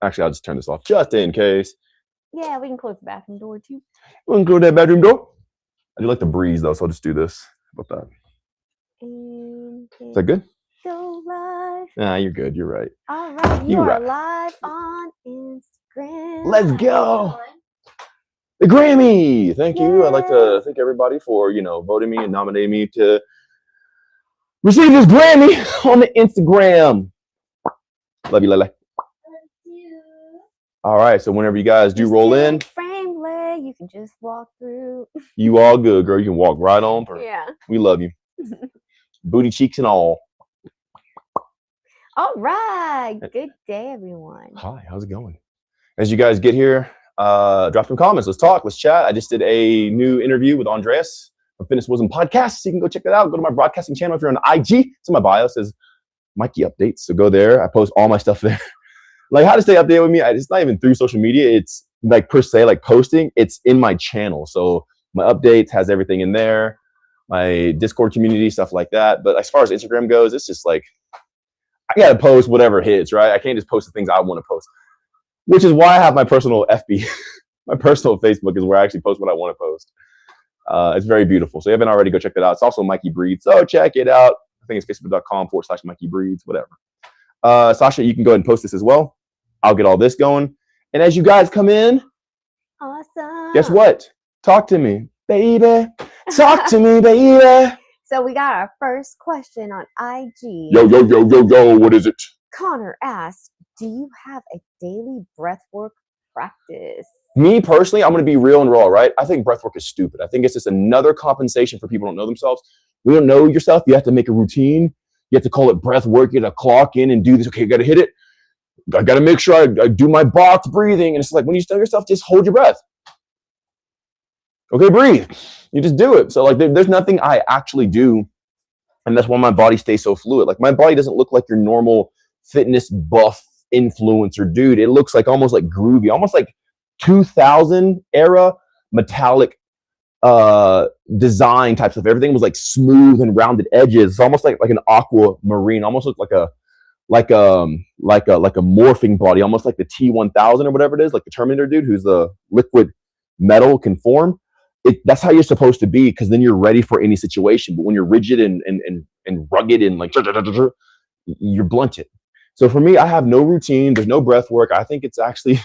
Actually, I'll just turn this off just in case. Yeah, we can close the bathroom door too. We can close that bedroom door. I do like the breeze though, so I'll just do this. How about that? Is that good? Go live. Nah, you're good. You're right. All right, you are live on Instagram. Let's go. The Grammy. Thank you. I'd like to thank everybody for, voting me and nominating me to receive this Grammy on the Instagram. Love you, Lele. All right, so whenever you guys do roll in, you can just walk through. You all good, girl. You can walk right on through. Yeah. We love you. Booty cheeks and all. All right. Good day, everyone. Hi, how's it going? As you guys get here, drop some comments. Let's talk. Let's chat. I just did a new interview with Andreas from Fitness Wisdom Podcast. So you can go check that out. Go to my broadcasting channel if you're on IG. It's in my bio. It says Mikey Updates. So go there. I post all my stuff there. Like how to stay updated with me. It's not even through social media. It's like per se, like posting. It's in my channel. So my updates has everything in there. My Discord community, stuff like that. But as far as Instagram goes, it's just like, I got to post whatever hits, right? I can't just post the things I want to post, which is why I have my personal FB. My personal Facebook is where I actually post what I want to post. It's very beautiful. So if you haven't already, go check that out. It's also Mikey Breeds. So check it out. I think it's facebook.com/Mikey Breeds, whatever. Sasha, you can go ahead and post this as well. I'll get all this going. And as you guys come in, awesome. Guess what? Talk to me, baby. Talk to me, baby. So we got our first question on IG. Yo. What is it? Connor asked, do you have a daily breathwork practice? Me personally, I'm going to be real and raw, right? I think breathwork is stupid. I think it's just another compensation for people who don't know themselves. We don't know yourself. You have to make a routine. You have to call it breath work. You got to clock in and do this. Okay, you got to hit it. I got to make sure I do my box breathing. And it's like when you tell yourself, just hold your breath. Okay, breathe. You just do it. So like there's nothing I actually do. And that's why my body stays so fluid. Like my body doesn't look like your normal fitness buff influencer dude. It looks like almost like groovy, almost like 2000 era metallic design types of everything was like smooth and rounded edges. It's almost like an aquamarine, almost looked like a morphing body, almost like the T-1000 or whatever it is, like the Terminator dude who's the liquid metal can form. That's how you're supposed to be, because then you're ready for any situation. But when you're rigid and rugged and like you're blunted. So for me, I have no routine. There's no breath work. I think it's actually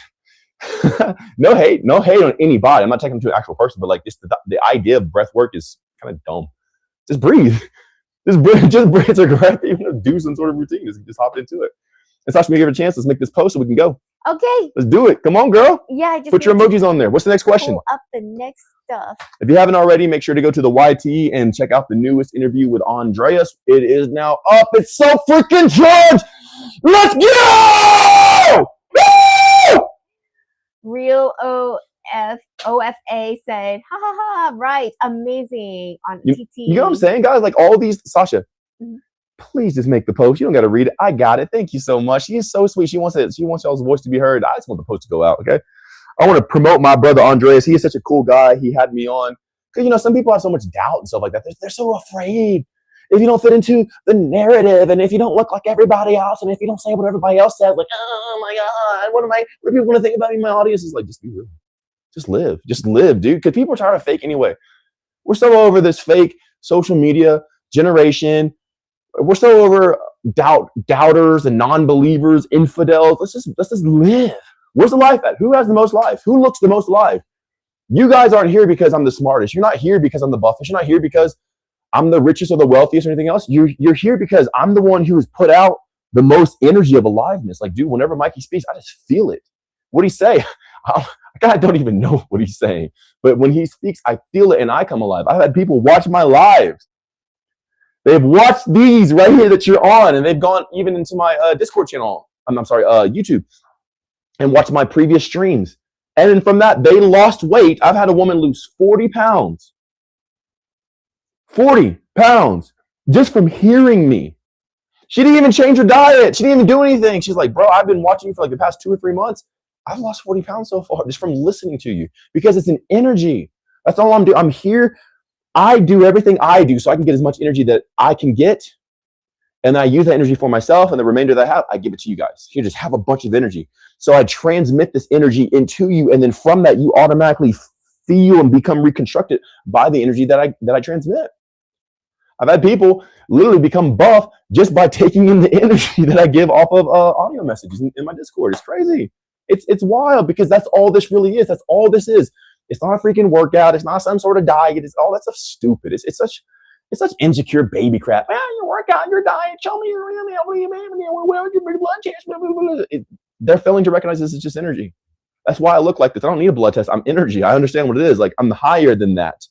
no hate on anybody. I'm not taking them to an actual person, but like just the idea of breath work is kind of dumb. Just breathe. Just breathe. It's a great thing to do some sort of routine. Just hop into it. And Sasha, we give it a chance. Let's make this post so we can go. Okay. Let's do it. Come on, girl. Yeah, I just put your emojis on there. What's the next question? Pull up the next stuff. If you haven't already, make sure to go to the YT and check out the newest interview with Andreas. It is now up. It's so freaking charged. Let's go! Woo! Real OFA said, ha ha ha, right, amazing on TT. You know what I'm saying, guys? Like all these, Sasha, please just make the post. You don't got to read it. I got it. Thank you so much. She is so sweet. She wants y'all's voice to be heard. I just want the post to go out, okay? I want to promote my brother Andreas. He is such a cool guy. He had me on. Because, some people have so much doubt and stuff like that. They're so afraid. If you don't fit into the narrative, and if you don't look like everybody else, and if you don't say what everybody else says, like, oh my God, what are people going to think about me? My audience is like, just be real. Just live, dude. Because people are tired of fake anyway. We're so over this fake social media generation. We're so over doubters and non-believers, infidels. Let's just live. Where's the life at? Who has the most life? Who looks the most alive? You guys aren't here because I'm the smartest. You're not here because I'm the buffest. You're not here because I'm the richest or the wealthiest or anything else. You're here because I'm the one who has put out the most energy of aliveness. Like, dude, whenever Mikey speaks, I just feel it. What'd he say? I don't even know what he's saying. But when he speaks, I feel it and I come alive. I've had people watch my lives. They've watched these right here that you're on, and they've gone even into my Discord channel. I'm sorry, YouTube, and watched my previous streams. And then from that, they lost weight. I've had a woman lose 40 pounds. 40 pounds just from hearing me. She didn't even change her diet. She didn't even do anything. She's like, bro, I've been watching you for like the past 2 or 3 months. I've lost 40 pounds so far just from listening to you, because it's an energy. That's all I'm doing. I'm here I do everything I do so I can get as much energy that I can get. And I use that energy for myself, and the remainder that I have, I give it to you guys. You just have a bunch of energy. So I transmit this energy into you, and then from that, you automatically feel and become reconstructed by the energy that I transmit. I've had people literally become buff just by taking in the energy that I give off of audio messages in my Discord. It's crazy. It's wild because that's all this really is. That's all this is. It's not a freaking workout. It's not some sort of diet. It's all that stuff stupid. It's such insecure baby crap. Your workout, your diet, show me your blood test. They're failing to recognize this is just energy. That's why I look like this. I don't need a blood test. I'm energy. I understand what it is. Like, I'm higher than that.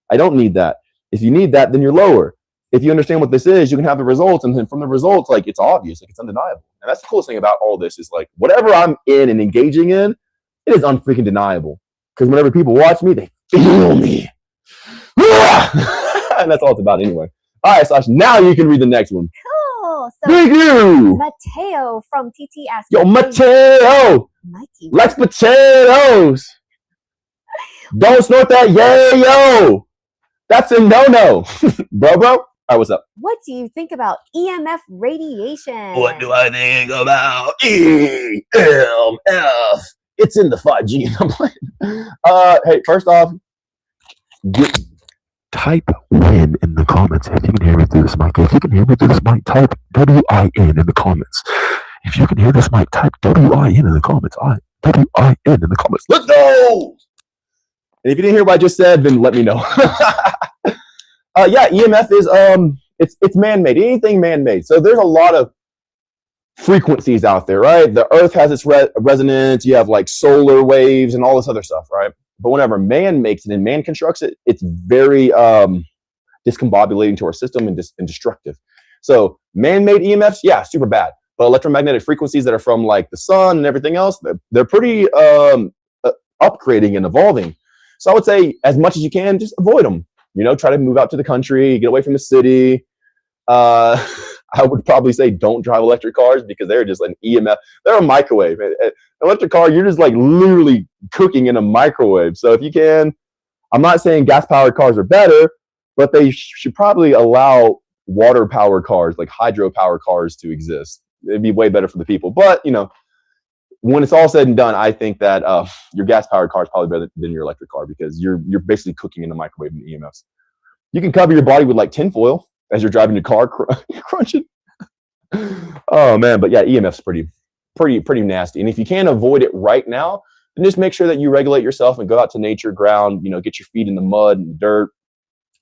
I don't need that. If you need that, then you're lower. If you understand what this is, you can have the results. And then from the results, like, it's obvious, like, it's undeniable. And that's the coolest thing about all this is, like, whatever I'm in and engaging in, it is unfreaking deniable. Because whenever people watch me, they feel me. And that's all it's about anyway. All right, Sasha, now you can read the next one. Cool. So Thank you. Mateo from TT asked, Yo, Mateo. Mikey, Let's potatoes. Don't snort that yayo. That's a no-no. Bro. All right, what's up? what do you think about EMF radiation? What do I think about EMF? It's in the 5G. I'm playing. Hey, first off, type WIN in the comments if you can hear me through this mic. If you can hear me through this mic, type WIN in the comments. If you can hear this mic, type WIN in the comments. WIN in the comments. Let's go! And if you didn't hear what I just said, then let me know. Yeah, EMF is it's man-made. Anything man-made. So there's a lot of frequencies out there, right? The Earth has its resonance. You have like solar waves and all this other stuff, right? But whenever man makes it and man constructs it, it's very discombobulating to our system and destructive. So man-made EMFs, yeah, super bad. But electromagnetic frequencies that are from like the sun and everything else, they're pretty upgrading and evolving. So I would say as much as you can, just avoid them. You know, try to move out to the country, get away from the city. I would probably say don't drive electric cars because they're just an EMF. They're a microwave. An electric car, you're just like literally cooking in a microwave. So if you can, I'm not saying gas-powered cars are better, but they should probably allow water-powered cars, like hydro-powered cars, to exist. It'd be way better for the people. But, you know, when it's all said and done, I think that your gas-powered car is probably better than your electric car because you're basically cooking in a microwave in the EMFs. You can cover your body with like tinfoil as you're driving your car, crunching. Oh man, but yeah, EMF's pretty nasty. And if you can't avoid it right now, then just make sure that you regulate yourself and go out to nature, ground. You know, get your feet in the mud and dirt.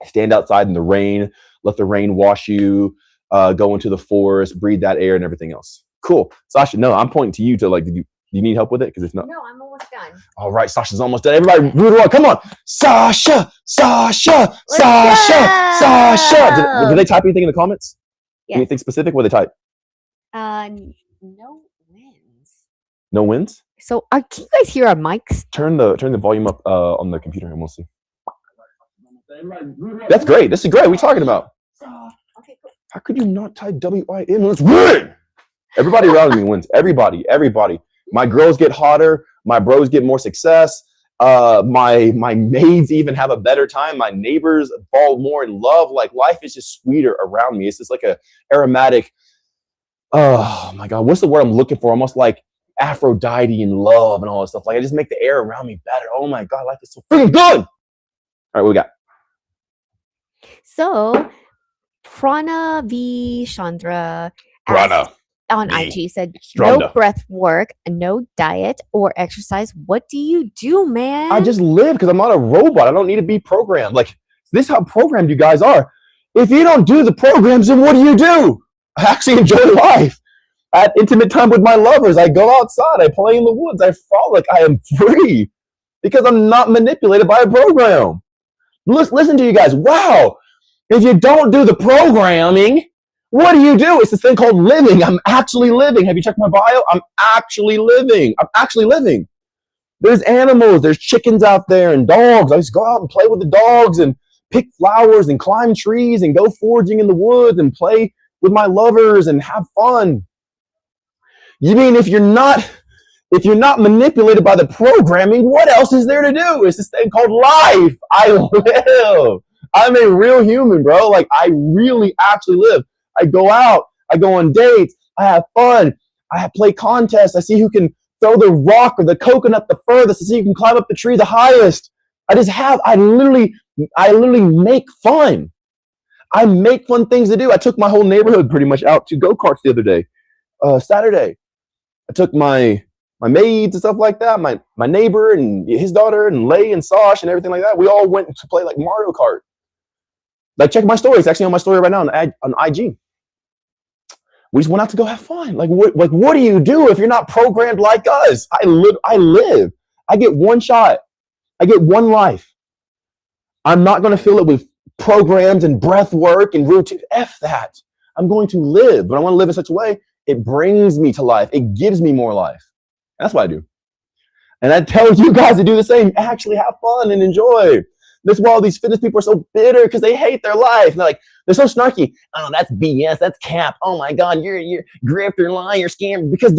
Stand outside in the rain. Let the rain wash you. Go into the forest, breathe that air and everything else. Cool. Sasha, no, I'm pointing to you to like, do you need help with it? Because if not. No, I'm almost done. All right, Sasha's almost done. Everybody, root her on. Come on. Sasha. Did they type anything in the comments? Yes. Anything specific? What did they type? No wins. No wins? So can you guys hear our mics? Turn the volume up on the computer and we'll see. That's great. This is great. What are we talking about? Okay, cool. How could you not type WIN? Let's win. Everybody around me wins. Everybody. My girls get hotter. My bros get more success. My maids even have a better time. My neighbors fall more in love. Like life is just sweeter around me. It's just like a aromatic. Oh my God, what's the word I'm looking for? Almost like Aphrodite and love and all this stuff. Like I just make the air around me better. Oh my God, life is so freaking good. All right, what we got? So Prana V. Chandra on IG said, no breath work, no diet or exercise. What do you do, man? I just live because I'm not a robot. I don't need to be programmed. Like, this is how programmed you guys are. If you don't do the programs, then what do? I actually enjoy life. I have intimate time with my lovers. I go outside. I play in the woods. I frolic. I am free because I'm not manipulated by a program. Listen to you guys. Wow. If you don't do the programming, what do? It's this thing called living. I'm actually living. Have you checked my bio? I'm actually living. There's animals. There's chickens out there and dogs. I just go out and play with the dogs and pick flowers and climb trees and go foraging in the woods and play with my lovers and have fun. You mean if you're not manipulated by the programming, what else is there to do? It's this thing called life. I live. I'm a real human, bro. Like, I really actually live. I go out. I go on dates. I have fun. I play contests. I see who can throw the rock or the coconut the furthest. I see who can climb up the tree the highest. I literally make fun. I make fun things to do. I took my whole neighborhood pretty much out to go-karts the other day, Saturday. I took my maids and stuff like that, my neighbor and his daughter and Lay and Sosh and everything like that. We all went to play like Mario Kart. Like, check my story. It's actually on my story right now on IG. We just went out to go have fun. Like what do you do if you're not programmed like us? I live. I get one shot. I get one life. I'm not going to fill it with programs and breath work and routine. F that. I'm going to live, but I want to live in such a way it brings me to life. It gives me more life. That's what I do. And I tell you guys to do the same. Actually have fun and enjoy. That's why all these fitness people are so bitter, because they hate their life. And they're so snarky. Oh, that's BS. That's cap. Oh my God, you're grifter, lying, you're scammer. Because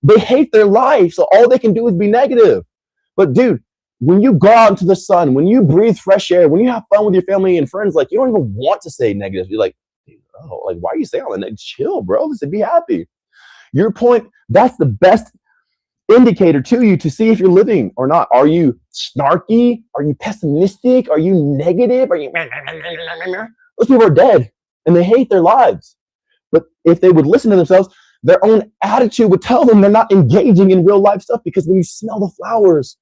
they hate their life. So all they can do is be negative. But dude, when you go out into the sun, when you breathe fresh air, when you have fun with your family and friends, like, you don't even want to say negative. You're like, oh, like, why are you saying all that? Chill, bro. Just be happy. Your point, that's the best indicator to you to see if you're living or not. Are you snarky? Are you pessimistic? Are you negative? Are you? Those people are dead and they hate their lives. But if they would listen to themselves, their own attitude would tell them they're not engaging in real life stuff. Because when you smell the flowers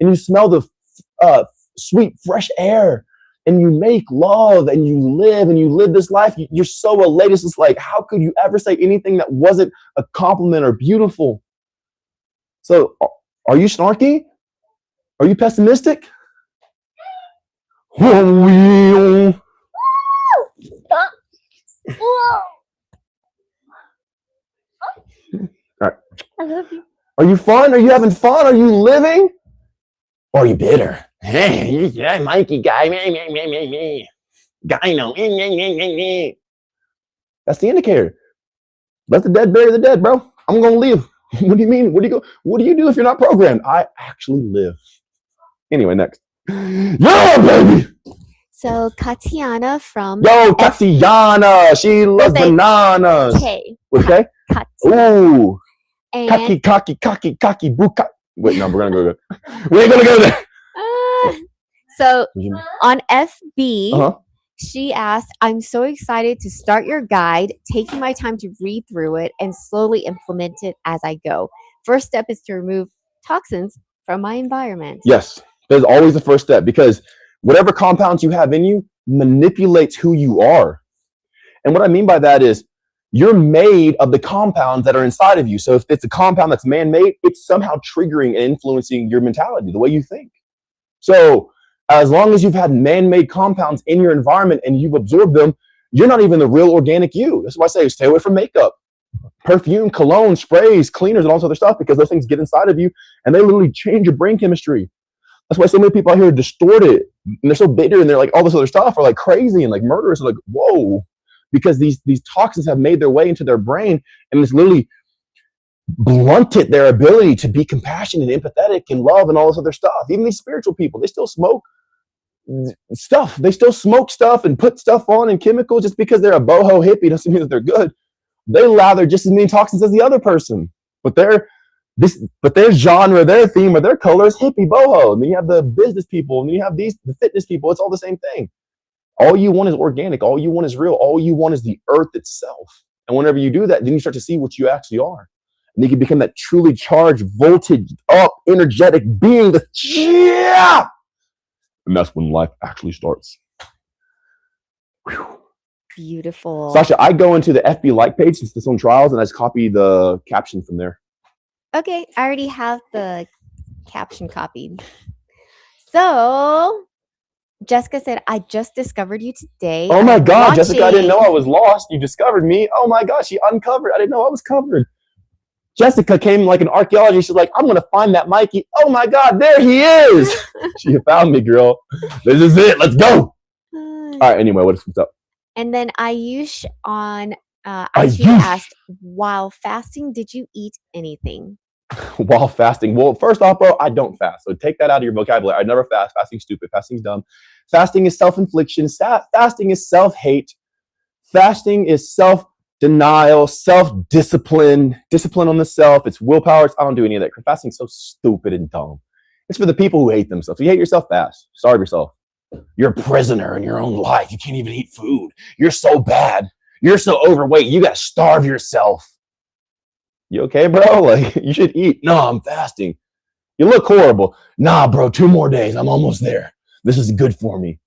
and you smell the sweet, fresh air, and you make love and you live this life, you're so elated. It's just like, how could you ever say anything that wasn't a compliment or beautiful? So, are you snarky? Are you pessimistic? All right. I love you. Are you fun? Are you having fun? Are you living? Or are you bitter? Hey, yeah, Mikey guy. Guy, no. That's the indicator. Let the dead bury the dead, bro. I'm gonna leave. What do you mean? What do you do if you're not programmed? I actually live. Anyway, next. Yeah, baby. So Katiana from Katiana. She loves bananas. K. Okay. Ooh. And Kaki, buka. Wait, no, we're gonna go. We ain't gonna go there. So on FB, she asked, I'm so excited to start your guide, taking my time to read through it and slowly implement it as I go. First step is to remove toxins from my environment. Yes, there's always the first step, because whatever compounds you have in you manipulates who you are. And what I mean by that is, you're made of the compounds that are inside of you. So if it's a compound that's man-made, it's somehow triggering and influencing your mentality, the way you think. So as long as you've had man-made compounds in your environment and you've absorbed them, you're not even the real organic you. That's why I say stay away from makeup, perfume, cologne, sprays, cleaners, and all this other stuff, because those things get inside of you and they literally change your brain chemistry. That's why so many people out here are distorted and they're so bitter and they're like all this other stuff, or like crazy and like murderous. Like, whoa, because these toxins have made their way into their brain and it's literally blunted their ability to be compassionate and empathetic and love and all this other stuff. Even these spiritual people, they still smoke stuff. They still smoke stuff and put stuff on and chemicals. Just because they're a boho hippie doesn't mean that they're good. They lather just as many toxins as the other person, but their genre, their theme, or their color is hippie boho. And then you have the business people, and then you have the fitness people. It's all the same thing. All you want is organic. All you want is real. All you want is the earth itself. And whenever you do that, then you start to see what you actually are. And you can become that truly charged, voltage up, energetic being. Yeah! And that's when life actually starts. Whew. Beautiful. Sasha, I go into the FB like page since this on trials, and I just copy the caption from there. Okay, I already have the caption copied. So Jessica said, I just discovered you today. Oh my God, Jessica, I didn't know I was lost. You discovered me. Oh my God, she uncovered. I didn't know I was covered. Jessica came like an archaeologist. She's like, I'm going to find that Mikey. Oh my God, there he is. She found me, girl. This is it. Let's go. All right, anyway, what's up? And then Ayush on IG asked, while fasting, did you eat anything? while fasting. Well, first off, bro, I don't fast. So take that out of your vocabulary. I never fast. Fasting's stupid. Fasting's dumb. Fasting is self-infliction. Fasting is self-hate. Fasting is self-denial, self-discipline, discipline on the self. It's willpower. I don't do any of that. Fasting's so stupid and dumb. It's for the people who hate themselves. If you hate yourself, fast. Starve yourself. You're a prisoner in your own life. You can't even eat food. You're so bad. You're so overweight. You got to starve yourself. You okay, bro? Like, you should eat. No, I'm fasting. You look horrible. Nah, bro, 2 more days. I'm almost there. This is good for me.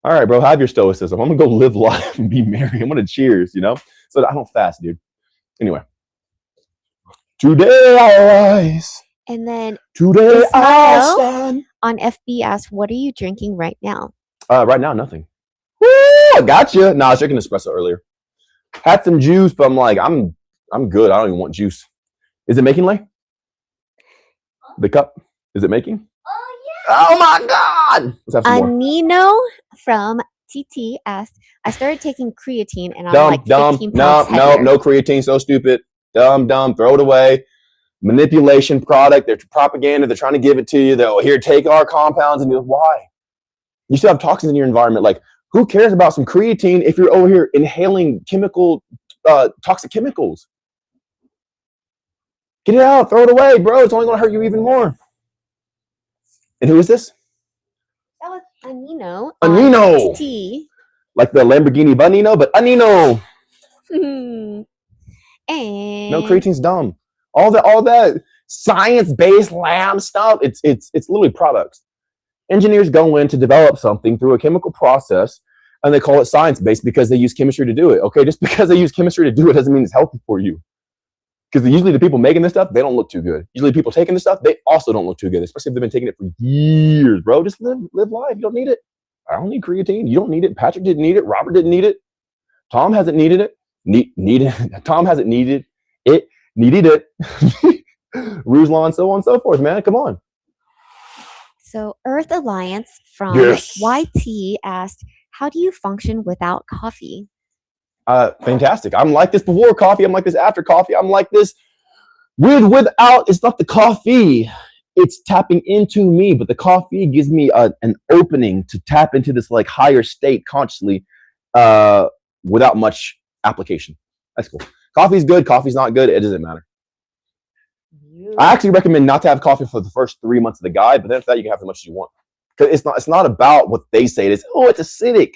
All right, bro, have your stoicism. I'm going to go live life and be merry. I'm going to cheers, you know? So I don't fast, dude. Anyway. Today I rise. And then today I stand. On FB asked, what are you drinking right now? Right now, nothing. Woo, I got you. Nah, I was drinking espresso earlier. Had some juice, but I'm like, I'm good. I don't even want juice. Is it making, Lay? The cup? Is it making? Oh, yeah. Oh, my God. Let's have some more. Anino from TT asked, I started taking creatine and I'm like 15 pounds heavier. No creatine. So stupid. Dumb. Throw it away. Manipulation product. They're propaganda. They're trying to give it to you. They'll here, take our compounds. And you're like, why? You still have toxins in your environment. Like, who cares about some creatine if you're over here inhaling toxic chemicals? Get it out. Throw it away, bro. It's only going to hurt you even more. And who is this? That was Anino. Anino. TT. Like the Lamborghini Bunino, but Anino. And No, creatine's dumb. All that science-based lab stuff, it's literally products. Engineers go in to develop something through a chemical process, and they call it science-based because they use chemistry to do it. Okay, just because they use chemistry to do it doesn't mean it's healthy for you. Because usually the people making this stuff, they don't look too good. Usually people taking this stuff, they also don't look too good, especially if they've been taking it for years, bro. Just live life. You don't need it. I don't need creatine. You don't need it. Patrick didn't need it. Robert didn't need it. Tom hasn't needed it. Tom hasn't needed it. Needed it. Ruslan, so on and so forth, man. Come on. So Earth Alliance from YT asked, how do you function without coffee? Fantastic. I'm like this before coffee. I'm like this after coffee. I'm like this without. It's not the coffee. It's tapping into me, but the coffee gives me an opening to tap into this like higher state consciously without much application. That's cool. Coffee's good. Coffee's not good. It doesn't matter. I actually recommend not to have coffee for the first 3 months of the guide, but then after that, you can have as much as you want. Because it's not about what they say. It's acidic.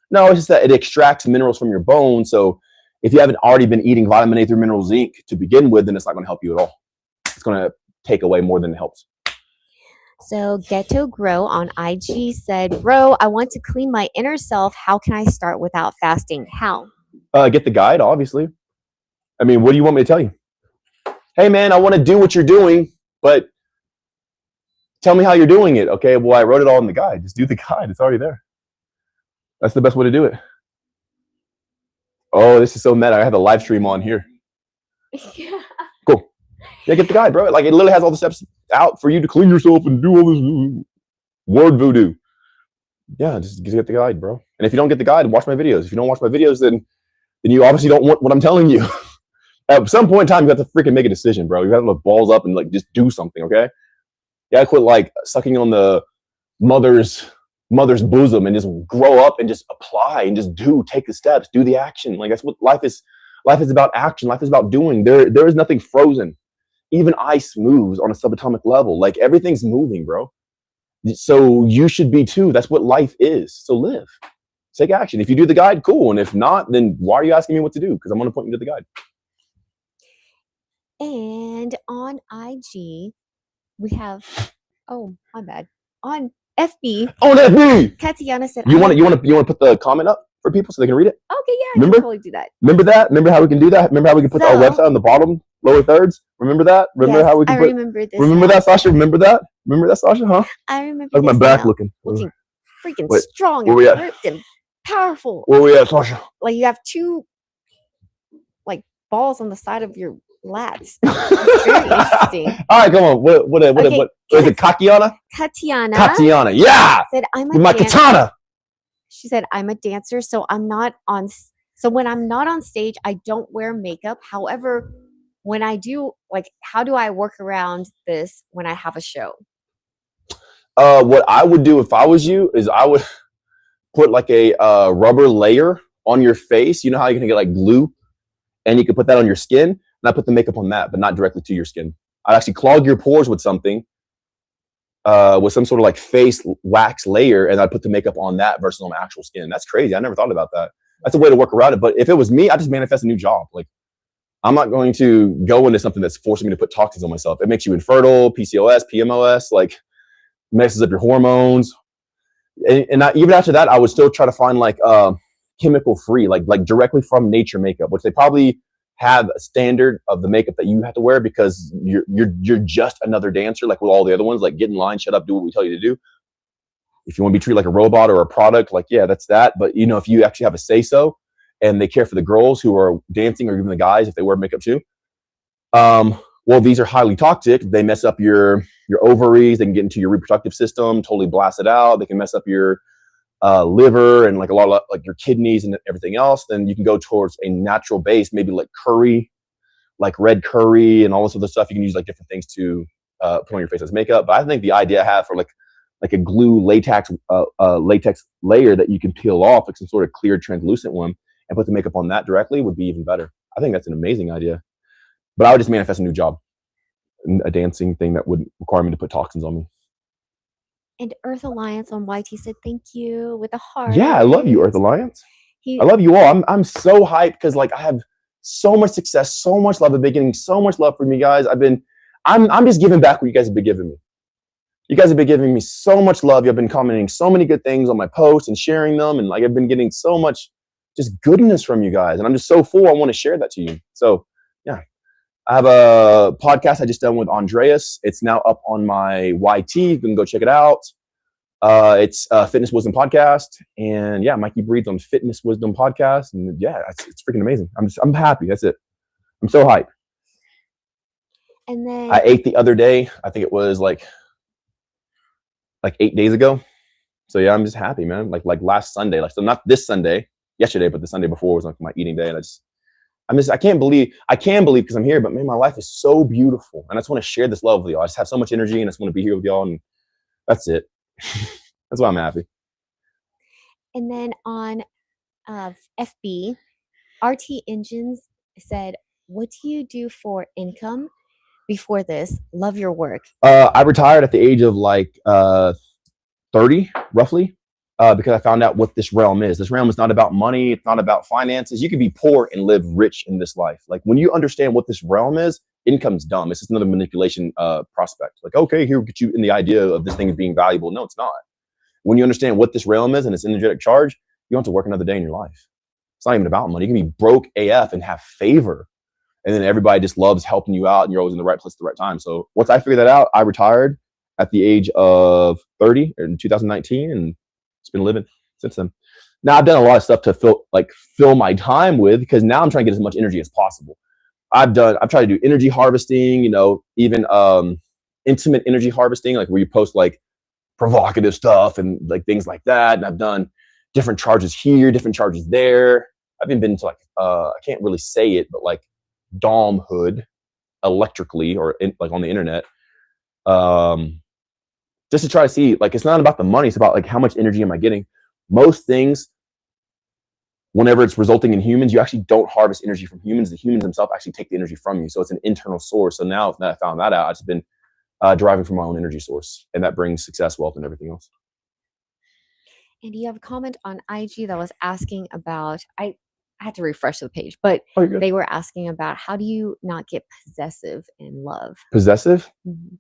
No, it's just that it extracts minerals from your bones. So if you haven't already been eating vitamin A through mineral zinc to begin with, then it's not going to help you at all. It's going to take away more than it helps. So Ghetto Grow on IG said, bro, I want to clean my inner self. How can I start without fasting? How? Get the guide, obviously. I mean, what do you want me to tell you? Hey, man, I want to do what you're doing, but tell me how you're doing it. Okay, well, I wrote it all in the guide. Just do the guide. It's already there. That's the best way to do it. Oh, this is so meta. I have the live stream on here. Yeah. Cool. Yeah, get the guide, bro. Like, it literally has all the steps out for you to clean yourself and do all this word voodoo. Yeah, just get the guide, bro. And if you don't get the guide, watch my videos. If you don't watch my videos, then you obviously don't want what I'm telling you. At some point in time, you have to freaking make a decision, bro. You have to look balls up and like just do something, okay? You gotta quit like sucking on the mother's bosom and just grow up and just apply and just take the steps, do the action. Like that's what life is. Life is about action. Life is about doing. There is nothing frozen. Even ice moves on a subatomic level. Like everything's moving, bro. So you should be too. That's what life is. So live. Take action. If you do the guide, cool. And if not, then why are you asking me what to do? Because I'm going to point you to the guide. And on IG, we have, oh, my bad. On FB. On FB! Tatiana said, You want to put the comment up for people so they can read it? Okay, yeah, I Remember? can totally do that. Remember that? Remember how we can do that? Remember how we can put our website on the bottom, lower thirds? Remember that? Remember how we can remember this. Remember that, Sasha? Remember that? Remember that, Sasha? Huh? I remember How's my back looking? Looking freaking Wait, strong where and we at? ripped and powerful. Where we at, Sasha? Like you have two like balls on the side of your lats. Very interesting. All right, come on. What is it? Katiana? Tatiana. Yeah. Said I'm my katana. She said I'm a dancer, so I'm not on. So when I'm not on stage, I don't wear makeup. However, when I do, like, how do I work around this when I have a show? What I would do if I was you is I would put like a rubber layer on your face. You know how you can get like glue, and you can put that on your skin. And I put the makeup on that, but not directly to your skin. I'd actually clog your pores with something, with some sort of like face wax layer, and I'd put the makeup on that versus on my actual skin. That's crazy. I never thought about that. That's a way to work around it. But if it was me, I just manifest a new job. Like, I'm not going to go into something that's forcing me to put toxins on myself. It makes you infertile, PCOS, PMOS, like messes up your hormones. And even after that, I would still try to find like chemical free, like directly from nature makeup, which they probably have a standard of the makeup that you have to wear because you're just another dancer, like with all the other ones. Like, get in line, shut up, do what we tell you to do. If you want to be treated like a robot or a product, like, yeah, that's that. But you know, if you actually have a say so, and they care for the girls who are dancing, or even the guys if they wear makeup too. Well, these are highly toxic. They mess up your ovaries. They can get into your reproductive system, totally blast it out. They can mess up your liver and like a lot of like your kidneys and everything else. Then you can go towards a natural base, maybe like curry, like red curry and all this other stuff. You can use like different things to put on your face as makeup. But I think the idea I have for like a glue latex layer that you can peel off, like some sort of clear translucent one, and put the makeup on that directly would be even better. I think that's an amazing idea. But I would just manifest a new job, a dancing thing that would require me to put toxins on me. And Earth Alliance on YT said thank you with a heart. Yeah, I love you, Earth Alliance. I love you all. I'm so hyped because like I have so much success, so much love at the beginning, so much love from you guys. I'm just giving back what you guys have been giving me. You guys have been giving me so much love. You've been commenting so many good things on my posts and sharing them, and like I've been getting so much just goodness from you guys, and I'm just so full. I want to share that to you. So yeah, I have a podcast I just done with Andreas. It's now up on my YT. You can go check it out. It's Fitness Wisdom Podcast, and yeah, Mikey Breeds on Fitness Wisdom Podcast, and yeah, it's freaking amazing. I'm happy. That's it. I'm so hyped. And then I ate the other day. I think it was like 8 days ago. So yeah, I'm just happy, man. Like last Sunday, like, so not this Sunday, yesterday, but the Sunday before was like my eating day, and I can believe because I'm here, but man, my life is so beautiful, and I just want to share this love with y'all. I just have so much energy, and I just want to be here with y'all, and that's it. That's why I'm happy. And then on FB, RT Engines said, "What do you do for income before this? Love your work." I retired at the age of like 30, roughly, because I found out what this realm is. This realm is not about money. It's not about finances. You can be poor and live rich in this life. Like, when you understand what this realm is, income's dumb. It's just another manipulation prospect. Like, okay, here we get you in the idea of this thing being valuable. No, it's not. When you understand what this realm is and its energetic charge, you don't have to work another day in your life. It's not even about money. You can be broke AF and have favor. And then everybody just loves helping you out, and you're always in the right place at the right time. So once I figured that out, I retired at the age of 30 in 2019, and it's been living since then. Now I've done a lot of stuff to fill my time with, because now I'm trying to get as much energy as possible. I've tried to do energy harvesting, even intimate energy harvesting, like where you post like provocative stuff and like things like that. And I've done different charges here, different charges there. I've even been to like, I can't really say it, but like domhood electrically or like on the internet. Just to try to see, like, it's not about the money. It's about like, how much energy am I getting? Most things, whenever it's resulting in humans, you actually don't harvest energy from humans. The humans themselves actually take the energy from you. So it's an internal source. So now that I found that out, I've just been deriving from my own energy source, and that brings success, wealth, and everything else. And you have a comment on IG that was asking about, I had to refresh the page, but they were asking about, how do you not get possessive in love? Possessive? Mm-hmm.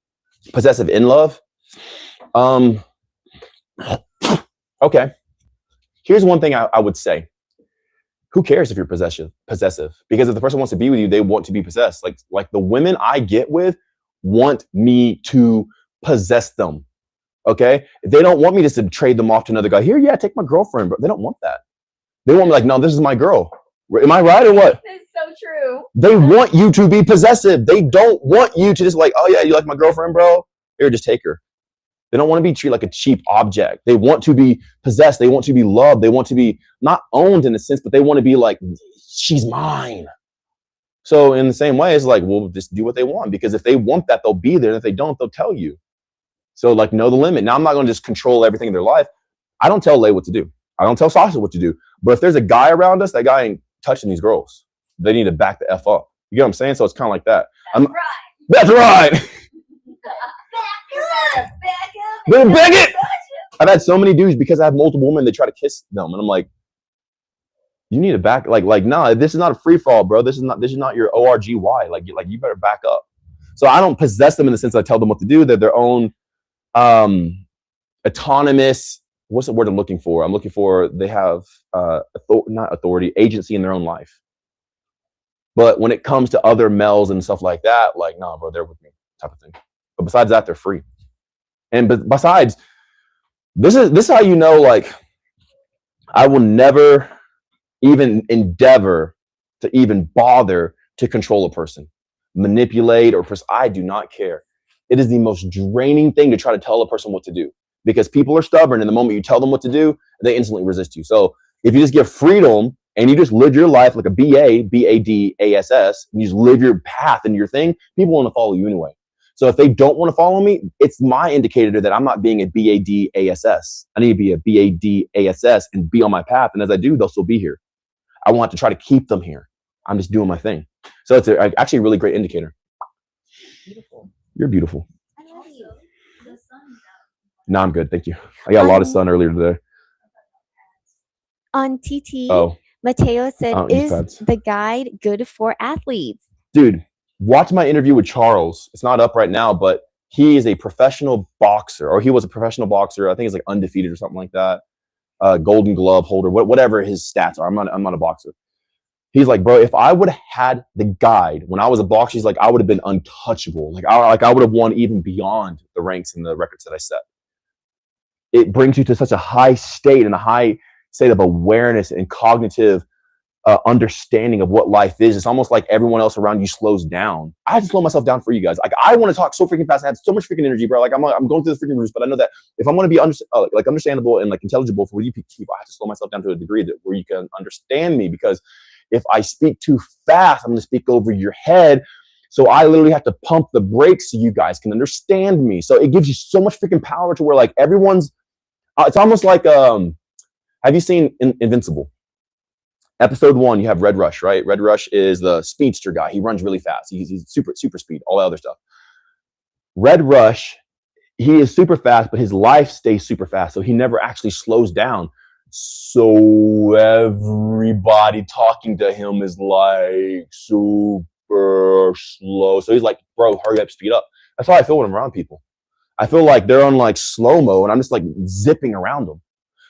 Possessive in love? Okay. Here's one thing I would say. Who cares if you're possessive? Because if the person wants to be with you, they want to be possessed. Like the women I get with want me to possess them. Okay? They don't want me just to trade them off to another guy. Here, yeah, take my girlfriend, but they don't want that. They want me like, no, this is my girl. Am I right or what? That's so true. They want you to be possessive. They don't want you to just like, oh yeah, you like my girlfriend, bro? Here, just take her. They don't want to be treated like a cheap object. They want to be possessed. They want to be loved. They want to be not owned in a sense, but they want to be like, she's mine. So in the same way, it's like, well, just do what they want, because if they want that, they'll be there. And if they don't, they'll tell you. So like, know the limit. Now I'm not going to just control everything in their life. I don't tell Lay what to do. I don't tell Sasha what to do. But if there's a guy around us, that guy ain't touching these girls. They need to back the F up. You get what I'm saying? So it's kind of like that. That's right. Back it. I've had so many dudes, because I have multiple women, they try to kiss them, and I'm like, you need to back, like, nah, this is not a free fall, bro. This is not your ORGY. Like you better back up. So I don't possess them in the sense I tell them what to do. They're their own autonomous. What's the word I'm looking for? I'm looking for, they have not authority, agency in their own life. But when it comes to other males and stuff like that, like, nah, bro, they're with me, type of thing. But besides that, they're free. And besides, this is how you know, like, I will never even endeavor to even bother to control a person, manipulate, or I do not care. It is the most draining thing to try to tell a person what to do, because people are stubborn, and the moment you tell them what to do, they instantly resist you. So if you just give freedom and you just live your life like a BADASS, and you just live your path and your thing, people want to follow you anyway. So if they don't want to follow me, it's my indicator that I'm not being a BADASS. I need to be a BADASS and be on my path. And as I do, they'll still be here. I want to try to keep them here. I'm just doing my thing. So it's actually a really great indicator. Beautiful. You're beautiful. I love you. No, I'm good. Thank you. I got a lot of sun earlier today. On TT, Mateo said, is the guide good for athletes? Dude, watch my interview with Charles. It's not up right now, but he is a professional boxer, or he was a professional boxer. I think he's like undefeated or something like that. Golden glove holder, whatever his stats are. I'm not a boxer. He's like, bro, if I would have had the guide when I was a boxer, he's like, I would have been untouchable. I would have won even beyond the ranks and the records that I set. It brings you to such a high state and a high state of awareness and cognitive understanding of what life is. It's almost like everyone else around you slows down. I have to slow myself down for you guys. Like, I want to talk so freaking fast. I have so much freaking energy, bro. Like, I'm going through the freaking roots, but I know that if I'm going to be understandable and like intelligible for you people, I have to slow myself down to a degree that where you can understand me, because if I speak too fast, I'm going to speak over your head. So I literally have to pump the brakes so you guys can understand me. So it gives you so much freaking power to where like everyone's, it's almost like, have you seen Invincible? Episode 1, you have Red Rush, right? Red Rush is the speedster guy. He runs really fast. He's super speed, all that other stuff. Red Rush, he is super fast, but his life stays super fast. So he never actually slows down. So everybody talking to him is like super slow. So he's like, bro, hurry up, speed up. That's how I feel when I'm around people. I feel like they're on like slow-mo and I'm just like zipping around them.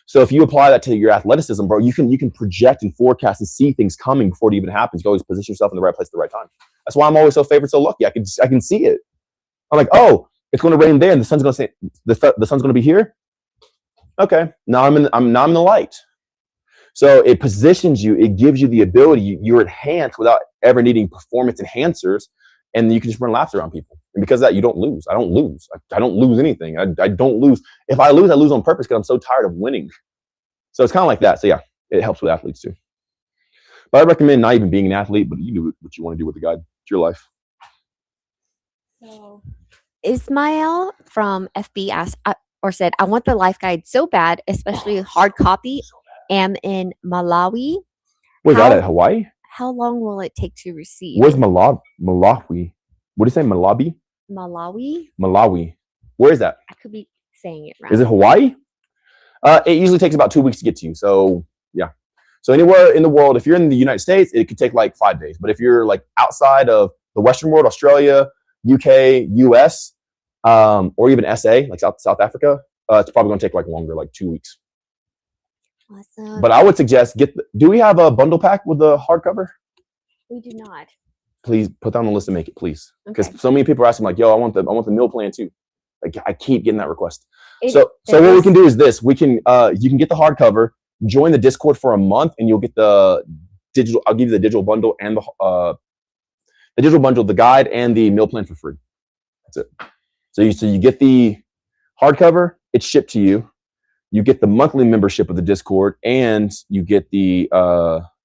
So if you apply that to your athleticism, bro, you can project and forecast and see things coming before it even happens. You can always position yourself in the right place at the right time. That's why I'm always so favored, so lucky. I can see it. I'm like, oh, it's going to rain there, and the sun's going to say the sun's going to be here. Okay, now I'm in the light. So it positions you. It gives you the ability. You're enhanced without ever needing performance enhancers, and you can just run laps around people. And because of that, you don't lose. I don't lose. I don't lose anything. I don't lose. If I lose on purpose because I'm so tired of winning. So it's kind of like that. So yeah, it helps with athletes too. But I recommend not even being an athlete, but you do what you want to do with the guide. It's your life. So Ismail from FB asked or said, I want the life guide so bad, especially hard copy. Am in Malawi. Where's that at? Hawaii? How long will it take to receive? Where's Malawi? What do you say? Malawi? Malawi. Where is that? I could be saying it wrong. Is it Hawaii? It usually takes about 2 weeks to get to you. So yeah. So anywhere in the world, if you're in the United States, it could take like 5 days. But if you're like outside of the Western world, Australia, UK, US, or even SA, like South Africa, it's probably going to take like longer, like 2 weeks. Awesome. But I would suggest do we have a bundle pack with the hardcover? We do not. Please put that on the list and make it, please. Because Okay. so many people are asking like, yo, I want the meal plan too. Like, I keep getting that request. So what we can do is this. We can you can get the hardcover, join the Discord for a month, and you'll get the digital. I'll give you the digital bundle and the digital bundle, the guide, and the meal plan for free. That's it. So you get the hardcover, it's shipped to you. You get the monthly membership of the Discord, and you get the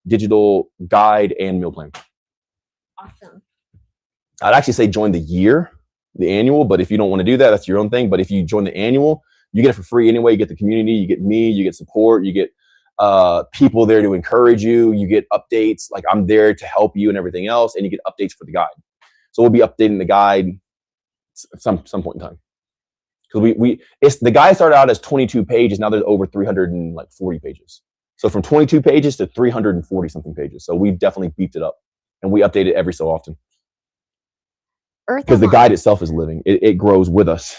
digital guide and meal plan. Awesome. I'd actually say join the annual, but if you don't want to do that, that's your own thing. But if you join the annual, you get it for free anyway. You get the community, you get me, you get support, you get people there to encourage you, you get updates. Like I'm there to help you and everything else, and you get updates for the guide. So we'll be updating the guide at some point in time. Because the guide started out as 22 pages. Now there's over 340 pages. So from 22 pages to 340 something pages. So we've definitely beefed it up, and we update it every so often. Because the guide itself is living. It grows with us.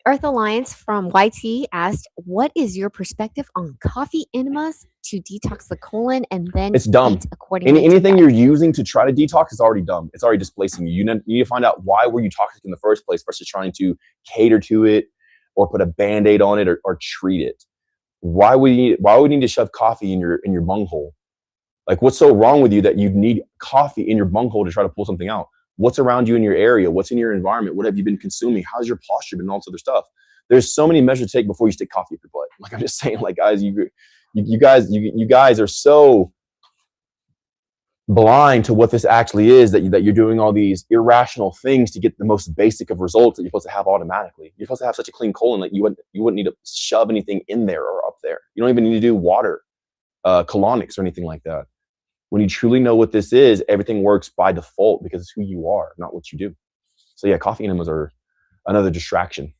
Earth Alliance from YT asked, what is your perspective on coffee enemas to detox the colon and then it's dumb. Anything you're using to try to detox is already dumb. It's already displacing you. You need to find out why were you toxic in the first place versus trying to cater to it or put a Band-Aid on it or treat it. Why would you need to shove coffee in your bunghole? Like, what's so wrong with you that you need coffee in your bunghole to try to pull something out? What's around you in your area? What's in your environment? What have you been consuming? How's your posture been? All this other stuff. There's so many measures to take before you stick coffee up your butt. Like I'm just saying, like guys, you guys are so blind to what this actually is that you're doing all these irrational things to get the most basic of results that you're supposed to have automatically. You're supposed to have such a clean colon that you wouldn't need to shove anything in there or up there. You don't even need to do water, colonics or anything like that. When you truly know what this is, everything works by default because it's who you are, not what you do. So yeah, coffee enemas are another distraction.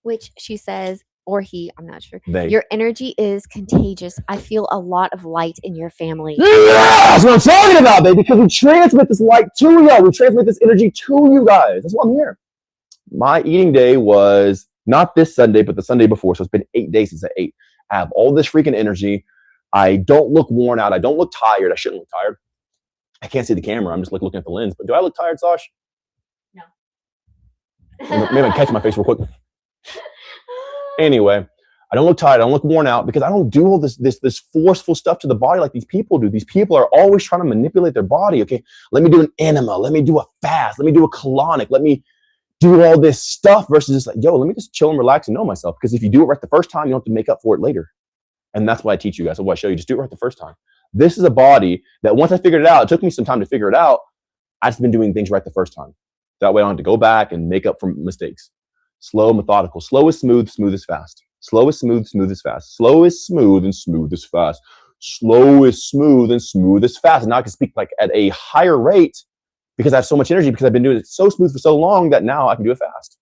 Which she says, or he, I'm not sure. Your energy is contagious. I feel a lot of light in your family. Yeah, that's what I'm talking about, baby, because we transmit this light to y'all. We transmit this energy to you guys. That's why I'm here. My eating day was not this Sunday, but the Sunday before. So it's been 8 days since I ate. I have all this freaking energy. I don't look worn out. I don't look tired. I shouldn't look tired. I can't see the camera. I'm just looking at the lens. But do I look tired, Sash? No. Maybe I can catch my face real quick. Anyway, I don't look tired. I don't look worn out because I don't do all this forceful stuff to the body like these people do. These people are always trying to manipulate their body. Okay, let me do an enema. Let me do a fast. Let me do a colonic. Let me do all this stuff versus just like, yo, let me just chill and relax and know myself. Because if you do it right the first time, you don't have to make up for it later. And that's why I teach you guys. That's why I show you. Just do it right the first time. This is a body that once I figured it out, it took me some time to figure it out. I've just been doing things right the first time. That way I don't have to go back and make up for mistakes. Slow, methodical. Slow is smooth, smooth is fast. Slow is smooth, smooth is fast. Slow is smooth and smooth is fast. Slow is smooth and smooth is fast. And now I can speak like at a higher rate because I have so much energy because I've been doing it so smooth for so long that now I can do it fast.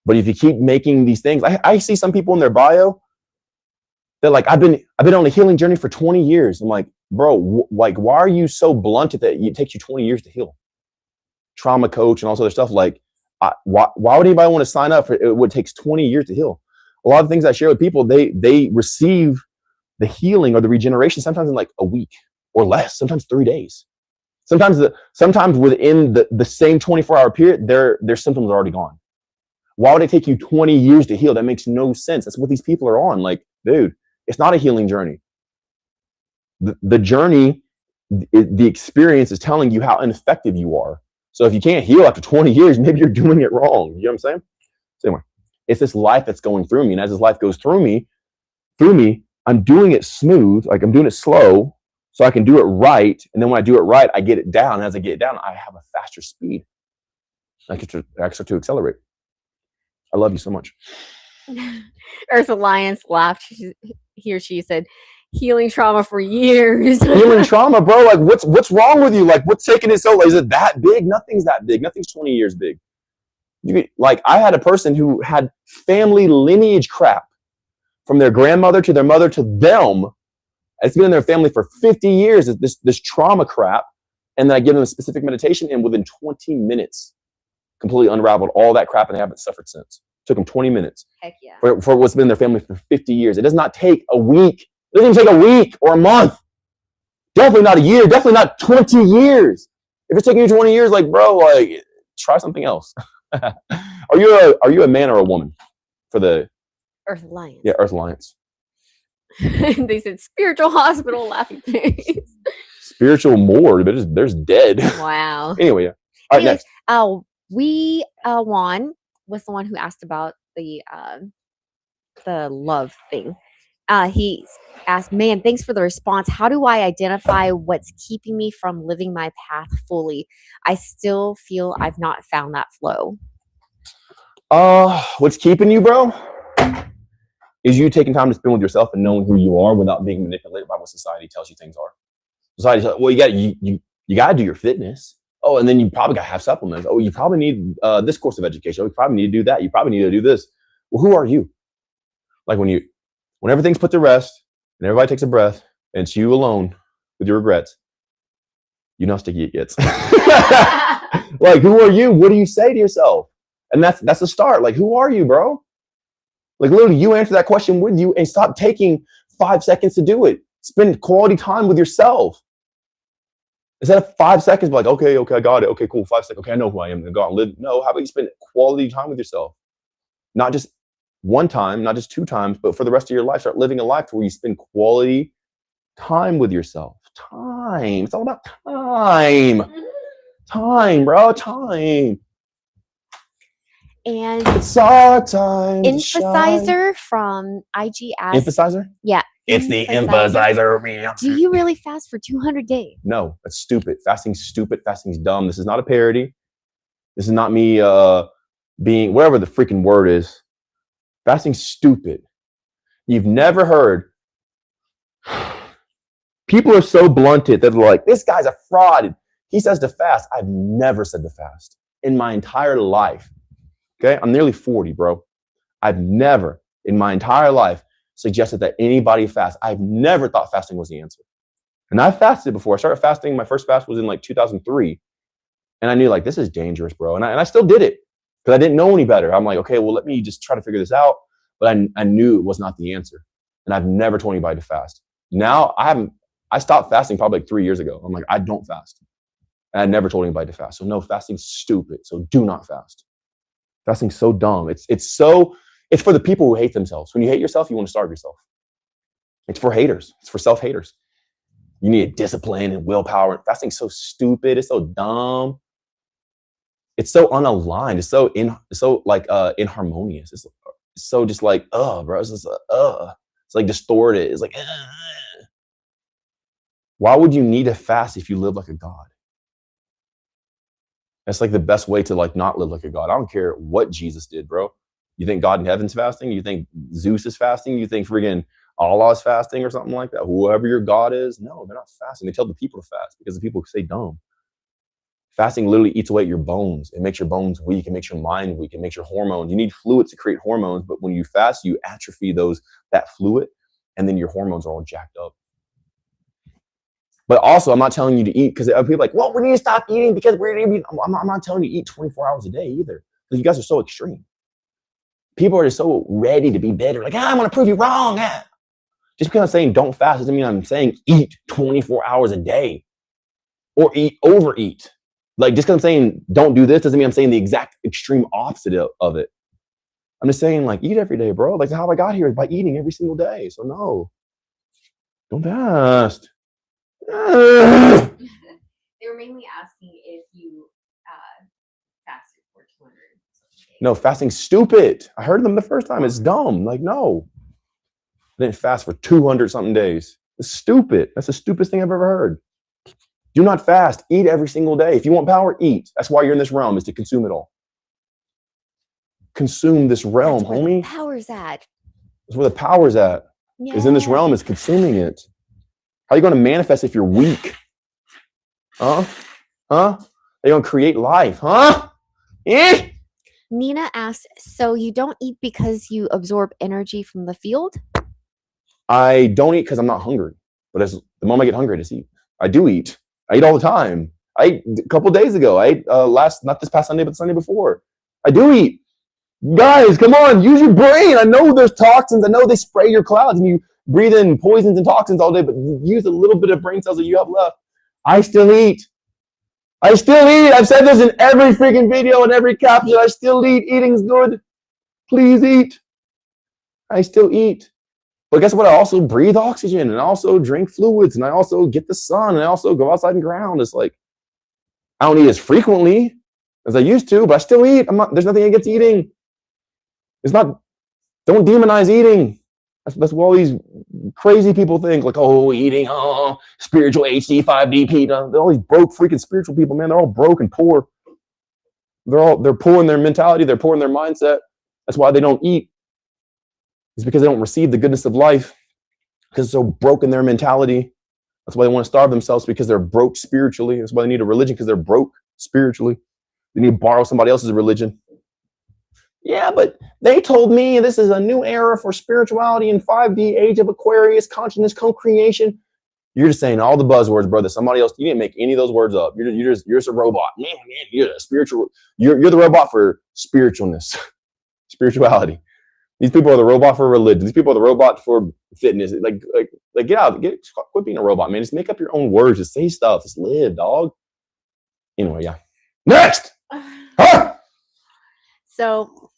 But if you keep making these things, I see some people in their bio, they're like, I've been on a healing journey for 20 years. I'm like, bro, like, why are you so blunt that it takes you 20 years to heal? Trauma coach and all this other stuff. Like, why would anybody want to sign up for it? What takes 20 years to heal? A lot of things I share with people, they receive the healing or the regeneration sometimes in like a week or less, sometimes 3 days. Sometimes within the same 24-hour period, their symptoms are already gone. Why would it take you 20 years to heal? That makes no sense. That's what these people are on. Like, dude, it's not a healing journey. The journey, the experience is telling you how ineffective you are. So if you can't heal after 20 years, maybe you're doing it wrong. You know what I'm saying? So anyway, it's this life that's going through me. And as this life goes through me, I'm doing it smooth. Like I'm doing it slow so I can do it right. And then when I do it right, I get it down. And as I get it down, I have a faster speed. I start to accelerate. I love you so much. Earth Alliance laughed. She said, healing trauma for years. Healing trauma, bro. Like what's wrong with you? Like what's taking it so like, is it that big? Nothing's that big. Nothing's 20 years big. Like I had a person who had family lineage crap from their grandmother to their mother to them. It's been in their family for 50 years. This trauma crap. And then I give them a specific meditation and within 20 minutes, completely unraveled all that crap and they haven't suffered since. Took them 20 minutes. Heck yeah. For what's been in their family for 50 years. It does not take a week. It doesn't even take a week or a month. Definitely not a year. Definitely not 20 years. If it's taking you 20 years, like, bro, like, try something else. Are you a man or a woman for the Earth Alliance? Yeah, Earth Alliance. They said spiritual hospital laughing face. Spiritual morgue, but there's dead. Wow. Anyway, yeah. All right, next. Juan was the one who asked about the love thing. He asked, man, thanks for the response. How do I identify what's keeping me from living my path fully? I still feel I've not found that flow. What's keeping you, bro, is you taking time to spend with yourself and knowing who you are without being manipulated by what society tells you things are. Society tells, well, you gotta do your fitness. Oh, and then you probably gotta have supplements. Oh, you probably need this course of education. Oh, you probably need to do that. You probably need to do this. Well, who are you? Like when everything's put to rest and everybody takes a breath and it's you alone with your regrets, you know how sticky it gets. Like, who are you? What do you say to yourself? And that's the start. Like, who are you, bro? Like, literally, you answer that question with you and stop taking 5 seconds to do it. Spend quality time with yourself. Instead of 5 seconds, be like, okay, I got it. Okay, cool, 5 seconds. Okay, I know who I am. Then go out and live. No, how about you spend quality time with yourself? Not just one time, not just 2 times, but for the rest of your life. Start living a life where you spend quality time with yourself. Time. It's all about time. Time, bro. Time. And it's our time. Emphasizer from IG asked. Emphasizer? Yeah. It's the emphasizer. Do you really fast for 200 days? No, that's stupid. Fasting's stupid. Fasting's dumb. This is not a parody. This is not me being whatever the freaking word is. Fasting's stupid. You've never heard. People are so blunted that they're like, this guy's a fraud. He says to fast. I've never said to fast in my entire life. Okay, I'm nearly 40, bro. I've never in my entire life suggested that anybody fast. I've never thought fasting was the answer. And I fasted before. I started fasting. My first fast was in like 2003. And I knew like, this is dangerous, bro. And I still did it because I didn't know any better. I'm like, okay, well, let me just try to figure this out. But I knew it was not the answer. And I've never told anybody to fast. Now I stopped fasting probably like 3 years ago. I'm like, I don't fast. And I never told anybody to fast. So no, fasting's stupid. So do not fast. Fasting's so dumb. It's for the people who hate themselves. When you hate yourself, you want to starve yourself. It's for haters. It's for self-haters. You need discipline and willpower. Fasting's so stupid. It's so dumb. It's so unaligned. It's so inharmonious. It's so just like, bro. It's just It's like distorted. It's like, Why would you need to fast if you live like a god? That's like the best way to like not live like a god. I don't care what Jesus did, bro. You think God in heaven's fasting? You think Zeus is fasting? You think friggin' Allah is fasting or something like that? Whoever your God is? No, they're not fasting. They tell the people to fast because the people say dumb. Fasting literally eats away at your bones. It makes your bones weak. It makes your mind weak. It makes your hormones. You need fluids to create hormones, but when you fast, you atrophy that fluid, and then your hormones are all jacked up. But also, I'm not telling you to eat because people are like, well, we need to stop eating because we're going to be. I'm not telling you to eat 24 hours a day either because you guys are so extreme. People are just so ready to be better. Like, I'm going to prove you wrong. Just because I'm saying don't fast doesn't mean I'm saying eat 24 hours a day or overeat. Like, just because I'm saying don't do this doesn't mean I'm saying the exact extreme opposite of it. I'm just saying, like, eat every day, bro. Like, how I got here is by eating every single day. So, no. Don't fast. They were mainly asking if you fasted for 200 days. No, fasting's stupid. I heard them the first time. It's dumb. Like, no. I didn't fast for 200 something days. It's stupid. That's the stupidest thing I've ever heard. Do not fast. Eat every single day. If you want power, eat. That's why you're in this realm, is to consume it all. Consume this realm, That's where homie. the power's at. That's where the power's at. Yeah. Is in this realm, is consuming it. How are you going to manifest if you're weak? Huh? Are you going to create life? Huh? Eh? Nina asked, so you don't eat because you absorb energy from the field? I don't eat because I'm not hungry. But the moment I get hungry, I just eat. I do eat. I eat all the time. I ate a couple days ago. I ate not this past Sunday, but the Sunday before. I do eat. Guys, come on, use your brain. I know there's toxins. I know they spray your clouds and you breathe in poisons and toxins all day, but use a little bit of brain cells that you have left. I still eat. I still eat. I've said this in every freaking video and every caption. I still eat. Eating's good. Please eat. I still eat. But guess what? I also breathe oxygen and I also drink fluids and I also get the sun and I also go outside and ground. It's like, I don't eat as frequently as I used to, but I still eat. There's nothing against eating. Don't demonize eating. That's what all these crazy people think. Like, oh, eating, spiritual HD, 5DP. They're all these broke freaking spiritual people, man. They're all broke and poor. They're poor in their mentality. They're poor in their mindset. That's why they don't eat. It's because they don't receive the goodness of life. Because they're so broke in their mentality. That's why they want to starve themselves, because they're broke spiritually. That's why they need a religion, because they're broke spiritually. They need to borrow somebody else's religion. Yeah, but they told me this is a new era for spirituality in 5D, age of Aquarius, consciousness, co-creation. You're just saying all the buzzwords, brother. Somebody else, you didn't make any of those words up. You're just a robot. Man, you're a spiritual. You're the robot for spiritualness, spirituality. These people are the robot for religion. These people are the robot for fitness. Like get out, quit being a robot, man. Just make up your own words. Just say stuff. Just live, dog. Anyway, yeah. Next. Huh? So,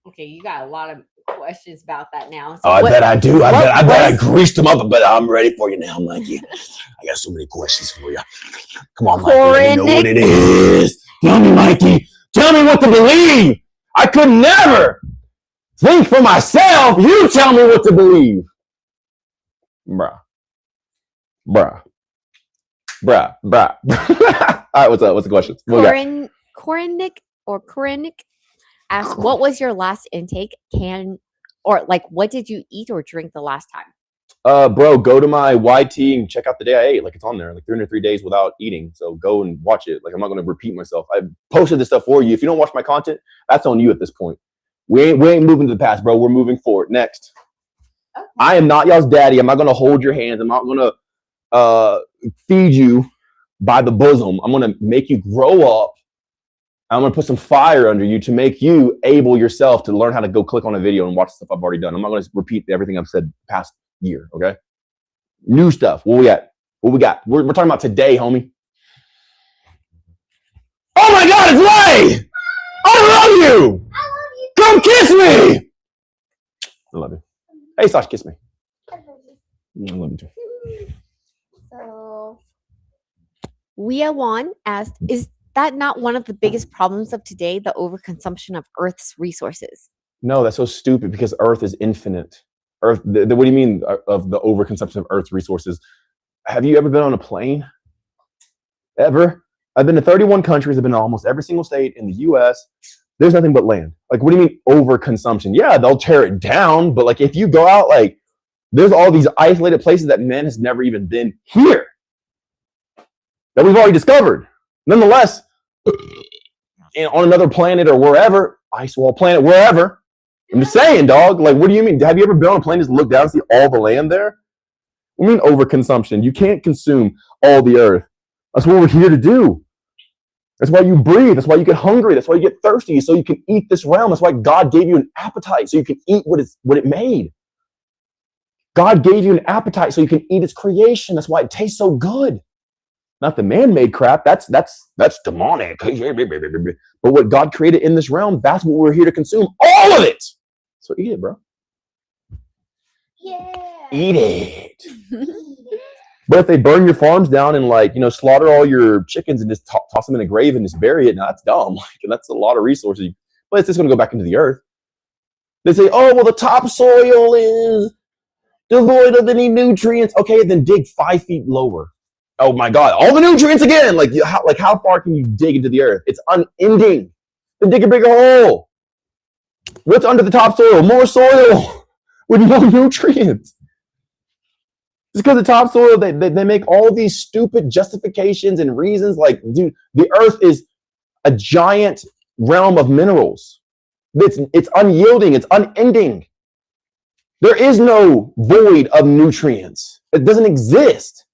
okay, you got a lot of questions about that now. So I bet I do. I bet I greased them up, but I'm ready for you now, Mikey. I got so many questions for you. Come on, Mikey. Let me know what it is. Tell me, Mikey. Tell me what to believe. I could never think for myself. You tell me what to believe. Bruh. All right, what's up? What's the question? Korenik asked, what was your last intake? What did you eat or drink the last time? Bro, go to my YT and check out the day I ate. Like, it's on there, like 303 days without eating. So go and watch it. Like, I'm not going to repeat myself. I posted this stuff for you. If you don't watch my content, that's on you at this point. We ain't moving to the past, bro. We're moving forward. Next. Okay. I am not y'all's daddy. I'm not going to hold your hands. I'm not going to feed you by the bosom. I'm going to make you grow up. I'm going to put some fire under you to make you able yourself to learn how to go click on a video and watch stuff I've already done. I'm not going to repeat everything I've said past year, okay? New stuff. What we at? What we got? We're talking about today, homie. Oh my God, it's Lay! I love you! I love you! Come kiss me! I love you. Hey, Sasha, kiss me. I love you too. So, Wia Wan asked, is that not one of the biggest problems of today, the overconsumption of Earth's resources? No, that's so stupid, because Earth is infinite. Earth, what do you mean of the overconsumption of Earth's resources? Have you ever been on a plane? Ever? I've been to 31 countries. I've been to almost every single state in the US. There's nothing but land. Like, what do you mean overconsumption? Yeah, they'll tear it down, but like if you go out, like there's all these isolated places that man has never even been here that we've already discovered. Nonetheless, on another planet or wherever, ice wall planet, wherever. I'm just saying, dog. Like, what do you mean? Have you ever been on a plane just look down and see all the land there? What do you mean overconsumption? You can't consume all the earth. That's what we're here to do. That's why you breathe. That's why you get hungry. That's why you get thirsty, so you can eat this realm. That's why God gave you an appetite, so you can eat what it made. God gave you an appetite so you can eat its creation. That's why it tastes so good. Not the man-made crap. That's demonic. But what God created in this realm, that's what we're here to consume. All of it. So eat it, bro. Yeah. Eat it. But if they burn your farms down and slaughter all your chickens and just toss them in a grave and just bury it, now that's dumb. That's a lot of resources. But it's just going to go back into the earth. They say, oh, well, the topsoil is devoid of any nutrients. Okay, then dig 5 feet lower. Oh my God, all the nutrients again. How far can you dig into the earth? It's unending. Then dig a bigger hole. What's under the topsoil? More soil with no nutrients. It's because the topsoil, they make all these stupid justifications and reasons. Like, dude, the earth is a giant realm of minerals. It's unyielding. It's unending. There is no void of nutrients. It doesn't exist.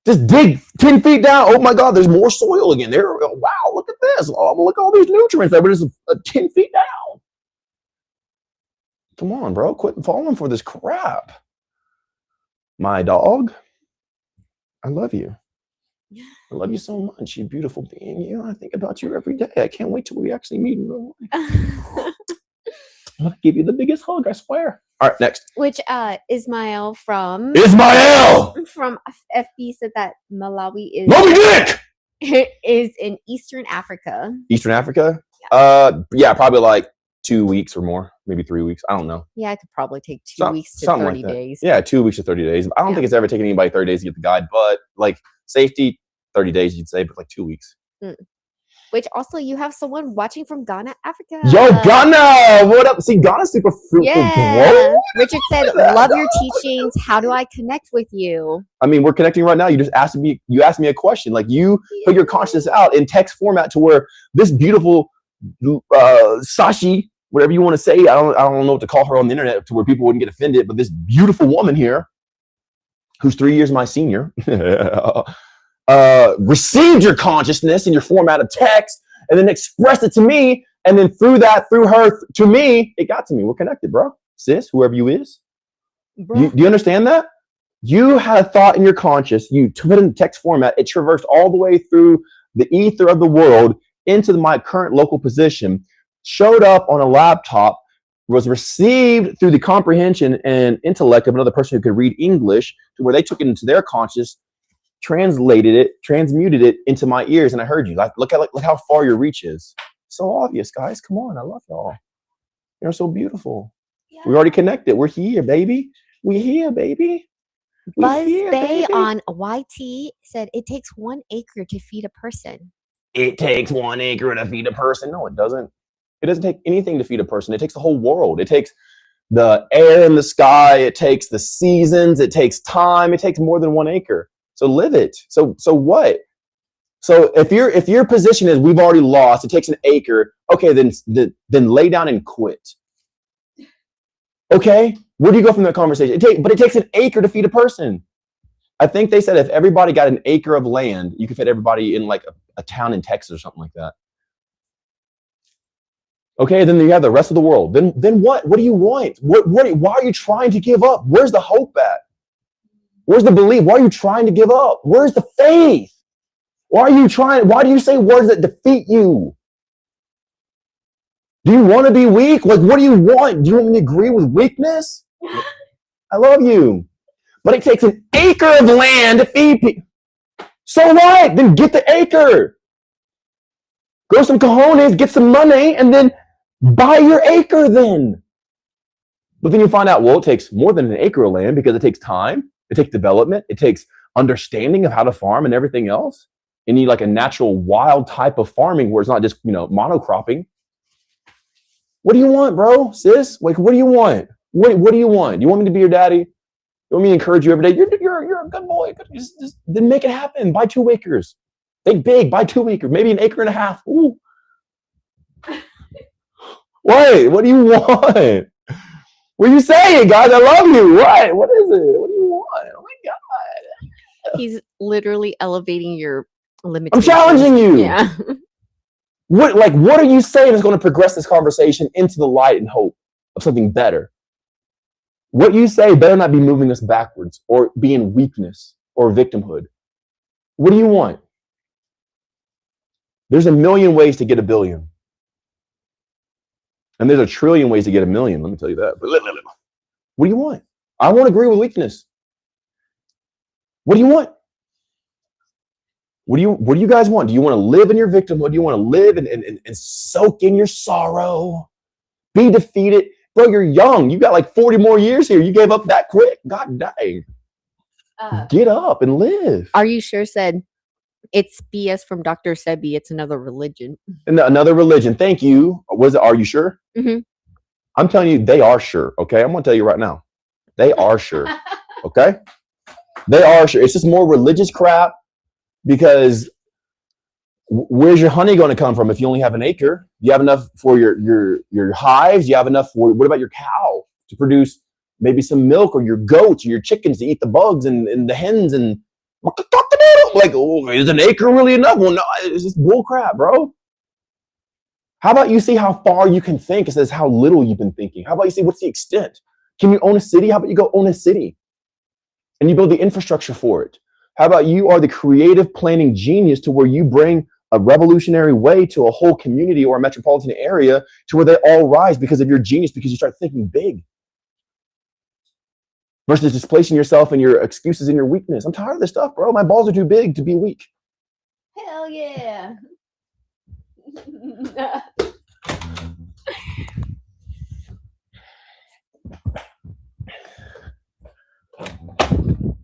Just dig 10 feet down. Oh my God, there's more soil again. There. Wow, look at this. Oh, look at all these nutrients that were just 10 feet down. Come on, bro. Quit falling for this crap. My dog, I love you. I love you so much. You beautiful being. You know, I think about you every day. I can't wait till we actually meet in real life. I'll give you the biggest hug, I swear. All right, next. Which Ismail from FB said that Malawi is in Eastern Africa. Eastern Africa? Yeah, probably like 2 weeks or more, maybe 3 weeks. I don't know. Yeah, I could probably take 2 weeks to something 30 like that. days. Yeah, 2 weeks to 30 days. I don't think it's ever taken anybody 30 days to get the guide, but like safety, 30 days, you'd say, but like 2 weeks. Which also you have someone watching from Ghana, Africa. Yo, Ghana! What up? See, Ghana's super fruitful. Yeah. Richard said, love your teachings. How do I connect with you? I mean, we're connecting right now. You just asked me a question. Like you put your consciousness out in text format to where this beautiful Sashi, whatever you want to say, I don't know what to call her on the internet to where people wouldn't get offended, but this beautiful woman here, who's 3 years my senior, received your consciousness in your format of text and then expressed it to me. And then through her to me, it got to me. We're connected, bro. Sis, whoever you is. Do you understand that? You had a thought in your conscious. You put it in text format. It traversed all the way through the ether of the world into my current local position, showed up on a laptop, was received through the comprehension and intellect of another person who could read English, to where they took it into their conscious, translated it, transmuted it into my ears, and I heard you. Like, look how far your reach is. So obvious, guys. Come on, I love y'all. You're so beautiful. Yeah. We're already connected. We're here, baby. We here, baby. Buzz Bay on YT said it takes 1 acre to feed a person. It takes 1 acre to feed a person. No, it doesn't. It doesn't take anything to feed a person. It takes the whole world. It takes the air in the sky. It takes the seasons. It takes time. It takes more than 1 acre. So live it. So what? So if your position is we've already lost, it takes an acre. Okay, then lay down and quit. Okay, where do you go from that conversation? But it takes an acre to feed a person. I think they said if everybody got an acre of land, you could fit everybody in like a town in Texas or something like that. Okay, then you have the rest of the world. Then what? What do you want? Why are you trying to give up? Where's the hope at? Where's the belief? Why are you trying to give up? Where's the faith? Why do you say words that defeat you? Do you want to be weak? Like, what do you want? Do you want me to agree with weakness? I love you. But it takes an acre of land to feed people. So what? Then get the acre. Grow some cojones, get some money, and then buy your acre then. But then you find out, well, it takes more than an acre of land because it takes time. It takes development. It takes understanding of how to farm and everything else. You need like a natural wild type of farming where it's not just, monocropping. What do you want, bro, sis? Like, what do you want? What do you want? You want me to be your daddy? You want me to encourage you every day? You're a good boy. Just then make it happen. Buy 2 acres. Think big. Buy 2 acres. Maybe an acre and a half. Ooh. What do you want? What are you saying, guys? I love you. What is it? What do you want? Oh my God. He's literally elevating your limitations. I'm challenging you. Yeah. What are you saying is going to progress this conversation into the light and hope of something better? What you say better not be moving us backwards or be in weakness or victimhood. What do you want? There's a million ways to get a billion. And there's a trillion ways to get a million. Let me tell you that. But what do you want? I won't agree with weakness. What do you want? What do you guys want? Do you want to live in your victimhood? Do you want to live and soak in your sorrow? Be defeated? Bro, you're young. You got like 40 more years here. You gave up that quick. God dang. Get up and live. Are you sure said it's BS from Dr. Sebi. It's another religion. Another religion. Thank you. Are you sure? Mm-hmm. I'm telling you, they are sure. Okay. I'm going to tell you right now. They are sure. Okay. They are sure. It's just more religious crap. Because where's your honey going to come from if you only have an acre? Do you have enough for your hives? Do you have enough for, what about your cow to produce maybe some milk, or your goats or your chickens to eat the bugs and the hens and like, oh, is an acre really enough? Well, no, it's just bull crap, bro. How about you see how far you can think instead of how little you've been thinking? How about you see what's the extent? Can you own a city? How about you go own a city and you build the infrastructure for it? How about you are the creative planning genius to where you bring a revolutionary way to a whole community or a metropolitan area to where they all rise because of your genius, because you start thinking big versus displacing yourself and your excuses and your weakness. I'm tired of this stuff, bro. My balls are too big to be weak. Hell yeah.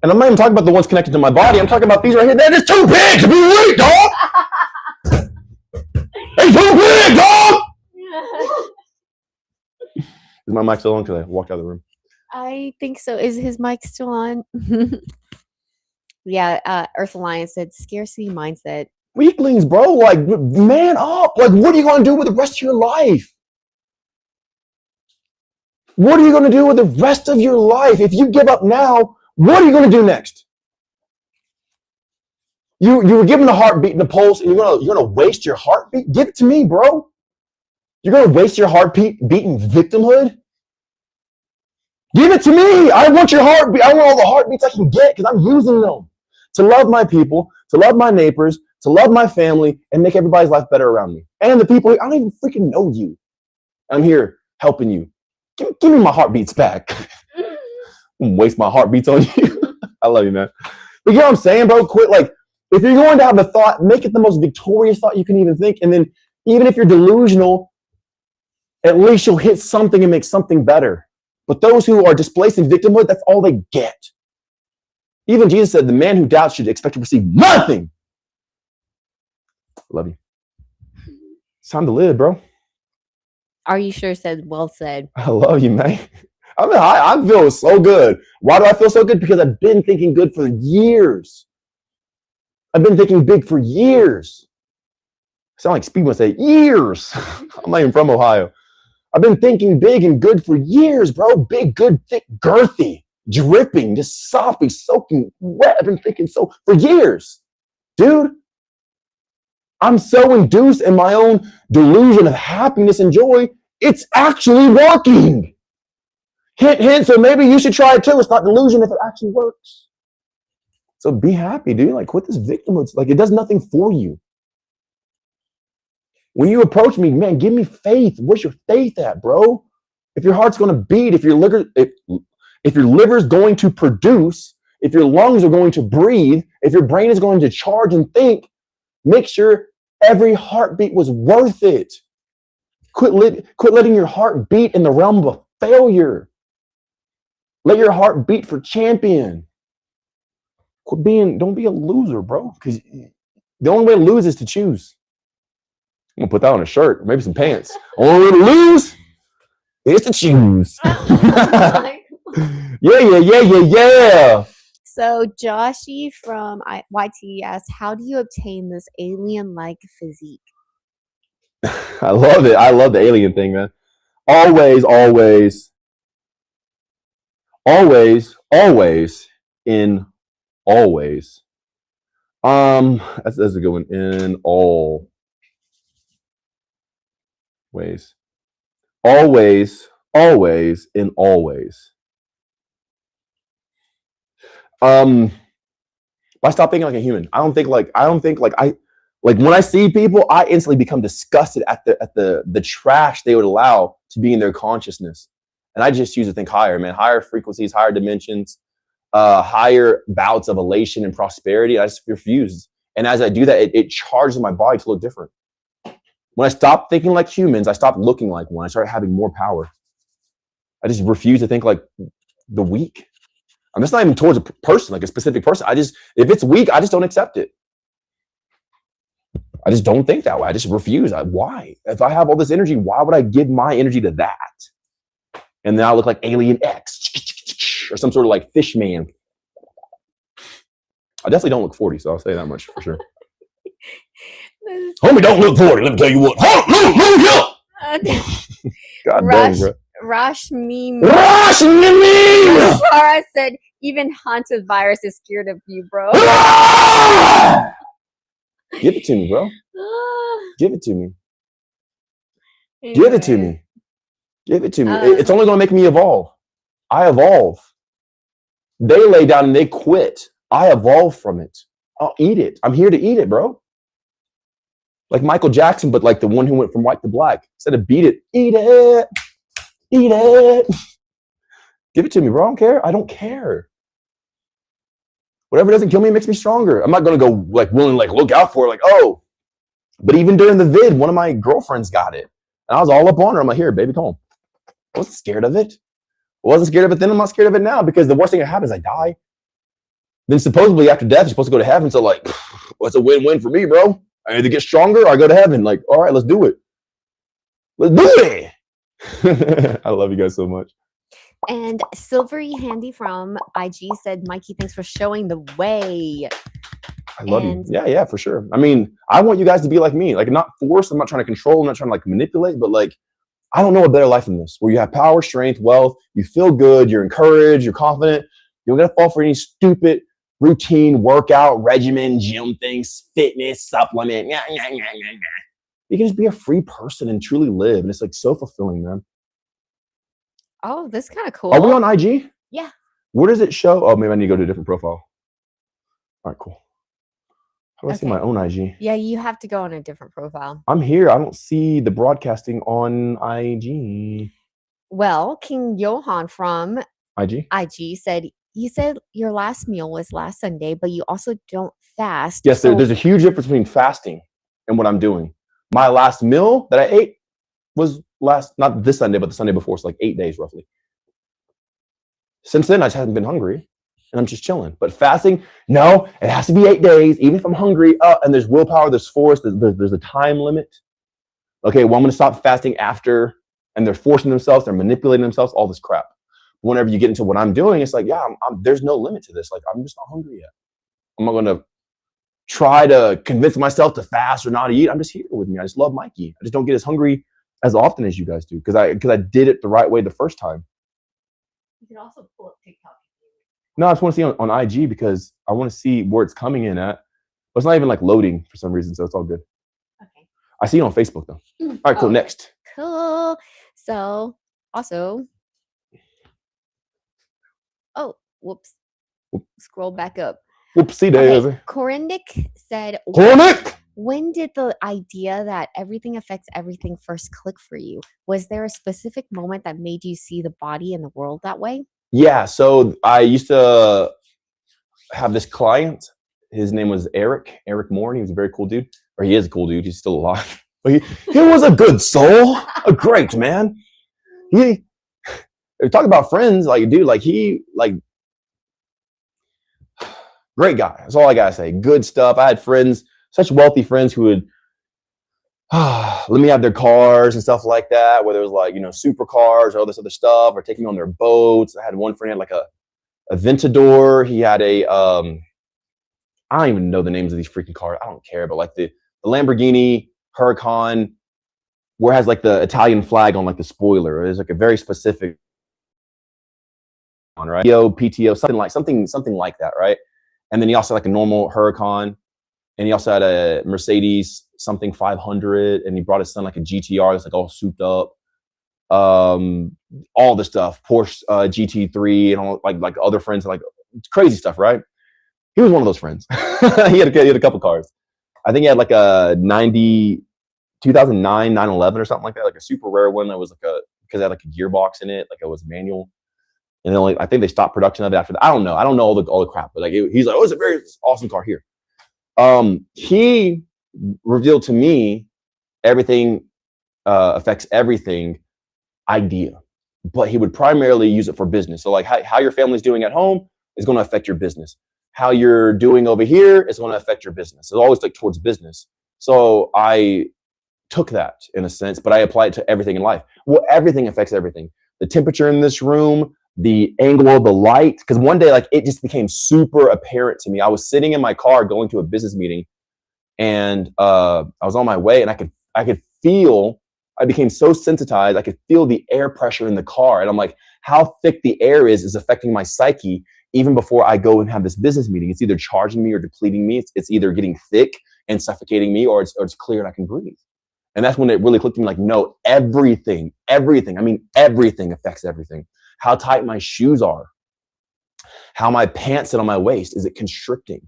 And I'm not even talking about the ones connected to my body. I'm talking about these right here. That is too big to be weak, dog. It's too big, dog. Is my mic still on? Because I walked out of the room. I think so. Is his mic still on? Yeah, Earth Alliance said scarcity mindset. Weaklings, bro. Like, man up. Like, what are you going to do with the rest of your life? What are you going to do with the rest of your life? If you give up now, what are you going to do next? You were given the heartbeat and the pulse, and you're gonna waste your heartbeat? Give it to me, bro. You're gonna waste your heartbeat beating victimhood? Give it to me. I want your heartbeat. I want all the heartbeats I can get because I'm using them to love my people, to love my neighbors, to love my family, and make everybody's life better around me. And the people, I don't even freaking know you. I'm here helping you. Give me my heartbeats back. I'm waste my heartbeats on you. I love you, man. But you know what I'm saying, bro? Quit. Like, if you're going to have a thought, make it the most victorious thought you can even think. And then even if you're delusional, at least you'll hit something and make something better. But those who are displacing victimhood, that's all they get. Even Jesus said, the man who doubts should expect to receive nothing. Love you. It's time to live, bro. Are you sure? Said well said. I love you, man. I mean, I feel so good. Why do I feel so good? Because I've been thinking good for years. I've been thinking big for years. I sound like Speed would say, years. I'm not even from Ohio. I've been thinking big and good for years, bro. Big, good, thick, girthy, dripping, just soppy, soaking wet. I've been thinking so for years. Dude, I'm so induced in my own delusion of happiness and joy, it's actually working. Hint, hint, so maybe you should try it too. It's not delusion if it actually works. So be happy, dude. Like, quit this victimhood. Like, it does nothing for you. When you approach me, man, give me faith. Where's your faith at, bro? If your heart's going to beat, if your liver's going to produce, if your lungs are going to breathe, if your brain is going to charge and think, make sure every heartbeat was worth it. Quit letting your heart beat in the realm of failure. Let your heart beat for champion. Don't be a loser, bro. Because the only way to lose is to choose. I'm gonna put that on a shirt, maybe some pants. Only way to lose is to choose. Yeah. So Joshy from YT asked, how do you obtain this alien-like physique? I love it. I love the alien thing, man. Always in always. That's a good one. In all ways. Always in always. I stop thinking like a human. I don't think like when I see people, I instantly become disgusted at the trash they would allow to be in their consciousness. And I just choose to think higher, man. Higher frequencies, higher dimensions, higher bouts of elation and prosperity. I just refuse. And as I do that, it charges my body to look different. When I stop thinking like humans, I stop looking like one. I start having more power. I just refuse to think like the weak. I'm just not even towards a person, like a specific person. If it's weak, I just don't accept it. I just don't think that way. I just refuse. Why? If I have all this energy, why would I give my energy to that? And then I look like Alien X or some sort of like fish man. I definitely don't look 40, so I'll say that much for sure. Homie, don't look 40. Let me tell you what. God dang, bro. Rashmi Rashmi said, even haunted virus is scared of you, bro. Give it to me, bro. Give it to me. Give it to me. Give it to me. It's only going to make me evolve. I evolve. They lay down and they quit. I evolve from it. I'll eat it. I'm here to eat it, bro. Like Michael Jackson, but like the one who went from white to black. Instead of beat it, eat it. Eat it. Give it to me, bro. I don't care. I don't care. Whatever doesn't kill me makes me stronger. I'm not going to go like willing, like look out for it, like, oh. But even during the vid, one of my girlfriends got it. And I was all up on her. I'm like, here, baby, come on. I wasn't scared of it. I wasn't scared of it then. I'm not scared of it now because the worst thing that happens is I die. Then supposedly after death, you're supposed to go to heaven. So like, what's a win-win for me, bro? I either get stronger or I go to heaven. Like, all right, let's do it. Let's do it. I love you guys so much. And Silvery Handy from IG said, Mikey, thanks for showing the way. I love you. Yeah, for sure. I mean, I want you guys to be like me. Like, not force. I'm not trying to control. I'm not trying to like manipulate. But like, I don't know a better life than this, where you have power, strength, wealth. You feel good. You're encouraged. You're confident. You don't got to fall for any stupid routine workout regimen, gym things, fitness supplement. You can just be a free person and truly live, and it's like so fulfilling, man. Oh, this is kind of cool. Are we on IG? Yeah. Where does it show? Oh, maybe I need to go to a different profile. All right, cool. How do I see my own IG? Yeah, you have to go on a different profile. I'm here. I don't see the broadcasting on IG. Well, King Johan from IG said, you said your last meal was last Sunday, but you also don't fast. Yes, there's a huge difference between fasting and what I'm doing. My last meal that I ate was not this Sunday, but the Sunday before. So like 8 days roughly. Since then, I just haven't been hungry and I'm just chilling. But fasting, no, it has to be 8 days, even if I'm hungry. And there's willpower, there's force, there's a time limit. Okay, well, I'm going to stop fasting after, and they're forcing themselves, they're manipulating themselves, all this crap. Whenever you get into what I'm doing, it's like, yeah, there's no limit to this. Like, I'm just not hungry yet. I'm not going to try to convince myself to fast or not eat. I'm just here with me. I just love Mikey. I just don't get as hungry as often as you guys do because I did it the right way the first time. You can also pull up TikTok. No, I just want to see on IG because I want to see where it's coming in at. But it's not even like loading for some reason, so it's all good. Okay. I see it on Facebook though. All right, cool. Next. Cool. So also, whoops. Scroll back up. Whoopsie daisy. Okay. Corindic said, when did the idea that everything affects everything first click for you? Was there a specific moment that made you see the body and the world that way? Yeah, so I used to have this client. His name was Eric Moore, and he was a very cool dude. Or he is a cool dude. He's still alive. But he was a good soul. A great man. Talk about friends, like, dude, great guy. That's all I gotta say. Good stuff. I had friends, such wealthy friends who would let me have their cars and stuff like that, whether it was like, supercars or all this other stuff, or taking me on their boats. I had one friend had like a Aventador. He had a I don't even know the names of these freaking cars. I don't care, but like the Lamborghini Huracan, where it has like the Italian flag on like the spoiler. There's like a very specific one, right? PTO, something like that, right? And then he also had like a normal Huracan, and he also had a Mercedes something 500, and he brought his son like a GTR that's like all souped up, all the stuff, Porsche GT3, and all like other friends, like crazy stuff, right? He was one of those friends. he had a couple cars. I think he had like a 2009 911 or something like that, like a super rare one that was because it had like a gearbox in it, like it was manual. And then I think they stopped production of it after that. I don't know all the crap, but like he's like, oh, it's a very awesome car here. He revealed to me everything affects everything idea, but he would primarily use it for business. So like how your family's doing at home is going to affect your business. How you're doing over here is going to affect your business. It's always like towards business. So I took that in a sense, but I applied it to everything in life. Well, everything affects everything. The temperature in this room, the angle of the light, because one day like it just became super apparent to me. I was sitting in my car going to a business meeting, and I was on my way, and I could feel, I became so sensitized, I could feel the air pressure in the car, and I'm like, how thick the air is affecting my psyche even before I go and have this business meeting. It's either charging me or depleting me. It's either getting thick and suffocating me, or it's clear and I can breathe. And that's when it really clicked to me, like, no, everything, I mean, everything affects everything. How tight my shoes are, how my pants sit on my waist. Is it constricting?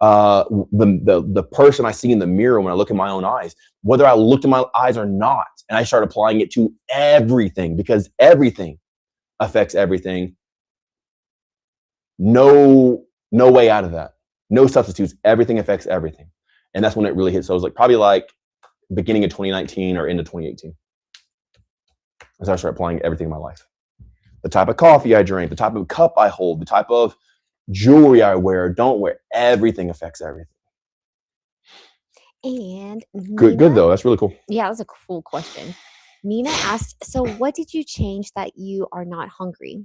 The person I see in the mirror when I look in my own eyes, whether I looked in my eyes or not, and I start applying it to everything, because everything affects everything. No way out of that. No substitutes. Everything affects everything. And that's when it really hit. So it was like probably like beginning of 2019 or into 2018. As I started applying everything in my life. The type of coffee I drink, the type of cup I hold, the type of jewelry I wear, don't wear, everything affects everything. And Good though. That's really cool. Yeah, that was a cool question. Nina asked, so what did you change that you are not hungry?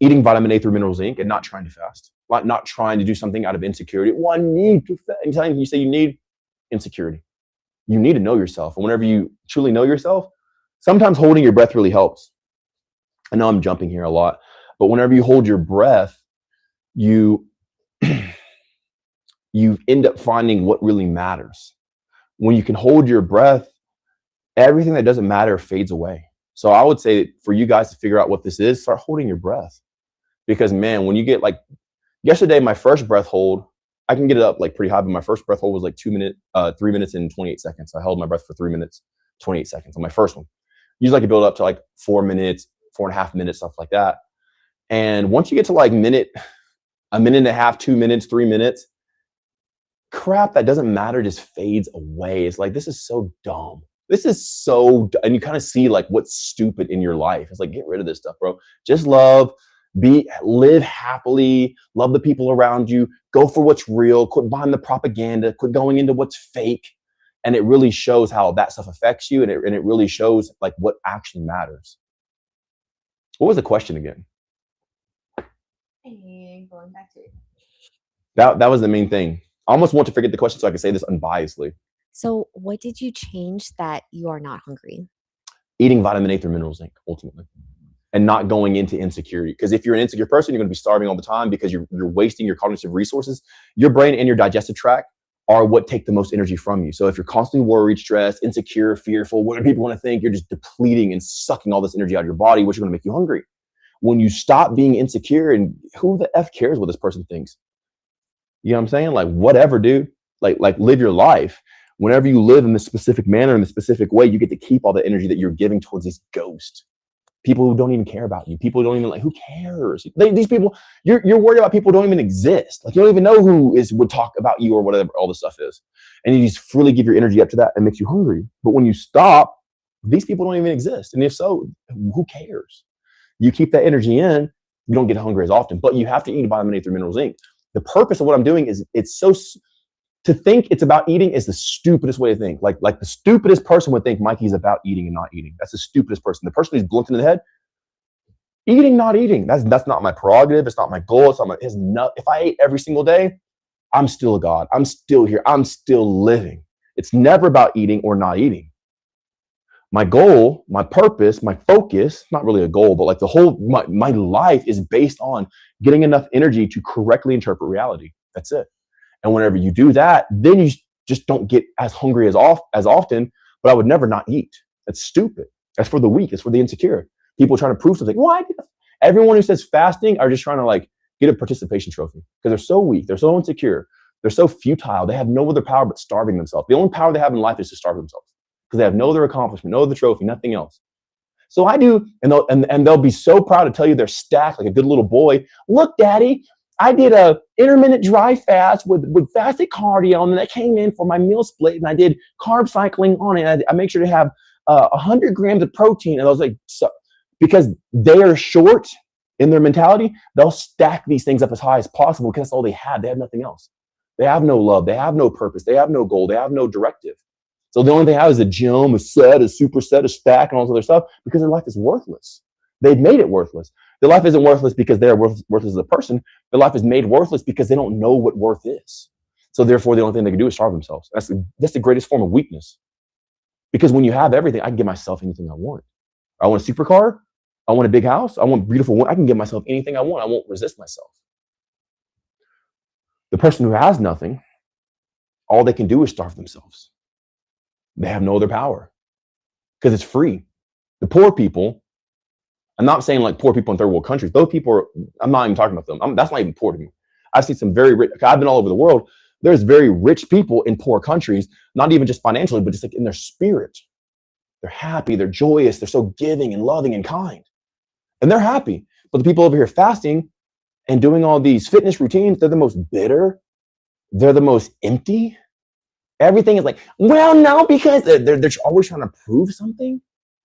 Eating vitamin A through mineral zinc and not trying to fast. Like not trying to do something out of insecurity. Well, I need to fast. I'm telling you, you say you need insecurity. You need to know yourself. And whenever you truly know yourself, sometimes holding your breath really helps. I know I'm jumping here a lot, but whenever you hold your breath, you you end up finding what really matters. When you can hold your breath, everything that doesn't matter fades away. So I would say for you guys to figure out what this is, start holding your breath. Because man, when you get like yesterday, my first breath hold, I can get it up like pretty high, but my first breath hold was like 3 minutes and 28 seconds. I held my breath for 3 minutes, 28 seconds on my first one. Usually I can build up to like 4 minutes, 4.5 minutes, stuff like that. And once you get to like a minute and a half, 2 minutes, 3 minutes, crap that doesn't matter just fades away. It's like, this is so dumb. This is so, and you kind of see like what's stupid in your life. It's like, get rid of this stuff, bro. Just live happily, love the people around you, go for what's real, quit buying the propaganda, quit going into what's fake. And it really shows how that stuff affects you. And it really shows like what actually matters. What was the question again? Hey, going back to it. That was the main thing. I almost want to forget the question so I can say this unbiasedly. So what did you change that you are not hungry? Eating vitamin A through mineral zinc, ultimately. And not going into insecurity. Because if you're an insecure person, you're going to be starving all the time because you're wasting your cognitive resources. Your brain and your digestive tract are what take the most energy from you. So if you're constantly worried, stressed, insecure, fearful, what do people want to think? You're just depleting and sucking all this energy out of your body, which is going to make you hungry. When you stop being insecure, and who the F cares what this person thinks? You know what I'm saying? Like, whatever, dude. Like live your life. Whenever you live in this specific manner, in this specific way, you get to keep all the energy that you're giving towards this ghost. People who don't even care about you. People who don't even like, who cares? These people, you're worried about people who don't even exist. Like you don't even know who would talk about you or whatever all this stuff is. And you just freely give your energy up to that and makes you hungry. But when you stop, these people don't even exist. And if so, who cares? You keep that energy in, you don't get hungry as often, but you have to eat vitamin A through mineral zinc. The purpose of what I'm doing is to think it's about eating is the stupidest way to think. Like the stupidest person would think Mikey's about eating and not eating. That's the stupidest person. The person who's blunt in the head, eating, not eating. That's not my prerogative. It's not my goal. If I ate every single day, I'm still a God. I'm still here. I'm still living. It's never about eating or not eating. My goal, my purpose, my focus, not really a goal, but like my life is based on getting enough energy to correctly interpret reality. That's it. And whenever you do that, then you just don't get as hungry as often, but I would never not eat. That's stupid. That's for the weak. It's for the insecure. People trying to prove something. Why? Everyone who says fasting are just trying to like get a participation trophy because they're so weak. They're so insecure. They're so futile. They have no other power but starving themselves. The only power they have in life is to starve themselves because they have no other accomplishment, no other trophy, nothing else. So I do, and they'll be so proud to tell you they're stacked like a good little boy. Look, Daddy, I did a intermittent dry fast with fasted cardio, and then I came in for my meal split, and I did carb cycling on it. I make sure to have 100 grams of protein. And I was like, so, because they are short in their mentality, they'll stack these things up as high as possible because that's all they have. They have nothing else. They have no love. They have no purpose. They have no goal. They have no directive. So the only thing they have is a gym, a superset, a stack, and all this other stuff because their life is worthless. They've made it worthless. Their life isn't worthless because they're worthless as a person. Their life is made worthless because they don't know what worth is. So therefore, the only thing they can do is starve themselves. That's the greatest form of weakness. Because when you have everything, I can give myself anything I want. I want a supercar. I want a big house. I want beautiful women. I can give myself anything I want. I won't resist myself. The person who has nothing, all they can do is starve themselves. They have no other power because it's free. The poor people, I'm not saying like poor people in third world countries. Those people I'm not even talking about them. That's not even poor to me. I've seen some very rich, I've been all over the world. There's very rich people in poor countries, not even just financially, but just like in their spirit. They're happy, they're joyous, they're so giving and loving and kind. And they're happy. But the people over here fasting and doing all these fitness routines, they're the most bitter. They're the most empty. Everything is like, well, no, because they're always trying to prove something.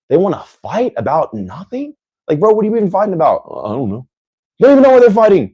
They want to fight about nothing. Like, bro, what are you even fighting about? I don't know. They don't even know what they're fighting.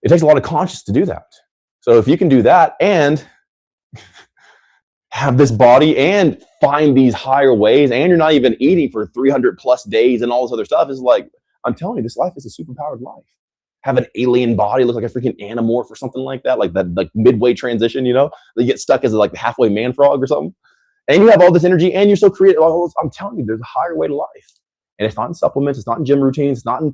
It takes a lot of conscious to do that. So if you can do that and have this body and find these higher ways, and you're not even eating for 300 plus days and all this other stuff, is like, I'm telling you, this life is a superpowered life. Have an alien body, look like a freaking animorph or something like that, like that, like midway transition, you get stuck as like the halfway man frog or something. And you have all this energy and you're so creative. I'm telling you, there's a higher way to life. And it's not in supplements, it's not in gym routines, it's not in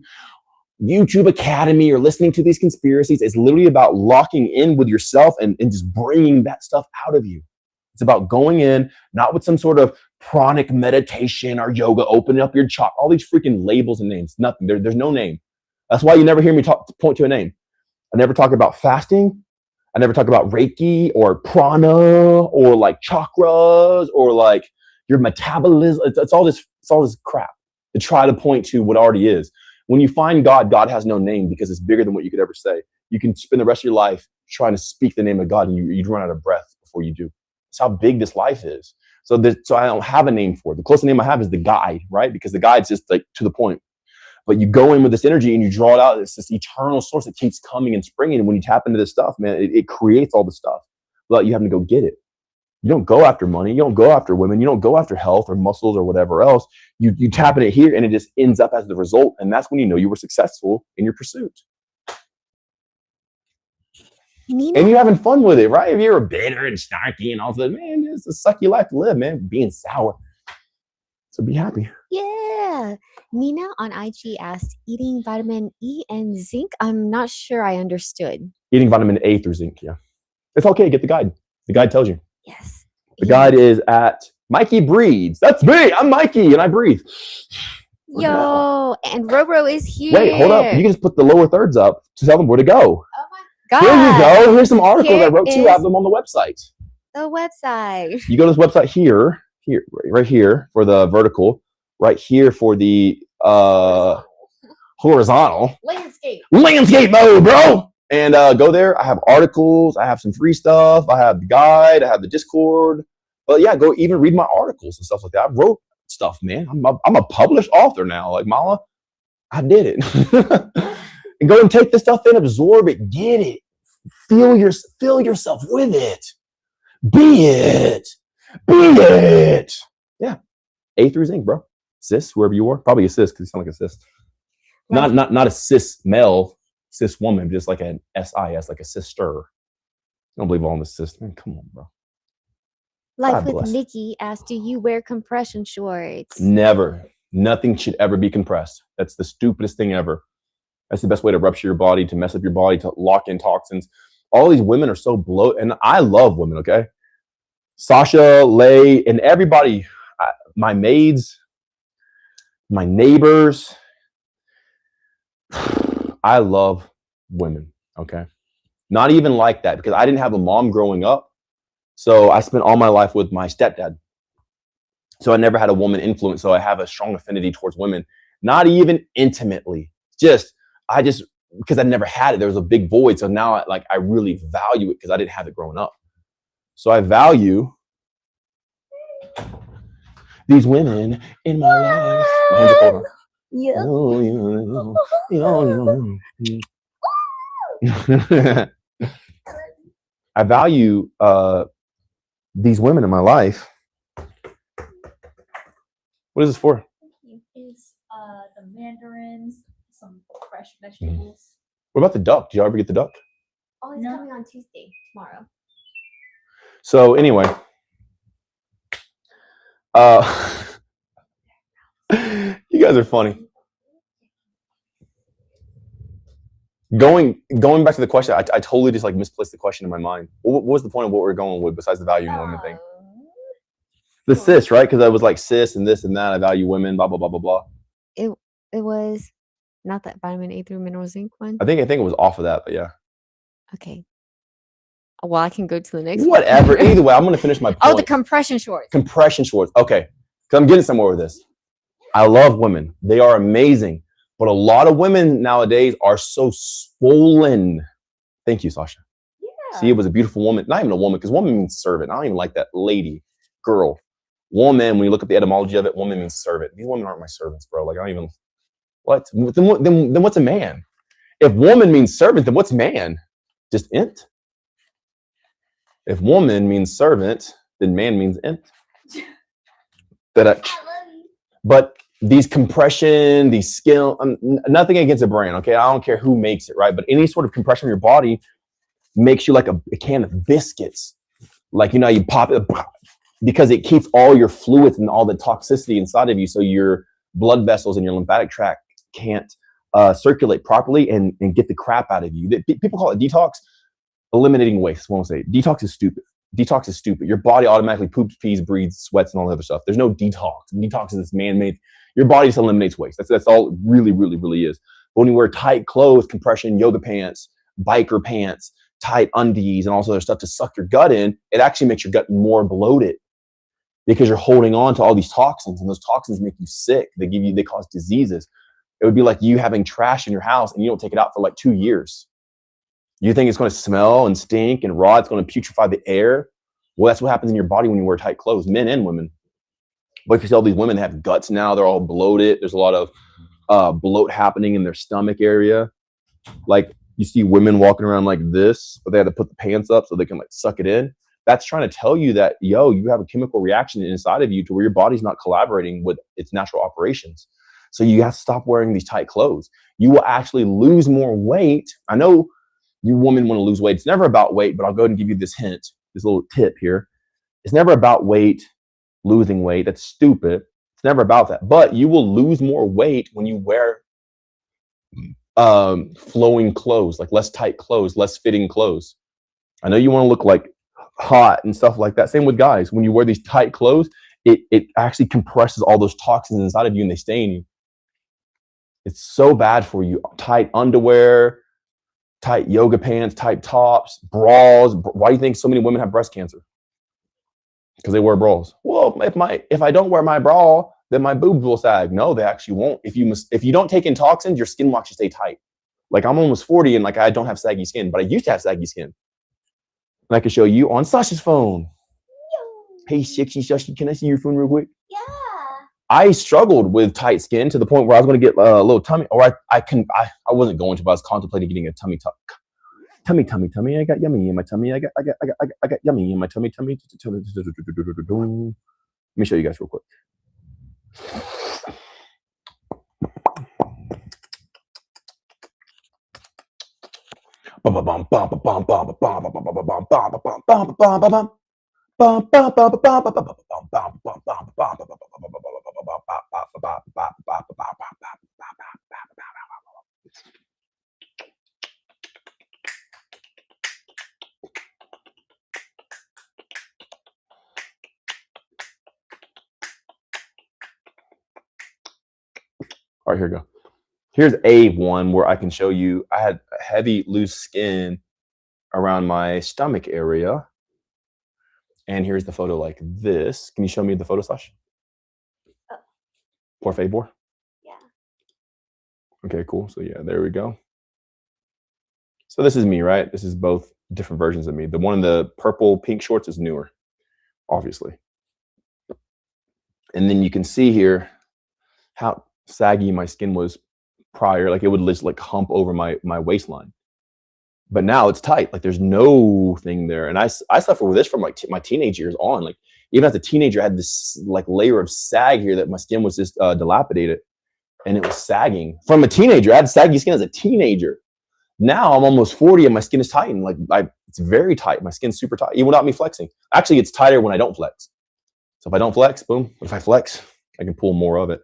YouTube Academy or listening to these conspiracies. It's literally about locking in with yourself and just bringing that stuff out of you. It's about going in, not with some sort of pranic meditation or yoga, opening up your chakra, all these freaking labels and names. Nothing. There's no name. That's why you never hear me point to a name. I never talk about fasting. I never talk about Reiki or prana or like chakras or like your metabolism. It's all this crap to try to point to what already is. When you find God, God has no name because it's bigger than what you could ever say. You can spend the rest of your life trying to speak the name of God and you'd run out of breath before you do. That's how big this life is. So I don't have a name for it. The closest name I have is the guide, right? Because the guide's just like to the point. But you go in with this energy and you draw it out. It's this eternal source that keeps coming and springing. And when you tap into this stuff, man, it creates all the stuff. But you have to go get it. You don't go after money. You don't go after women. You don't go after health or muscles or whatever else. You tap in it here and it just ends up as the result. And that's when you know you were successful in your pursuit. Nina. And you're having fun with it, right? If you're bitter and snarky and all that, man, it's a sucky life to live, man, being sour. So be happy. Yeah. Nina on IG asked, eating vitamin E and zinc? I'm not sure I understood. Eating vitamin A through zinc, yeah. It's okay. Get the guide. The guide tells you. Yes. The guide is at Mikey Breathes. That's me. I'm Mikey and I breathe. Yo, and Robro is here. Wait, hold up. You can just put the lower thirds up to tell them where to go. Oh my God. Here you go. Here's some articles I wrote too. I have them on the website. The website. You go to this website here, right here for the vertical, right here for the horizontal. Landscape mode, bro. And go there. I have articles. I have some free stuff. I have the guide. I have the Discord. But yeah, go even read my articles and stuff like that. I wrote stuff, man. I'm a published author now. Like Mala, I did it. And go and take this stuff in, absorb it, get it, fill yourself with it, be it. Yeah, A through zinc, bro. Cis, wherever you are, probably a cis because you sound like a cis. Right. Not a cis male, cis woman, just like an SIS, like a sister. I don't believe all in the cis. Man, come on, bro. Life with Nikki asked, do you wear compression shorts? Never. Nothing should ever be compressed. That's the stupidest thing ever. That's the best way to rupture your body, to mess up your body, to lock in toxins. All these women are so bloated. And I love women, okay? Sasha, Lay, and everybody, my maids, my neighbors. I love women, okay? Not even like that because I didn't have a mom growing up. So I spent all my life with my stepdad. So I never had a woman influence. So I have a strong affinity towards women, not even intimately. Because I never had it, there was a big void. So now I really value it because I didn't have it growing up. So I value these women in my life. My hands are cold, huh? Yeah. I value these women in my life. What is this for? It's the mandarins, some fresh vegetables. What about the duck? Do you ever get the duck? Oh, it's coming on Tuesday, tomorrow. So anyway, you guys are funny. Going back to the question, I totally just misplaced the question in my mind. What was the point of what we're going with besides the value in women thing? The cis, right? Because I was like cis and this and that. I value women, blah blah blah blah blah. It was not that vitamin A through mineral zinc one. I think it was off of that, but yeah. Okay. Well, I can go to the next Whatever. one. Either way, I'm gonna finish my point. Oh, the compression shorts. Compression shorts. Okay. Because I'm getting somewhere with this. I love women. They are amazing. But a lot of women nowadays are so swollen. Thank you, Sasha. Yeah. See, it was a beautiful woman. Not even a woman, because woman means servant. I don't even like that. Lady, girl, woman. When you look at the etymology of it, woman means servant. These women aren't my servants, bro. I don't even. What? Then what's a man? If woman means servant, then what's man? Just int. If woman means servant, then man means int. But these compression, these skill, nothing against a brand, okay? I don't care who makes it, right? But any sort of compression in your body makes you like a can of biscuits. Like, you know, you pop it because it keeps all your fluids and all the toxicity inside of you, so your blood vessels and your lymphatic tract can't circulate properly and get the crap out of you. People call it detox. Eliminating waste, won't say. Detox is stupid. Detox is stupid. Your body automatically poops, pees, breathes, sweats, and all the other stuff. There's no detox. Detox is this man-made. Your body just eliminates waste. That's all it really, really, really is. But when you wear tight clothes, compression, yoga pants, biker pants, tight undies, and all this other stuff to suck your gut in, it actually makes your gut more bloated because you're holding on to all these toxins, and those toxins make you sick. They cause diseases. It would be like you having trash in your house and you don't take it out for like 2 years. You think it's going to smell and stink and rot. It's going to putrefy the air. Well, that's what happens in your body when you wear tight clothes, men and women. But if you see all these women that have guts now, they're all bloated. There's a lot of bloat happening in their stomach area. Like you see women walking around like this, but they have to put the pants up so they can like suck it in. That's trying to tell you that, you have a chemical reaction inside of you to where your body's not collaborating with its natural operations. So you have to stop wearing these tight clothes. You will actually lose more weight. I know you women want to lose weight. It's never about weight, but I'll go ahead and give you this hint, this little tip here. It's never about weight, losing weight. That's stupid. It's never about that. But you will lose more weight when you wear flowing clothes, like less tight clothes, less fitting clothes. I know you want to look like hot and stuff like that. Same with guys. When you wear these tight clothes, it actually compresses all those toxins inside of you and they stay in you. It's so bad for you. Tight underwear, tight yoga pants, tight tops, bras. Why do you think so many women have breast cancer? Because they wear bras. Well, if I don't wear my bra, then my boobs will sag. No, they actually won't. If you don't take in toxins, your skin will actually stay tight. Like I'm almost 40 and like I don't have saggy skin, but I used to have saggy skin. And I can show you on Sasha's phone. Hey, sexy Sasha, can I see your phone real quick? Yeah. I struggled with tight skin to the point where I was going to get a little tummy, or I wasn't going to, but I was contemplating getting a tummy tuck. Tummy. I got yummy in my tummy. I got yummy in my tummy. Let me show you guys real quick. All right, here we go. Here's one where I can show you I had heavy loose skin around my stomach area. And here's the photo like this. Can you show me the photo, Sash? Por favor? Yeah. Okay, cool. So yeah, there we go. So this is me, right? This is both different versions of me. The one in the purple pink shorts is newer, obviously. And then you can see here how saggy my skin was prior. Like it would just like hump over my waistline. But now it's tight. Like there's no thing there. And I suffer with this from like my teenage years on. Like even as a teenager, I had this like layer of sag here that my skin was just dilapidated, and it was sagging. From a teenager, I had saggy skin as a teenager. Now I'm almost 40 and my skin is tight. And like it's very tight. My skin's super tight, even without me flexing. Actually, it's tighter when I don't flex. So if I don't flex, boom. But if I flex, I can pull more of it.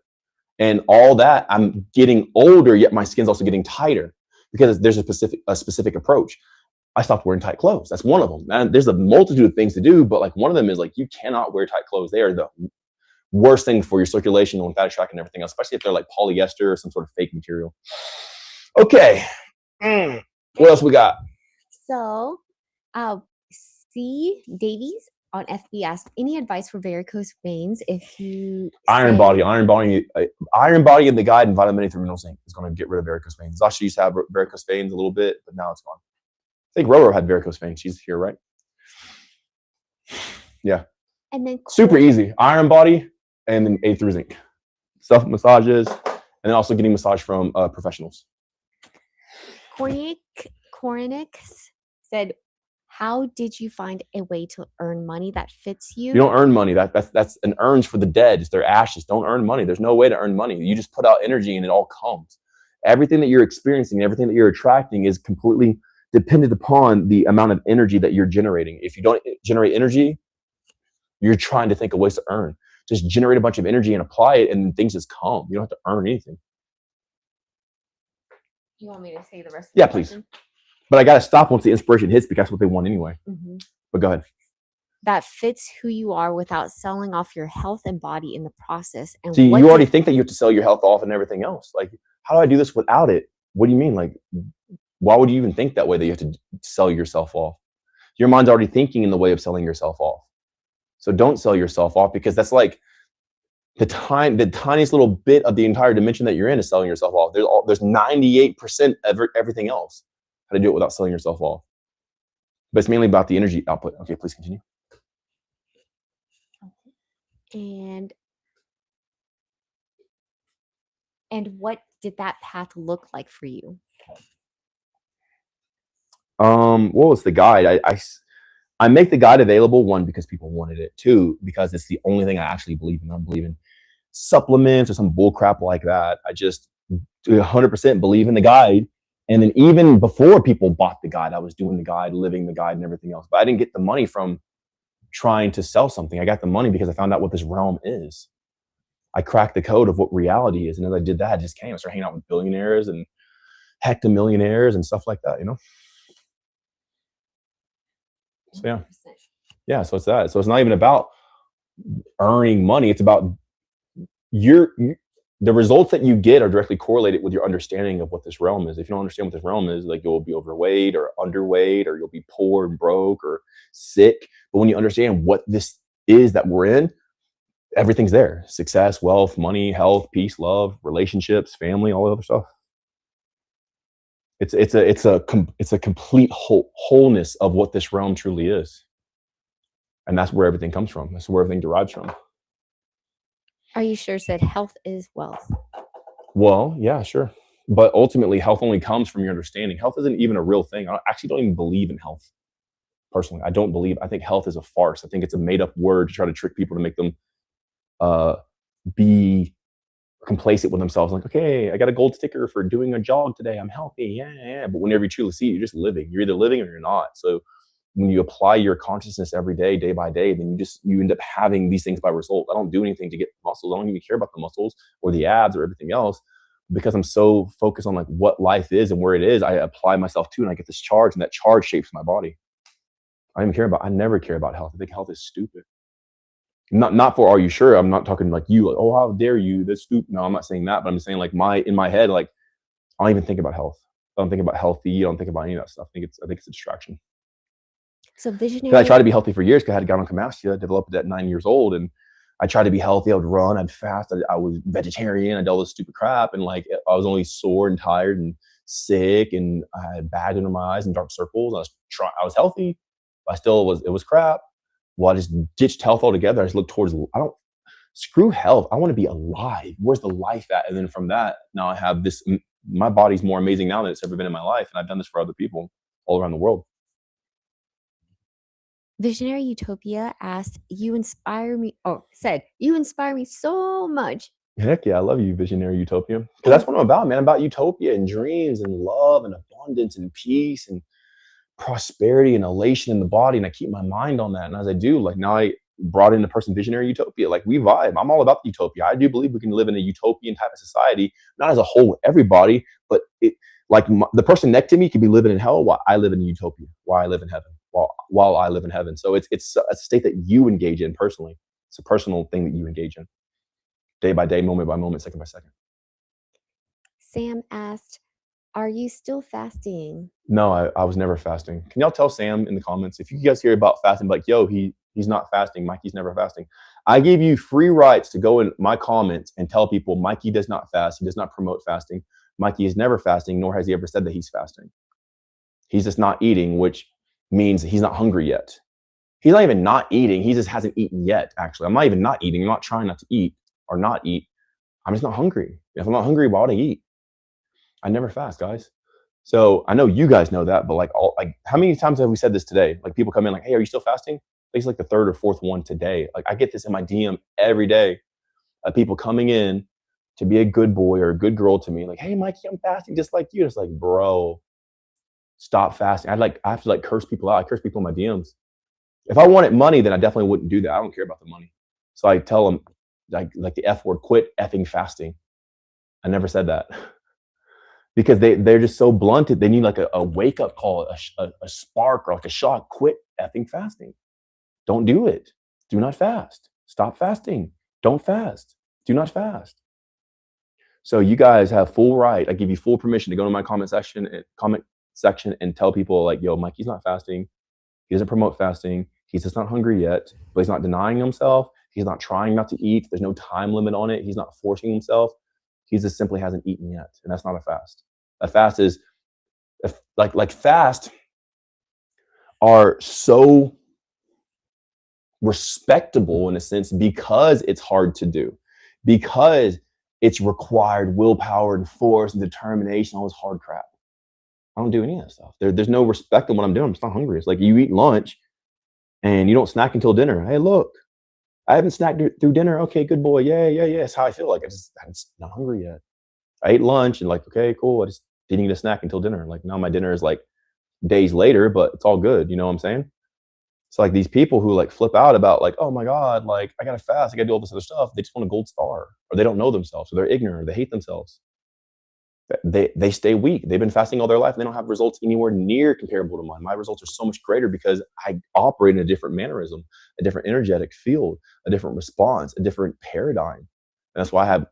And all that, I'm getting older, yet my skin's also getting tighter because there's a specific approach. I stopped wearing tight clothes. That's one of them. And there's a multitude of things to do, but like one of them is like you cannot wear tight clothes. They are the worst thing for your circulation, lymphatic tract, and everything else, especially if they're like polyester or some sort of fake material. Okay. What else we got? So, C. Davies on FB asked, any advice for varicose veins if you Iron body in the guide and vitamin A through mineral zinc is going to get rid of varicose veins. Zasha used to have varicose veins a little bit, but now it's gone. I think Roro had varicose veins. She's here, right? Yeah. And then super easy. Iron body and then A through zinc. Self massages and then also getting massage from professionals. Kornick said, how did you find a way to earn money that fits you? You don't earn money. That's an urns for the dead. It's their ashes. Don't earn money. There's no way to earn money. You just put out energy and it all comes. Everything that you're experiencing, everything that you're attracting is completely dependent upon the amount of energy that you're generating. If you don't generate energy, you're trying to think of ways to earn. Just generate a bunch of energy and apply it, and things just come. You don't have to earn anything. You want me to say the rest of Yeah, the please. question? But I got to stop once the inspiration hits because that's what they want anyway. Mm-hmm. But go ahead. That fits who you are without selling off your health and body in the process. And see, you already think that you have to sell your health off and everything else. Like, how do I do this without it? What do you mean? Like, why would you even think that way, that you have to sell yourself off? Your mind's already thinking in the way of selling yourself off. So don't sell yourself off, because that's like the tiniest little bit of the entire dimension that you're in is selling yourself off. There's 98% of everything else. How to do it without selling yourself off. But it's mainly about the energy output. Okay, please continue. And what did that path look like for you? Well, it's the guide. I make the guide available, one, because people wanted it, two, because it's the only thing I actually believe in. I don't believe in supplements or some bull crap like that. I just 100% believe in the guide. And then even before people bought the guide, I was doing the guide, living the guide and everything else. But I didn't get the money from trying to sell something. I got the money because I found out what this realm is. I cracked the code of what reality is. And as I did that, I just came. I started hanging out with billionaires and hectomillionaires and stuff like that, you know? So yeah. 100%. Yeah, so it's that. So it's not even about earning money. It's about the results that you get are directly correlated with your understanding of what this realm is. If you don't understand what this realm is, like, you'll be overweight or underweight, or you'll be poor and broke or sick. But when you understand what this is that we're in, everything's there. Success, wealth, money, health, peace, love, relationships, family, all the other stuff. It's a complete wholeness of what this realm truly is. And that's where everything comes from. That's where everything derives from. Are you sure? Said health is wealth. Well, yeah, sure. But ultimately, health only comes from your understanding. Health isn't even a real thing. I actually don't even believe in health. Personally, I don't believe. I think health is a farce. I think it's a made up word to try to trick people, to make them be complacent with themselves. Like, okay, I got a gold sticker for doing a jog today. I'm healthy. Yeah. But whenever you truly see it, you're just living. You're either living or you're not. So when you apply your consciousness every day, day by day, then you end up having these things by result. I don't do anything to get muscles. I don't even care about the muscles or the abs or everything else, because I'm so focused on like what life is and where it is. I apply myself to, and I get this charge, and that charge shapes my body. I never care about health. I think health is stupid. Not for, are you sure? I'm not talking like you, like, oh, how dare you? That's stupid. No, I'm not saying that, but I'm saying like in my head, like, I don't even think about health. I don't think about healthy. I don't think about any of that stuff. I think it's a distraction. So visionary. I tried to be healthy for years because I had gynecomastia, developed it at 9 years old, and I tried to be healthy. I would run, I'd fast, I was vegetarian, I did all this stupid crap, and like I was only sore and tired and sick, and I had bags under my eyes and dark circles. I was healthy, but it was crap. Well, I just ditched health altogether. I just looked towards, screw health. I want to be alive. Where's the life at? And then from that, now I have this, my body's more amazing now than it's ever been in my life. And I've done this for other people all around the world. Visionary Utopia asked, you inspire me so much. Heck yeah, I love you, Visionary Utopia. Because that's what I'm about, man. I'm about utopia and dreams and love and abundance and peace and prosperity and elation in the body. And I keep my mind on that. And as I do, like, now I brought in the person Visionary Utopia. Like, we vibe. I'm all about the utopia. I do believe we can live in a utopian type of society, not as a whole, everybody, but the person next to me could be living in hell while I live in utopia, while I live in heaven, while I live in heaven. So it's a state that you engage in personally. It's a personal thing that you engage in, day by day, moment by moment, second by second. Sam asked, are you still fasting? No, I was never fasting. Can y'all tell Sam in the comments if you guys hear about fasting, like, yo, he's not fasting. Mikey's never fasting. I gave you free rights to go in my comments and tell people Mikey does not fast. He does not promote fasting. Mikey is never fasting, nor has he ever said that he's fasting. He's just not eating, which means he's not hungry yet. He's not even not eating. He just hasn't eaten yet, actually. I'm not even not eating. I'm not trying not to eat or not eat. I'm just not hungry. If I'm not hungry, why would I eat? I never fast, guys. So I know you guys know that, but like how many times have we said this today? Like people come in like, hey, are you still fasting? It's like the third or fourth one today. Like I get this in my DM every day of people coming in to be a good boy or a good girl to me. Like, hey, Mikey, I'm fasting just like you. It's like, bro, stop fasting. I have to like curse people out. I curse people in my DMs. If I wanted money, then I definitely wouldn't do that. I don't care about the money. So I tell them like the F word, quit effing fasting. I never said that. Because they're just so blunted. They need like a wake up call, a spark or like a shock. Quit effing fasting. Don't do it. Do not fast. Stop fasting. Don't fast. Do not fast. So you guys have full right. I give you full permission to go to my comment section and tell people like, yo, Mikey's not fasting. He doesn't promote fasting. He's just not hungry yet, but he's not denying himself. He's not trying not to eat. There's no time limit on it. He's not forcing himself. He just simply hasn't eaten yet. And that's not a fast. A fast is like fast are so respectable in a sense because it's hard to do, because it's required willpower and force and determination, all this hard crap. I don't do any of that stuff. There's no respect in what I'm doing. I'm just not hungry. It's like you eat lunch and you don't snack until dinner. Hey, look, I haven't snacked through dinner. Okay, good boy. Yeah. That's how I feel. Like I'm just not hungry yet. I ate lunch and like, okay, cool. I just didn't eat a snack until dinner. Like now my dinner is like days later, but it's all good. You know what I'm saying? So like these people who like flip out about like, oh my God, like I gotta fast, I gotta do all this other stuff. They just want a gold star, or they don't know themselves, or they're ignorant, or they hate themselves. They stay weak. They've been fasting all their life. And they don't have results anywhere near comparable to mine. My results are so much greater because I operate in a different mannerism, a different energetic field, a different response, a different paradigm. And that's why I have,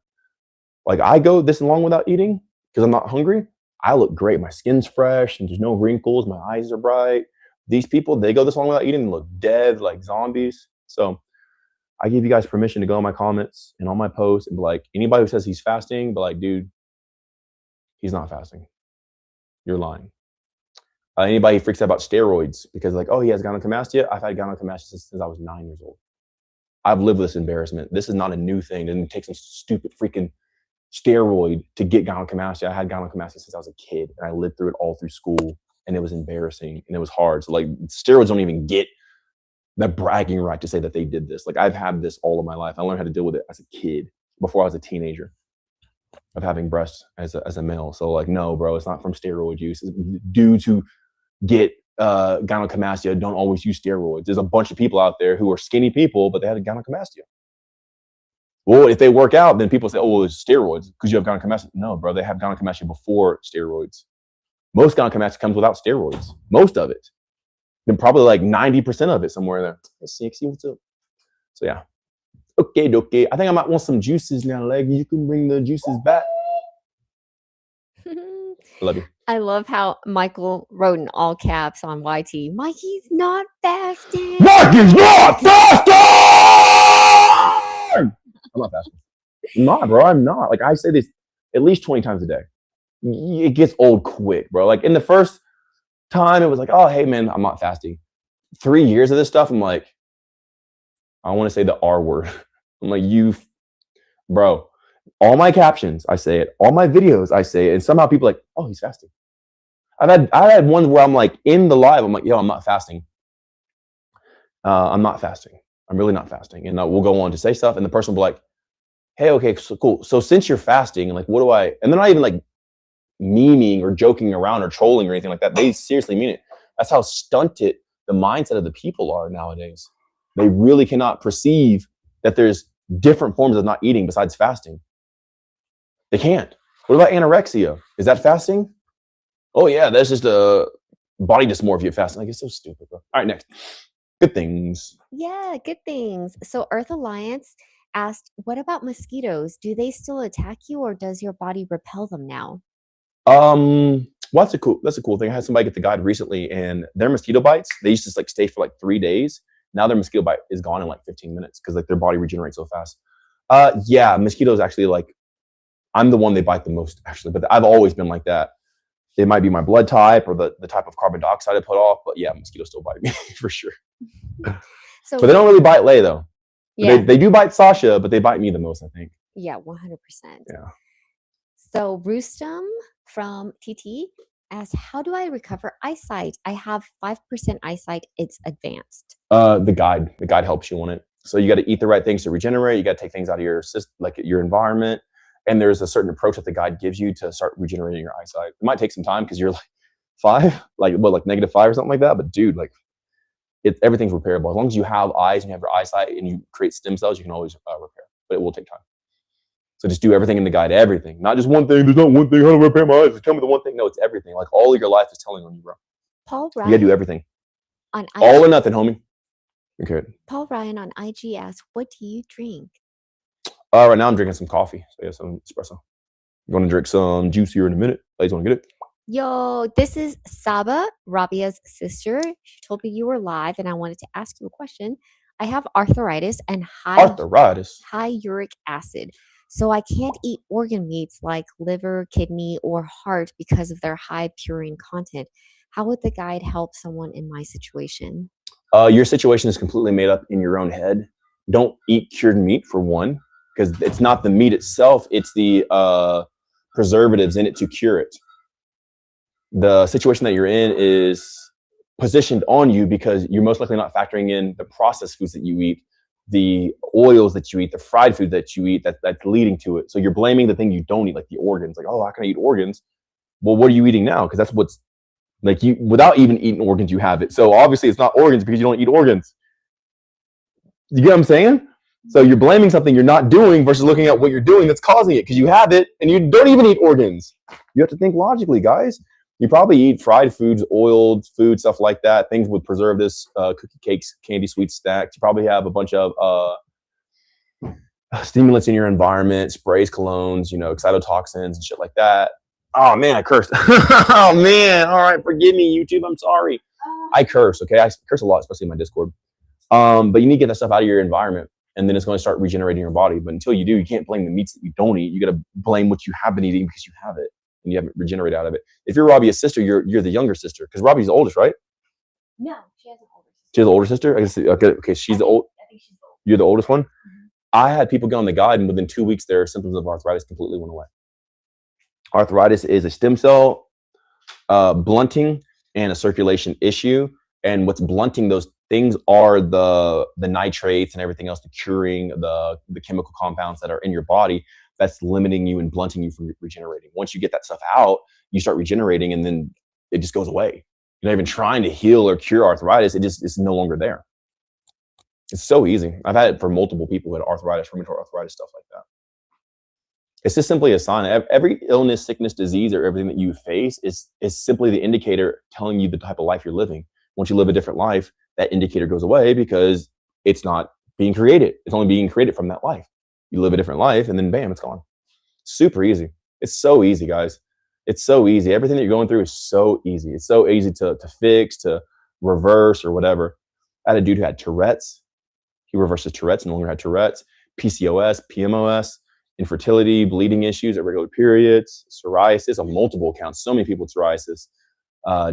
like, I go this long without eating because I'm not hungry. I look great. My skin's fresh and there's no wrinkles. My eyes are bright. These people, they go this long without eating and look dead like zombies. So I give you guys permission to go in my comments and on my posts and be like, anybody who says he's fasting, but like, dude, he's not fasting. You're lying. Anybody who freaks out about steroids because like, oh, he has gynecomastia. I've had gynecomastia since I was 9 years old. I've lived with this embarrassment. This is not a new thing. It didn't take some stupid freaking steroid to get gynecomastia. I had gynecomastia since I was a kid, and I lived through it all through school, and it was embarrassing and it was hard. So like, steroids don't even get the bragging right to say that they did this. Like I've had this all of my life. I learned how to deal with it as a kid before I was a teenager of having breasts as a male. So like, no, bro, it's not from steroid use. Dudes who get gynecomastia don't always use steroids. There's a bunch of people out there who are skinny people, but they had a gynecomastia. Well, if they work out, then people say, oh, well, it's steroids because you have gynecomastia. No, bro, they have gynecomastia before steroids. Most gynecomastia comes without steroids. Most of it. Then probably like 90% of it somewhere there. Let's see what's up. So yeah. Okay. I think I might want some juices now, Leg. You can bring the juices back. Love you. I love how Michael wrote in all caps on YT, Mikey's not fasting. Mikey's not fasting! I'm not fasting. I'm not, bro. I'm not. Like I say this at least 20 times a day. It gets old quick, bro. Like in the first time, it was like, oh, hey, man, I'm not fasting. 3 years of this stuff, I'm like, I want to say the R word. I'm like, bro, all my captions, I say it. All my videos, I say it. And somehow people are like, oh, he's fasting. I had one where I'm like in the live, I'm like, yo, I'm not fasting. I'm not fasting. I'm really not fasting. And we'll go on to say stuff. And the person will be like, hey, okay, so cool. So since you're fasting, and like, what do I, and they're not even like memeing or joking around or trolling or anything like that. They seriously mean it. That's how stunted the mindset of the people are nowadays. They really cannot perceive that there's different forms of not eating besides fasting. They can't. What about anorexia? Is that fasting? Oh yeah, that's just a body dysmorphia fasting. Like, it's so stupid, bro. All right, next. Good things. Yeah, good things. So Earth Alliance asked, what about mosquitoes? Do they still attack you or does your body repel them now? Well, that's a cool thing. I had somebody get the guide recently, and their mosquito bites, they used to like stay for like 3 days. Now their mosquito bite is gone in like 15 minutes because like their body regenerates so fast. Yeah, mosquitoes actually, like, I'm the one they bite the most actually, but I've always been like that. It might be my blood type or the type of carbon dioxide I put off, but yeah, mosquitoes still bite me for sure. So, but they don't really bite Lay though. Yeah. They do bite Sasha, but they bite me the most, I think. Yeah, 100%. Yeah. So Rustam from TT asks, how do I recover eyesight? I have 5% eyesight. It's advanced. The guide helps you on it. So you got to eat the right things to regenerate. You got to take things out of your system, like your environment. And there's a certain approach that the guide gives you to start regenerating your eyesight. It might take some time because you're like 5, like -5 or something like that. But dude, like everything's repairable. As long as you have eyes and you have your eyesight and you create stem cells, you can always repair. But it will take time. So just do everything in the guide, everything. Not just one thing. There's not one thing. How to repair my eyes? Tell me the one thing. No, it's everything. Like all of your life is telling on you, bro. Paul You got to do Ryan everything. on All or IG, nothing, homie. Okay. Paul Ryan on IG asks, what do you drink? Right now I'm drinking some coffee. So yeah, some espresso. I'm going to drink some juice here in a minute. Ladies, want to get it? Yo, this is Saba, Rabia's sister. She told me you were live and I wanted to ask you a question. I have arthritis and high uric acid. So I can't eat organ meats like liver, kidney, or heart because of their high purine content. How would the guide help someone in my situation? Your situation is completely made up in your own head. Don't eat cured meat for one, because it's not the meat itself. It's the preservatives in it to cure it. The situation that you're in is positioned on you because you're most likely not factoring in the processed foods that you eat, the oils that you eat, the fried food that you eat that's leading to it. So you're blaming the thing you don't eat, like the organs. Like, oh, how can I eat organs? Well, what are you eating now? Because that's what's like you, without even eating organs, you have it. So obviously it's not organs because you don't eat organs. You get what I'm saying? So you're blaming something you're not doing versus looking at what you're doing that's causing it because you have it and you don't even eat organs. You have to think logically, guys. You probably eat fried foods, oiled food, stuff like that, things with preservatives, cookie cakes, candy sweets stacked. You probably have a bunch of stimulants in your environment, sprays, colognes, excitotoxins and shit like that. Oh man, I cursed. Oh man, all right, forgive me, YouTube. I'm sorry. I curse, okay? I curse a lot, especially in my Discord. But you need to get that stuff out of your environment, and then it's going to start regenerating your body. But until you do, you can't blame the meats that you don't eat. You got to blame what you have been eating because you have it and you haven't regenerated out of it. If you're Rabia's sister, you're the younger sister because Rabia's the oldest, right? No, she has an older sister. She has an older sister. I guess okay. She's the old. I think she's the oldest. You're the oldest one. Mhm. I had people go on the guide, and within 2 weeks, their symptoms of arthritis completely went away. Arthritis is a stem cell blunting and a circulation issue. And what's blunting those things are the nitrates and everything else, the curing, the chemical compounds that are in your body that's limiting you and blunting you from regenerating. Once you get that stuff out, you start regenerating and then it just goes away. You're not even trying to heal or cure arthritis. It's no longer there. It's so easy. I've had it for multiple people with arthritis, rheumatoid arthritis, stuff like that. It's just simply a sign. Every illness, sickness, disease, or everything that you face is simply the indicator telling you the type of life you're living. Once you live a different life, that indicator goes away because it's not being created. It's only being created from that life. You live a different life and then bam, it's gone. Super easy. It's so easy, guys. It's so easy. Everything that you're going through is so easy. It's so easy to fix, to reverse or whatever. I had a dude who had Tourette's. He reversed his Tourette's, no longer had Tourette's, PCOS, PMOS, infertility, bleeding issues, irregular periods, psoriasis on multiple accounts. So many people with psoriasis,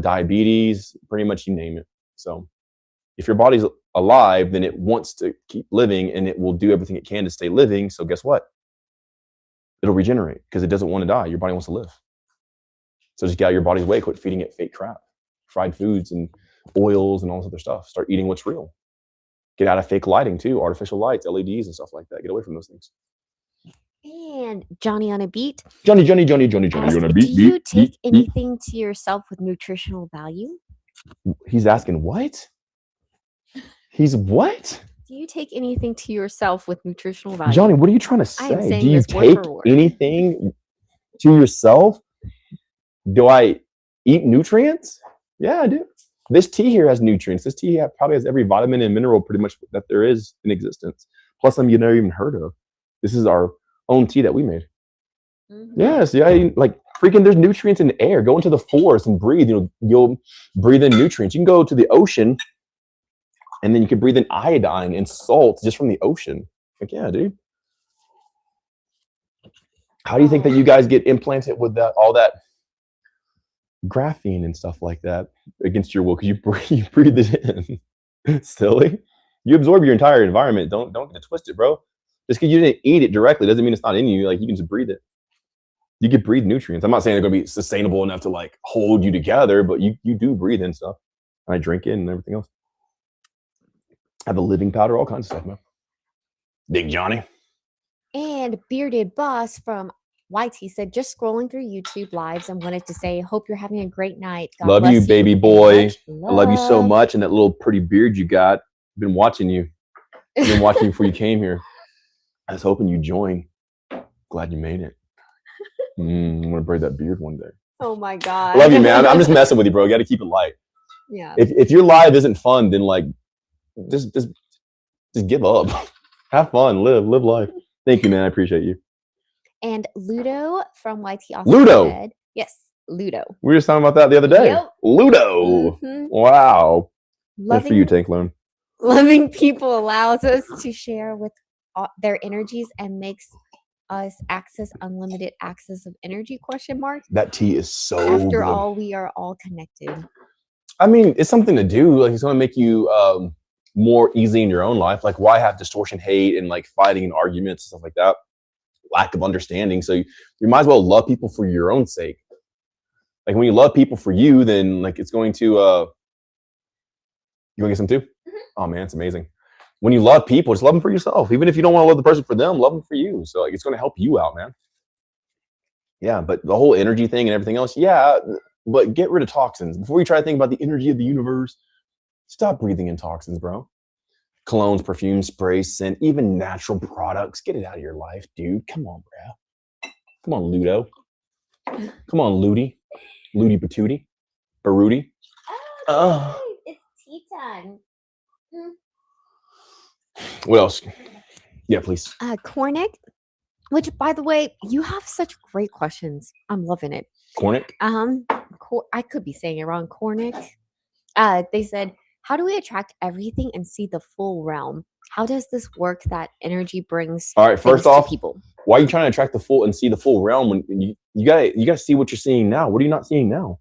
diabetes, pretty much you name it. So if your body's alive, then it wants to keep living and it will do everything it can to stay living. So guess what? It'll regenerate because it doesn't want to die. Your body wants to live. So just get out of your body's way. Quit feeding it fake crap, fried foods and oils and all this other stuff. Start eating what's real. Get out of fake lighting too, artificial lights, LEDs and stuff like that. Get away from those things. And Johnny on a beat. Johnny asks, on a beat. do you take anything to yourself with nutritional value? He's asking what? He's what? Do you take anything to yourself with nutritional value? Johnny, what are you trying to I am say? saying Do you this word take for word. anything to yourself? Do I eat nutrients? Yeah, I do. This tea here has nutrients. This tea probably has every vitamin and mineral pretty much that there is in existence. Plus some you never even heard of. This is our own tea that we made. Mm-hmm. Yes, yeah, like freaking there's nutrients in the air. Go into the forest and breathe. You'll breathe in nutrients. You can go to the ocean and then you can breathe in iodine and salt just from the ocean. Like, yeah, dude. How do you think that you guys get implanted with all that graphene and stuff like that against your will? Because you breathe it in. Silly. You absorb your entire environment. Don't get it twisted, bro. Just because you didn't eat it directly doesn't mean it's not in you. Like, you can just breathe it. You get breathe nutrients. I'm not saying they're gonna be sustainable enough to like hold you together, but you do breathe in stuff. And I drink it and everything else. I have a living powder, all kinds of stuff, man. Big Johnny. And Bearded Boss from YT said, just scrolling through YouTube lives and wanted to say, hope you're having a great night. God Love bless you, baby boy. Much I love you so love." much. And that little pretty beard you got. Been watching you. Been watching you before you came here. I was hoping you'd join. Glad you made it. I'm gonna braid that beard one day. Oh my God. I love you, man. I'm just messing with you, bro. You got to keep it light. Yeah. If your live isn't fun, then like, just give up. Have fun. Live life. Thank you, man. I appreciate you. And Ludo from YT also Ludo. said, yes, Ludo. We were just talking about that the other day. Yep. Ludo. Mhm. Wow. That's for you, Loving, Tank Loan. loving people allows us to share with their energies and makes us access unlimited access of energy, ? That tea is so After good. all, we are all connected. I mean, it's something to do. Like, it's going to make you more easy in your own life. Like, why have distortion, hate, and like fighting and arguments and stuff like that? Lack of understanding. So you might as well love people for your own sake. Like, when you love people for you, then like it's going to you want to get some too? Oh man, it's amazing. When you love people, just love them for yourself. Even if you don't want to love the person for them, love them for you. So like, it's going to help you out, man. Yeah, but the whole energy thing and everything else, yeah, but get rid of toxins. Before you try to think about the energy of the universe, stop breathing in toxins, bro. Colognes, perfumes, sprays, scent, even natural products. Get it out of your life, dude. Come on, bro. Come on, Ludo. Come on, Ludi. Ludi Patootie. Baruti. Oh, it's tea time. What else? Yeah, please. Cornick, which by the way, you have such great questions. I'm loving it. Cornick? I could be saying it wrong. Cornick. They said, how do we attract everything and see the full realm? How does this work that energy brings? All right, first off, people? Why are you trying to attract the full and see the full realm when you gotta see what you're seeing now? What are you not seeing now?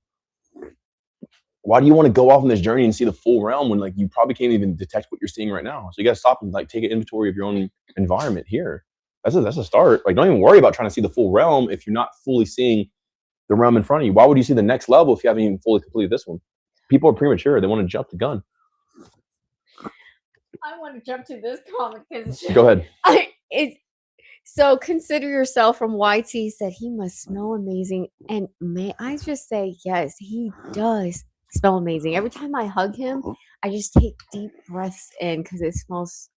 Why do you want to go off on this journey and see the full realm when like you probably can't even detect what you're seeing right now? So you gotta stop and like take an inventory of your own environment here. That's a start. Like, don't even worry about trying to see the full realm if you're not fully seeing the realm in front of you. Why would you see the next level if you haven't even fully completed this one? People are premature. They want to jump the gun. I want to jump to this comment because Go ahead. So consider yourself from YT said he must smell amazing. And may I just say, yes, he does smell amazing. Every time I hug him, I just take deep breaths in because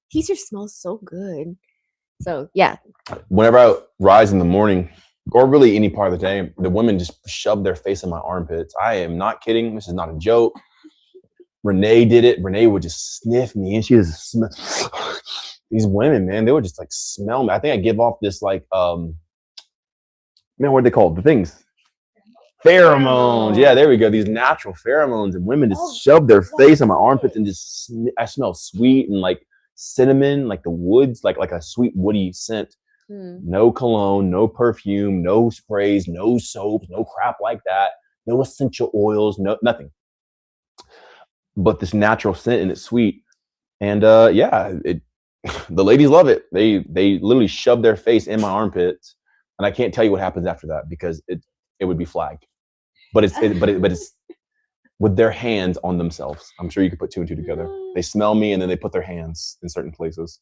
he just smells so good. So yeah. Whenever I rise in the morning, or really any part of the day, the women just shove their face in my armpits. I am not kidding. This is not a joke. Renee did it. Renee would just sniff me, and she just smell. These women, man, they would just like smell me. I think I give off this like, man, what are they called? The things. Pheromones. Yeah, there we go. These natural pheromones, and women just shove their face in my armpits and just. I smell sweet and like cinnamon, like the woods, like a sweet woody scent. No cologne, no perfume, no sprays, no soaps, no crap like that. No essential oils, no nothing. But this natural scent, and it's sweet. And yeah, the ladies love it. They literally shove their face in my armpits, and I can't tell you what happens after that because it would be flagged. But it's with their hands on themselves. I'm sure you could put two and two together. They smell me, and then they put their hands in certain places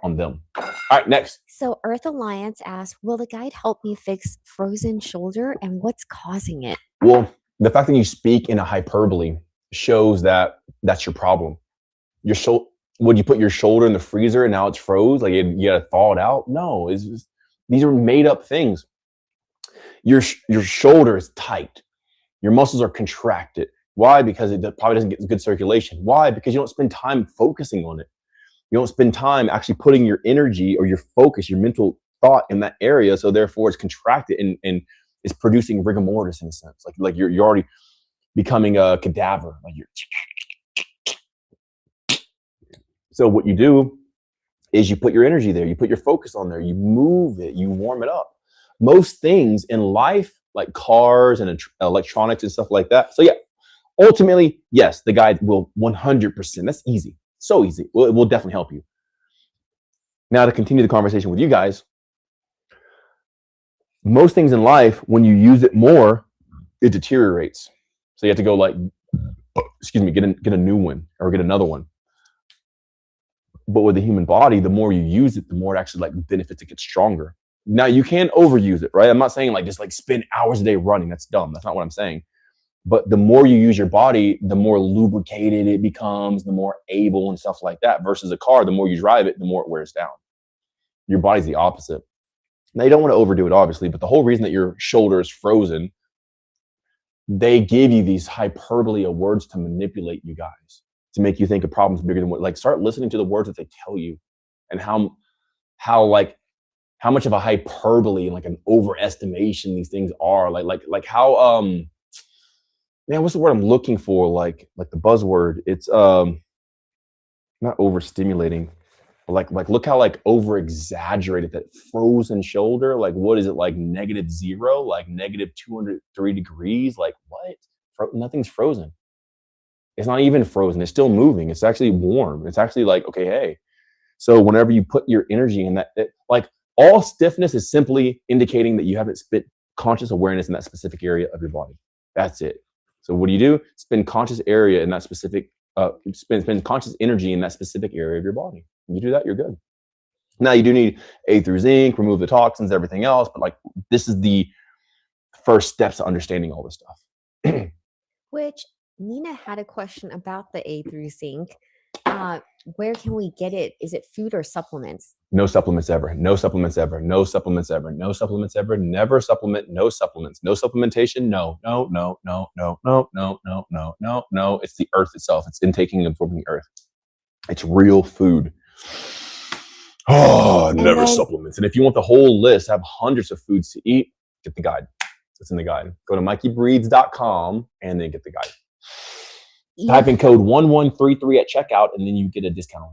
on them. All right, next. So Earth Alliance asked, will the guide help me fix frozen shoulder and what's causing it? Well, the fact that you speak in a hyperbole shows that that's your problem. Your shoulder, would you put your shoulder in the freezer and now it's froze? Like you got to thaw it out? No, these are made up things. Your shoulder is tight. Your muscles are contracted. Why? Because it probably doesn't get good circulation. Why? Because you don't spend time focusing on it. You don't spend time actually putting your energy or your focus, your mental thought in that area. So therefore it's contracted and it's producing rigor mortis in a sense. Like you're already becoming a cadaver. Like so what you do is you put your energy there, you put your focus on there, you move it, you warm it up. Most things in life, like cars and electronics and stuff like that. So yeah, ultimately, yes, the guide will 100%. That's easy. So easy. It will definitely help you. Now to continue the conversation with you guys, most things in life, when you use it more, it deteriorates. So you have to go like, get a new one or get another one. But with the human body, the more you use it, the more it actually like benefits, it gets stronger. Now you can overuse it, right? I'm not saying like just like spend hours a day running. That's dumb. That's not what I'm saying. But the more you use your body, the more lubricated it becomes, the more able and stuff like that. Versus a car, the more you drive it, the more it wears down. Your body's the opposite. Now you don't want to overdo it, obviously, but the whole reason that your shoulder is frozen, they give you these hyperbole of words to manipulate you guys, to make you think of problems bigger than what. Like, start listening to the words that they tell you, and how much of a hyperbole and like an overestimation these things are. Like how man, what's the word I'm looking for? Like the buzzword. It's not overstimulating. Like look how like over exaggerated that frozen shoulder. Like, what is it, like -0, like -203 degrees? Like what? Nothing's frozen. It's not even frozen. It's still moving. It's actually warm. It's actually like, okay, hey. So whenever you put your energy in that, like all stiffness is simply indicating that you haven't spent conscious awareness in that specific area of your body. That's it. So what do? Spend conscious area in that specific, spend conscious energy in that specific area of your body. When you do that, you're good. Now you do need A through zinc, remove the toxins, everything else. But like, this is the first steps to understanding all this stuff. Which Nina had a question about the A through zinc. Where can we get it? Is it food or supplements? No supplements ever. No supplements ever. No supplements ever. No supplements ever. Never supplement. No supplements. No supplementation. No. It's the earth itself. It's intaking and absorbing the earth. It's real food. Oh, never supplements. And if you want the whole list, have hundreds of foods to eat, get the guide. It's in the guide. Go to MikeyBreeds.com and then get the guide. Type in code 1133 at checkout, and then you get a discount.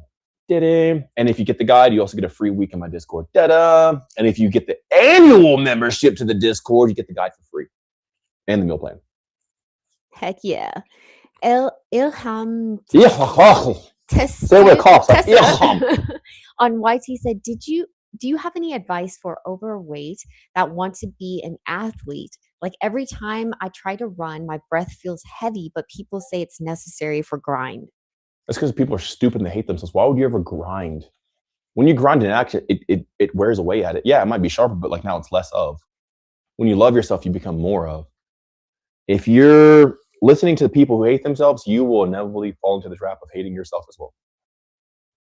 And if you get the guide, you also get a free week in my Discord. And if you get the annual membership to the Discord, you get the guide for free and the meal plan. Heck yeah. Ilham on YT said, do you have any advice for overweight that want to be an athlete? Like, every time I try to run, my breath feels heavy, but people say it's necessary for grind. That's because people are stupid and they hate themselves. Why would you ever grind? When you grind in action, it wears away at it. Yeah, it might be sharper, but like now it's less of. When you love yourself, you become more of. If you're listening to people who hate themselves, you will inevitably fall into the trap of hating yourself as well.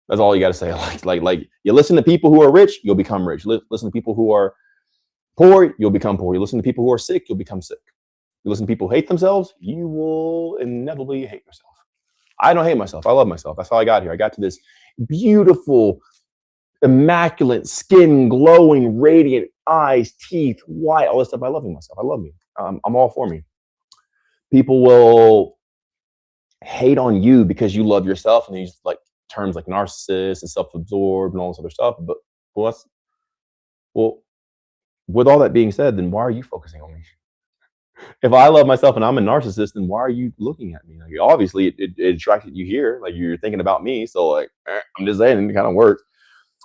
That's all you got to say. Like you listen to people who are rich, you'll become rich. Listen to people who are poor, you'll become poor. You listen to people who are sick, you'll become sick. You listen to people who hate themselves, you will inevitably hate yourself. I don't hate myself. I love myself. That's how I got here. I got to this beautiful, immaculate skin, glowing, radiant eyes, teeth, white, all this stuff by loving myself. I love me. I'm all for me. People will hate on you because you love yourself, and they use like terms like narcissist and self-absorbed and all this other stuff. But well, with all that being said, then why are you focusing on me? If I love myself and I'm a narcissist, then why are you looking at me? Like, obviously, it attracted you here. Like, you're thinking about me. So, like, I'm just saying, it kind of works.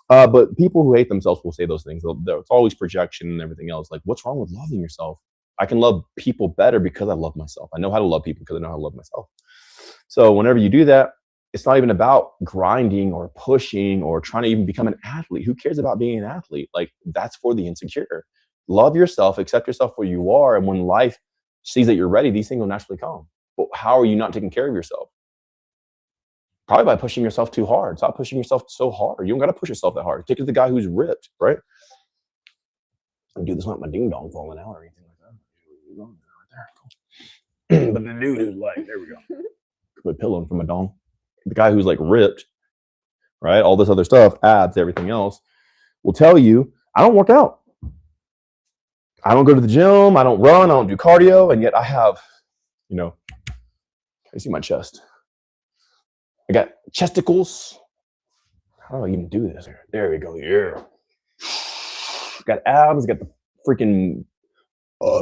But people who hate themselves will say those things. It's always projection and everything else. Like, what's wrong with loving yourself? I can love people better because I love myself. I know how to love people because I know how to love myself. So whenever you do that, it's not even about grinding or pushing or trying to even become an athlete. Who cares about being an athlete? Like, that's for the insecure. Love yourself, accept yourself where you are. And when life sees that you're ready, these things will naturally come. But how are you not taking care of yourself? Probably by pushing yourself too hard. Stop pushing yourself so hard. You don't got to push yourself that hard. Take it to the guy who's ripped, right? I do this without my ding dong falling out or anything like that. But the dude who's like, there we go. Put a pillow in for my dong. The guy who's like ripped, right? All this other stuff, abs, everything else, will tell you, I don't work out. I don't go to the gym. I don't run. I don't do cardio. And yet I have, you see my chest. I got chesticles. How do I even do this? There we go. Yeah. Got abs. Got the freaking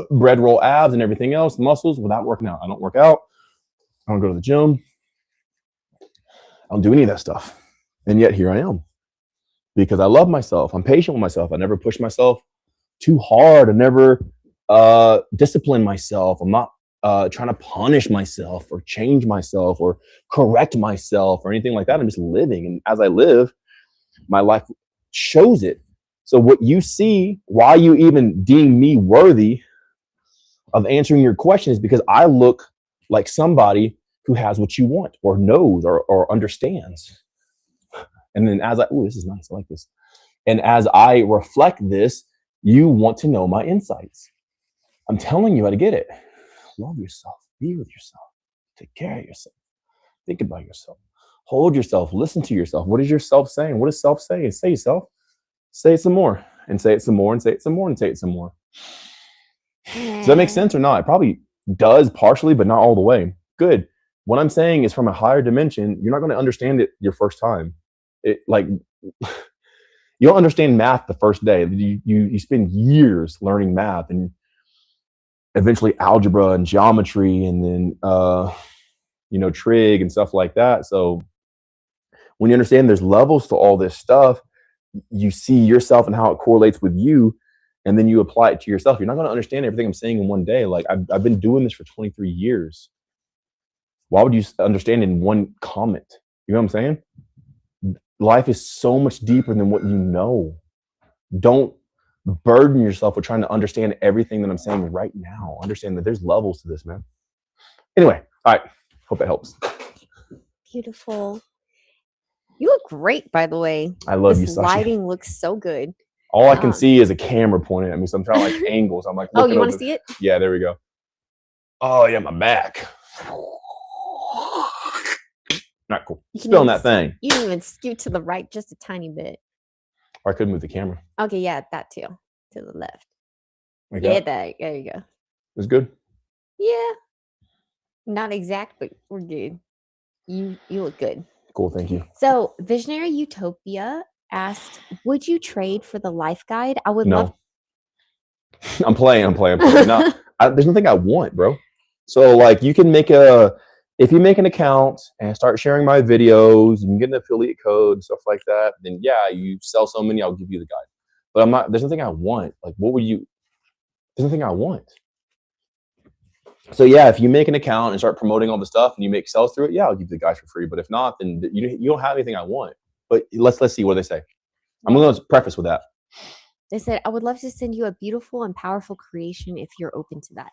bread roll abs and everything else, muscles without working out. I don't work out. I don't go to the gym. I don't do any of that stuff. And yet here I am because I love myself. I'm patient with myself. I never push myself too hard. I never discipline myself. I'm not trying to punish myself or change myself or correct myself or anything like that. I'm just living. And as I live, my life shows it. So what you see, why you even deem me worthy of answering your question is because I look like somebody who has what you want or knows or understands. And then as this is nice. I like this. And as I reflect this, you want to know my insights. I'm telling you how to get it. Love yourself. Be with yourself. Take care of yourself. Think about yourself. Hold yourself. Listen to yourself. What is yourself saying? What is self saying? Say yourself. Say it some more. And say it some more. And say it some more. And say it some more. Does that make sense or not? It probably does partially, but not all the way. Good. What I'm saying is from a higher dimension, you're not going to understand it your first time. You don't understand math the first day. You spend years learning math and eventually algebra and geometry and then trig and stuff like that. So when you understand there's levels to all this stuff, you see yourself and how it correlates with you, and then you apply it to yourself. You're not going to understand everything I'm saying in one day. Like I've been doing this for 23 years. Why would you understand in one comment? You know what I'm saying? Life is so much deeper than what you know. Don't burden yourself with trying to understand everything that I'm saying right now. Understand that there's levels to this, man. Anyway, all right. Hope that helps. Beautiful. You look great, by the way. I love you, This Sasha. lighting looks so good. All I can see is a camera pointing at me, so I'm trying to angles. I'm like, Oh, you want to see it? Yeah, there we go. Oh yeah, my back. Not cool. Spilling that thing. You didn't even scoot to the right just a tiny bit. Or I could move the camera. Okay, yeah, that too. To the left. Like Yeah, that. there you go. It's good. Yeah. Not exact, but we're good. You look good. Cool, thank you. So Visionary Utopia asked, would you trade for the life guide? I would love. I'm playing. No, there's nothing I want, bro. So like you can if you make an account and start sharing my videos, you can get an affiliate code and stuff like that, then yeah, you sell so many, I'll give you the guide. But there's nothing I want. Like there's nothing I want. So yeah, if you make an account and start promoting all the stuff and you make sales through it, yeah, I'll give you the guide for free. But if not, then you don't have anything I want. But let's see what they say. I'm going to preface with that. They said, I would love to send you a beautiful and powerful creation if you're open to that.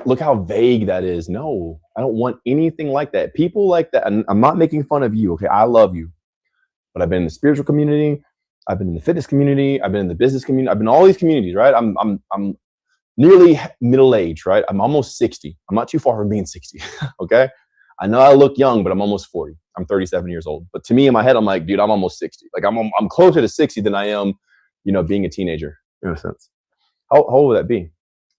Look how vague that is. No, I don't want anything like that. People like that, and I'm not making fun of you, okay? I love you. But I've been in the spiritual community, I've been in the fitness community, I've been in the business community, I've been in all these communities, right? I'm nearly middle age, right? I'm almost 60. I'm not too far from being 60, okay? I know I look young, but I'm almost 40. I'm 37 years old. But to me, in my head, I'm like, dude, I'm almost 60. Like I'm closer to 60 than I am, being a teenager, in a sense. How old would that be?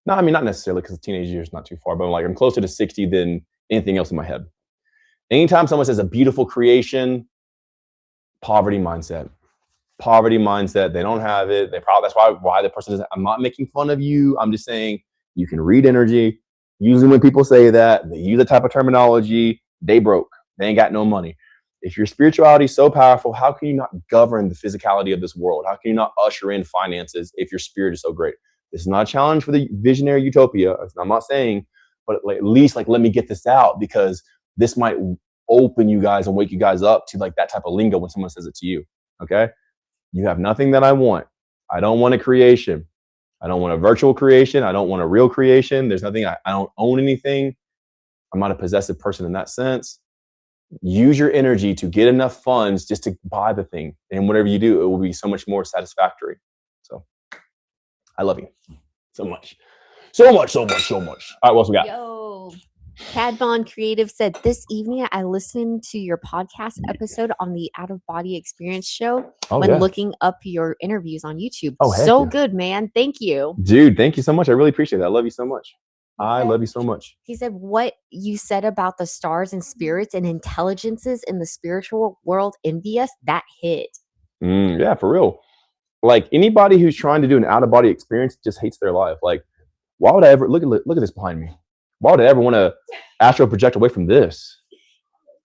No, I mean, not necessarily, because teenage years is not too far, but I'm closer to 60 than anything else in my head. Anytime someone says a beautiful creation, poverty mindset. They don't have it. That's why the person I'm not making fun of you. I'm just saying you can read energy. Usually when people say that, they use a type of terminology, they broke. They ain't got no money. If your spirituality is so powerful, how can you not govern the physicality of this world? How can you not usher in finances if your spirit is so great? This is not a challenge for the Visionary Utopia. I'm not saying, but at least let me get this out, because this might open you guys and wake you guys up to that type of lingo when someone says it to you. Okay? You have nothing that I want. I don't want a creation. I don't want a virtual creation. I don't want a real creation. There's nothing. I don't own anything. I'm not a possessive person in that sense. Use your energy to get enough funds just to buy the thing. And whatever you do, it will be so much more satisfactory. So I love you so much. So much. All right, what else we got? Yo. Cad Von Creative said, this evening I listened to your podcast episode on the Out of Body Experience show when looking up your interviews on YouTube. Oh, so good, man. Thank you. Dude, thank you so much. I really appreciate that. I love you so much. I love you so much. He said, what you said about the stars and spirits and intelligences in the spiritual world envious, that hit. Yeah, for real. Anybody who's trying to do an out-of-body experience just hates their life. Why would I ever look at this behind me? Why would I ever want to astral project away from this?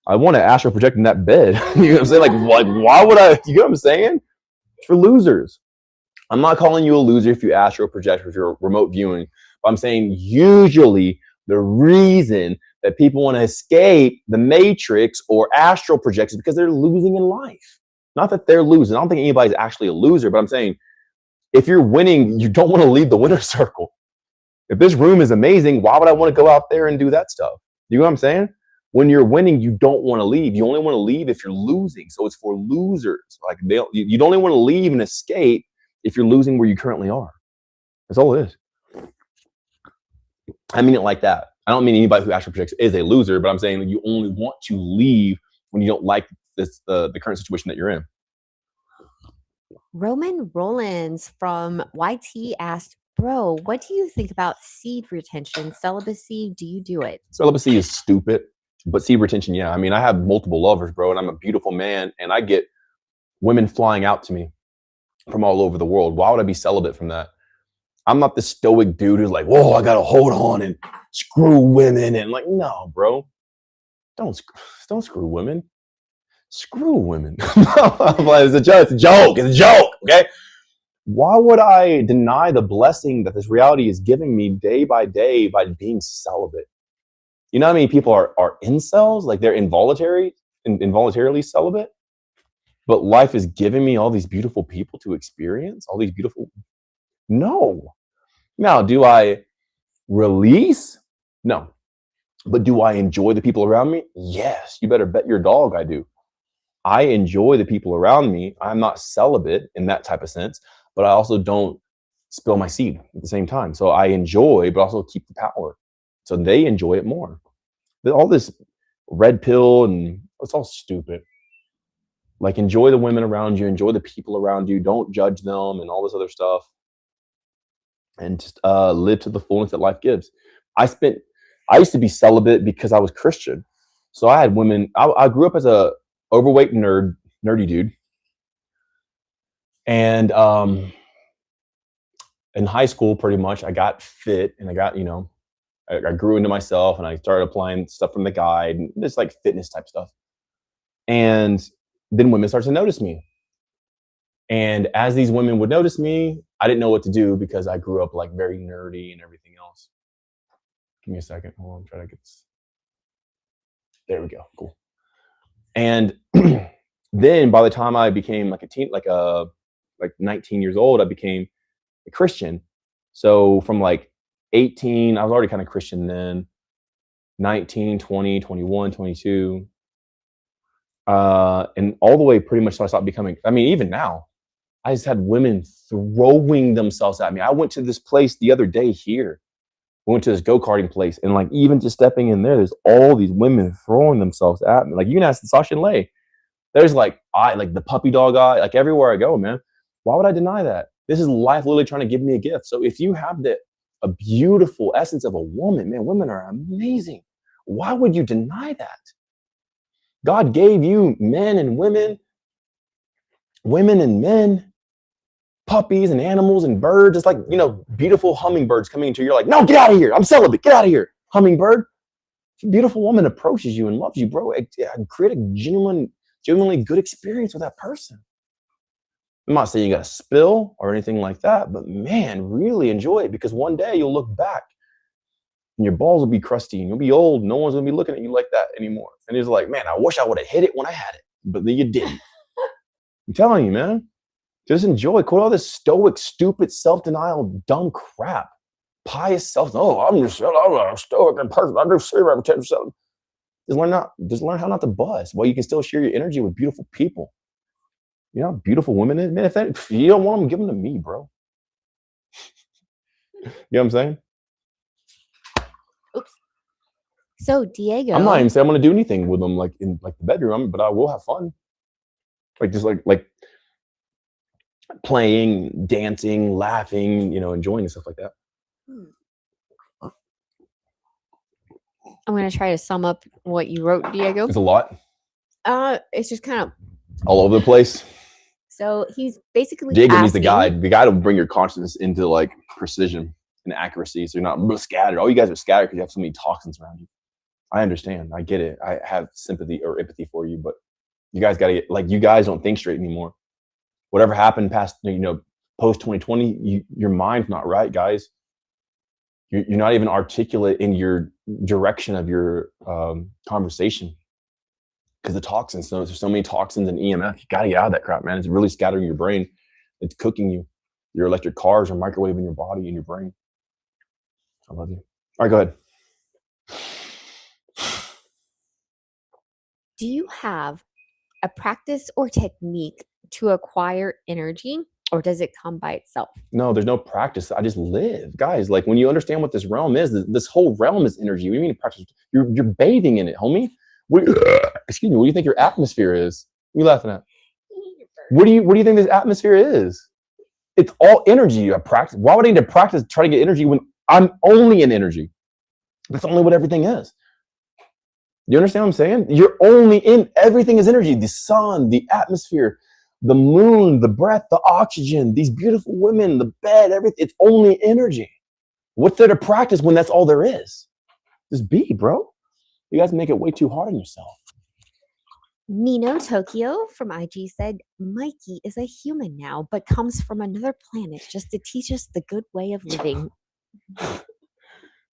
I want to astral project in that bed. You know what I'm saying? Why would I? You know what I'm saying? It's for losers. I'm not calling you a loser if you astral project or if you're remote viewing, but I'm saying usually the reason that people want to escape the matrix or astral project is because they're losing in life. Not that they're losing. I don't think anybody's actually a loser, but I'm saying if you're winning, you don't want to leave the winner's circle. If this room is amazing, why would I want to go out there and do that stuff? You know what I'm saying? When you're winning, you don't want to leave. You only want to leave if you're losing. So it's for losers. Like you don't only want to leave and escape if you're losing where you currently are. That's all it is. I mean it like that. I don't mean anybody who astral projects is a loser, but I'm saying that you only want to leave when you don't like the current situation that you're in. Roman Rollins from YT asked, bro, what do you think about seed retention, celibacy? Do you do it? Celibacy is stupid, but seed retention, yeah. I mean, I have multiple lovers, bro, and I'm a beautiful man, and I get women flying out to me from all over the world. Why would I be celibate from that? I'm not the stoic dude who's like, whoa, I got to hold on and screw women. And like, no, bro, don't screw women. Screw women. It's a joke. It's a joke. Okay. Why would I deny the blessing that this reality is giving me day by day by being celibate? You know how many people are incels? Like they're involuntarily celibate. But life is giving me all these beautiful people to experience, all these beautiful. No. Now, do I release? No. But do I enjoy the people around me? Yes. You better bet your dog I do. I enjoy the people around me. I'm not celibate in that type of sense, but I also don't spill my seed at the same time. So I enjoy, but also keep the power. So they enjoy it more. All this red pill and it's all stupid. Like enjoy the women around you, enjoy the people around you. Don't judge them and all this other stuff. And just live to the fullness that life gives. I used to be celibate because I was Christian. So I had women. I grew up as a overweight nerdy dude. And in high school, pretty much, I got fit and I got, I grew into myself and I started applying stuff from the guide and this like fitness type stuff. And then women started to notice me. And as these women would notice me, I didn't know what to do because I grew up like very nerdy and everything else. Give me a second. Hold on, I'm trying to get this. There we go. Cool. And then by the time I became like a teen, like 19 years old, I became a Christian. So from like 18, I was already kind of Christian then. 19, 20, 21, 22. And all the way pretty much till I stopped becoming, I mean, even now, I just had women throwing themselves at me. I went to this place the other day here. We went to this go-karting place, and like even just stepping in there's all these women throwing themselves at me. Like you can ask Sasha and Lay. There's like the puppy dog eye, like everywhere I go, man. Why would I deny that? This is life literally trying to give me a gift. So if you have a beautiful essence of a woman, man, women are amazing. Why would you deny that? God gave you men and women and men, puppies and animals and birds. It's like, beautiful hummingbirds coming into you. You're like, no, get out of here. I'm celibate. Get out of here. Hummingbird. If a beautiful woman approaches you and loves you, bro, create a genuinely good experience with that person. I'm not saying you got to spill or anything like that, but man, really enjoy it because one day you'll look back and your balls will be crusty and you'll be old. No one's going to be looking at you like that anymore. And it's like, man, I wish I would have hit it when I had it, but then you didn't. I'm telling you, man, just enjoy. Quit all this stoic, stupid, self-denial, dumb crap. Pious self. Oh, I'm a stoic and perfect. I do seed retention. Just learn how not to buzz. Well, you can still share your energy with beautiful people. You know, beautiful women. Man, if you don't want them, give them to me, bro. You know what I'm saying? Oops. So Diego, I'm not even saying I'm going to do anything with them, like in like the bedroom, but I will have fun. Like just like playing, dancing, laughing, enjoying and stuff like that. I'm going to try to sum up what you wrote, Diego. It's a lot. It's just kind of all over the place. So he's basically Diego needs the guide. The guide will bring your consciousness into like precision and accuracy. So you're not scattered. All you guys are scattered because you have so many toxins around you. I understand. I get it. I have sympathy or empathy for you, but you guys got to get, like, you guys don't think straight anymore. Whatever happened post 2020, your mind's not right, guys. You're not even articulate in your direction of your conversation because the toxins. So there's so many toxins in EMF. You gotta get out of that crap, man. It's really scattering your brain. It's cooking you. Your electric cars are microwaving your body and your brain. I love you. All right, go ahead. Do you have a practice or technique to acquire energy, or does it come by itself? No, there's no practice. I just live. Guys, like when you understand what this realm is, this whole realm is energy. What do you mean practice? You're bathing in it, homie. Excuse me, what do you think your atmosphere is? What are you laughing at? What do you think this atmosphere is? It's all energy. I practice. Why would I need to practice trying to get energy when I'm only in energy? That's only what everything is. You understand what I'm saying? You're only in, everything is energy. The sun, the atmosphere, the moon, the breath, the oxygen, these beautiful women, the bed, everything. It's only energy. What's there to practice when that's all there is? Just be, bro. You guys make it way too hard on yourself. Nino Tokyo from IG said, Mikey is a human now, but comes from another planet just to teach us the good way of living.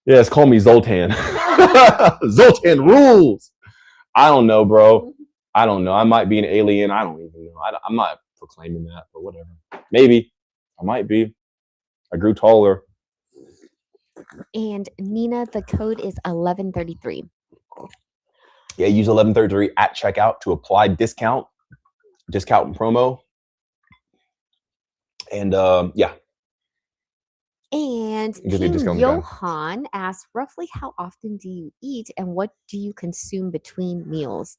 Yes, call me Zoltan. Zoltan rules. I don't know, bro. I don't know. I might be an alien. I don't even know. I'm not proclaiming that, but whatever. Maybe. I might be. I grew taller. And Nina, the code is 1133. Yeah, use 1133 at checkout to apply discount and promo. And yeah. And King Johan asked, roughly how often do you eat and what do you consume between meals?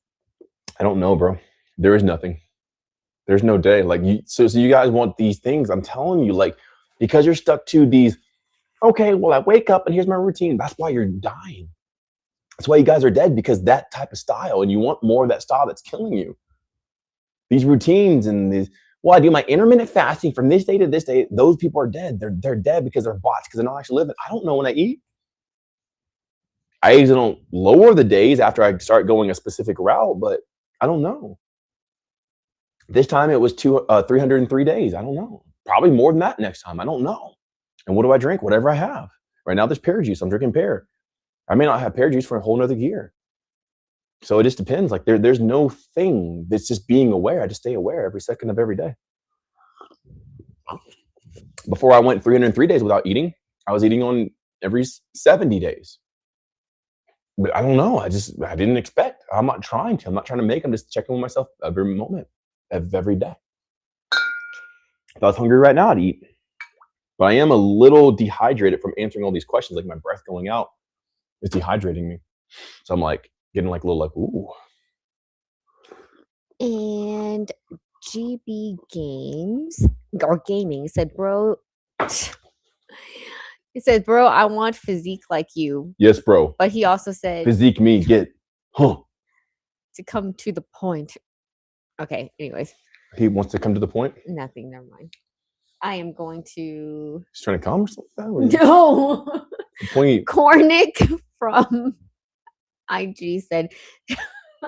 I don't know, bro. There is nothing. There's no day. Like so you guys want these things. I'm telling you, like, because you're stuck to these, okay, well, I wake up and here's my routine. That's why you're dying. That's why you guys are dead, because that type of style, and you want more of that style that's killing you. These routines and these, well, I do my intermittent fasting from this day to this day. Those people are dead. They're dead because they're bots, because they're not actually living. I don't know when I eat. I usually don't lower the days after I start going a specific route, but I don't know. This time it was 303 days. I don't know. Probably more than that next time. I don't know. And what do I drink? Whatever I have. Right now there's pear juice. I'm drinking pear. I may not have pear juice for a whole nother year. So it just depends. Like there's no thing that's just being aware. I just stay aware every second of every day. Before I went 303 days without eating, I was eating on every 70 days. But I don't know. I didn't expect. I'm not trying to. I'm not trying to make. I'm just checking with myself every moment of every day. If I was hungry right now, I'd eat. But I am a little dehydrated from answering all these questions. Like my breath going out is dehydrating me. So I'm like getting like a little like, ooh. And GB Games or Gaming said, bro, he said, bro, I want physique like you. Yes, bro. But he also said, physique me, get, to come to the point. Okay, anyways. He wants to come to the point? Nothing, never mind. I am going to. He's trying to come or something? No. Point. Cornick from IG said,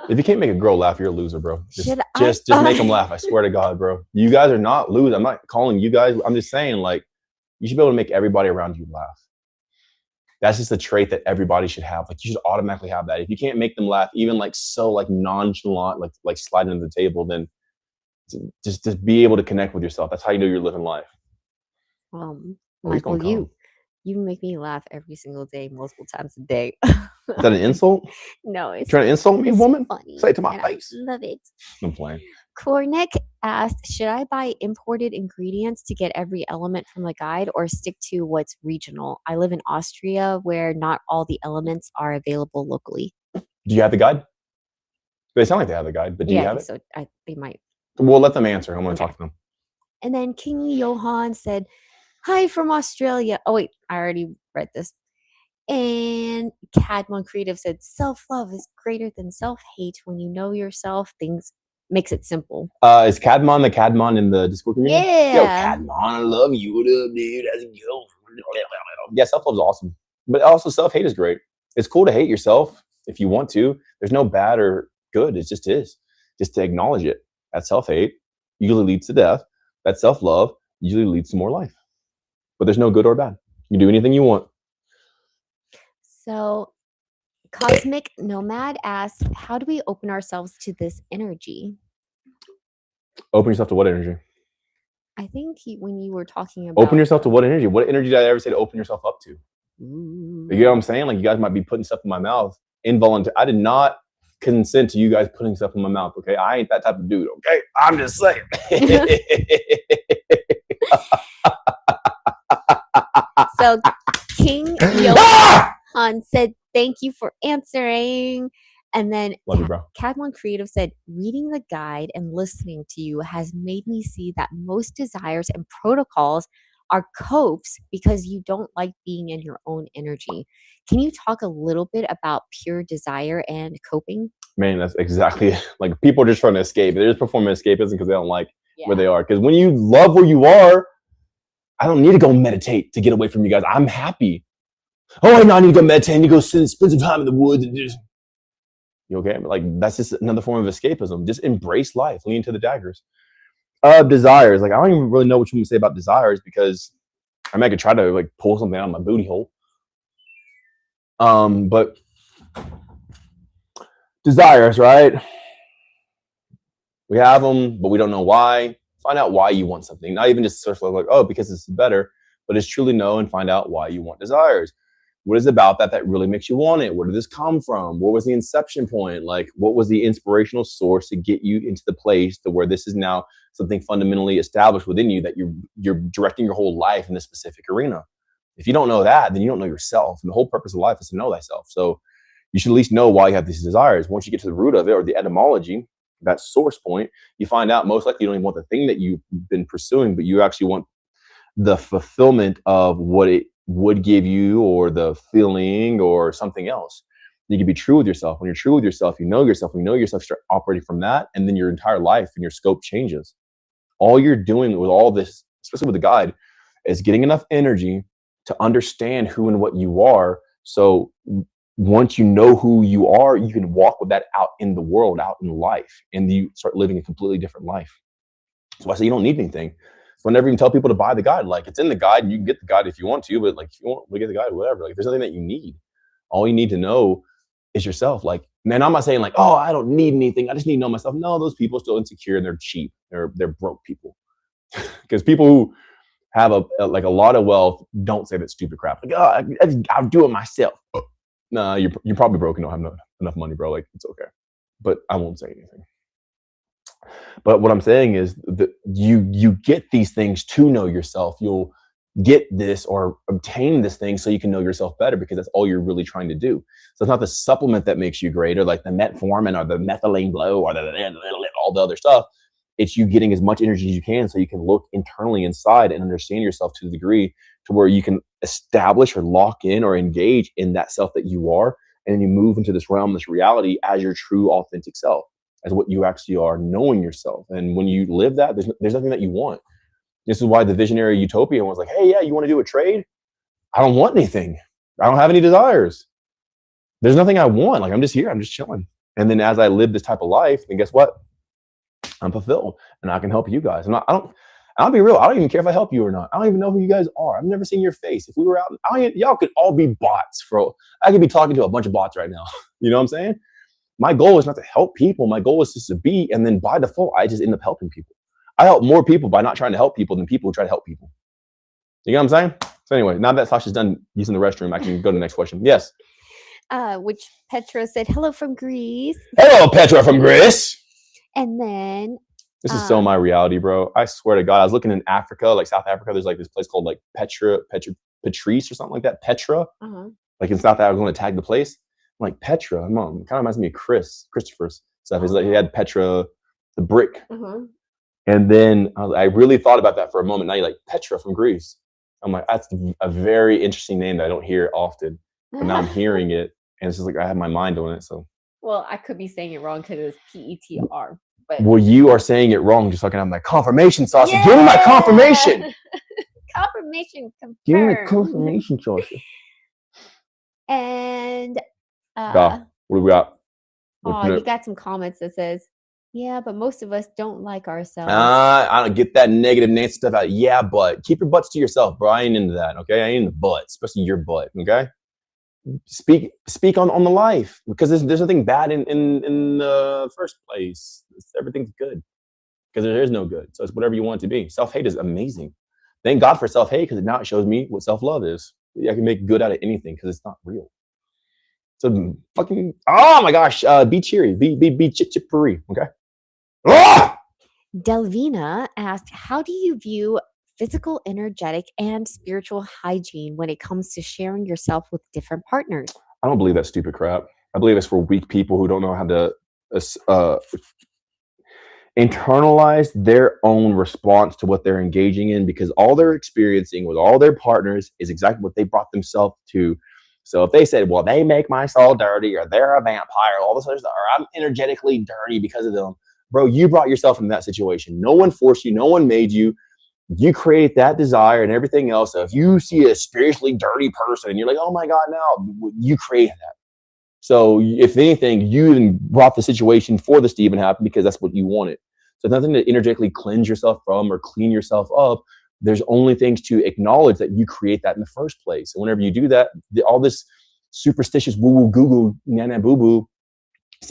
if you can't make a girl laugh, you're a loser, bro. Just I make them laugh. I swear to God, bro. You guys are not losers. I'm not calling you guys. I'm just saying, like, you should be able to make everybody around you laugh. That's just a trait that everybody should have. Like, you should automatically have that. If you can't make them laugh, even like so like nonchalant, like sliding into the table, then just be able to connect with yourself. That's how you know you're living life. Michael, you make me laugh every single day, multiple times a day. Is that an insult? No, it's trying to insult me, woman. Funny. Say it to my face. I love it. I'm playing. Cornick asked, should I buy imported ingredients to get every element from the guide or stick to what's regional? I live in Austria where not all the elements are available locally. Do you have the guide? They sound like they have the guide, but do you have it? So they might. We'll let them answer. I'm going to talk to them. And then King Johan said, hi from Australia. Oh, wait, I already read this. And Cadmon Creative said, self-love is greater than self-hate. When you know yourself, things makes it simple. Is Cadmon the Cadmon in the Discord community? Yeah. Yo, Cadmon, I love you. What up, dude? How's it going? Yeah, self-love is awesome. But also self-hate is great. It's cool to hate yourself if you want to. There's no bad or good. It just is. Just to acknowledge it. That self-hate usually leads to death. That self-love usually leads to more life. But there's no good or bad. You can do anything you want. So, Cosmic Nomad asked, how do we open ourselves to this energy? Open yourself to what energy? I think when you were talking about open yourself to what energy? What energy did I ever say to open yourself up to? Ooh. You know what I'm saying? Like, you guys might be putting stuff in my mouth involuntary. I did not consent to you guys putting stuff in my mouth. Okay, I ain't that type of dude. Okay, I'm just saying. So King Johan said, "Thank you for answering." And then Love you, bro. Cadmon Creative said, reading the guide and listening to you has made me see that most desires and protocols are copes because you don't like being in your own energy. Can you talk a little bit about pure desire and coping? Man, that's exactly like people are just trying to escape. They're just performing escapism because they don't like where they are. Because when you love where you are, I don't need to go meditate to get away from you guys. I'm happy. Oh, I need to go meditate. I need to go spend some time in the woods and just. You okay? Like, that's just another form of escapism. Just embrace life. Lean into the daggers. Desires. Like, I don't even really know what you want to say about desires because I mean, I could try to like pull something out of my booty hole. But desires, right? We have them, but we don't know why. Find out why you want something. Not even just search like, oh, because this is better, but it's truly know and find out why you want desires. What is about that really makes you want it? Where did this come from? What was the inception point? Like, what was the inspirational source to get you into the place to where this is now something fundamentally established within you that you're directing your whole life in this specific arena? If you don't know that, then you don't know yourself. And the whole purpose of life is to know thyself. So you should at least know why you have these desires. Once you get to the root of it or the etymology, that source point, you find out most likely you don't even want the thing that you've been pursuing, but you actually want the fulfillment of what it would give you or the feeling or something else. You can be true with yourself. When you're true with yourself, you know yourself. When you know yourself, start operating from that, and then your entire life and your scope changes. All you're doing with all this, especially with the guide, is getting enough energy to understand who and what you are. So once you know who you are, you can walk with that out in the world, out in life, and you start living a completely different life. So I say you don't need anything. So I never even tell people to buy the guide. Like, it's in the guide, and you can get the guide if you want to, but like, if you want to get the guide, whatever. Like, there's nothing that you need. All you need to know is yourself. Like, man, I'm not saying like, oh, I don't need anything. I just need to know myself. No, those people are still insecure and they're cheap. They're broke people. Because people who have a lot of wealth don't say that stupid crap. Like, oh, I'll do it myself. Nah, you're probably broke and don't have enough money, bro. Like, it's okay. But I won't say anything. But what I'm saying is that you get these things to know yourself. You'll get this or obtain this thing so you can know yourself better, because that's all you're really trying to do. So it's not the supplement that makes you greater, like the metformin or the methylene blow or all the other stuff. It's you getting as much energy as you can so you can look internally inside and understand yourself to the degree to where you can establish or lock in or engage in that self that you are. And then you move into this realm, this reality as your true authentic self, as what you actually are, knowing yourself. And when you live that, there's nothing that you want. This is why the visionary utopian was like, hey, yeah, you want to do a trade? I don't want anything. I don't have any desires. There's nothing I want. Like, I'm just here. I'm just chilling. And then as I live this type of life, then guess what? I'm fulfilled and I can help you guys. I'll be real. I don't even care if I help you or not. I don't even know who you guys are. I've never seen your face. If we were out, y'all could all be bots. I could be talking to a bunch of bots right now. You know what I'm saying? My goal is not to help people. My goal is just to be, and then by default, I just end up helping people. I help more people by not trying to help people than people who try to help people. You know what I'm saying? So anyway, now that Sasha's done using the restroom, I can go to the next question. Yes. Which Petra said, hello from Greece. Hello, Petra from Greece. And then this is so my reality, bro. I swear to God, I was looking in Africa, like South Africa. There's like this place called like Patrice or something like that. Petra. Like in South Africa, I was going to tag the place. I'm like, Petra, mom, kind of reminds me of Christopher's stuff. It's like he had Petra, the brick. And then I really thought about that for a moment. Now you're like, Petra from Greece. I'm like, that's a very interesting name that I don't hear often. But now I'm hearing it, and it's just like I have my mind on it. So. Well, I could be saying it wrong because it was Petr. But well, you are saying it wrong, just so I can have my confirmation, Sasha. Yeah! Give me my confirmation. Confirmation confirmed. Give me the confirmation, Sasha. And what do we got? Oh, you got some comments that says, Yeah, but most of us don't like ourselves. I don't get that negative Nancy stuff out. Yeah, but keep your butts to yourself, bro. I ain't into that. Okay, I ain't into butt, especially your butt. Okay, speak on the life, because there's nothing bad in the first place. Everything's good because there is no good. So it's whatever you want it to be. Self hate is amazing. Thank God for self hate, because now it shows me what self love is. I can make good out of anything because it's not real. So fucking, oh my gosh, be cheery, be chippery. Okay. Ah! Delvina asked, how do you view physical, energetic, and spiritual hygiene when it comes to sharing yourself with different partners? I don't believe that stupid crap. I believe it's for weak people who don't know how to internalize their own response to what they're engaging in, because all they're experiencing with all their partners is exactly what they brought themselves to. So if they said, well, they make my soul dirty, or they're a vampire, all this other stuff, or I'm energetically dirty because of them, bro, you brought yourself in that situation. No one forced you. No one made you. You create that desire and everything else. So if you see a spiritually dirty person and you're like, oh my God, now you created that. So if anything, you even brought the situation for this to even happen because that's what you wanted. So nothing to energetically cleanse yourself from or clean yourself up. There's only things to acknowledge that you create that in the first place. And whenever you do that, all this superstitious woo-woo goo-goo nana boo-boo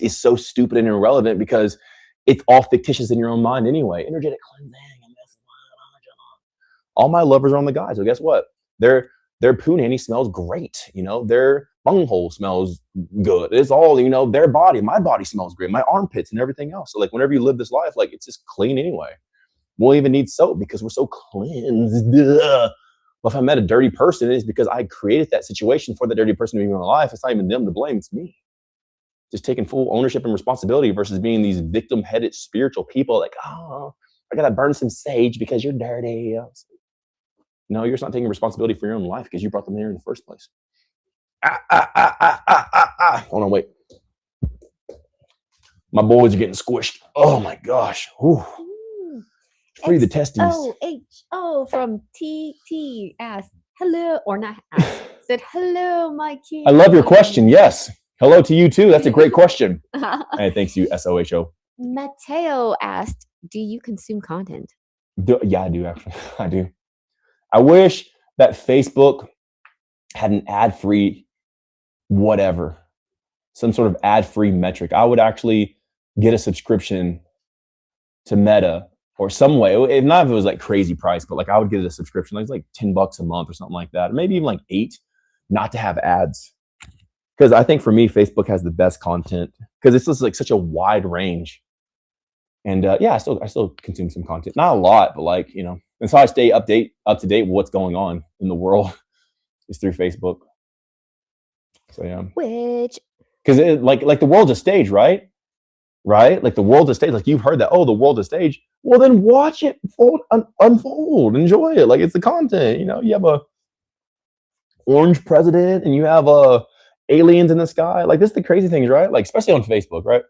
is so stupid and irrelevant, because it's all fictitious in your own mind anyway. Energetic cleansing. All my lovers are on the guy. So guess what? Their poo nanny smells great. You know, their bunghole smells good. It's all, you know, their body. My body smells great. My armpits and everything else. So like whenever you live this life, like it's just clean anyway. Won't even need soap because we're so cleansed. Ugh. Well, if I met a dirty person, it's because I created that situation for the dirty person to be in my life. It's not even them to blame. It's me. Just taking full ownership and responsibility versus being these victim-headed spiritual people like, oh, I got to burn some sage because you're dirty. No, you're just not taking responsibility for your own life because you brought them there in the first place. Hold on, wait. My boys are getting squished. Oh my gosh. Ooh. Free the testes. XOHO from TT asked, hello, or not asked, said, hello, my king. I love your question. Yes. Hello to you too. That's a great question. Hey, thanks you, SOHO. Mateo asked, do you consume content? Yeah, I do actually. I do. I wish that Facebook had an ad-free whatever, some sort of ad-free metric. I would actually get a subscription to Meta or some way. If not, if it was like crazy price, but like I would get a subscription. Like it's like $10 a month or something like that, or maybe even like $8, not to have ads. Because I think for me, Facebook has the best content because it's just like such a wide range. And yeah, I still consume some content, not a lot, but like, you know, that's how I stay up to date with what's going on in the world is through Facebook. So yeah, which because like the world's a stage, right? Like the world's a stage. Like you've heard that. Oh, the world's a stage. Well, then watch it unfold, enjoy it. Like it's the content. You know, you have a orange president and you have aliens in the sky. Like this is the crazy things, right? Like especially on Facebook, right?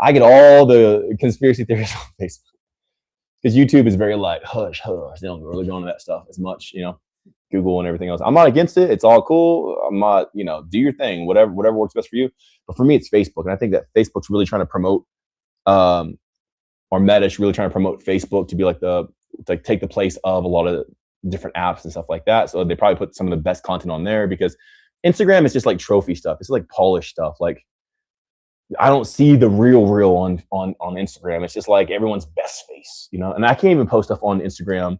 I get all the conspiracy theories on Facebook because YouTube is very like hush. They don't really go into that stuff as much, you know. Google and everything else. I'm not against it. It's all cool. I'm not, you know, do your thing, whatever works best for you. But for me, it's Facebook, and I think that Facebook's really trying to promote, or Meta's really trying to promote Facebook to be like take the place of a lot of different apps and stuff like that. So they probably put some of the best content on there because Instagram is just like trophy stuff. It's like polished stuff. Like I don't see the real on Instagram. It's just like everyone's best face, you know. And I can't even post stuff on Instagram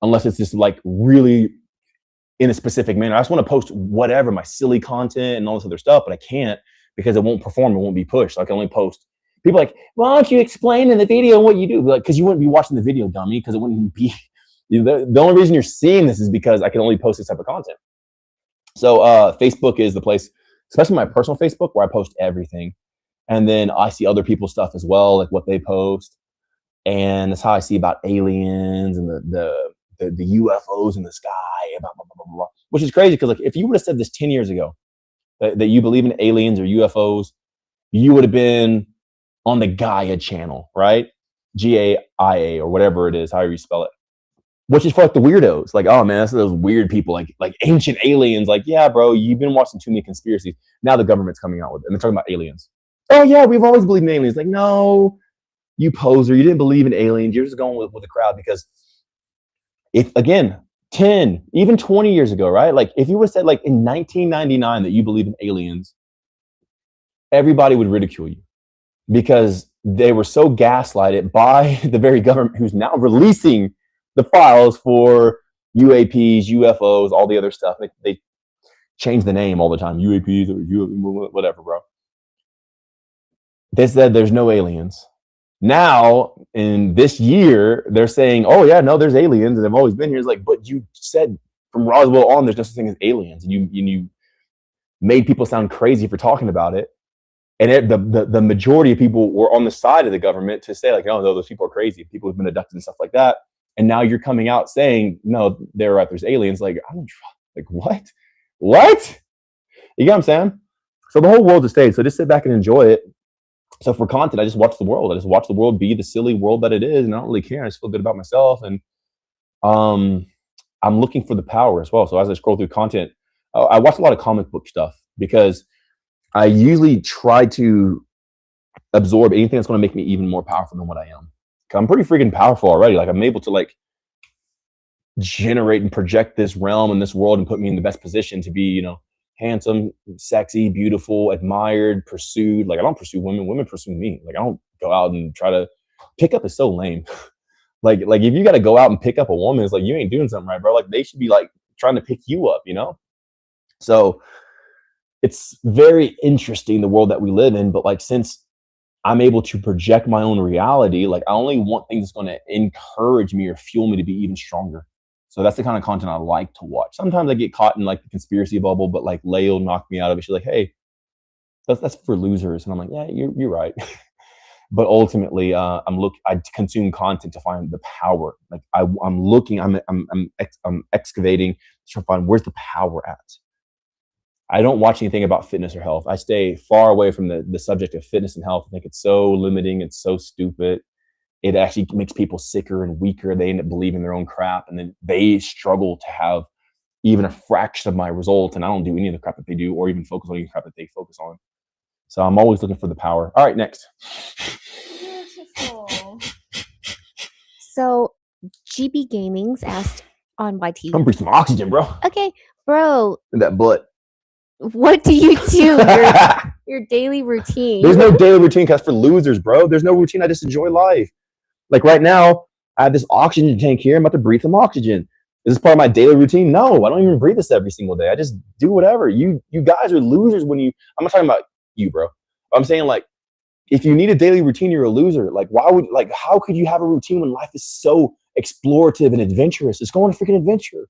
unless it's just like really in a specific manner. I just want to post whatever, my silly content and all this other stuff, but I can't because it won't perform. It won't be pushed. So I can only post. People are like, why don't you explain in the video what you do? Like, because you wouldn't be watching the video, dummy, because it wouldn't be. The only reason you're seeing this is because I can only post this type of content. So Facebook is the place, especially my personal Facebook, where I post everything. And then I see other people's stuff as well, like what they post. And that's how I see about aliens and the UFOs in the sky, blah, blah, blah, blah, blah. Which is crazy because like if you would have said this 10 years ago, that you believe in aliens or UFOs, you would have been on the Gaia channel, right? GAIA or whatever it is, however you spell it. Which is for like the weirdos. Like, oh man, that's those weird people, like ancient aliens. Like, yeah, bro, you've been watching too many conspiracies. Now the government's coming out with it and they're talking about aliens. Oh yeah, we've always believed in aliens. Like, no, you poser, you didn't believe in aliens. You're just going with the crowd because if, again, 10, even 20 years ago, right? Like if you would have said like in 1999 that you believe in aliens, everybody would ridicule you because they were so gaslighted by the very government who's now releasing the files for UAPs, UFOs, all the other stuff. They change the name all the time, UAPs or whatever, bro. They said there's no aliens. Now, in this year, they're saying, oh, yeah, no, there's aliens and they've always been here. It's like, but you said from Roswell on, there's no such thing as aliens. And you made people sound crazy for talking about it. And the majority of people were on the side of the government to say, like, oh, no, those people are crazy. People have been abducted and stuff like that. And now you're coming out saying, no, they're right, there's aliens. Like, what? What? You get what I'm saying? So the whole world's a stage. So just sit back and enjoy it. So for content, I just watch the world. I just watch the world be the silly world that it is, and I don't really care. I just feel good about myself, and I'm looking for the power as well. So as I scroll through content, I watch a lot of comic book stuff because I usually try to absorb anything that's going to make me even more powerful than what I am. I'm pretty freaking powerful already. Like I'm able to like generate and project this realm and this world and put me in the best position to be, you know, handsome, sexy, beautiful, admired, pursued. Like I don't pursue women. Women pursue me. Like I don't go out and try to pick up is so lame. like if you got to go out and pick up a woman, it's like you ain't doing something right, bro. Like they should be like trying to pick you up, you know? So it's very interesting the world that we live in. But like since I'm able to project my own reality, like I only want things that's going to encourage me or fuel me to be even stronger. So that's the kind of content I like to watch. Sometimes I get caught in like the conspiracy bubble, but like Leia will knock me out of it. She's like, hey, that's for losers. And I'm like, yeah, you're right. But ultimately, I consume content to find the power. Like I'm looking, I'm excavating to find where's the power at. I don't watch anything about fitness or health. I stay far away from the subject of fitness and health. I think it's so limiting. It's so stupid. It actually makes people sicker and weaker. They end up believing their own crap, and then they struggle to have even a fraction of my results. And I don't do any of the crap that they do, or even focus on any crap that they focus on. So I'm always looking for the power. All right, next. Beautiful. So GB Gaming's asked on YT. I'm gonna breathe some oxygen, bro. Okay, bro. In that butt. What do you do? Your daily routine. There's no daily routine because for losers, bro. There's no routine. I just enjoy life. Like right now, I have this oxygen tank here. I'm about to breathe some oxygen. Is this part of my daily routine? No, I don't even breathe this every single day. I just do whatever. You guys are losers when you, I'm not talking about you, bro. I'm saying like, if you need a daily routine, you're a loser. Like how could you have a routine when life is so explorative and adventurous? Just go on a freaking adventure.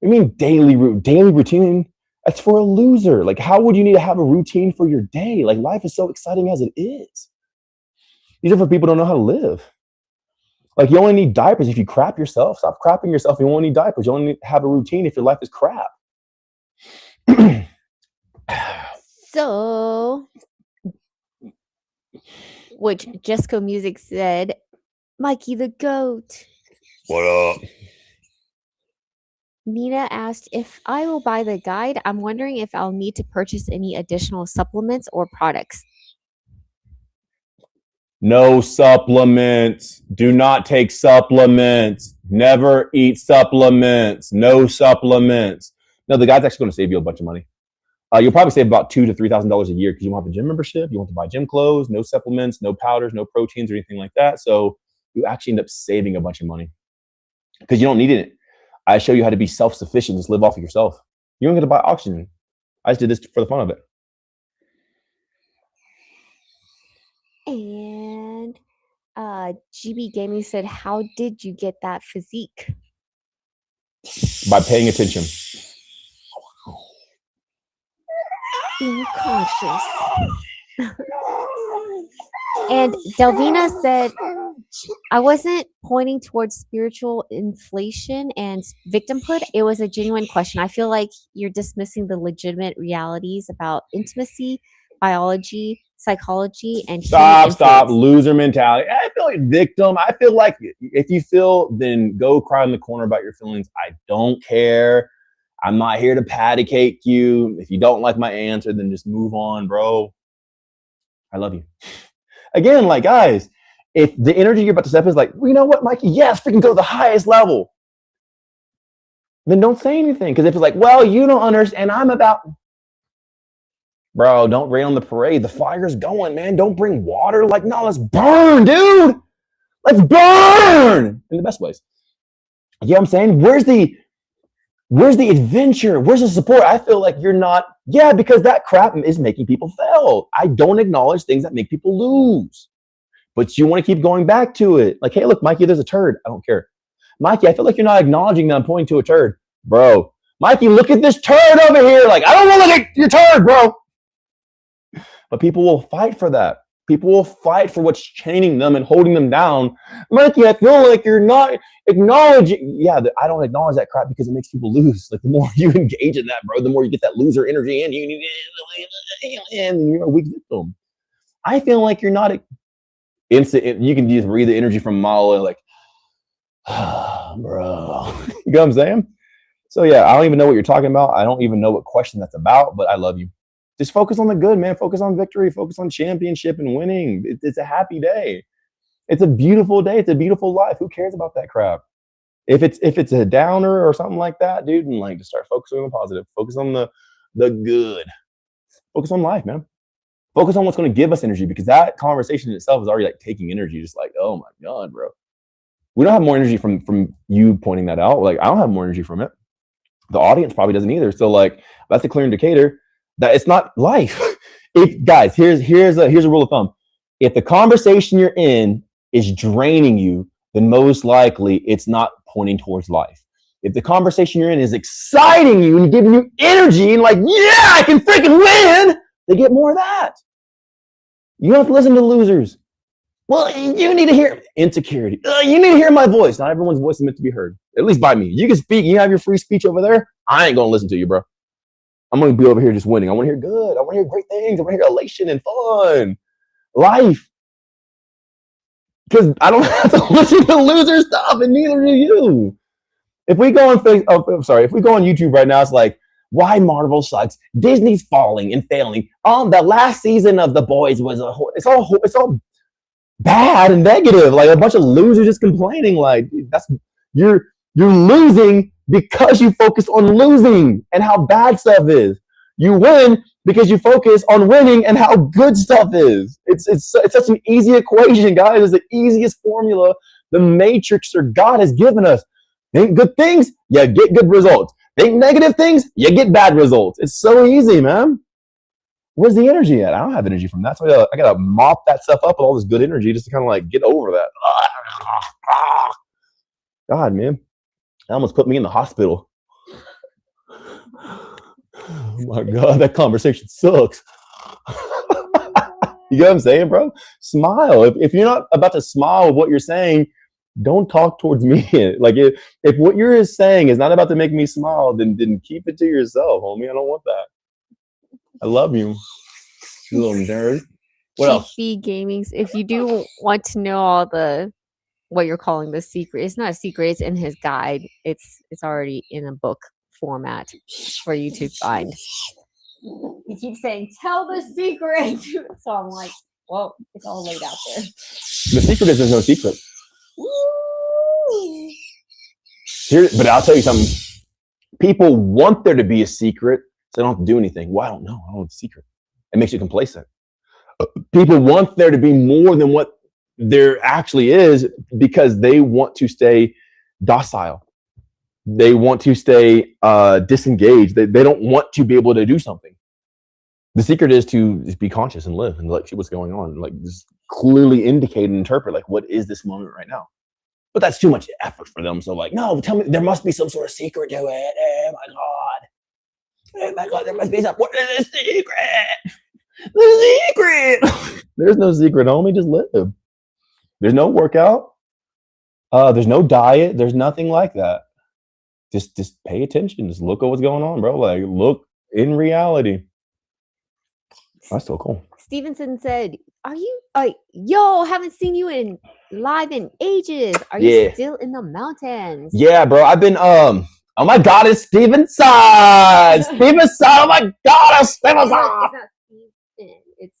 I mean, daily routine, that's for a loser. Like how would you need to have a routine for your day? Like life is so exciting as it is. These are for people who don't know how to live. Like you only need diapers if you crap yourself. Stop crapping yourself. You only need diapers. You only need to have a routine if your life is crap. So, which Jesco Music said, Mikey the GOAT. What up? Nina asked, if I will buy the guide, I'm wondering if I'll need to purchase any additional supplements or products. No supplements. Do not take supplements. Never eat supplements. No supplements. No, the guide's actually going to save you a bunch of money. You'll probably save about $2,000 to $3,000 a year because you won't have a gym membership. You won't have to buy gym clothes, no supplements, no powders, no proteins or anything like that. So you actually end up saving a bunch of money because you don't need it. I show you how to be self-sufficient. Just live off of yourself. You don't get to buy oxygen. I just did this for the fun of it. And GB Gaming said, how did you get that physique? By paying attention. Being conscious. And Delvina said, I wasn't pointing towards spiritual inflation and victimhood. It was a genuine question. I feel like you're dismissing the legitimate realities about intimacy, biology, psychology, and stop loser mentality. I feel like victim. I feel like if you feel, then go cry in the corner about your feelings. I don't care. I'm not here to patty cake you. If you don't like my answer, then just move on, bro. I love you. Again, like guys, If the energy you're about to step is like, well, you know what, Mikey? Yes, freaking go to the highest level. Then don't say anything. Because if it's like, well, you don't understand, I'm about, bro, don't rain on the parade. The fire's going, man. Don't bring water. Like, no, let's burn, dude. Let's burn in the best ways. You know what I'm saying? Where's the adventure? Where's the support? I feel like you're not, because that crap is making people fail. I don't acknowledge things that make people lose. But you want to keep going back to it. Like, hey, look, Mikey, there's a turd. I don't care. Mikey, I feel like you're not acknowledging that I'm pointing to a turd. Bro, Mikey, look at this turd over here. Like, I don't want to look at your turd, bro. But people will fight for that. People will fight for what's chaining them and holding them down. Mikey, I feel like you're not acknowledging. Yeah, I don't acknowledge that crap because it makes people lose. Like, the more you engage in that, bro, the more you get that loser energy in you, and you're a weak victim. I feel like you're not instant. You can just read the energy from a mile away, like, bro. You know what I'm saying? So yeah, I don't even know what you're talking about. I don't even know what question that's about, but I love you. Just focus on the good, man. Focus on victory. Focus on championship and winning. It's a happy day. It's a beautiful day. It's a beautiful life. Who cares about that crap? If it's a downer or something like that, dude, and like, just start focusing on the positive. Focus on the good. Focus on life, man. Focus on what's going to give us energy, because that conversation in itself is already like taking energy. Just like, oh my God, bro. We don't have more energy from you pointing that out. Like, I don't have more energy from it. The audience probably doesn't either. So like, that's a clear indicator that it's not life. Guys, here's a rule of thumb. If the conversation you're in is draining you, then most likely it's not pointing towards life. If the conversation you're in is exciting you and giving you energy and like, yeah, I can freaking win, they get more of that. You don't have to listen to losers. Well, you need to hear insecurity. You need to hear my voice. Not everyone's voice is meant to be heard, at least by me. You can speak. You have your free speech over there. I ain't going to listen to you, bro. I'm going to be over here just winning. I want to hear good. I want to hear great things. I want to hear elation and fun. Life. Because I don't have to listen to loser stuff, and neither do you. If we go on if we go on YouTube right now, it's like, why Marvel sucks. Disney's falling and failing. The last season of The Boys was it's all bad and negative. Like, a bunch of losers just complaining. Like, you're losing because you focus on losing and how bad stuff is. You win because you focus on winning and how good stuff is. It's such an easy equation, guys. It's the easiest formula the Matrix or God has given us. Think good things, you get good results. Think negative things, you get bad results. It's so easy, man. Where's the energy at? I don't have energy from that. So I gotta mop that stuff up with all this good energy just to kind of like get over that. God, man. That almost put me in the hospital. Oh my God, that conversation sucks. You know what I'm saying, bro? Smile. If you're not about to smile with what you're saying, don't talk towards me. Like, if what you're saying is not about to make me smile, then keep it to yourself, homie. I don't want that. I love you, you little nerd. What else? Gamings. If you do want to know all what you're calling the secret, it's not a secret. It's in his guide. It's already in a book format for you to find. He keeps saying, "Tell the secret." So I'm like, well, it's all laid out there. The secret is there's no secret. But I'll tell you something. People want there to be a secret, so they don't have to do anything. Well, I don't know. I don't have a secret. It makes you complacent. People want there to be more than what there actually is because they want to stay docile. They want to stay disengaged. They don't want to be able to do something. The secret is to just be conscious and live and like see what's going on. Like, just clearly indicate and interpret, like, what is this moment right now? But that's too much effort for them. So like, no, tell me, there must be some sort of secret to it. Oh my God, there must be some. What is the secret? The secret. There's no secret, homie. Just live. There's no workout. There's no diet. There's nothing like that. Just pay attention. Just look at what's going on, bro. Like, look in reality. That's so cool. Stevenson said, "Are you haven't seen you live in ages. Are you still in the mountains?" Yeah, bro. I've been oh my God, it's Stevenson. Stevenson. Oh my God, it's Stevenson. It's not Steven. It's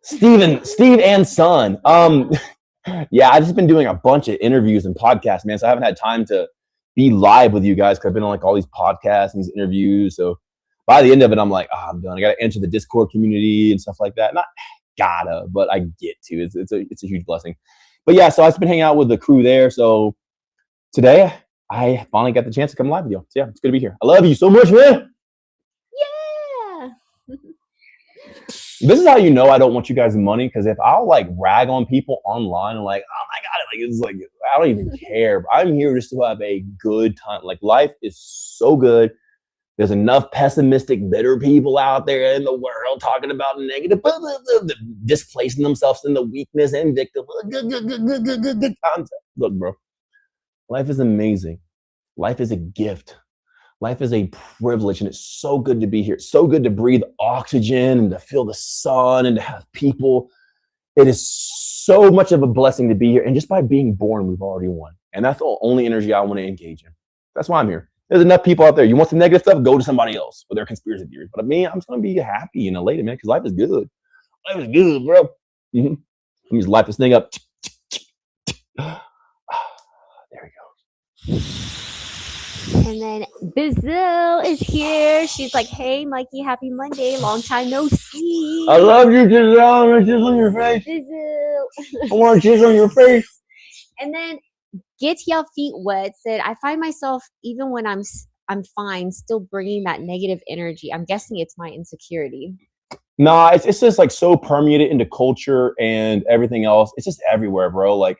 Stevenson. Steve and son. Yeah, I've just been doing a bunch of interviews and podcasts, man. So I haven't had time to be live with you guys because I've been on like all these podcasts and these interviews. So by the end of it, I'm like, I'm done. I got to enter the Discord community and stuff like that. Not gotta, but I get to. It's a huge blessing. But yeah, so I've been hanging out with the crew there. So today I finally got the chance to come live with you. So yeah, it's good to be here. I love you so much, man. Yeah. This is how you know I don't want you guys money, because if I'll like rag on people online and like, oh my god, like it's like I don't even care. I'm here just to have a good time. Like life is so good. There's enough pessimistic, bitter people out there in the world talking about negative, displacing themselves in the weakness and victim. Good concept. Look, bro, life is amazing. Life is a gift. Life is a privilege, and it's so good to be here. It's so good to breathe oxygen and to feel the sun and to have people. It is so much of a blessing to be here. And just by being born, we've already won. And that's the only energy I want to engage in. That's why I'm here. There's enough people out there. You want some negative stuff? Go to somebody else with their conspiracy theories. But me, I'm just going to be happy and elated, man, because life is good. Life is good, bro. Let me just light this thing up. There we go. And then Bizzle is here. She's like, hey, Mikey, happy Monday. Long time no see. I love you, Giselle. I want to kiss on your face. Bizzle. I want to kiss on your face. And then Get Your Feet Wet said, I find myself, even when I'm fine, still bringing that negative energy. I'm guessing it's my insecurity. Nah, it's just like so permeated into culture and everything else. It's just everywhere, bro. Like,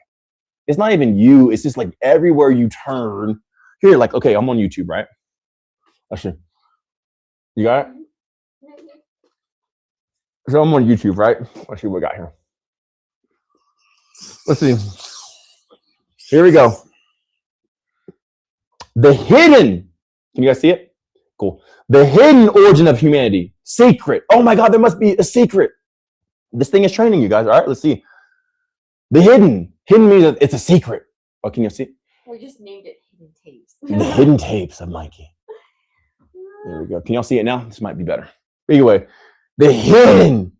it's not even you. It's just like everywhere you turn. Here, like, okay, I'm on YouTube, right? Let's see. You got it? So I'm on YouTube, right? Let's see what we got here. Let's see. Here we go. The hidden. Can you guys see it? Cool. The hidden origin of humanity. Secret. Oh my God, there must be a secret. This thing is training you guys. All right, let's see. The hidden. Hidden means that it's a secret. Oh, can you see? We just named it Hidden Tapes. The hidden tapes of Mikey. There we go. Can y'all see it now? This might be better. Anyway, the hidden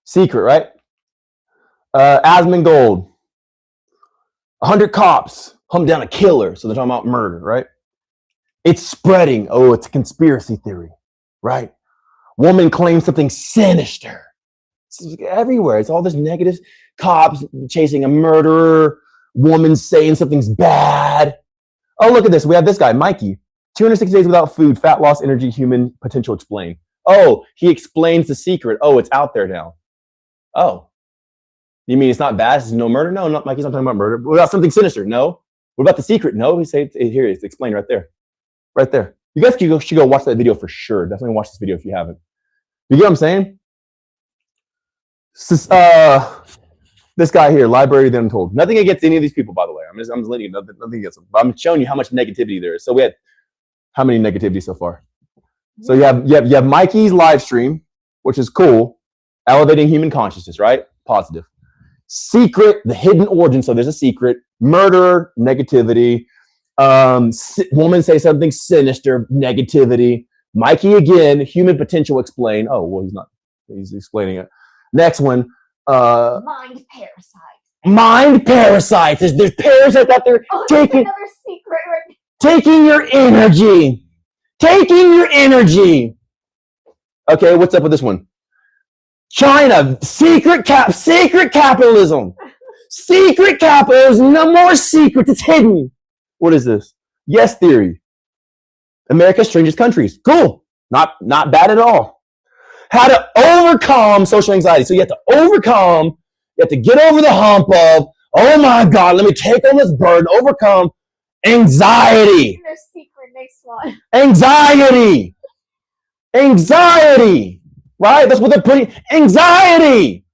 secret, right? Asmongold. 100 cops hunt down a killer. So they're talking about murder, right? It's spreading. Oh, it's a conspiracy theory, right? Woman claims something sinister. It's everywhere. It's all this negative. Cops chasing a murderer. Woman saying something's bad. Oh, look at this. We have this guy, Mikey. 260 days without food, fat loss, energy, human potential explained. Oh, he explains the secret. Oh, it's out there now. Oh. You mean it's not bad? There's no murder? No, not Mikey's not talking about murder. What about something sinister? No. What about the secret? No. He said here it's explained right there. Right there. You guys should go watch that video for sure. Definitely watch this video if you haven't. You get what I'm saying? This guy here, Library of the Untold. Nothing against any of these people, by the way. I'm just letting you know, nothing against them. But I'm showing you how much negativity there is. So we had how many negativity so far? So you have Mikey's live stream, which is cool, elevating human consciousness, right? Positive. Secret, the hidden origin. So there's a secret. Murder, negativity. Woman say something sinister, negativity. Mikey again, human potential explain. Oh, well, he's not. He's explaining it. Next one. Mind parasites. Mind parasites. There's parasites out there taking another secret. taking your energy. Taking your energy. Okay, what's up with this one? China, secret capitalism. Secret capitalism, no more secrets, it's hidden. What is this? Yes theory. America's strangest countries. Cool. Not bad at all. How to overcome social anxiety. So you have to get over the hump of, oh my God, let me take on this burden, overcome anxiety. There's secret next one. Anxiety. Right? That's what they're putting. Anxiety.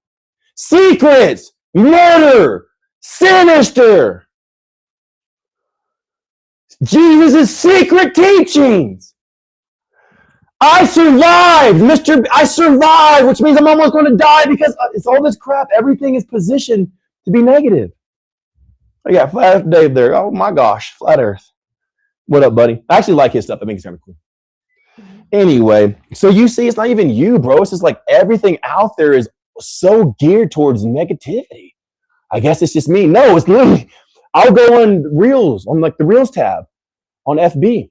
Secrets. Murder. Sinister. Jesus' secret teachings. I survived, which means I'm almost going to die because it's all this crap. Everything is positioned to be negative. I got Flat Earth Dave there. Oh my gosh, Flat Earth. What up, buddy? I actually like his stuff. I think it's kind of cool. Anyway, so you see, it's not even you, bro. It's just like everything out there is so geared towards negativity. I guess it's just me. No, it's literally, I'll go on Reels, on like the Reels tab on FB.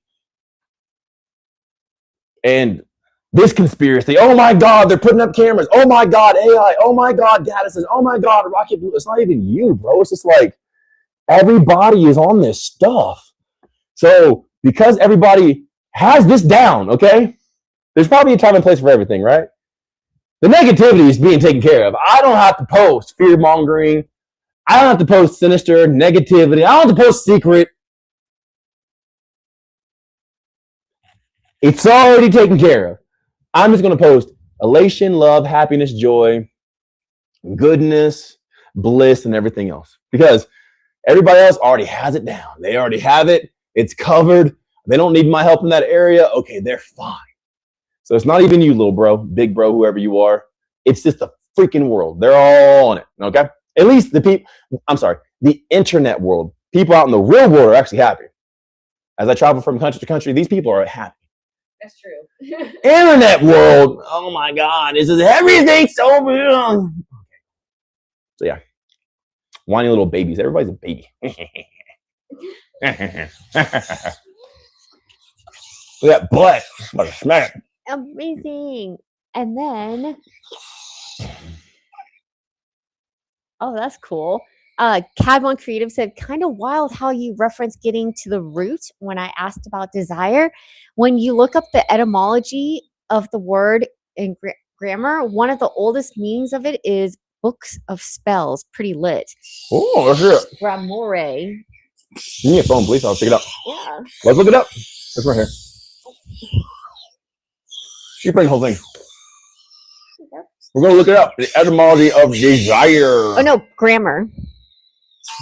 And this conspiracy, oh my God, they're putting up cameras. Oh my God, AI. Oh my God, data says, oh my God, Rocket Blue. It's not even you, bro. It's just like everybody is on this stuff. So because everybody has this down, okay, there's probably a time and place for everything, right? The negativity is being taken care of. I don't have to post fear mongering. I don't have to post sinister negativity. I don't have to post secret. It's already taken care of. I'm just going to post elation, love, happiness, joy, goodness, bliss, and everything else. Because everybody else already has it down. They already have it. It's covered. They don't need my help in that area. Okay, they're fine. So it's not even you, little bro, big bro, whoever you are. It's just the freaking world. They're all on it, okay? At least the internet world. People out in the real world are actually happy. As I travel from country to country, these people are happy. That's true. Internet world, oh my God, this is everything so real. So yeah, whiny little babies. Everybody's a baby. Look at that butt. I'm about to smack. Amazing. And then, oh, that's cool. Cad1 Creative said, kind of wild how you reference getting to the root when I asked about desire. When you look up the etymology of the word in grammar, one of the oldest meanings of it is books of spells. Pretty lit. Oh, that's it. Gramore. Give me a phone, please. I'll check it out. Yeah. Let's look it up. It's right here. You bring the whole thing. We're going to look it up. The etymology of desire. Oh, no, grammar.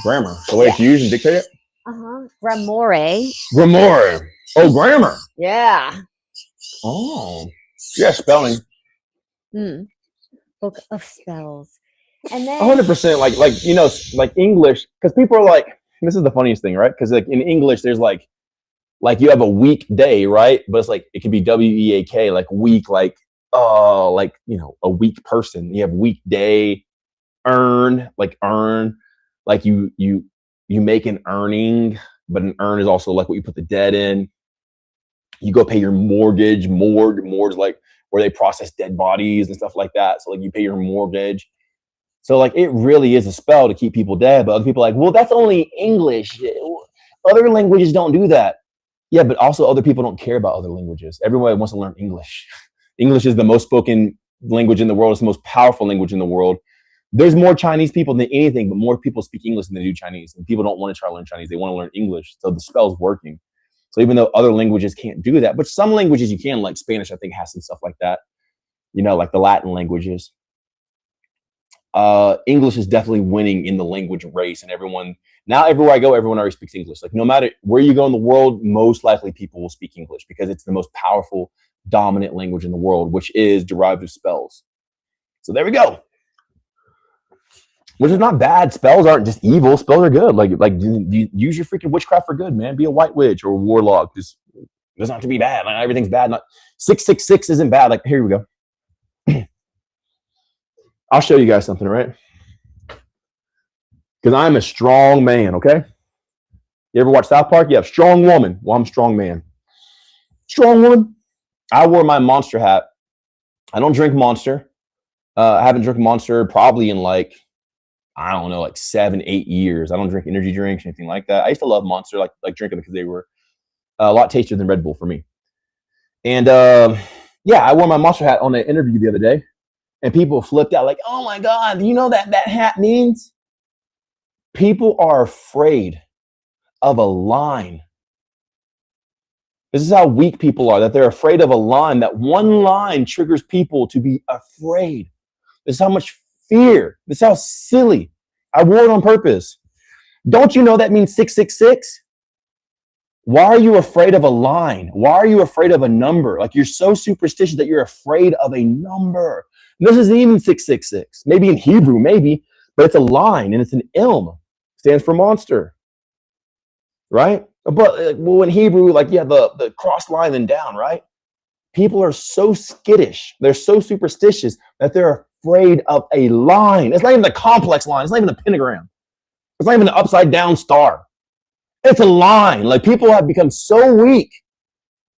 Grammar. The way it's used and dictated? Uh-huh. Gramore. Grammar. Oh, grammar. Yeah. Oh. Yeah, spelling. Book of spells. And then 100%. Like you know, like English, because people are like, this is the funniest thing, right? Because like in English, there's like you have a weekday, right? But it's like, it can be week, like week, like, you know, a weak person. You have weekday, earn, like you make an earning, but an earn is also like what you put the debt in. You go pay your mortgage, mortgage like where they process dead bodies and stuff like that. So like you pay your mortgage. So like it really is a spell to keep people dead. But other people are like, well, that's only English. Other languages don't do that. Yeah, but also other people don't care about other languages. Everyone wants to learn English. English is the most spoken language in the world. It's the most powerful language in the world. There's more Chinese people than anything, but more people speak English than they do Chinese. And people don't want to try to learn Chinese. They want to learn English. So the spell's working. So even though other languages can't do that, but some languages you can, like Spanish, I think has some stuff like that. You know, like the Latin languages. English is definitely winning in the language race, and now everywhere I go, everyone already speaks English. Like no matter where you go in the world, most likely people will speak English because it's the most powerful, dominant language in the world, which is derived of spells. So there we go. Which is not bad. Spells aren't just evil. Spells are good. Like you use your freaking witchcraft for good, man. Be a white witch or a warlock. Just doesn't have to be bad. Like everything's bad. Not 666 isn't bad. Like here we go. I'll show you guys something, right? Because I'm a strong man, okay? You ever watch South Park? You have strong woman. Well, I'm strong man. Strong woman. I wore my Monster hat. I don't drink Monster. I haven't drank Monster probably in like, I don't know, like 7-8 years. I don't drink energy drinks, anything like that. I used to love Monster, like drinking because they were a lot tastier than Red Bull for me. And yeah, I wore my Monster hat on an interview the other day. And people flipped out like, oh my God, do you know that hat means? People are afraid of a line. This is how weak people are, that they're afraid of a line, that one line triggers people to be afraid. This is how much fear. This is how silly. I wore it on purpose. Don't you know that means 666? Why are you afraid of a line? Why are you afraid of a number? Like you're so superstitious that you're afraid of a number. This isn't even 666. Maybe in Hebrew, maybe, but it's a line and it's an ilm. Stands for monster. Right? But well, in Hebrew, like the cross line and down, right? People are so skittish. They're so superstitious that they're afraid of a line. It's not even the complex line. It's not even the pentagram. It's not even an upside down star. It's a line. Like people have become so weak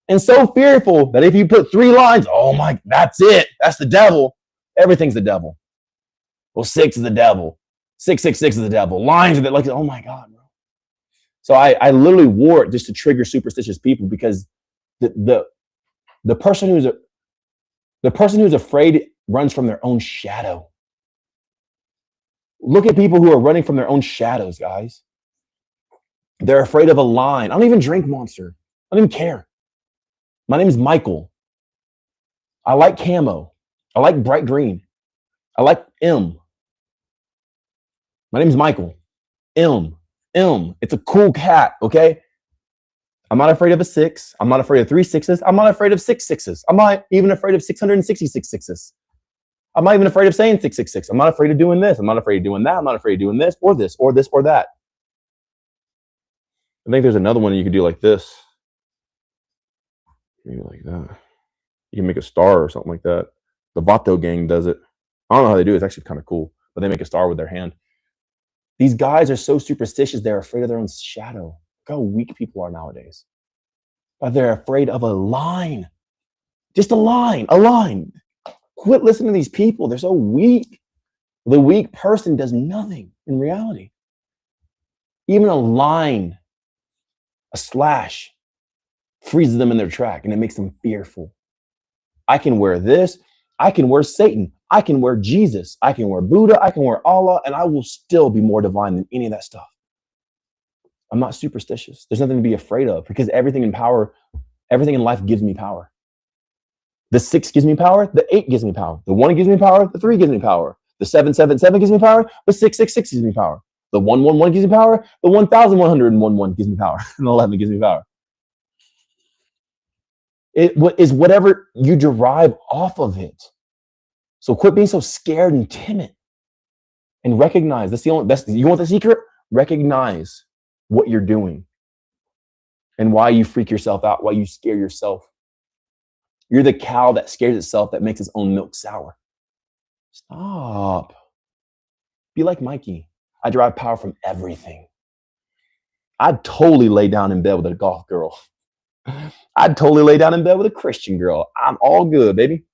and so fearful that if you put 3 lines, oh my, that's it. That's the devil. Everything's the devil. Well, 6 is the devil. 666 is the devil. Lines are like, oh my God, bro. So I literally wore it just to trigger superstitious people because the person who's afraid runs from their own shadow. Look at people who are running from their own shadows, guys. They're afraid of a line. I don't even drink Monster. I don't even care. My name is Michael. I like camo. I like bright green. I like M. My name is Michael. M. It's a cool cat, okay? I'm not afraid of a 6. I'm not afraid of 3 6s. I'm not afraid of 6 6s. I'm not even afraid of 666 6s. I'm not even afraid of saying 666. I'm not afraid of doing this. I'm not afraid of doing that. I'm not afraid of doing this or this or this or that. I think there's another one you could do like this. Maybe like that. You can make a star or something like that. The Vato gang does it. I don't know how they do it. It's actually kind of cool. But they make a star with their hand. These guys are so superstitious. They're afraid of their own shadow. Look how weak people are nowadays. But they're afraid of a line. Just a line. A line. Quit listening to these people. They're so weak. The weak person does nothing in reality. Even a line, a slash, freezes them in their track and it makes them fearful. I can wear this. I can wear Satan. I can wear Jesus. I can wear Buddha. I can wear Allah, and I will still be more divine than any of that stuff. I'm not superstitious. There's nothing to be afraid of because everything in life gives me power. The 6 gives me power. The 8 gives me power. The 1 gives me power. The 3 gives me power. The 777 gives me power. The 666 gives me power. The 111 gives me power. The 1111 gives me power. And the 11 gives me power. It is whatever you derive off of it. So quit being so scared and timid and recognize. That's the only best. You want the secret? Recognize what you're doing and why you freak yourself out, why you scare yourself. You're the cow that scares itself, that makes its own milk sour. Stop. Be like Mikey. I derive power from everything. I'd totally lay down in bed with a golf girl. I'd totally lay down in bed with a Christian girl. I'm all good, baby.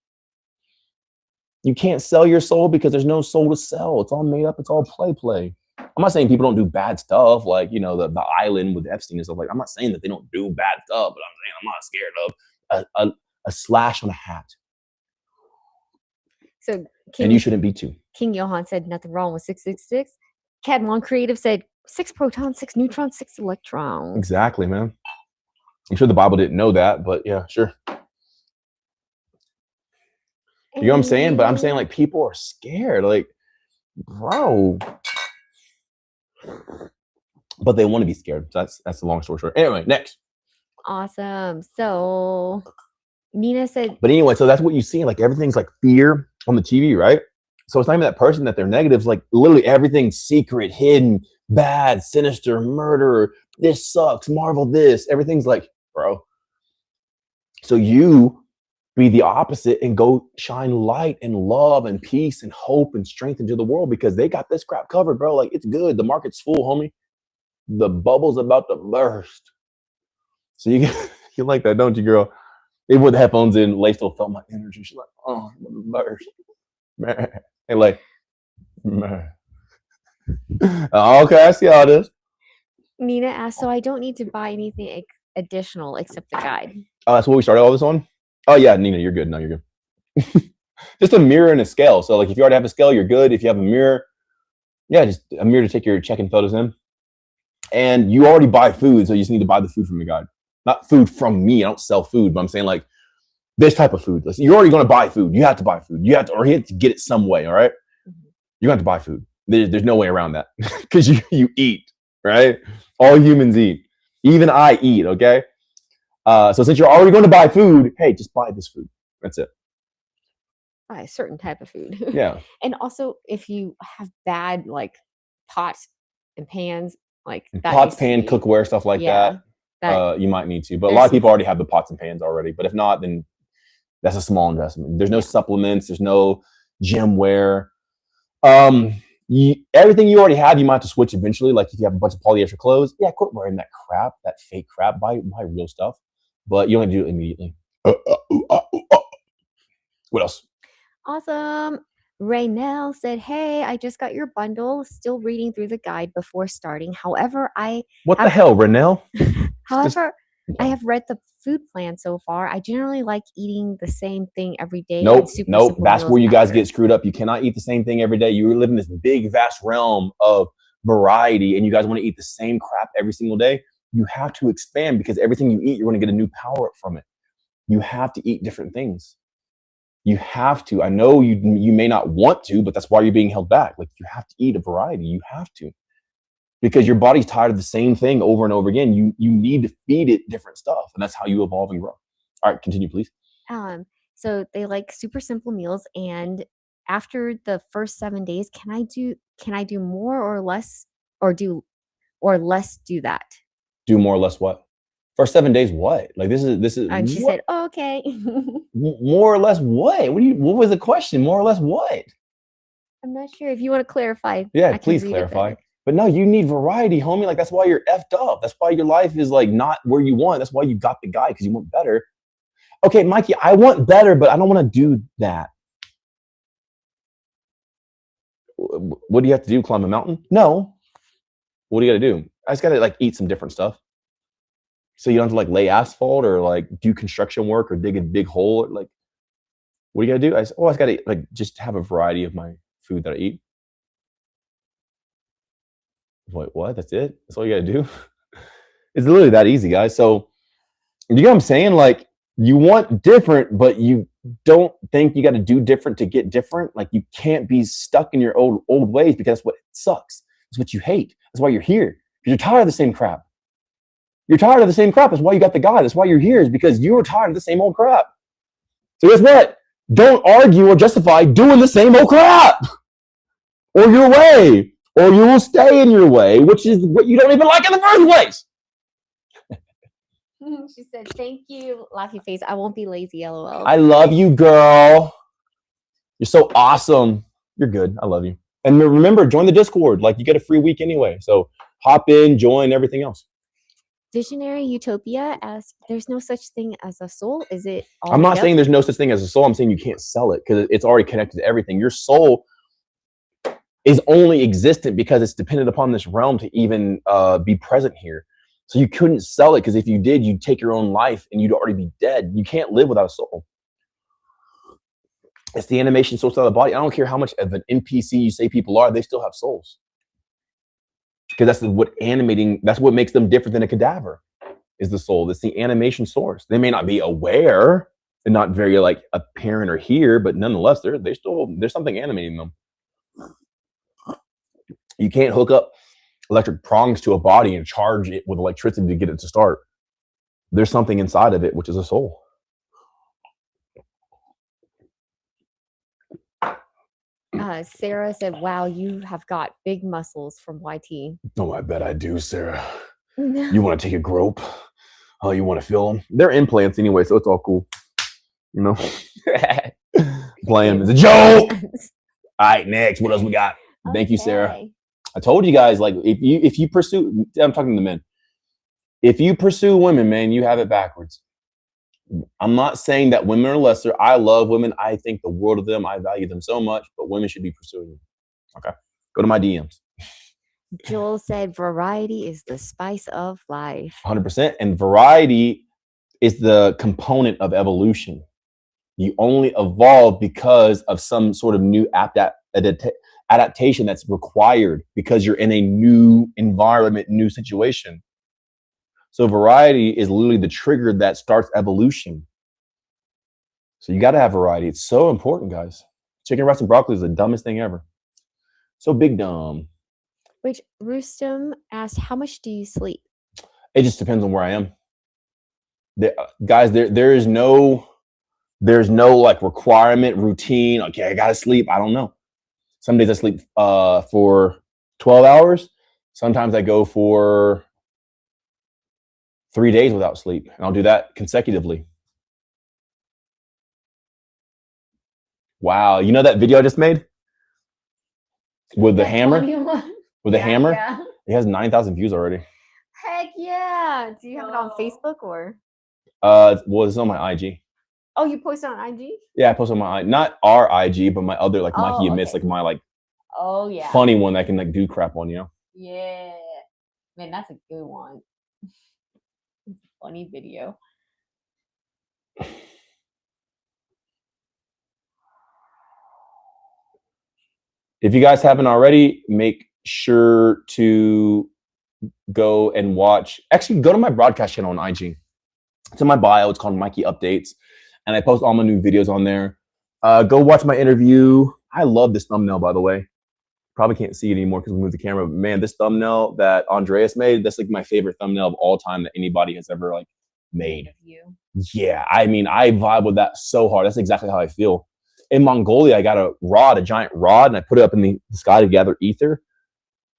You can't sell your soul because there's no soul to sell. It's all made up. It's all play. I'm not saying people don't do bad stuff, like, you know, the island with Epstein and stuff like that. I'm not saying that they don't do bad stuff, but I'm saying I'm not scared of a slash on a hat. So and you shouldn't be too. King Johan said nothing wrong with 666. Cadmon Creative said 6 protons, 6 neutrons, 6 electrons. Exactly, man. I'm sure the Bible didn't know that, but yeah, sure. You know what I'm saying? But I'm saying, like, people are scared. Like, bro. But they want to be scared. So that's the long story short. Anyway, next. Awesome. So Nina said. But anyway, so that's what you see. Like, everything's like fear on the TV, right? So it's not even that person that they're negative. It's like literally everything's secret, hidden, bad, sinister, murder. This sucks. Marvel this. Everything's like, bro. So you be the opposite and go shine light and love and peace and hope and strength into the world because they got this crap covered, bro. Like, it's good. The market's full, homie. The bubble's about to burst. So you like that, don't you, girl? Even with the headphones in, Lay still felt my energy. She's like, oh, burst. Man. And like, man. Okay, I see how it is. Nina asked, so I don't need to buy anything additional except the guide. Oh, that's what we started all this on? Oh, yeah, Nina, you're good. No, you're good. Just a mirror and a scale. So, like, if you already have a scale, you're good. If you have a mirror, yeah, just a mirror to take your check-in photos in. And you already buy food, so you just need to buy the food from the guide. Not food from me. I don't sell food, but I'm saying, like, this type of food. Listen, you're already going to buy food. You have to buy food. You have to get it some way, all right? You're going to have to buy food. There's no way around that because you eat, right? All humans eat. Even I eat, okay? So since you're already going to buy food, hey, just buy this food. That's it. Buy a certain type of food. Yeah. And also, if you have bad, like, pots and pans, like that pots, pan, cookware, stuff like that, you might need to. But a lot of people already have the pots and pans already. But if not, then that's a small investment. There's no supplements. There's no gym wear. Everything you already have, you might have to switch eventually. Like if you have a bunch of polyester clothes, yeah, quit wearing that crap, that fake crap. Buy real stuff, but you don't have to do it immediately. What else? Awesome. Raynell said, "Hey, I just got your bundle. Still reading through the guide before starting. However, What the hell, Renell? However, I have read the food plan so far. I generally like eating the same thing every day. and Nope. super Nope. simple That's meals where you guys after." get screwed up. You cannot eat the same thing every day. You live in this big, vast realm of variety, and you guys want to eat the same crap every single day. You have to expand because everything you eat, you're going to get a new power up from it. You have to eat different things. You have to. I know you may not want to, but that's why you're being held back. Like you have to eat a variety. You have to. Because your body's tired of the same thing over and over again. You need to feed it different stuff, and that's how you evolve and grow. All right, continue, please. So they like super simple meals, and after the first 7 days, can I do more or less, or less do that? Do more or less what? First 7 days, what? Like this is. And she what? said, oh, "Okay." More or less what? What was the question? More or less what? I'm not sure if you want to clarify. Yeah, I can please read it clarify. better. But no, you need variety, homie. Like that's why you're effed up. That's why your life is like not where you want. That's why you got the guy, because you want better. Okay, Mikey, I want better, but I don't want to do that. What do you have to do? Climb a mountain? No. What do you got to do? I just got to like eat some different stuff. So you don't have to like lay asphalt or like do construction work or dig a big hole. Like, what do you got to do? I just got to like just have a variety of my food that I eat. Wait, what? That's it? That's all you got to do? It's literally that easy, guys. So you know what I'm saying? Like you want different, but you don't think you got to do different to get different. Like you can't be stuck in your old ways, because that's what sucks. That's what you hate. That's why you're here. Because you're tired of the same crap. You're tired of the same crap. That's why you got the guy. That's why you're here, is because you were tired of the same old crap. So guess what? Don't argue or justify doing the same old crap or your way, or you will stay in your way, which is what you don't even like in the first place. She said, "Thank you, laughy face. I won't be lazy, LOL." I love you, girl. You're so awesome. You're good. I love you. And remember, join the Discord. Like you get a free week anyway. So hop in, join, everything else. Visionary Utopia asks, "There's no such thing as a soul. Is it all I'm not made saying up?" there's no such thing as a soul. I'm saying you can't sell it because it's already connected to everything. Your soul is only existent because it's dependent upon this realm to even be present here. So you couldn't sell it, because if you did, you'd take your own life and you'd already be dead. You can't live without a soul. It's the animation source of the body. I don't care how much of an NPC you say people are, they still have souls. Because that's what makes them different than a cadaver, is the soul. That's the animation source. They may not be aware and not very like apparent or here, but nonetheless, there's something animating them. You can't hook up electric prongs to a body and charge it with electricity to get it to start. There's something inside of it, which is a soul. Sarah said, "Wow, you have got big muscles," from YT. Oh, I bet I do, Sarah. You want to take a grope? Oh, you want to feel them? They're implants anyway, so it's all cool. You know? Playing is a joke. All right, next. What else we got? Thank you, Sarah. Okay. I told you guys, like, if you pursue, I'm talking to the men. If you pursue women, man, you have it backwards. I'm not saying that women are lesser. I love women. I think the world of them. I value them so much, but women should be pursuing them. Okay. Go to my DMs. Joel said, "Variety is the spice of life." 100%. And variety is the component of evolution. You only evolve because of some sort of new adaptation that's required, because you're in a new environment, new situation. So variety is literally the trigger that starts evolution. So you got to have variety. It's so important, guys. Chicken, rice, and broccoli is the dumbest thing ever. So big dumb. Which Rustum asked, "How much do you sleep?" It just depends on where I am. Guys, there's no like requirement, routine. Okay, I gotta sleep. I don't know. Some days I sleep for 12 hours. Sometimes I go for 3 days without sleep, and I'll do that consecutively. Wow, you know that video I just made? with the That hammer. 21. With the Yeah, hammer, yeah. it has 9,000 views already. Heck yeah. Do you have it on Whoa. Facebook or? Well, it's on my IG. Oh, you posted on IG? Yeah, I post on my not our IG, but my other like Mikey Oh, Admits, okay. like my like Oh, yeah. funny one that I can like do crap on, you know. Yeah. Man, that's a good one. It's a funny video. If you guys haven't already, make sure to go and watch. Actually, go to my broadcast channel on IG. It's in my bio. It's called Mikey Updates, and I post all my new videos on there. Go watch my interview. I love this thumbnail, by the way. Probably can't see it anymore because we moved the camera. But man, this thumbnail that Andreas made, that's like my favorite thumbnail of all time that anybody has ever like made. You. Yeah, I mean, I vibe with that so hard. That's exactly how I feel. In Mongolia, I got a giant rod, and I put it up in the sky to gather ether.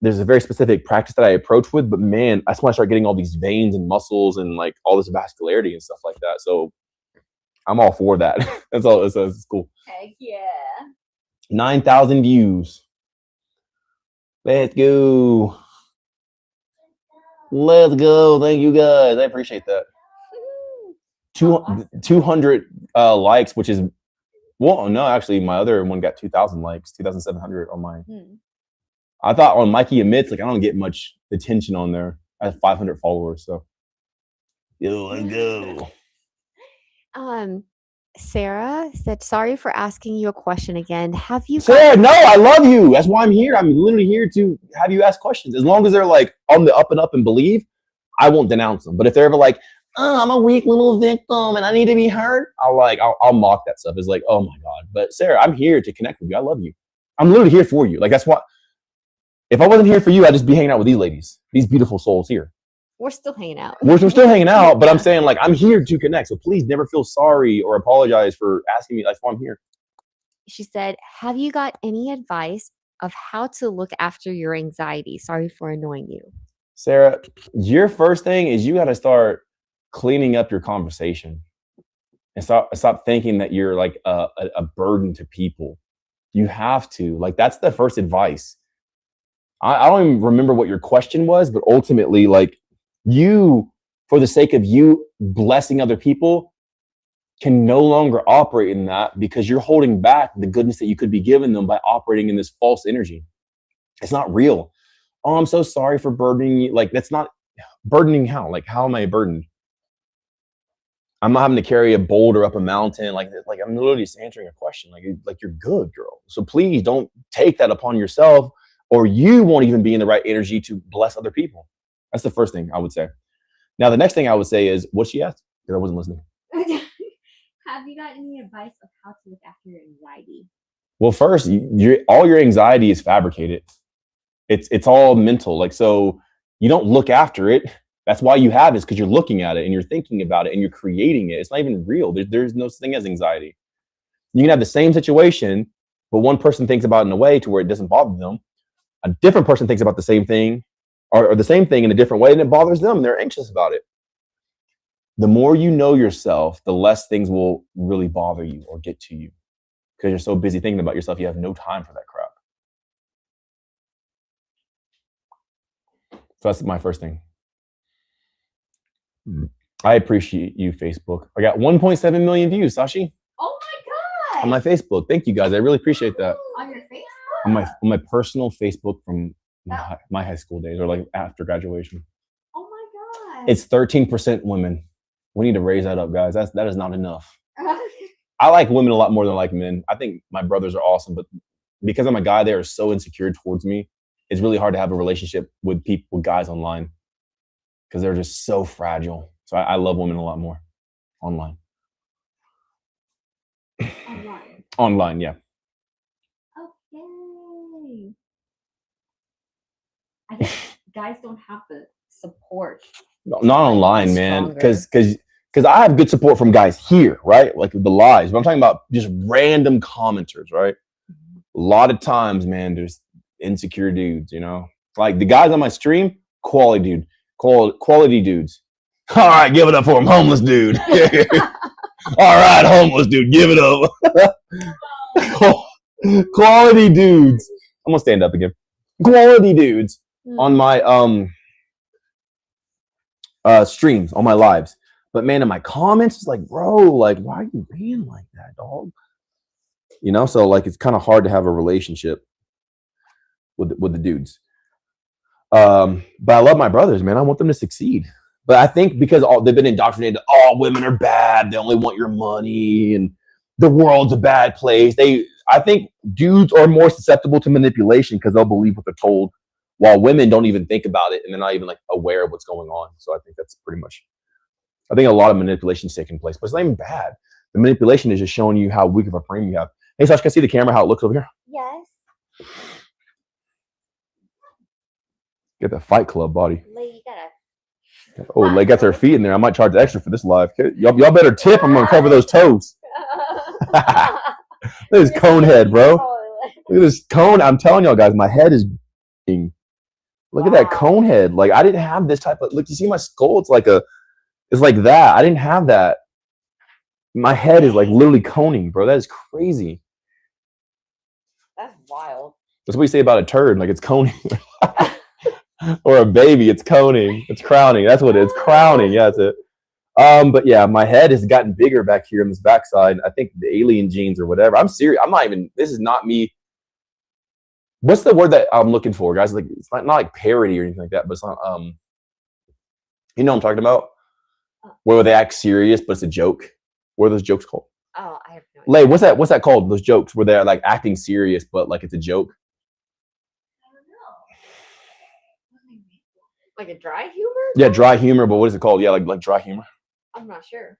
There's a very specific practice that I approach with, but man, that's when I start getting all these veins and muscles and like all this vascularity and stuff like that. So I'm all for that. That's all. It's cool. Heck yeah. 9,000 views. Let's go. Let's go. Thank you guys. I appreciate that. 200 likes, which is, well, no, actually, my other one got 2,000 likes, 2,700 on mine. I thought on Mikey Admits, like I don't get much attention on there. I have 500 followers, so. Yo, let's go. Sarah said, sorry for asking you a question again. Have you Sarah, no, I love you. That's why I'm here. I'm literally here to have you ask questions. As long as they're like on the up and up and believe, I won't denounce them. But if they're ever like, oh, I'm a weak little victim and I need to be heard, I'll mock that stuff. It's like, oh my God. But Sarah, I'm here to connect with you. I love you. I'm literally here for you. Like that's what, if I wasn't here for you, I'd just be hanging out with these ladies, these beautiful souls here. We're still hanging out. We're still hanging out, but I'm saying like I'm here to connect. So please never feel sorry or apologize for asking me. That's why I'm here. She said, have you got any advice of how to look after your anxiety? Sorry for annoying you. Sarah, your first thing is you got to start cleaning up your conversation and stop thinking that you're like a burden to people. You have to. Like that's the first advice. I don't even remember what your question was, but ultimately like you, for the sake of you blessing other people, can no longer operate in that because you're holding back the goodness that you could be giving them by operating in this false energy. It's not real. Oh, I'm so sorry for burdening you. Like that's not burdening. How? Like how am I burdened? I'm not having to carry a boulder up a mountain. Like I'm literally just answering a question. Like you're good, girl. So please don't take that upon yourself, or you won't even be in the right energy to bless other people. That's the first thing I would say. Now, the next thing I would say is what she asked, because I wasn't listening. Have you got any advice of how to look after your anxiety? Well, first, all your anxiety is fabricated. It's all mental. Like, so you don't look after it. That's why you have it, because you're looking at it and you're thinking about it and you're creating it. It's not even real. There's no such thing as anxiety. You can have the same situation, but one person thinks about it in a way to where it doesn't bother them. A different person thinks about the same thing or the same thing in a different way, and it bothers them. And they're anxious about it. The more you know yourself, the less things will really bother you or get to you, because you're so busy thinking about yourself. You have no time for that crap. So that's my first thing. I appreciate you, Facebook. I got 1.7 million views, Sashi. Oh my God. On my Facebook. Thank you guys. I really appreciate that. On your Facebook? On my personal Facebook from my high school days, or like after graduation. Oh my God. It's 13% women. We need to raise that up, guys. That is not enough. I like women a lot more than I like men. I think my brothers are awesome, but because I'm a guy, they are so insecure towards me. It's really hard to have a relationship with guys online, because they're just so fragile. So I love women a lot more online. Online. Online, yeah. Okay. I guess guys don't have the support. Not online, man. Stronger. Because I have good support from guys here, right? Like the lives. But I'm talking about just random commenters, right? A lot of times, man, there's insecure dudes, you know? Like the guys on my stream, quality dudes. All right, give it up for him, homeless dude. All right, homeless dude, give it up. Quality dudes. I'm gonna stand up again. Quality dudes on my streams, on my lives. But man, in my comments, it's like, bro, like, why are you being like that, dog? You know, so like it's kind of hard to have a relationship with the dudes. But I love my brothers, man. I want them to succeed. But I think because they've been indoctrinated, all women are bad. They only want your money, and the world's a bad place. I think dudes are more susceptible to manipulation because they'll believe what they're told, while women don't even think about it and they're not even like aware of what's going on. So I think that's pretty much. I think a lot of manipulation is taking place, but it's not even bad. The manipulation is just showing you how weak of a frame you have. Hey, Sasha, can I see the camera, how it looks over here? Yes. Get the Fight Club body. Lady, you gotta. Oh, Lady got her feet in there. I might charge extra for this live. Y'all better tip. I'm going to cover those toes. Look at this cone head, bro. Look at this cone. I'm telling y'all guys, my head is. Look at that cone head. Like, I didn't have this type of. Look, you see my skull? It's like that. I didn't have that. My head is like literally coning, bro. That is crazy. That's wild. That's what you say about a turd. Like, it's coning. Or a baby, it's coning. It's crowning. That's what it's crowning. Yeah, that's it. But yeah, my head has gotten bigger back here on this backside. I think the alien genes or whatever. I'm serious. I'm not even. This is not me. What's the word that I'm looking for, guys? Like, it's not like parody or anything like that, but it's not. You know what I'm talking about? Where they act serious, but it's a joke. What are those jokes called? Oh, I have no Lay, idea. what's that called? Those jokes where they're like acting serious, but like it's a joke. Like a dry humor? Yeah, dry humor, but what is it called? Yeah, like dry humor. I'm not sure.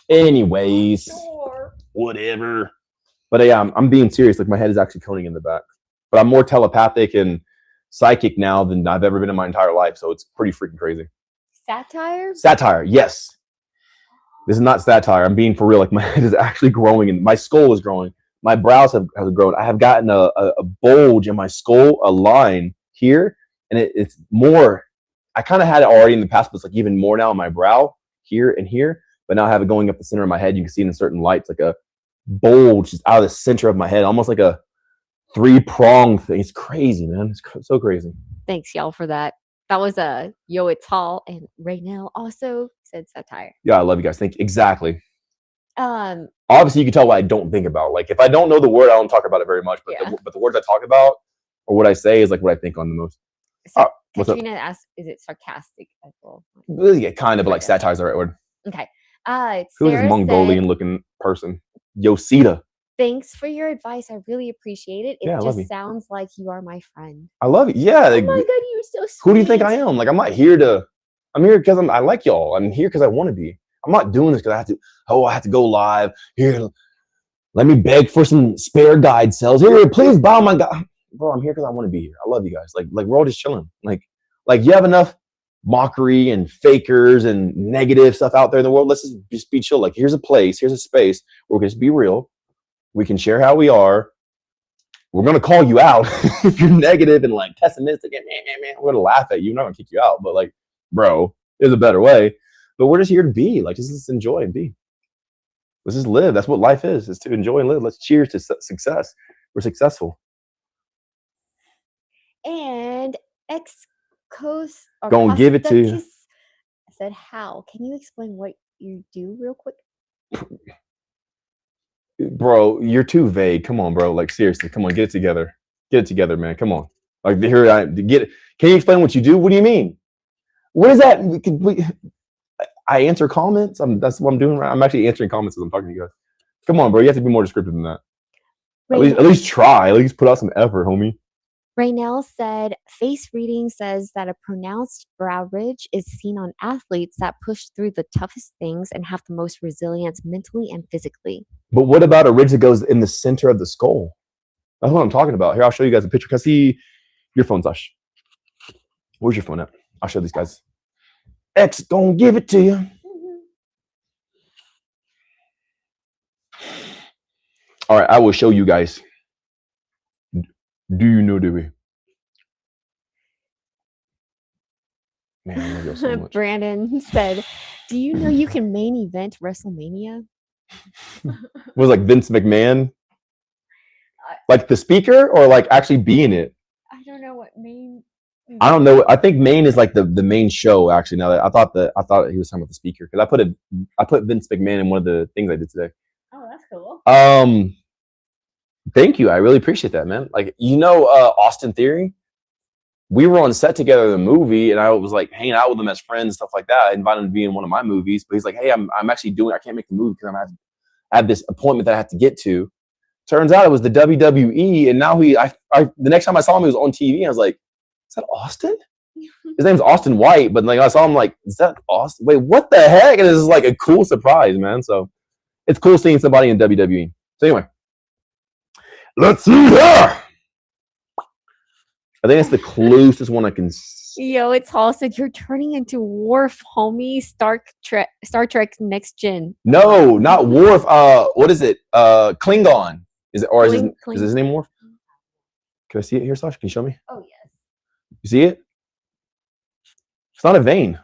Anyways, Sure. whatever. But yeah, I'm being serious. Like, my head is actually coning in the back. But I'm more telepathic and psychic now than I've ever been in my entire life. So it's pretty freaking crazy. Satire? Satire, yes. This is not satire. I'm being for real. Like, my head is actually growing and my skull is growing. My brows have grown. I have gotten a bulge in my skull, a line here, and it's more. I kind of had it already in the past, but it's like even more now in my brow here and here. But now I have it going up the center of my head. You can see it in certain lights, like a bulge just out of the center of my head, almost like a 3-pronged thing. It's crazy, man. It's so crazy. Thanks, y'all, for that. That was a Yo, it's Hall, and Raynell also said satire. Yeah, I love you guys. Thank you. Exactly. Um, Obviously, you can tell what I don't think about. Like, if I don't know the word, I don't talk about it very much. But Yeah. but the words I talk about or what I say is like what I think on the most. so What's up? Katrina asked, is it sarcastic as well? Yeah, kind of, but like satire is the right word. Okay. Who is Sarah this Mongolian-looking person? Yosita. Thanks for your advice. I really appreciate it. It Yeah, I love just you. sounds like you are my friend. I love it. Yeah. Oh like, my god, you're so sweet. who do you think I am? Like, I'm not here to. I'm here because I like y'all. I'm here because I want to be. I'm not doing this because I have to. Oh, I have to go live here. Let me beg for some spare guide cells. Here, please buy my guide. Bro, I'm here because I want to be here. I love you guys. Like we're all just chilling. Like you have enough mockery and fakers and negative stuff out there in the world. Let's just be chill. Like, here's a place, here's a space where we can just be real. We can share how we are. We're gonna call you out if you're negative and like pessimistic and man. We're gonna laugh at you. We're not gonna kick you out, but like, bro, there's a better way. But we're just here to be. Like, just enjoy and be. Let's just live. That's what life is to enjoy and live. Let's cheers to success. We're successful. And X-Coast Gonna give it to you. I said, how? Can you explain what you do real quick? Bro, you're too vague. Come on, bro. Like, seriously, come on, get it together. Get it together, man. Come on. Like, here I get it. Can you explain what you do? What do you mean? What is that? I answer comments. That's what I'm doing right. I'm actually answering comments as I'm talking to you guys. Come on, bro. You have to be more descriptive than that. At least try. At least put out some effort, homie. Raynell said, face reading says that a pronounced brow ridge is seen on athletes that push through the toughest things and have the most resilience mentally and physically. But what about a ridge that goes in the center of the skull? That's what I'm talking about. Here, I'll show you guys a picture. Can I see your phone, Sash? Where's your phone at? I'll show these guys. X, gonna give it to you. All right, I will show you guys. Do you know the way? Man, I love y'all so much. Brandon said, do you know you can main event WrestleMania? Was like Vince McMahon? Like the speaker or like actually being it? I don't know what main. I don't know. I think main is like the main show. Actually, now that I thought he was talking about the speaker because I put Vince McMahon in one of the things I did today. Oh, that's cool. Thank you. I really appreciate that, man. Like Austin Theory. We were on set together in the movie, and I was like hanging out with him as friends, stuff like that. I invited him to be in one of my movies, but he's like, "Hey, I'm actually doing. I can't make the movie because I have this appointment that I have to get to." Turns out it was the WWE, and now the next time I saw him, he was on TV. And I was like, "Is that Austin?" His name's Austin White, but like I saw him, like, "Is that Austin? Wait, what the heck?" And this is like a cool surprise, man. So it's cool seeing somebody in WWE. So anyway, let's see here. I think it's the closest one I can see. Yo, it's Halston. You're turning into Worf, homie. Star Trek Next Gen. No, not Worf. What is it? Klingon. Is it, or is his name Worf? Can I see it here, Sasha? Can you show me? Oh yes. You see it? It's not a vein.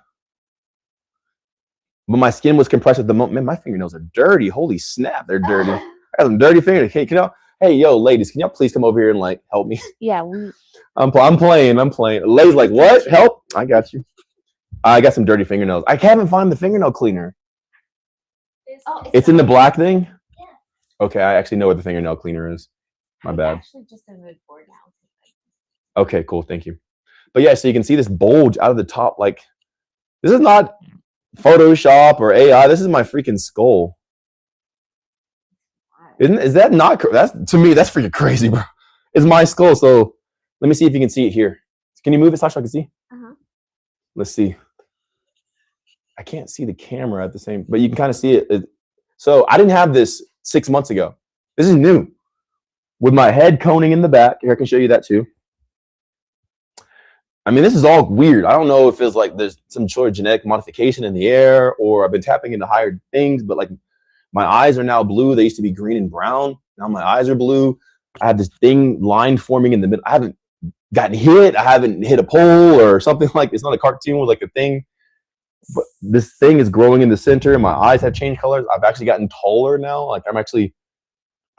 But my skin was compressed at the moment. Man, my fingernails are dirty. Holy snap, they're dirty. I have some dirty fingers. Hey, yo, ladies, can y'all please come over here and like help me? Yeah, I'm playing. Ladies, like, what? Help? I got you. I got some dirty fingernails. I haven't found the fingernail cleaner. It's in the black thing? Yeah. Okay, I actually know where the fingernail cleaner is. My bad. Actually, just in mood for now. Okay, cool. Thank you. But yeah, so you can see this bulge out of the top. Like, this is not Photoshop or AI. This is my freaking skull. Is that not? That's to me. That's freaking crazy, bro. It's my skull. So let me see if you can see it here. Can you move it, Sasha? I can see. Let's see. I can't see the camera at the same, but you can kind of see it. So I didn't have this 6 months ago. This is new. With my head coning in the back. Here, I can show you that too. I mean, this is all weird. I don't know if it's like there's some sort of genetic modification in the air or I've been tapping into higher things, but like my eyes are now blue. They used to be green and brown. Now my eyes are blue. I have this thing line forming in the middle. I haven't gotten hit. I haven't hit a pole or something like it's not a cartoon with like a thing. But this thing is growing in the center. My eyes have changed colors. I've actually gotten taller now. Like I'm actually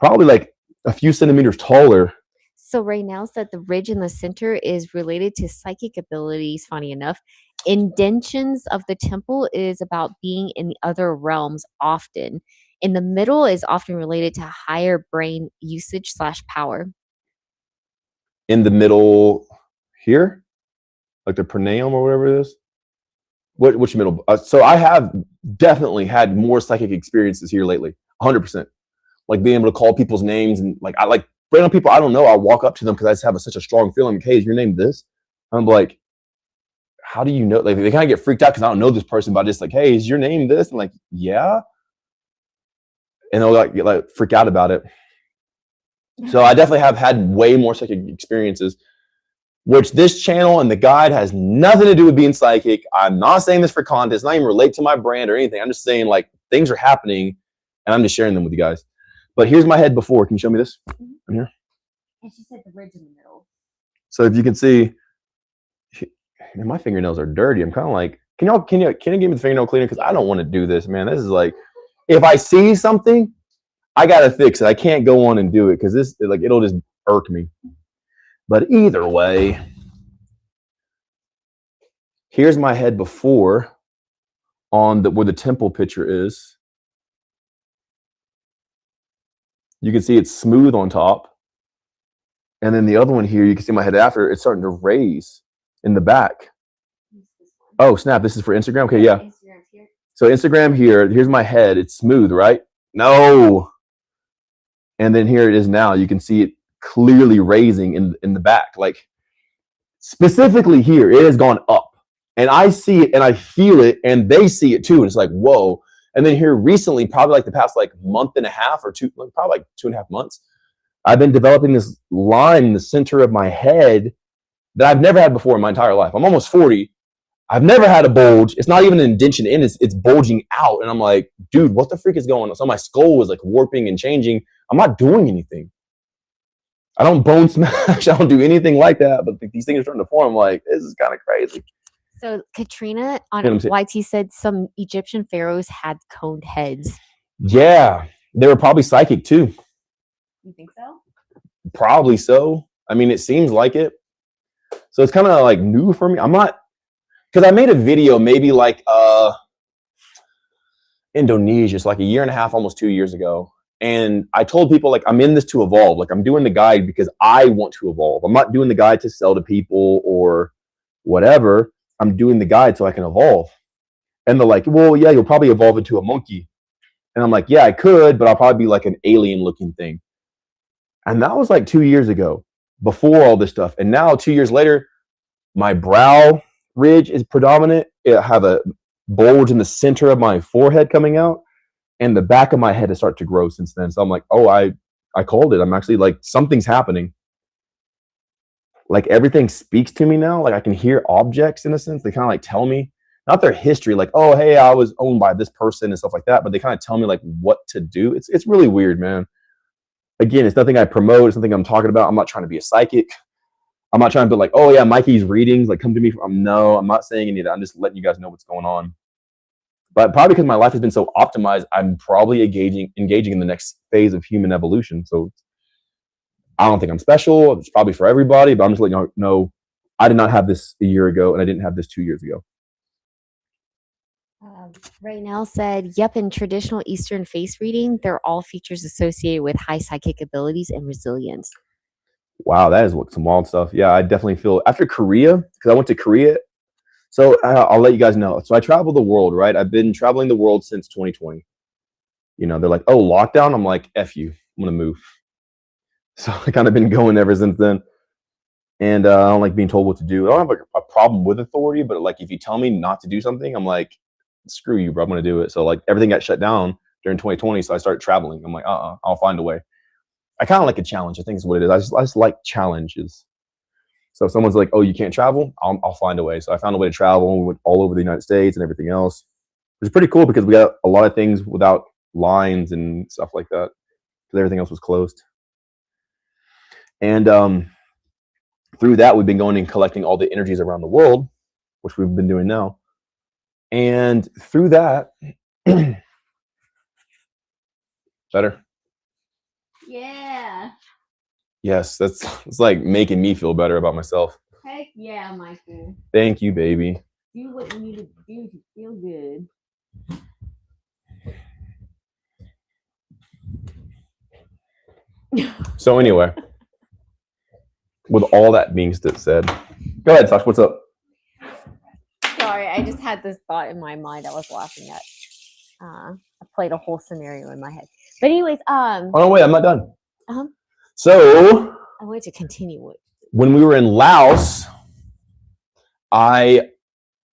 probably like a few centimeters taller. So Raynell said the ridge in the center is related to psychic abilities, funny enough. Indentions of the temple is about being in the other realms often. In the middle is often related to higher brain usage / power. In the middle here? Like the perineum or whatever it is? Which middle? So I have definitely had more psychic experiences here lately. 100%. Like being able to call people's names and like I like random people I don't know. I'll walk up to them because I just have such a strong feeling. Like, hey, is your name this? I'm like, how do you know? Like they kind of get freaked out because I don't know this person, but I just like, hey, is your name this? And like, yeah. And they'll like freak out about it. So I definitely have had way more psychic experiences, which this channel and the guide has nothing to do with being psychic. I'm not saying this for content. It's not even relate to my brand or anything. I'm just saying like things are happening and I'm just sharing them with you guys. But here's my head before. Can you show me this? Right here. And she said the ridge in the middle. So if you can see, man, my fingernails are dirty. I'm kind of like, can you give me the fingernail cleaner? Because I don't want to do this, man. This is like, if I see something, I gotta fix it. I can't go on and do it because this like it'll just irk me. But either way, here's my head before on where the temple picture is. You can see it's smooth on top. And then the other one here, you can see my head after, it's starting to raise in the back. Oh, snap. This is for Instagram? Okay, yeah. So Instagram here, here's my head. It's smooth, right? No. And then here it is now. You can see it clearly raising in the back. Like specifically here, it has gone up. And I see it and I feel it and they see it too. And it's like, whoa. And then here recently, probably like the past like month and a half or two, probably like 2.5 months, I've been developing this line in the center of my head that I've never had before in my entire life. I'm almost 40. I've never had a bulge. It's not even an indention in, it's bulging out. And I'm like, dude, what the freak is going on? So my skull was like warping and changing. I'm not doing anything. I don't bone smash. I don't do anything like that. But these things are starting to form. I'm like, this is kind of crazy. So Katrina on YT said some Egyptian pharaohs had coned heads. Yeah. They were probably psychic too. You think so? Probably so. I mean, it seems like it. So it's kind of like new for me. I'm not, because I made a video maybe like Indonesia, it's like a year and a half, almost 2 years ago. And I told people like, I'm in this to evolve. Like I'm doing the guide because I want to evolve. I'm not doing the guide to sell to people or whatever. I'm doing the guide so I can evolve. And they're like, well, yeah, you'll probably evolve into a monkey. And I'm like, yeah, I could, but I'll probably be like an alien looking thing. And that was like 2 years ago, before all this stuff. And now 2 years later, my brow ridge is predominant. I have a bulge in the center of my forehead coming out, and the back of my head has started to grow since then. So I'm like, oh, I called it. I'm actually like, something's happening. Like everything speaks to me now. Like I can hear objects in a sense. They kind of like tell me, not their history, like, oh, hey, I was owned by this person and stuff like that, but they kind of tell me like what to do. It's really weird, man. Again, it's nothing I promote. It's nothing I'm talking about. I'm not trying to be a psychic. I'm not trying to be like, oh yeah, Mikey's readings, like come to me. No, I'm not saying any of that. I'm just letting you guys know what's going on. But probably because my life has been so optimized, I'm probably engaging in the next phase of human evolution. So I don't think I'm special. It's probably for everybody, but I'm just letting you know I did not have this a year ago, and I didn't have this 2 years ago. Raynell said, yep, in traditional Eastern face reading, they're all features associated with high psychic abilities and resilience. Wow, that is some wild stuff. Yeah, I definitely feel after Korea, because I went to Korea. So I'll let you guys know. So I travel the world, right? I've been traveling the world since 2020. You know, they're like, oh, lockdown. I'm like, F you, I'm going to move. So I kind of been going ever since then. And I don't like being told what to do. I don't have like a problem with authority, but like if you tell me not to do something, I'm like, screw you, bro, I'm going to do it. So like everything got shut down during 2020. So I started traveling. I'm like, I'll find a way. I kind of like a challenge. I think is what it is. I just like challenges. So if someone's like, oh, you can't travel, I'll find a way. So I found a way to travel. We went all over the United States and everything else. It's pretty cool because we got a lot of things without lines and stuff like that because everything else was closed. And through that, we've been going and collecting all the energies around the world, which we've been doing now. And through that, better. Yeah. Yes, it's like making me feel better about myself. Heck yeah, Michael. Thank you, baby. Do what you need to do to feel good. So anyway, with all that being said, go ahead, Sash. What's up? Sorry, I just had this thought in my mind I was laughing at. I played a whole scenario in my head. But anyways, oh no, wait, I'm not done. So I wanted to continue it. When we were in Laos, I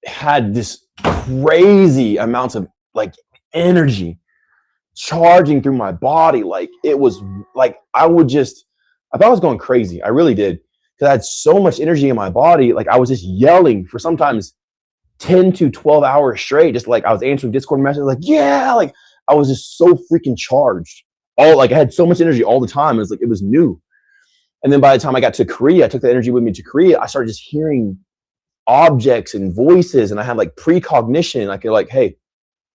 had this crazy amounts of like energy charging through my body. Like it was like I thought I was going crazy. I really did. Because I had so much energy in my body. Like I was just yelling for sometimes 10 to 12 hours straight. Just like I was answering Discord messages like, yeah, like I was just so freaking charged. I had so much energy all the time. It was new. And then by the time I got to Korea, I took the energy with me to Korea. I started just hearing objects and voices, and I had like precognition. I could like, hey,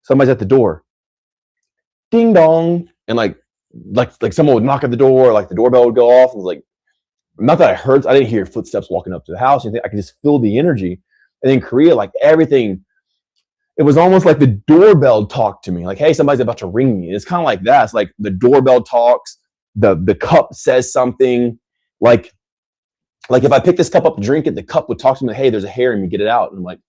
somebody's at the door. Ding dong. And like someone would knock at the door, like the doorbell would go off. It was like, not that I didn't hear footsteps walking up to the house. I could just feel the energy. And in Korea, like everything, it was almost like the doorbell talked to me. Like, hey, somebody's about to ring me. It's kind of like that. It's like the doorbell talks, the cup says something. Like if I pick this cup up to drink it, the cup would talk to me, hey, there's a hair in me, get it out. And I'm like,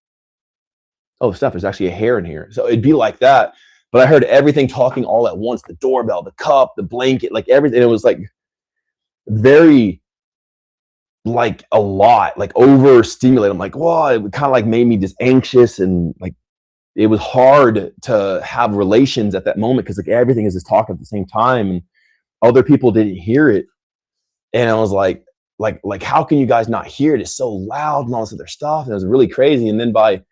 oh, Steph, there's actually a hair in here. So it'd be like that. But I heard everything talking all at once, the doorbell, the cup, the blanket, like everything. It was like very, like a lot, like overstimulated. I'm like, wow, it kind of like made me just anxious, and like it was hard to have relations at that moment because like everything is just talking at the same time, and other people didn't hear it. And I was like how can you guys not hear it? It's so loud and all this other stuff. And it was really crazy. And then by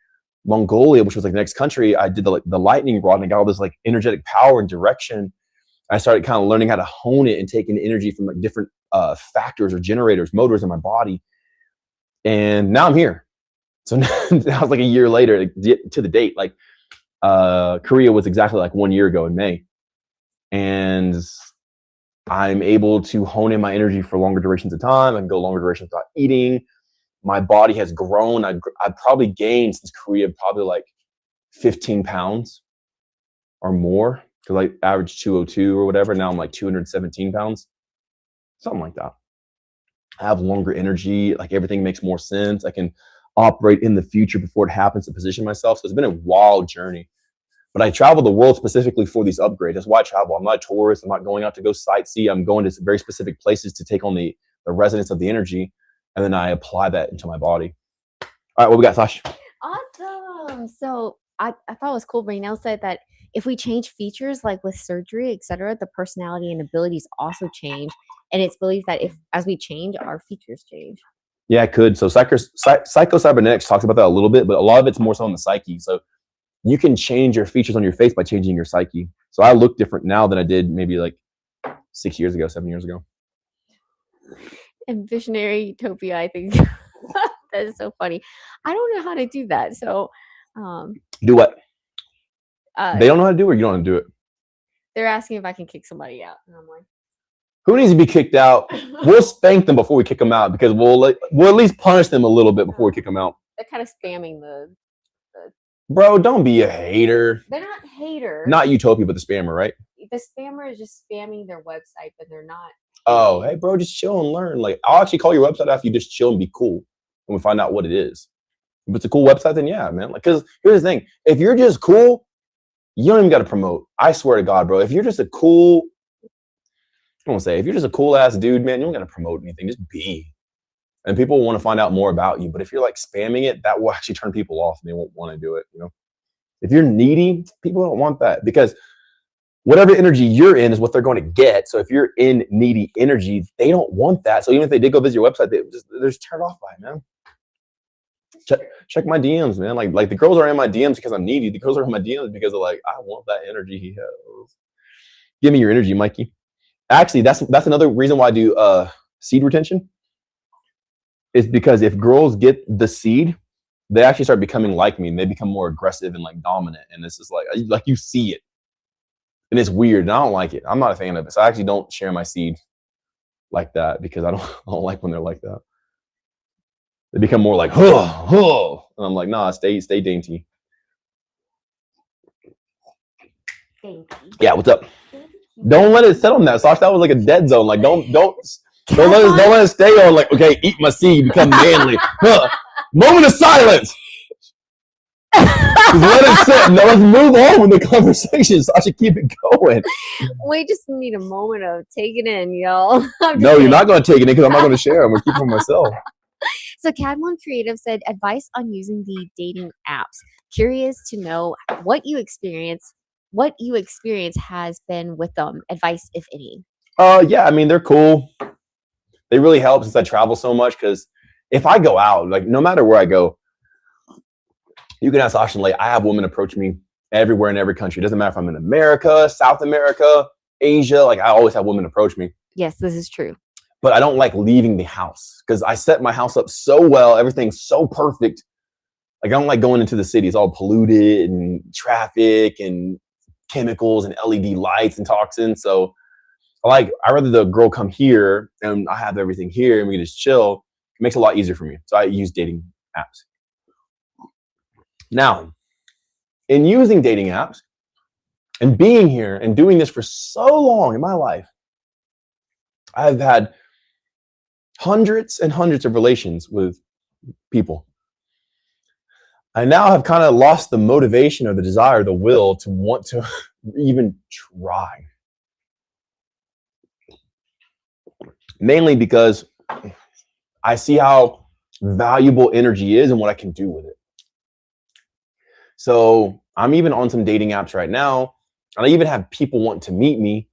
Mongolia, which was like the next country, I did the lightning rod, and I got all this like energetic power and direction. I started kind of learning how to hone it and taking the energy from like different factors or generators, motors in my body. And now I'm here. So now it's like a year later to the date, like Korea was exactly like 1 year ago in May. And I'm able to hone in my energy for longer durations of time. I can go longer durations without eating. My body has grown. I've probably gained since Korea probably like 15 pounds or more, because I averaged 202 or whatever. Now I'm like 217 pounds, something like that. I have longer energy. Like everything makes more sense. I can operate in the future before it happens to position myself. So it's been a wild journey. But I travel the world specifically for these upgrades. That's why I travel. I'm not a tourist. I'm not going out to go sightsee. I'm going to some very specific places to take on the resonance of the energy. And then I apply that into my body. All right, what we got, Sash? Awesome. So I thought it was cool. Raynell said that if we change features like with surgery, etc., the personality and abilities also change. And it's believed that as we change, our features change. Yeah, it could. So Psycho-Cybernetics talks about that a little bit, but a lot of it's more so on the psyche. So you can change your features on your face by changing your psyche. So I look different now than I did maybe like 7 years ago. And Visionary Utopia, I think that is so funny. I don't know how to do that. So do what? They don't know how to do it, or you don't know how to do it? They're asking if I can kick somebody out. And I'm like, who needs to be kicked out? We'll spank them before we kick them out, because we'll at least punish them a little bit before we kick them out. They're kind of spamming the Bro, don't be a hater. They're not haters. Not Utopia, but the spammer, right? The spammer is just spamming their website, but they're not. Oh, hey, bro, just chill and learn. Like, I'll actually call your website after you just chill and be cool, and we find out what it is. If it's a cool website, then yeah, man. Like, because here's the thing: if you're just cool, you don't even got to promote. I swear to God, bro. If you're just a cool, I won't say, if you're just a cool ass dude, man, you don't got to promote anything. Just be. And people want to find out more about you. But if you're like spamming it, that will actually turn people off and they won't want to do it. You know, if you're needy, people don't want that, because whatever energy you're in is what they're going to get. So if you're in needy energy, they don't want that. So even if they did go visit your website, they're just turned off by it, man. Check my DMs, man. Like the girls are in my DMs because I'm needy. The girls are in my DMs because of like, I want that energy he has. Give me your energy, Mikey. Actually, that's another reason why I do seed retention. Is because if girls get the seed, they actually start becoming like me, and they become more aggressive and like dominant. And this is like you see it, and it's weird, and I don't like it. I'm not a fan of it, so I actually don't share my seed like that, because I don't like when they're like that. They become more like, and I'm like, nah, stay dainty. Yeah, what's up? Don't let it sit on that, Sash. That was like a dead zone. Like, don't let it stay on. Like, okay, eat my seed, become manly. Moment of silence. Just let it sit. No, let's move on with the conversation. So I should keep it going. We just need a moment of taking in, y'all. No, you're not going to take it in, because I'm not going to share. I'm going to keep it for myself. So Cadmon Creative said, advice on using the dating apps. Curious to know what you experience has been with them. Advice, if any. Yeah, I mean, they're cool. They really help since I travel so much, because if I go out, like no matter where I go, you can ask Austin Lay. I have women approach me everywhere in every country. It doesn't matter if I'm in America, South America, Asia. Like, I always have women approach me. Yes, this is true. But I don't like leaving the house, because I set my house up so well. Everything's so perfect. Like, I don't like going into the city. It's all polluted and traffic and chemicals and LED lights and toxins. So I'd rather the girl come here and I have everything here and we can just chill. It makes it a lot easier for me. So I use dating apps. Now, in using dating apps and being here and doing this for so long in my life, I've had hundreds and hundreds of relations with people. I now have kind of lost the motivation or the desire, the will to want to even try. Mainly because I see how valuable energy is and what I can do with it. So I'm even on some dating apps right now, and I even have people want to meet me,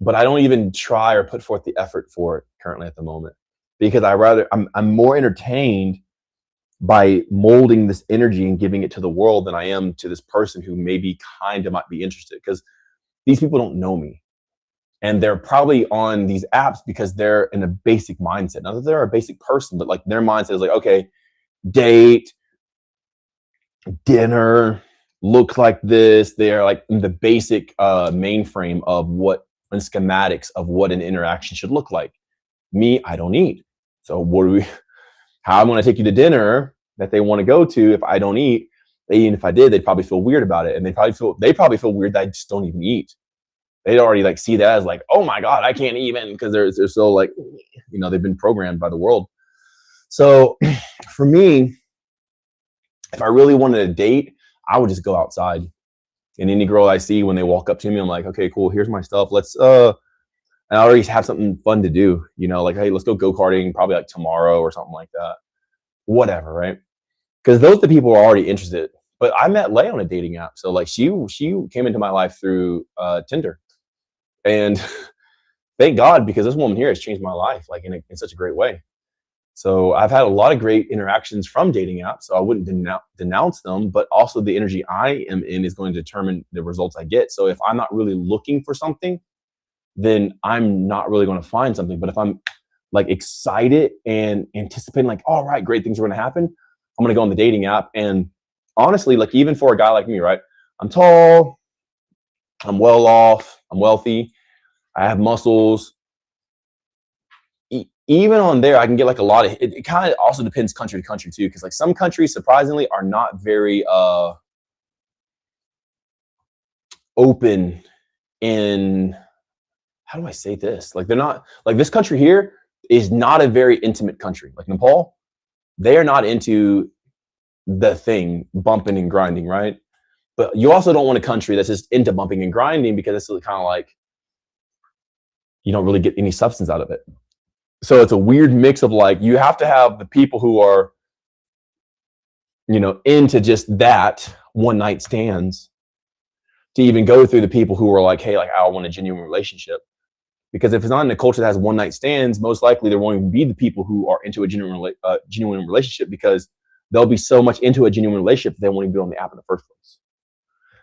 but I don't even try or put forth the effort for it currently at the moment, because I'm more entertained by molding this energy and giving it to the world than I am to this person who maybe kind of might be interested, because these people don't know me. And they're probably on these apps because they're in a basic mindset. Not that they're a basic person, but like their mindset is like, okay, date, dinner, looks like this. They're like in the basic mainframe of what and schematics of what an interaction should look like. Me, I don't eat. So how I'm going to take you to dinner that they want to go to if I don't eat? Even if I did, they'd probably feel weird about it. And they probably feel weird that I just don't even eat. They'd already like see that as like, oh my God, I can't even, because they're so like, they've been programmed by the world. So for me, if I really wanted a date, I would just go outside. And any girl I see when they walk up to me, I'm like, okay, cool. Here's my stuff. Let's, and I already have something fun to do, like, hey, let's go go-karting probably like tomorrow or something like that. Whatever, right? Because those are the people who are already interested. But I met Lay on a dating app. So like she came into my life through Tinder. And thank God, because this woman here has changed my life like in such a great way. So I've had a lot of great interactions from dating apps. So I wouldn't denounce them, but also the energy I am in is going to determine the results I get. So if I'm not really looking for something, then I'm not really going to find something. But if I'm like excited and anticipating like, all right, great things are going to happen, I'm going to go on the dating app. And honestly, like even for a guy like me, right? I'm tall, I'm well off, I'm wealthy, I have muscles. Even on there, I can get like a lot of, it kind of also depends country to country too. Cause like some countries surprisingly are not very open in, how do I say this? Like they're not, like this country here is not a very intimate country. Like Nepal, they are not into the thing, bumping and grinding, right? But you also don't want a country that's just into bumping and grinding, because it's kind of like, you don't really get any substance out of it. So it's a weird mix of like, you have to have the people who are, into just that one night stands to even go through the people who are like, hey, like I want a genuine relationship. Because if it's not in a culture that has one night stands, most likely there won't even be the people who are into a genuine relationship, because they'll be so much into a genuine relationship they won't even be on the app in the first place.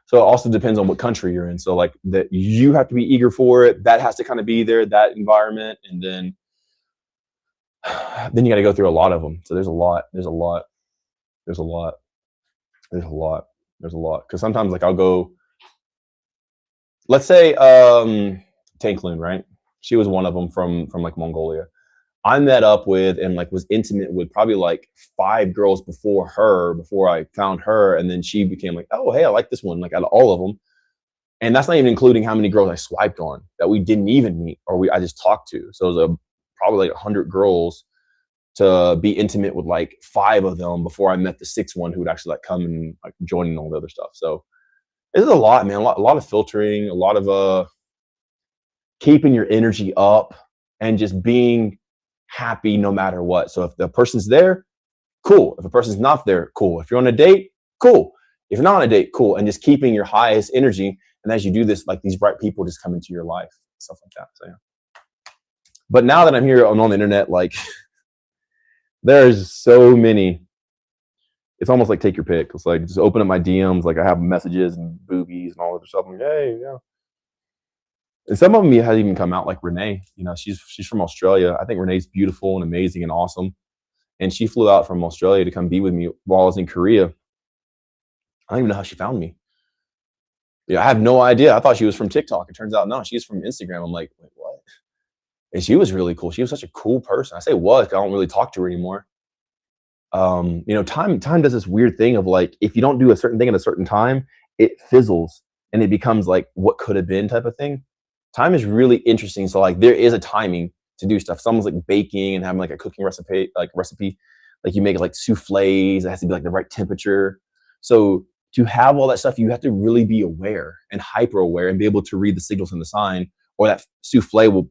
So it also depends on what country you're in. So like that, you have to be eager for it. That has to kind of be there, that environment, and then you got to go through a lot of them. So there's a lot. Because sometimes like I'll go, let's say Tankloon, right? She was one of them from like Mongolia. I met up with and like was intimate with probably like 5 girls before I found her. And then she became like, oh, hey, I like this one, like out of all of them. And that's not even including how many girls I swiped on that we didn't even meet or I just talked to. So it was probably like 100 girls to be intimate with like 5 of them before I met the 6th one who would actually like come and like join and all the other stuff. So it's a lot, man. A lot of filtering, a lot of keeping your energy up and just being happy no matter what. So if the person's there, cool. If the person's not there, cool. If you're on a date, cool. If you're not on a date, cool. And just keeping your highest energy. And as you do this, like these bright people just come into your life, stuff like that. So yeah. But now that I'm here on the internet, like there's so many. It's almost like take your pick. It's like just open up my DMs. Like I have messages and boobies and all other stuff. I'm like, hey, yeah. And some of them hasn't even come out. Like Renee, she's from Australia. I think Renee's beautiful and amazing and awesome. And she flew out from Australia to come be with me while I was in Korea. I don't even know how she found me. Yeah, I have no idea. I thought she was from TikTok. It turns out no, she's from Instagram. I'm like, wait, what? And she was really cool. She was such a cool person. I say was, 'cause I don't really talk to her anymore. Time does this weird thing of like, if you don't do a certain thing at a certain time, it fizzles and it becomes like what could have been type of thing. Time is really interesting. So like there is a timing to do stuff. Someone's like baking and having like a cooking recipe, like you make it like souffles. It has to be like the right temperature. So to have all that stuff, you have to really be aware and hyper aware and be able to read the signals in the sign, or that souffle will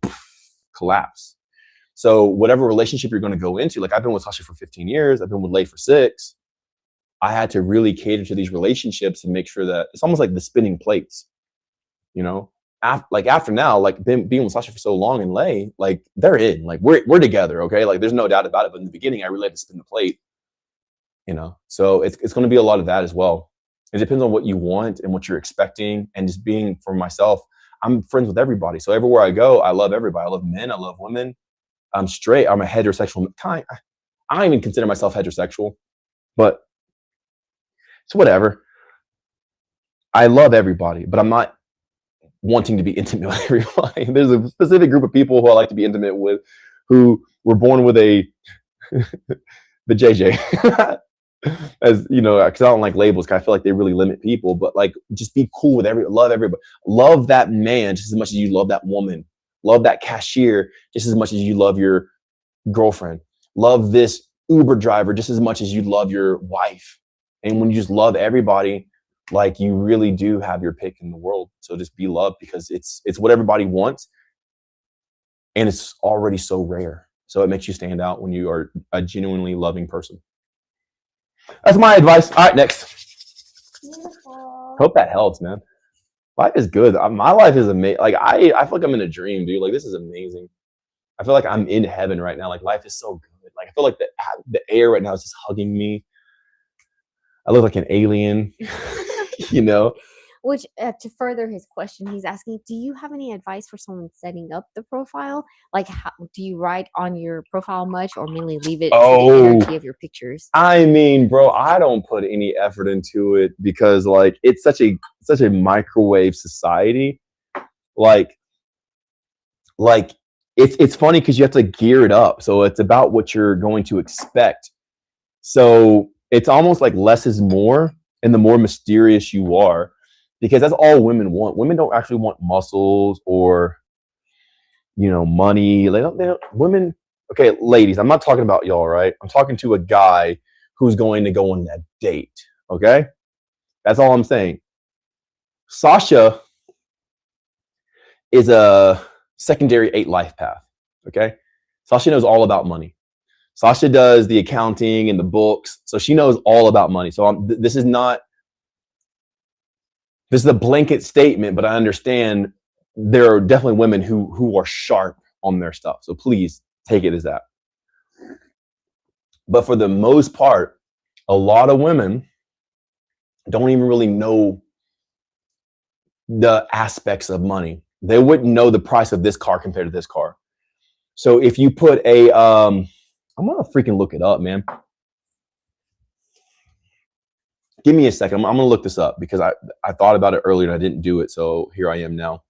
collapse. So whatever relationship you're going to go into, like I've been with Sasha for 15 years. I've been with Lay for 6. I had to really cater to these relationships and make sure that it's almost like the spinning plates, after now, like being with Sasha for so long and Lay, like they're in, like we're together. Okay. Like there's no doubt about it. But in the beginning, I really had to spin the plate, so it's going to be a lot of that as well. It depends on what you want and what you're expecting. And just being for myself, I'm friends with everybody. So everywhere I go, I love everybody. I love men. I love women. I'm straight. I'm a heterosexual. I don't even consider myself heterosexual, but it's whatever. I love everybody, but I'm not wanting to be intimate with everybody. There's a specific group of people who I like to be intimate with, who were born with the JJ. As you know, because I don't like labels, because I feel like they really limit people. But like, just be cool with love everybody. Love that man just as much as you love that woman. Love that cashier just as much as you love your girlfriend. Love this Uber driver just as much as you love your wife. And when you just love everybody, like, you really do have your pick in the world. So just be loved, because it's what everybody wants, and it's already so rare. So it makes you stand out when you are a genuinely loving person. That's my advice. All right, next. Beautiful. Hope that helps, man. Life is good. My life is amazing. Like, I feel like I'm in a dream, dude. Like, this is amazing. I feel like I'm in heaven right now. Like, life is so good. Like, I feel like the air right now is just hugging me. I look like an alien, you know? Which, to further his question, he's asking, do you have any advice for someone setting up the profile? Like, how, do you write on your profile much, or mainly leave it to the energy of your pictures? I mean, bro, I don't put any effort into it, because like, it's such a microwave society. Like it's funny because you have to gear it up. So it's about what you're going to expect. So it's almost like less is more, and the more mysterious you are, because that's all women want. Women don't actually want muscles or, you know, money. They don't women. Okay, ladies, I'm not talking about y'all, right? I'm talking to a guy who's going to go on that date. Okay, that's all I'm saying. Sasha is a secondary 8 life path. Okay, Sasha knows all about money. Sasha does the accounting and the books, so she knows all about money. So this is a blanket statement, but I understand there are definitely women who are sharp on their stuff. So please take it as that. But for the most part, a lot of women don't even really know the aspects of money. They wouldn't know the price of this car compared to this car. So if you put a, I'm gonna freaking look it up, man. Give me a second. I'm gonna look this up, because I thought about it earlier and I didn't do it. So here I am now.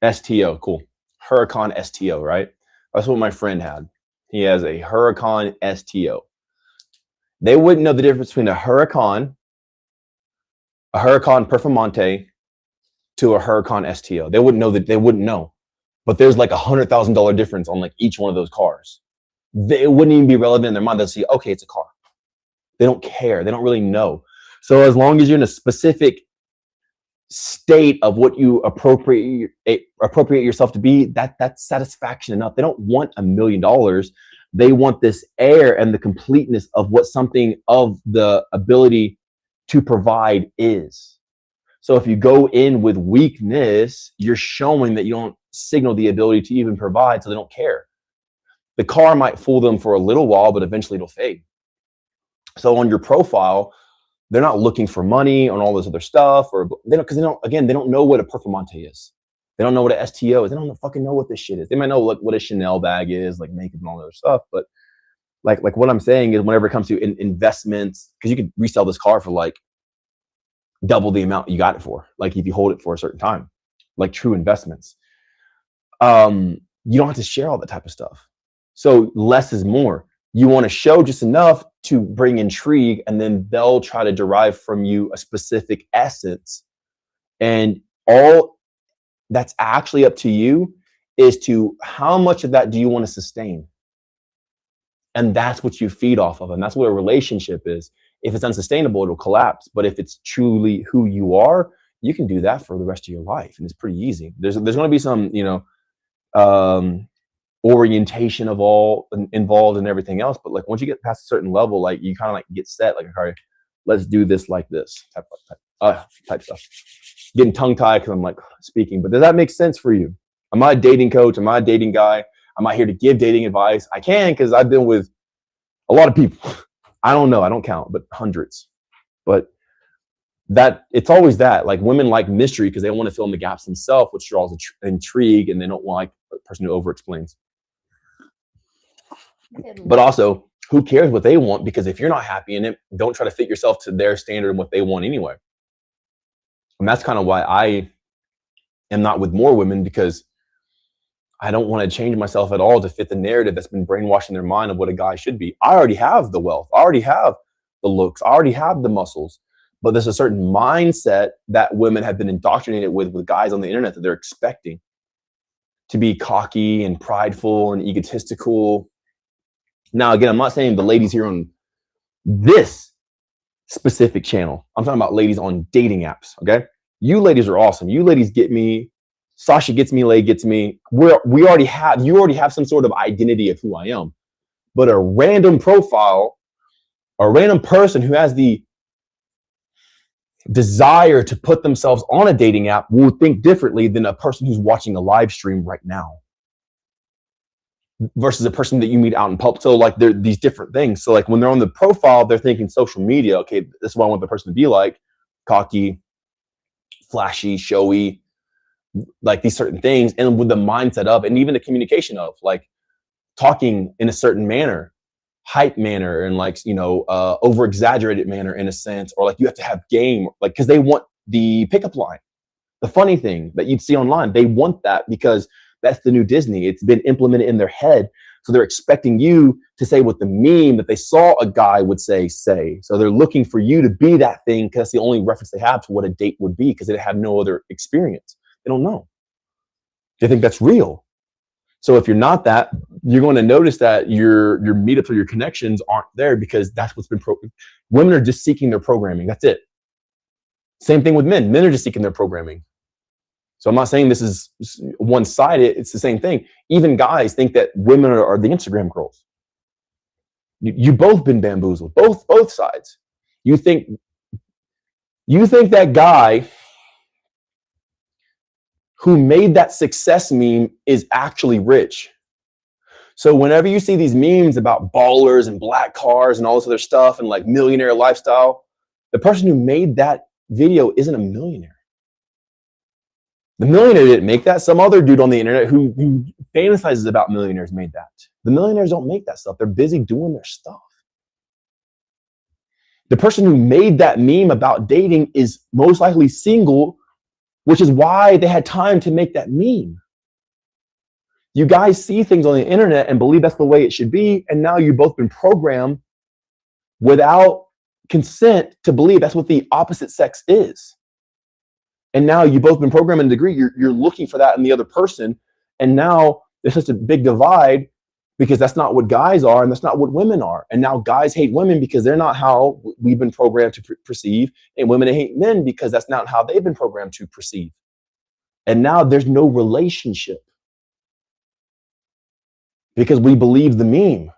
STO, cool. Huracan STO, right? That's what my friend had. He has a Huracan STO. They wouldn't know the difference between a Huracan Performante to a Huracan STO. They wouldn't know that. They wouldn't know. But there's like $100,000 difference on like each one of those cars. It wouldn't even be relevant in their mind. They'll see, okay, it's a car. They don't care. They don't really know. So as long as you're in a specific state of what you appropriate yourself to be, that's satisfaction enough. They don't want $1 million. They want this air and the completeness of what something of the ability to provide is. So if you go in with weakness, you're showing that you don't signal the ability to even provide, so they don't care. The car might fool them for a little while, but eventually it'll fade. So on your profile, they're not looking for money on all this other stuff, or they don't know what a Performante is. They don't know what an STO is. They don't fucking know what this shit is. They might know what a Chanel bag is, like makeup and all that other stuff. But like what I'm saying is, whenever it comes to investments, because you could resell this car for like double the amount you got it for, like if you hold it for a certain time, like true investments. You don't have to share all that type of stuff. So less is more. You want to show just enough to bring intrigue, and then they'll try to derive from you a specific essence. And all that's actually up to you is to how much of that do you want to sustain? And that's what you feed off of. And that's what a relationship is. If it's unsustainable, it'll collapse. But if it's truly who you are, you can do that for the rest of your life. And it's pretty easy. There's going to be some, orientation of all involved and everything else. But like, once you get past a certain level, like you kind of like get set, like, all right, let's do this like this type stuff. Getting tongue tied because I'm like speaking, but does that make sense for you? I'm not a dating coach. I'm not a dating guy. I'm not here to give dating advice. I can, because I've been with a lot of people. I don't know. I don't count, but hundreds. But that it's always that, like, women like mystery because they want to fill in the gaps themselves, which draws intrigue, and they don't like a person who over explains. But also, who cares what they want? Because if you're not happy in it, don't try to fit yourself to their standard and what they want anyway. And that's kind of why I am not with more women, because I don't want to change myself at all to fit the narrative that's been brainwashed in their mind of what a guy should be. I already have the wealth. I already have the looks. I already have the muscles. But there's a certain mindset that women have been indoctrinated with guys on the internet that they're expecting to be cocky and prideful and egotistical. Now, again, I'm not saying the ladies here on this specific channel. I'm talking about ladies on dating apps, okay? You ladies are awesome. You ladies get me. Sasha gets me, Lay gets me. You already have some sort of identity of who I am. But a random profile, a random person who has the desire to put themselves on a dating app will think differently than a person who's watching a live stream right now versus a person that you meet out in public. So like they're these different things. So like when they're on the profile, they're thinking social media. Okay, this is what I want the person to be like: cocky, flashy, showy, like these certain things. And with the mindset of, and even the communication of, like talking in a certain manner, hype manner, and like, you know, over exaggerated manner in a sense, or like you have to have game, like, because they want the pickup line, the funny thing that you'd see online. They want that because that's the new Disney. It's been implemented in their head. So they're expecting you to say what the meme that they saw a guy would say. So they're looking for you to be that thing because that's the only reference they have to what a date would be, because they have no other experience. They don't know. They think that's real. So if you're not that, you're going to notice that your meetups or your connections aren't there, because that's what's been women are just seeking their programming. That's it. Same thing with men. Men are just seeking their programming. So I'm not saying this is one-sided. It's the same thing. Even guys think that women are the Instagram girls. You both been bamboozled. Both sides. You think that guy who made that success meme is actually rich. So whenever you see these memes about ballers and black cars and all this other stuff and like millionaire lifestyle, the person who made that video isn't a millionaire. The millionaire didn't make that. Some other dude on the internet who fantasizes about millionaires made that. The millionaires don't make that stuff. They're busy doing their stuff. The person who made that meme about dating is most likely single, which is why they had time to make that meme. You guys see things on the internet and believe that's the way it should be, and now you've both been programmed without consent to believe that's what the opposite sex is. And now you've both been programmed in a degree, you're looking for that in the other person, and now there's such a big divide because that's not what guys are and that's not what women are. And now guys hate women because they're not how we've been programmed to perceive, and women hate men because that's not how they've been programmed to perceive. And now there's no relationship because we believe the meme.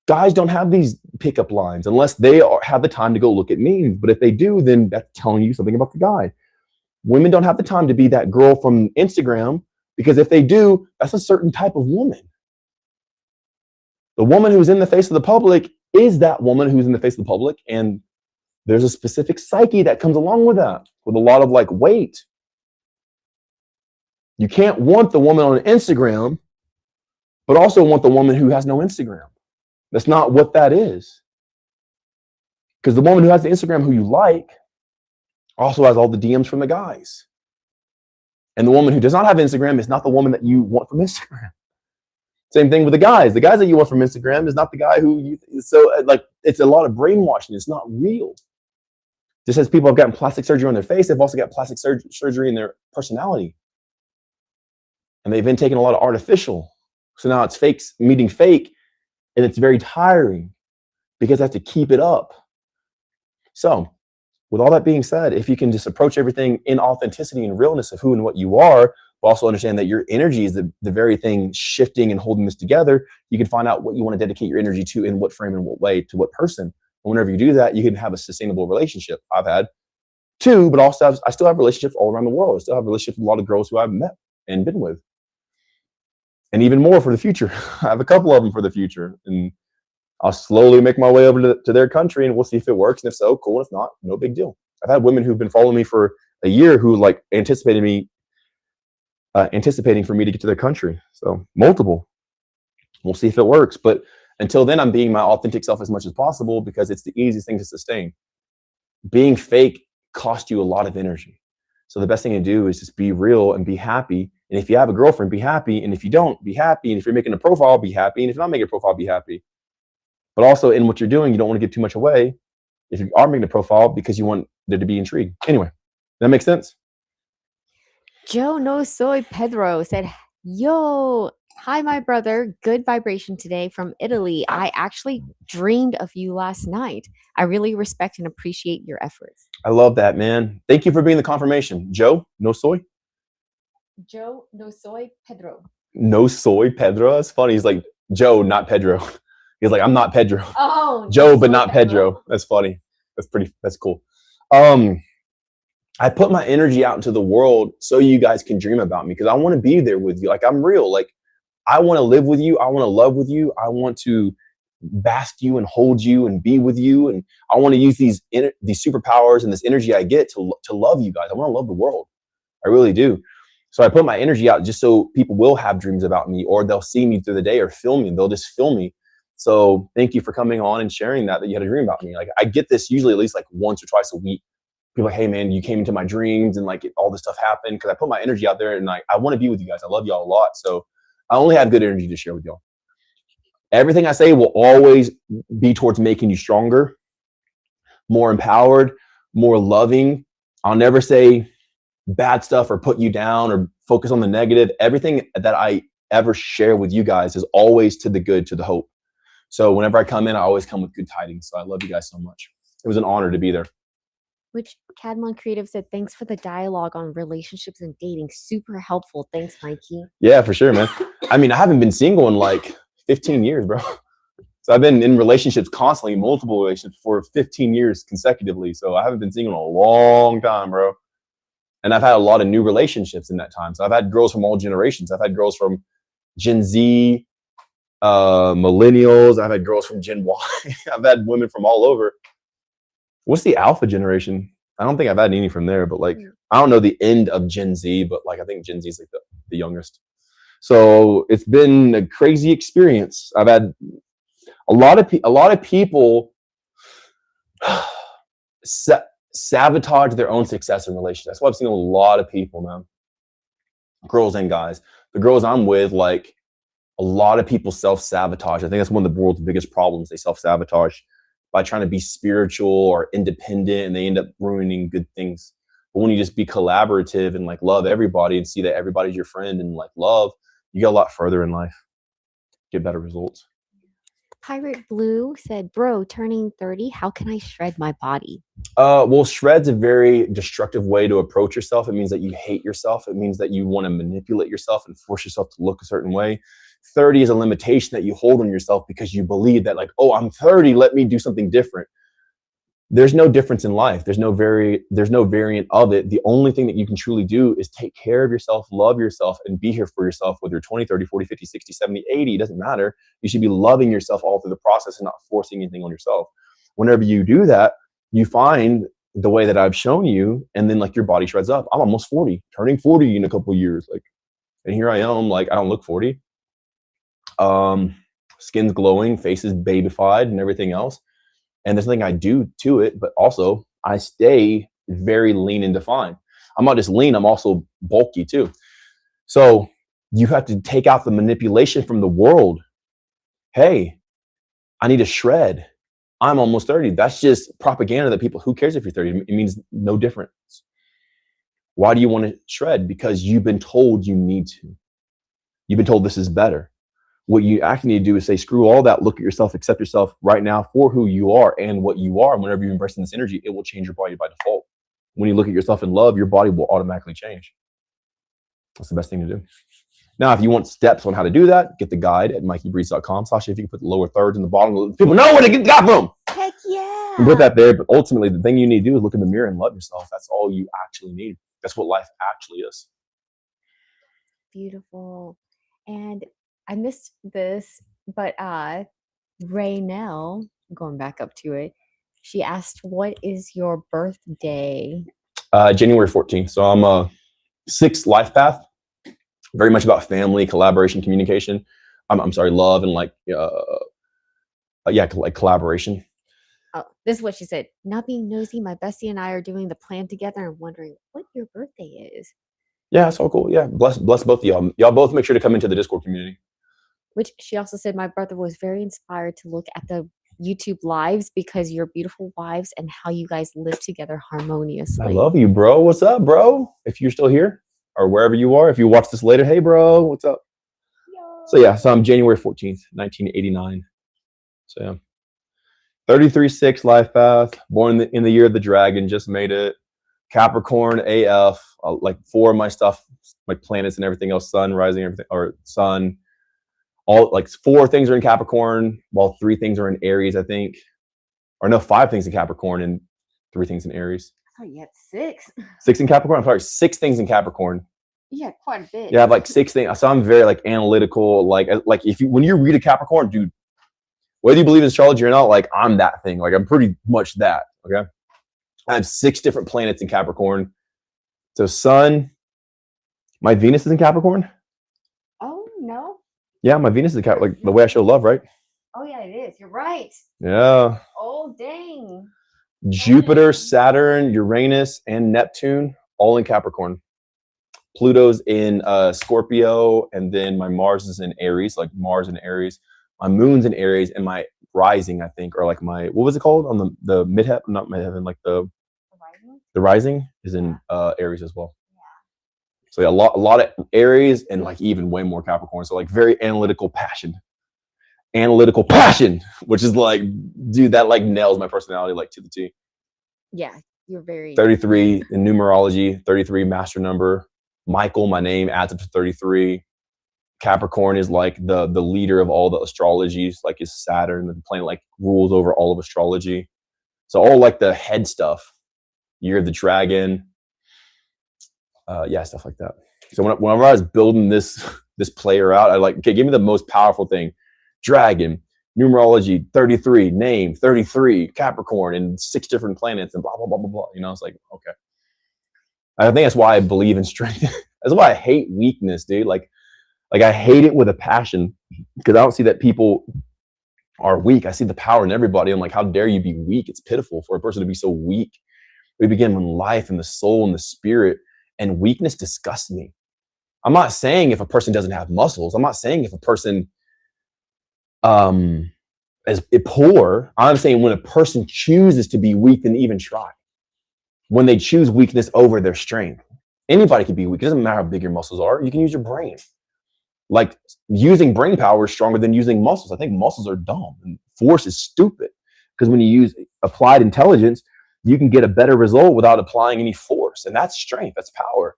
Guys don't have these pickup lines unless they have the time to go look at memes. But if they do, then that's telling you something about the guy. Women don't have the time to be that girl from Instagram, because if they do, that's a certain type of woman. The woman who's in the face of the public is that woman who's in the face of the public, and there's a specific psyche that comes along with that, with a lot of like weight. You can't want the woman on Instagram, but also want the woman who has no Instagram. That's not what that is. Because the woman who has the Instagram who you like also has all the DMs from the guys. And the woman who does not have Instagram is not the woman that you want from Instagram. Same thing with the guys. The guys that you want from Instagram is not the guy who you, so like, it's a lot of brainwashing. It's not real. Just as people have gotten plastic surgery on their face, they've also got plastic surgery in their personality. And they've been taking a lot of artificial. So now it's fakes meeting fake, and it's very tiring because they have to keep it up. So with all that being said, if you can just approach everything in authenticity and realness of who and what you are, but also understand that your energy is the very thing shifting and holding this together, you can find out what you want to dedicate your energy to, in what frame and what way, to what person. And whenever you do that, you can have a sustainable relationship. I've had two, but also I still have relationships all around the world. I still have relationships with a lot of girls who I've met and been with. And even more for the future. I have a couple of them for the future. And I'll slowly make my way over to their country, and we'll see if it works. And if so, cool. If not, no big deal. I've had women who've been following me for a year who like anticipating for me to get to their country. So multiple. We'll see if it works. But Until then, I'm being my authentic self as much as possible because it's the easiest thing to sustain. Being fake costs you a lot of energy. So the best thing to do is just be real and be happy. And if you have a girlfriend, be happy. And if you don't, be happy. And if you're making a profile, be happy. And if you're not making a profile, be happy. But also in what you're doing, you don't want to give too much away if you are making a profile because you want there to be intrigue. Anyway, that makes sense? Joe No Soy Pedro said, yo, hi, my brother. Good vibration today from Italy. I actually dreamed of you last night. I really respect and appreciate your efforts. I love that, man. Thank you for being the confirmation. Joe No Soy? Joe No Soy Pedro. No Soy Pedro? That's funny. He's like, Joe, not Pedro. He's like, I'm not Pedro. Oh, Joe, but not Pedro. That's funny. That's cool. I put my energy out into the world so you guys can dream about me because I want to be there with you. Like, I'm real. Like, I want to live with you. I want to love with you. I want to bask you and hold you and be with you. And I want to use these superpowers and this energy I get to love you guys. I want to love the world. I really do. So I put my energy out just so people will have dreams about me, or they'll see me through the day or feel me. They'll just feel me. So thank you for coming on and sharing that you had a dream about me. Like, I get this usually at least like once or twice a week. People are like, hey man, you came into my dreams and like all this stuff happened because I put my energy out there and I want to be with you guys. I love y'all a lot. So I only have good energy to share with y'all. Everything I say will always be towards making you stronger, more empowered, more loving. I'll never say bad stuff or put you down or focus on the negative. Everything that I ever share with you guys is always to the good, to the hope. So whenever I come in, I always come with good tidings. So I love you guys so much. It was an honor to be there. Which Cadmon Creative said, thanks for the dialogue on relationships and dating. Super helpful. Thanks, Mikey. Yeah, for sure, man. I mean, I haven't been single in like 15 years, bro. So I've been in relationships constantly, multiple relationships for 15 years consecutively. So I haven't been single in a long time, bro. And I've had a lot of new relationships in that time. So I've had girls from all generations. I've had girls from Gen Z, millennials. I've had girls from Gen Y. I've had women from all over. What's the alpha generation? I don't think I've had any from there, but like, I don't know the end of Gen Z, but like, I think Gen Z is like the youngest. So it's been a crazy experience. I've had a lot of people sabotage their own success in relationships. That's why I've seen a lot of people, man, girls and guys. The girls I'm with, like, a lot of people self-sabotage. I think that's one of the world's biggest problems. They self-sabotage by trying to be spiritual or independent, and they end up ruining good things. But when you just be collaborative and like love everybody and see that everybody's your friend and like love, you get a lot further in life, get better results. Pirate Blue said, bro, turning 30, how can I shred my body? Well, shred's a very destructive way to approach yourself. It means that you hate yourself. It means that you want to manipulate yourself and force yourself to look a certain way. 30 is a limitation that you hold on yourself because you believe that, like, oh, I'm 30, let me do something different. There's no difference in life. There's no variant of it. The only thing that you can truly do is take care of yourself, love yourself, and be here for yourself, whether you're 20, 30, 40, 50, 60, 70, 80, it doesn't matter. You should be loving yourself all through the process and not forcing anything on yourself. Whenever you do that, you find the way that I've shown you, and then like your body shreds up. I'm almost 40, turning 40 in a couple of years. Like, and here I am, like, I don't look 40. Skin's glowing, face is babyfied and everything else. And there's nothing I do to it, but also I stay very lean and defined. I'm not just lean, I'm also bulky too. So you have to take out the manipulation from the world. Hey, I need to shred. I'm almost 30. That's just propaganda that people, who cares if you're 30? It means no difference. Why do you want to shred? Because you've been told you need to. You've been told this is better. What you actually need to do is say, screw all that, look at yourself, accept yourself right now for who you are and what you are. And whenever you're embracing this energy, it will change your body by default. When you look at yourself in love, your body will automatically change. That's the best thing to do. Now, if you want steps on how to do that, get the guide at MikeyBreeze.com. Sasha, if you can put the lower thirds in the bottom, people know where to get the guide from. Heck yeah. You put that there, but ultimately the thing you need to do is look in the mirror and love yourself. That's all you actually need. That's what life actually is. Beautiful. And I missed this, but Raynell, going back up to it, she asked, what is your birthday? January 14th. So I'm a 6th life path, very much about family, collaboration, communication. I'm sorry, love and like like collaboration. Oh, this is what she said. Not being nosy, my bestie and I are doing the plan together and wondering what your birthday is. Yeah, so cool. Yeah, bless both of y'all. Y'all both make sure to come into the Discord community. Which she also said, my brother was very inspired to look at the YouTube lives because you're beautiful wives and how you guys live together harmoniously. I love you, bro. What's up, bro? If you're still here or wherever you are, if you watch this later, hey, bro, what's up? So I'm January 14th, 1989. So yeah. 33-6 life path, born in the year of the dragon, just made it. Capricorn AF, like 4 of my stuff, my planets and everything else, sun, rising, everything, or sun. All like 4 things are in Capricorn, while 3 things are in Aries, I think. Or no, 5 things in Capricorn and 3 things in Aries. Oh, you had 6. 6 in Capricorn? I'm sorry, 6 things in Capricorn. Yeah, quite a bit. Yeah, I have like 6 things. So I'm very like analytical. Like when you read a Capricorn, dude, whether you believe in astrology or not, like I'm that thing. Like I'm pretty much that. Okay. I have 6 different planets in Capricorn. So sun, my Venus is in Capricorn. Oh no. Yeah, my Venus is in Capricorn. Like the way I show love, right? Oh yeah, it is. You're right. Yeah. Oh dang. Jupiter, Saturn, Uranus, and Neptune, all in Capricorn. Pluto's in Scorpio, and then my Mars is in Aries, like Mars in Aries. My moon's in Aries, and my rising, I think, or like my, what was it called on the midheaven, not midheaven, like the rising is in Aries as well. Yeah. So yeah, a lot of Aries and like even way more Capricorn. So like very analytical passion, which is like, dude, that like nails my personality like to the T. Yeah, you're very 33 in numerology, 33 master number. Michael, my name, adds up to 33. Capricorn is like the leader of all the astrologies, like is Saturn, the planet like rules over all of astrology. So all like the head stuff, year of the dragon, yeah, stuff like that. So whenever I was building this player out, I like, okay, give me the most powerful thing. Dragon, numerology, 33, name, 33, Capricorn, and 6 different planets, and blah, blah, blah, blah, blah. You know, it's like, okay. I think that's why I believe in strength. That's why I hate weakness, dude. Like I hate it with a passion because I don't see that people are weak. I see the power in everybody. I'm like, how dare you be weak? It's pitiful for a person to be so weak. We begin with life and the soul and the spirit, and weakness disgusts me. I'm not saying if a person doesn't have muscles. I'm not saying if a person is poor. I'm saying when a person chooses to be weak and even try. When they choose weakness over their strength. Anybody can be weak. It doesn't matter how big your muscles are. You can use your brain. Like using brain power is stronger than using muscles. I think muscles are dumb and force is stupid. Because when you use applied intelligence, you can get a better result without applying any force. And that's strength. That's power.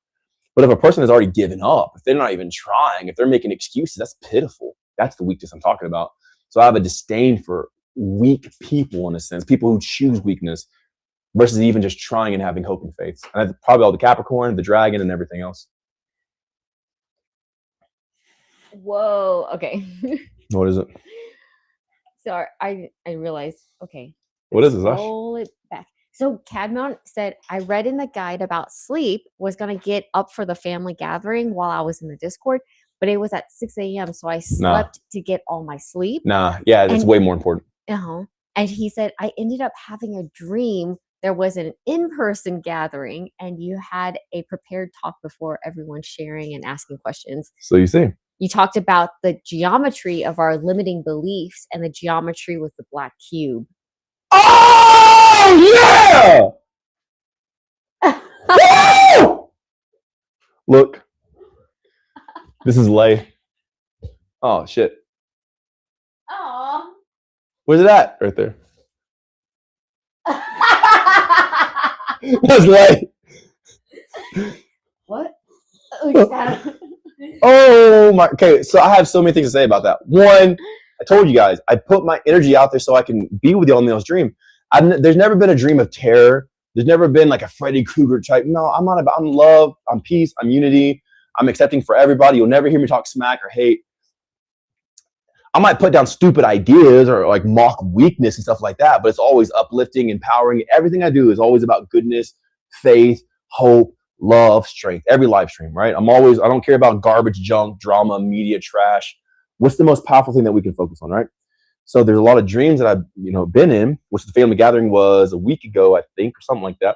But if a person has already given up, if they're not even trying, if they're making excuses, that's pitiful. That's the weakness I'm talking about. So I have a disdain for weak people in a sense, people who choose weakness versus even just trying and having hope and faith. And that's probably all the Capricorn, the dragon, and everything else. Whoa. Okay. What is it? So I realized, okay. What is this? Roll it back. So Cadmon said, I read in the guide about sleep, was going to get up for the family gathering while I was in the Discord, but it was at 6 a.m. So I slept to get all my sleep. Yeah, that's way more important. And he said, I ended up having a dream. There was an in-person gathering and you had a prepared talk before everyone sharing and asking questions. So you see. You talked about the geometry of our limiting beliefs and the geometry with the black cube. Oh, yeah! Look. This is Lay. Oh, shit. Aww. Where's it at? Right there. That's Lay. What? Oh my, okay, so I have so many things to say about that. One, I told you guys, I put my energy out there so I can be with y'all in y'all's dream. There's never been a dream of terror. There's never been like a Freddy Krueger type. No, I'm love, I'm peace, I'm unity, I'm accepting for everybody. You'll never hear me talk smack or hate. I might put down stupid ideas or like mock weakness and stuff like that, but it's always uplifting, empowering. Everything I do is always about goodness, faith, hope, love, strength. Every live stream, right? I don't care about garbage, junk, drama, media, trash. What's the most powerful thing that we can focus on, right? So there's a lot of dreams that I've, been in, which the family gathering was a week ago, I think, or something like that.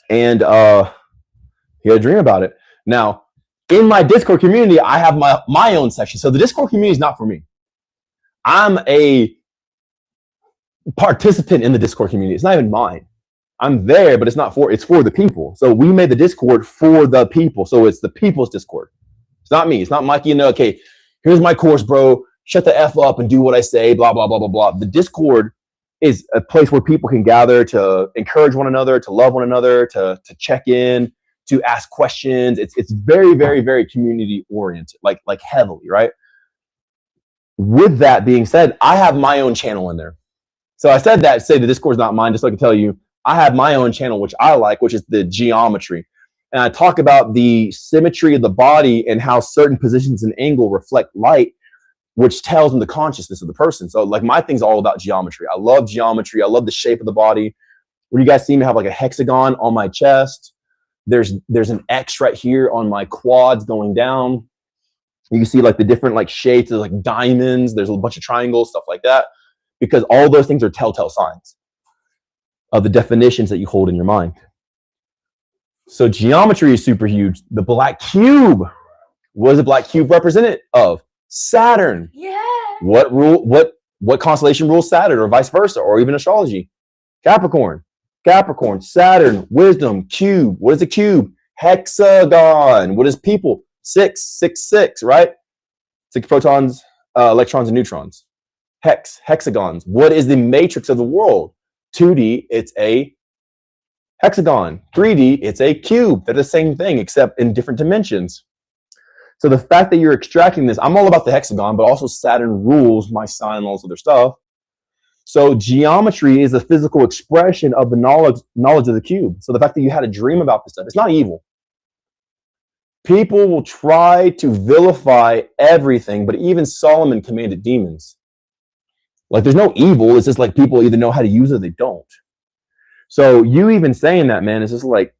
And he had a dream about it. Now, in my Discord community, I have my own section. So the Discord community is not for me. I'm a participant in the Discord community. It's not even mine. I'm there, but it's for the people. So we made the Discord for the people. So it's the people's Discord. It's not me. It's not Mikey. Okay, here's my course, bro. Shut the F up and do what I say, blah, blah, blah, blah, blah. The Discord is a place where people can gather to encourage one another, to love one another, to check in, to ask questions. It's very, very, very community oriented, like heavily, right? With that being said, I have my own channel in there. So I said that, say the Discord's not mine, just so I can tell you, I have my own channel, which I like, which is the geometry. And I talk about the symmetry of the body and how certain positions and angle reflect light, which tells them the consciousness of the person. So like my thing's all about geometry. I love geometry. I love the shape of the body. Where you guys see me have like a hexagon on my chest. There's an X right here on my quads going down. You can see like the different like shapes. There's like diamonds. There's a bunch of triangles, stuff like that. Because all those things are telltale signs of the definitions that you hold in your mind. So geometry is super huge. The black cube. What is the black cube represented of? Saturn. Yeah. What constellation rules Saturn, or vice versa, or even astrology? Capricorn. Capricorn, Saturn, wisdom, cube. What is a cube? Hexagon. What is people? 666, right? 6 protons, electrons, and neutrons. Hexagons. What is the matrix of the world? 2D, it's a hexagon. 3D, it's a cube. They're the same thing, except in different dimensions. So the fact that you're extracting this, I'm all about the hexagon, but also Saturn rules my sign and all this other stuff. So geometry is the physical expression of the knowledge of the cube. So the fact that you had a dream about this stuff, it's not evil. People will try to vilify everything, but even Solomon commanded demons. Like there's no evil. It's just like people either know how to use it or they don't. So you even saying that, man, it's just like,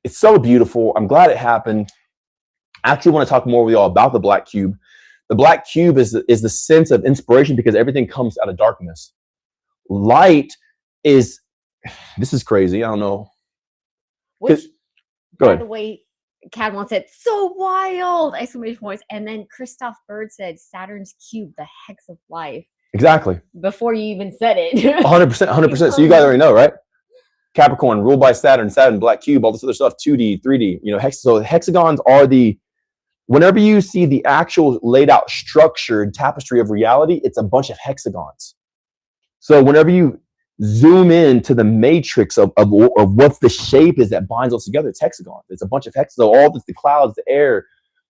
it's so beautiful. I'm glad it happened. I actually want to talk more with y'all about the black cube. The black cube is the sense of inspiration because everything comes out of darkness. Light is, this is crazy. I don't know. Which, go by ahead. the way, Cadwan said, so wild! Exclamation points. And then Christoph Bird said, Saturn's cube, the hex of life. Exactly. Before you even said it. 100%, 100%. So you guys already know, right? Capricorn, ruled by Saturn, black cube, all this other stuff, 2D, 3D, so hexagons are whenever you see the actual laid out structured tapestry of reality, it's a bunch of hexagons. So whenever you zoom in to the matrix of what the shape is that binds us together, it's hexagons. It's a bunch of hexagons. So all this, the clouds, the air,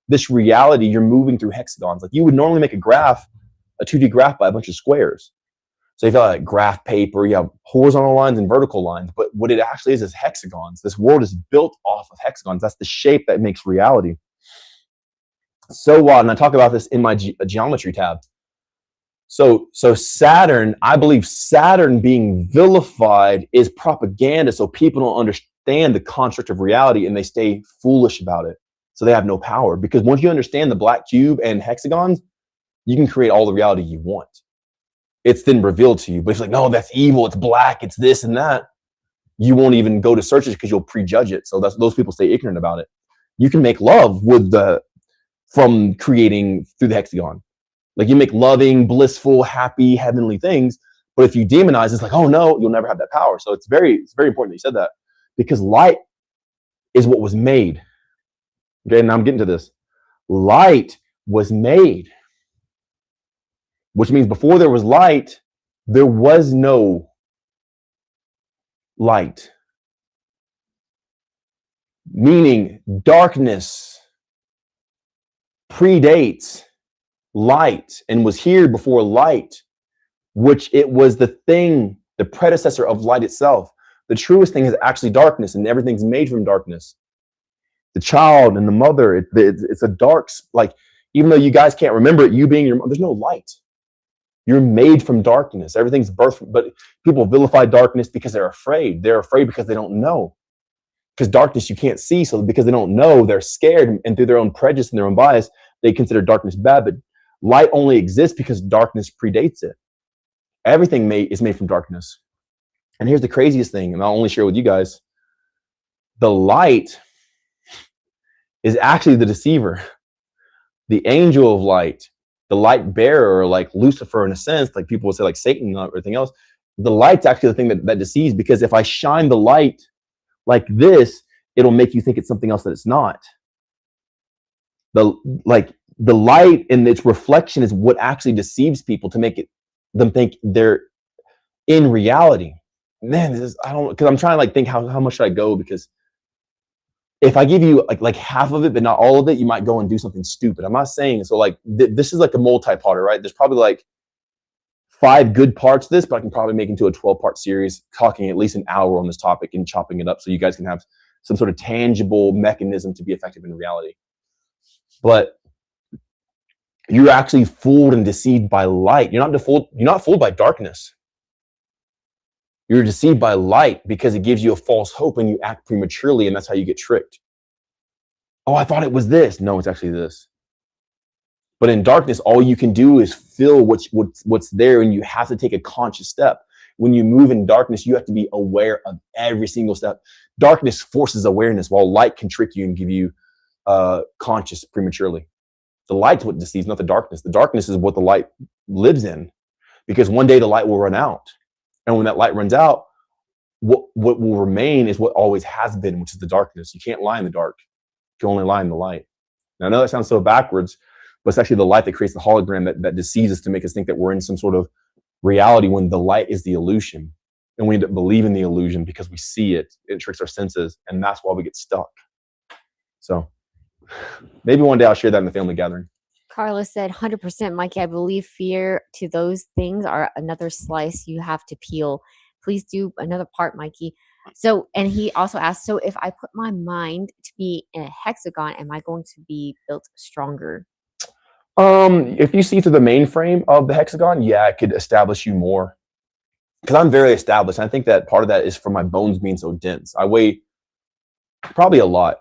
this reality, you're moving through hexagons. Like you would normally make a graph, a 2D graph by a bunch of squares. So you've got like graph paper, you have horizontal lines and vertical lines, but what it actually is hexagons. This world is built off of hexagons. That's the shape that makes reality. So wild, and I talk about this in my geometry tab. So Saturn, I believe Saturn being vilified is propaganda, so people don't understand the construct of reality and they stay foolish about it. So they have no power, because once you understand the black cube and hexagons, you can create all the reality you want. It's then revealed to you, but it's like, no, that's evil, it's black, it's this and that. You won't even go to search it because you'll prejudge it. So those people stay ignorant about it. You can make love from creating through the hexagon. Like you make loving, blissful, happy, heavenly things. But if you demonize, it's like, oh no, you'll never have that power. So it's very important that you said that, because light is what was made. Okay, now I'm getting to this. Light was made, which means before there was light, there was no light. Meaning darkness predates light and was here before light, which it was the predecessor of light itself. The truest thing is actually darkness, and everything's made from darkness. The child and the mother, it's a dark, like, even though you guys can't remember it, you being your mother, there's no light. You're made from darkness. Everything's birthed, but people vilify darkness because they're afraid. They're afraid because they don't know. Because darkness you can't see, so because they don't know, they're scared, and through their own prejudice and their own bias, they consider darkness bad. But Light only exists because darkness predates it. Everything is made from darkness. And here's the craziest thing, and I'll only share with you guys. The light is actually the deceiver. The angel of light, the light bearer, like Lucifer in a sense, like people would say like Satan and everything else. The light's actually the thing that deceives, because if I shine the light like this, it'll make you think it's something else that it's not. The light and its reflection is what actually deceives people to make them think they're in reality. Man, because I'm trying to like think how much should I go, because if I give you like half of it, but not all of it, you might go and do something stupid. I'm not saying so. Like this is like a multi-parter, right? There's probably like 5 good parts to this, but I can probably make into a 12-part series, talking at least an hour on this topic and chopping it up so you guys can have some sort of tangible mechanism to be effective in reality. But you're actually fooled and deceived by light. You're not fooled by darkness. You're deceived by light because it gives you a false hope and you act prematurely, and that's how you get tricked. Oh, I thought it was this. No, it's actually this. But in darkness, all you can do is feel what's there, and you have to take a conscious step. When you move in darkness, you have to be aware of every single step. Darkness forces awareness, while light can trick you and give you conscious prematurely. The light's what deceives, not the darkness. The darkness is what the light lives in, because one day the light will run out. And when that light runs out, what will remain is what always has been, which is the darkness. You can't lie in the dark. You can only lie in the light. Now, I know that sounds so backwards, but it's actually the light that creates the hologram that deceives us to make us think that we're in some sort of reality, when the light is the illusion. And we end up believing the illusion because we see it. It tricks our senses, and that's why we get stuck. So maybe one day I'll share that in the family gathering. Carla said, 100%, Mikey, I believe fear to those things are another slice you have to peel. Please do another part, Mikey. So, and he also asked, so if I put my mind to be in a hexagon, am I going to be built stronger? If you see through the mainframe of the hexagon, yeah, it could establish you more. Because I'm very established. And I think that part of that is from my bones being so dense. I weigh probably a lot.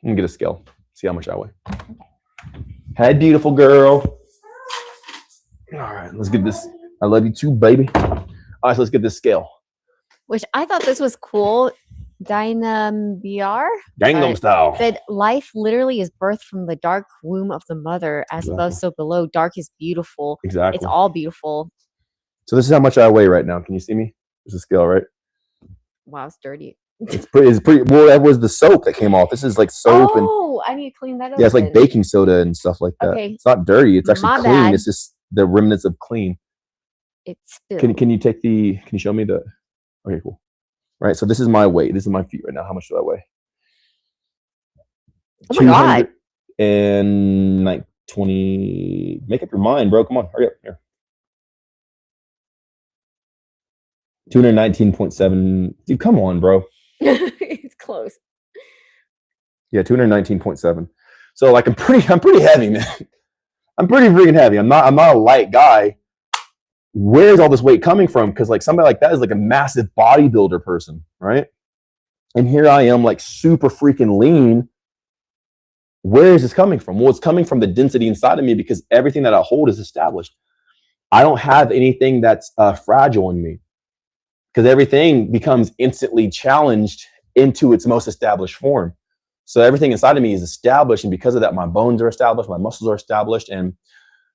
Let me get a scale. See how much I weigh. Hey, beautiful girl. All right, let's get this. I love you too, baby. All right, so let's get this scale. Which I thought this was cool. Dynam BR Gangnam Style said, life literally is birthed from the dark womb of the mother, as above, so below. Dark is beautiful. Exactly. It's all beautiful. So this is how much I weigh right now. Can you see me? There's a scale, right? Wow, it's dirty. It's pretty. Well, that was the soap that came off. This is like soap I need to clean that up. Yeah, it's like baking soda and stuff like that. Okay. It's not dirty. It's actually clean. Bad. It's just the remnants of clean. It's Can you take the? Can you show me the? Okay, cool. Right. So this is my weight. This is my feet right now. How much do I weigh? Oh my God. And like 20. Make up your mind, bro. Come on, hurry up here. 219.7. Dude, come on, bro. It's close. Yeah, 219.7. So like I'm pretty heavy, man. I'm pretty freaking heavy. I'm not a light guy. Where's all this weight coming from? Because like somebody like that is like a massive bodybuilder person, right? And here I am, like super freaking lean. Where is this coming from? Well, it's coming from the density inside of me, because everything that I hold is established. I don't have anything that's fragile in me, because everything becomes instantly challenged into its most established form. So everything inside of me is established, and because of that, my bones are established, my muscles are established, and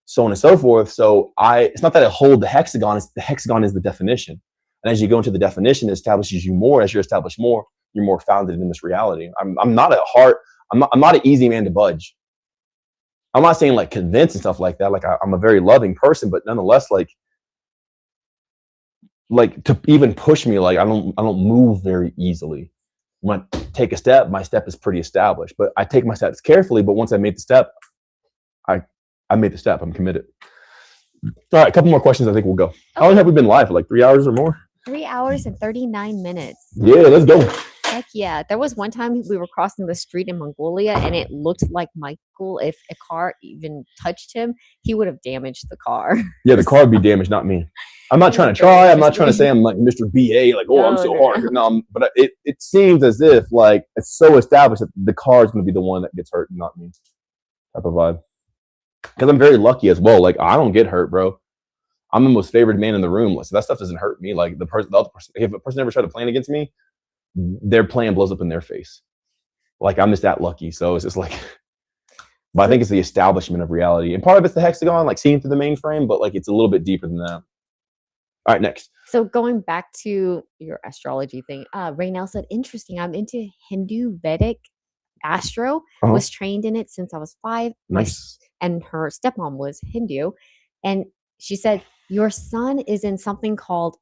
so on and so forth. So it's not that I hold the hexagon, it's the hexagon is the definition. And as you go into the definition, it establishes you more. As you're established more, you're more founded in this reality. I'm not an easy man to budge. I'm not saying like convince and stuff like that. Like I'm a very loving person, but nonetheless, like to even push me, like I don't move very easily. When I take a step, my step is pretty established, but I take my steps carefully. But once I made the step, I made the step. I'm committed. All right, a couple more questions. I think we'll go. Okay. How long have we been live? For like 3 hours or more? 3 hours and 39 minutes. Yeah, let's go. Heck yeah. There was one time we were crossing the street in Mongolia, and it looked like Michael, if a car even touched him, he would have damaged the car. Yeah, the car would be damaged, not me. I'm not trying to try. I'm not trying to say I'm like Mr. BA, like, I'm so hard. No, but it seems as if like it's so established that the car is going to be the one that gets hurt, not me. Type of vibe. Because I'm very lucky as well. Like, I don't get hurt, bro. I'm the most favored man in the room. So that stuff doesn't hurt me. Like the other person, if a person ever tried to plan against me, their plan blows up in their face. Like, I'm just that lucky. So it's just like, but I think it's the establishment of reality. And part of it's the hexagon, like seeing through the mainframe, but like it's a little bit deeper than that. All right, next. So going back to your astrology thing, Raynell said, interesting. I'm into Hindu Vedic astro, was trained in it since I was 5. Nice. And her stepmom was Hindu. And she said, your son is in something called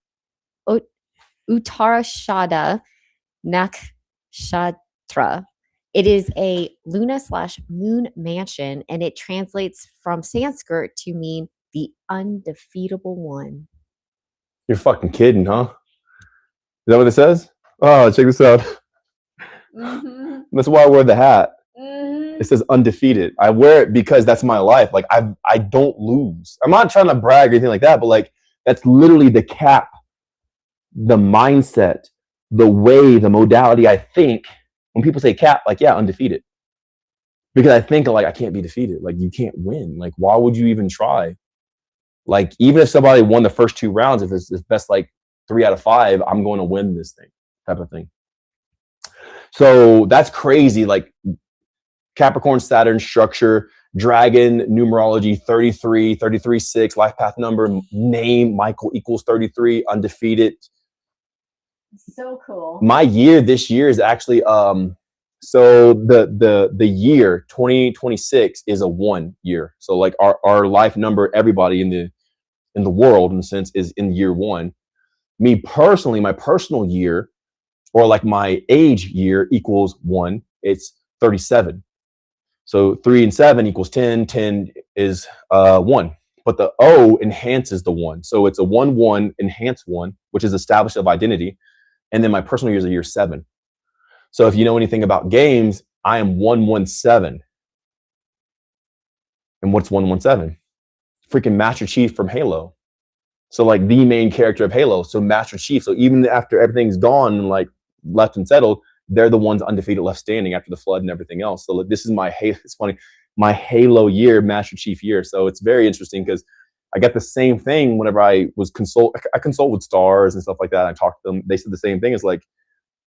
Uttarashada Nakshatra. It is a Luna/moon mansion, and it translates from Sanskrit to mean the undefeatable one. You're fucking kidding, huh? Is that what it says? Oh, check this out. Mm-hmm. That's why I wear the hat. Mm-hmm. It says undefeated. I wear it because that's my life. Like, I don't lose. I'm not trying to brag or anything like that, but like, that's literally the cap, the mindset, the way, the modality I think. When people say cap, like, yeah, undefeated. Because I think, like, I can't be defeated. Like, you can't win. Like, why would you even try? Like, even if somebody won the first 2 rounds, if it's best, like, 3 out of 5, I'm going to win this thing, type of thing. So that's crazy. Like, Capricorn, Saturn, structure, dragon, numerology, 33, 33-6, life path number, name, Michael equals 33, undefeated. So cool. My year this year is actually so the year 2026 is a 1 year. So like our life number, everybody in the world in a sense is in year 1. Me personally, my personal year or like my age year equals 1. It's 37. So 3 and 7 equals 10. 10 is 1. But the O enhances the 1. So it's a 1-1 enhanced 1, which is established of identity. And then my personal year is a year 7. So if you know anything about games, I am 117. And what's 117? Freaking Master Chief from Halo. So like the main character of Halo. So Master Chief. So even after everything's gone and like left and settled, they're the ones undefeated left standing after the flood and everything else. So like, this is my it's funny, my Halo year, Master Chief year. So it's very interesting because I got the same thing whenever I consult with stars and stuff like that. I talked to them. They said the same thing. It's like,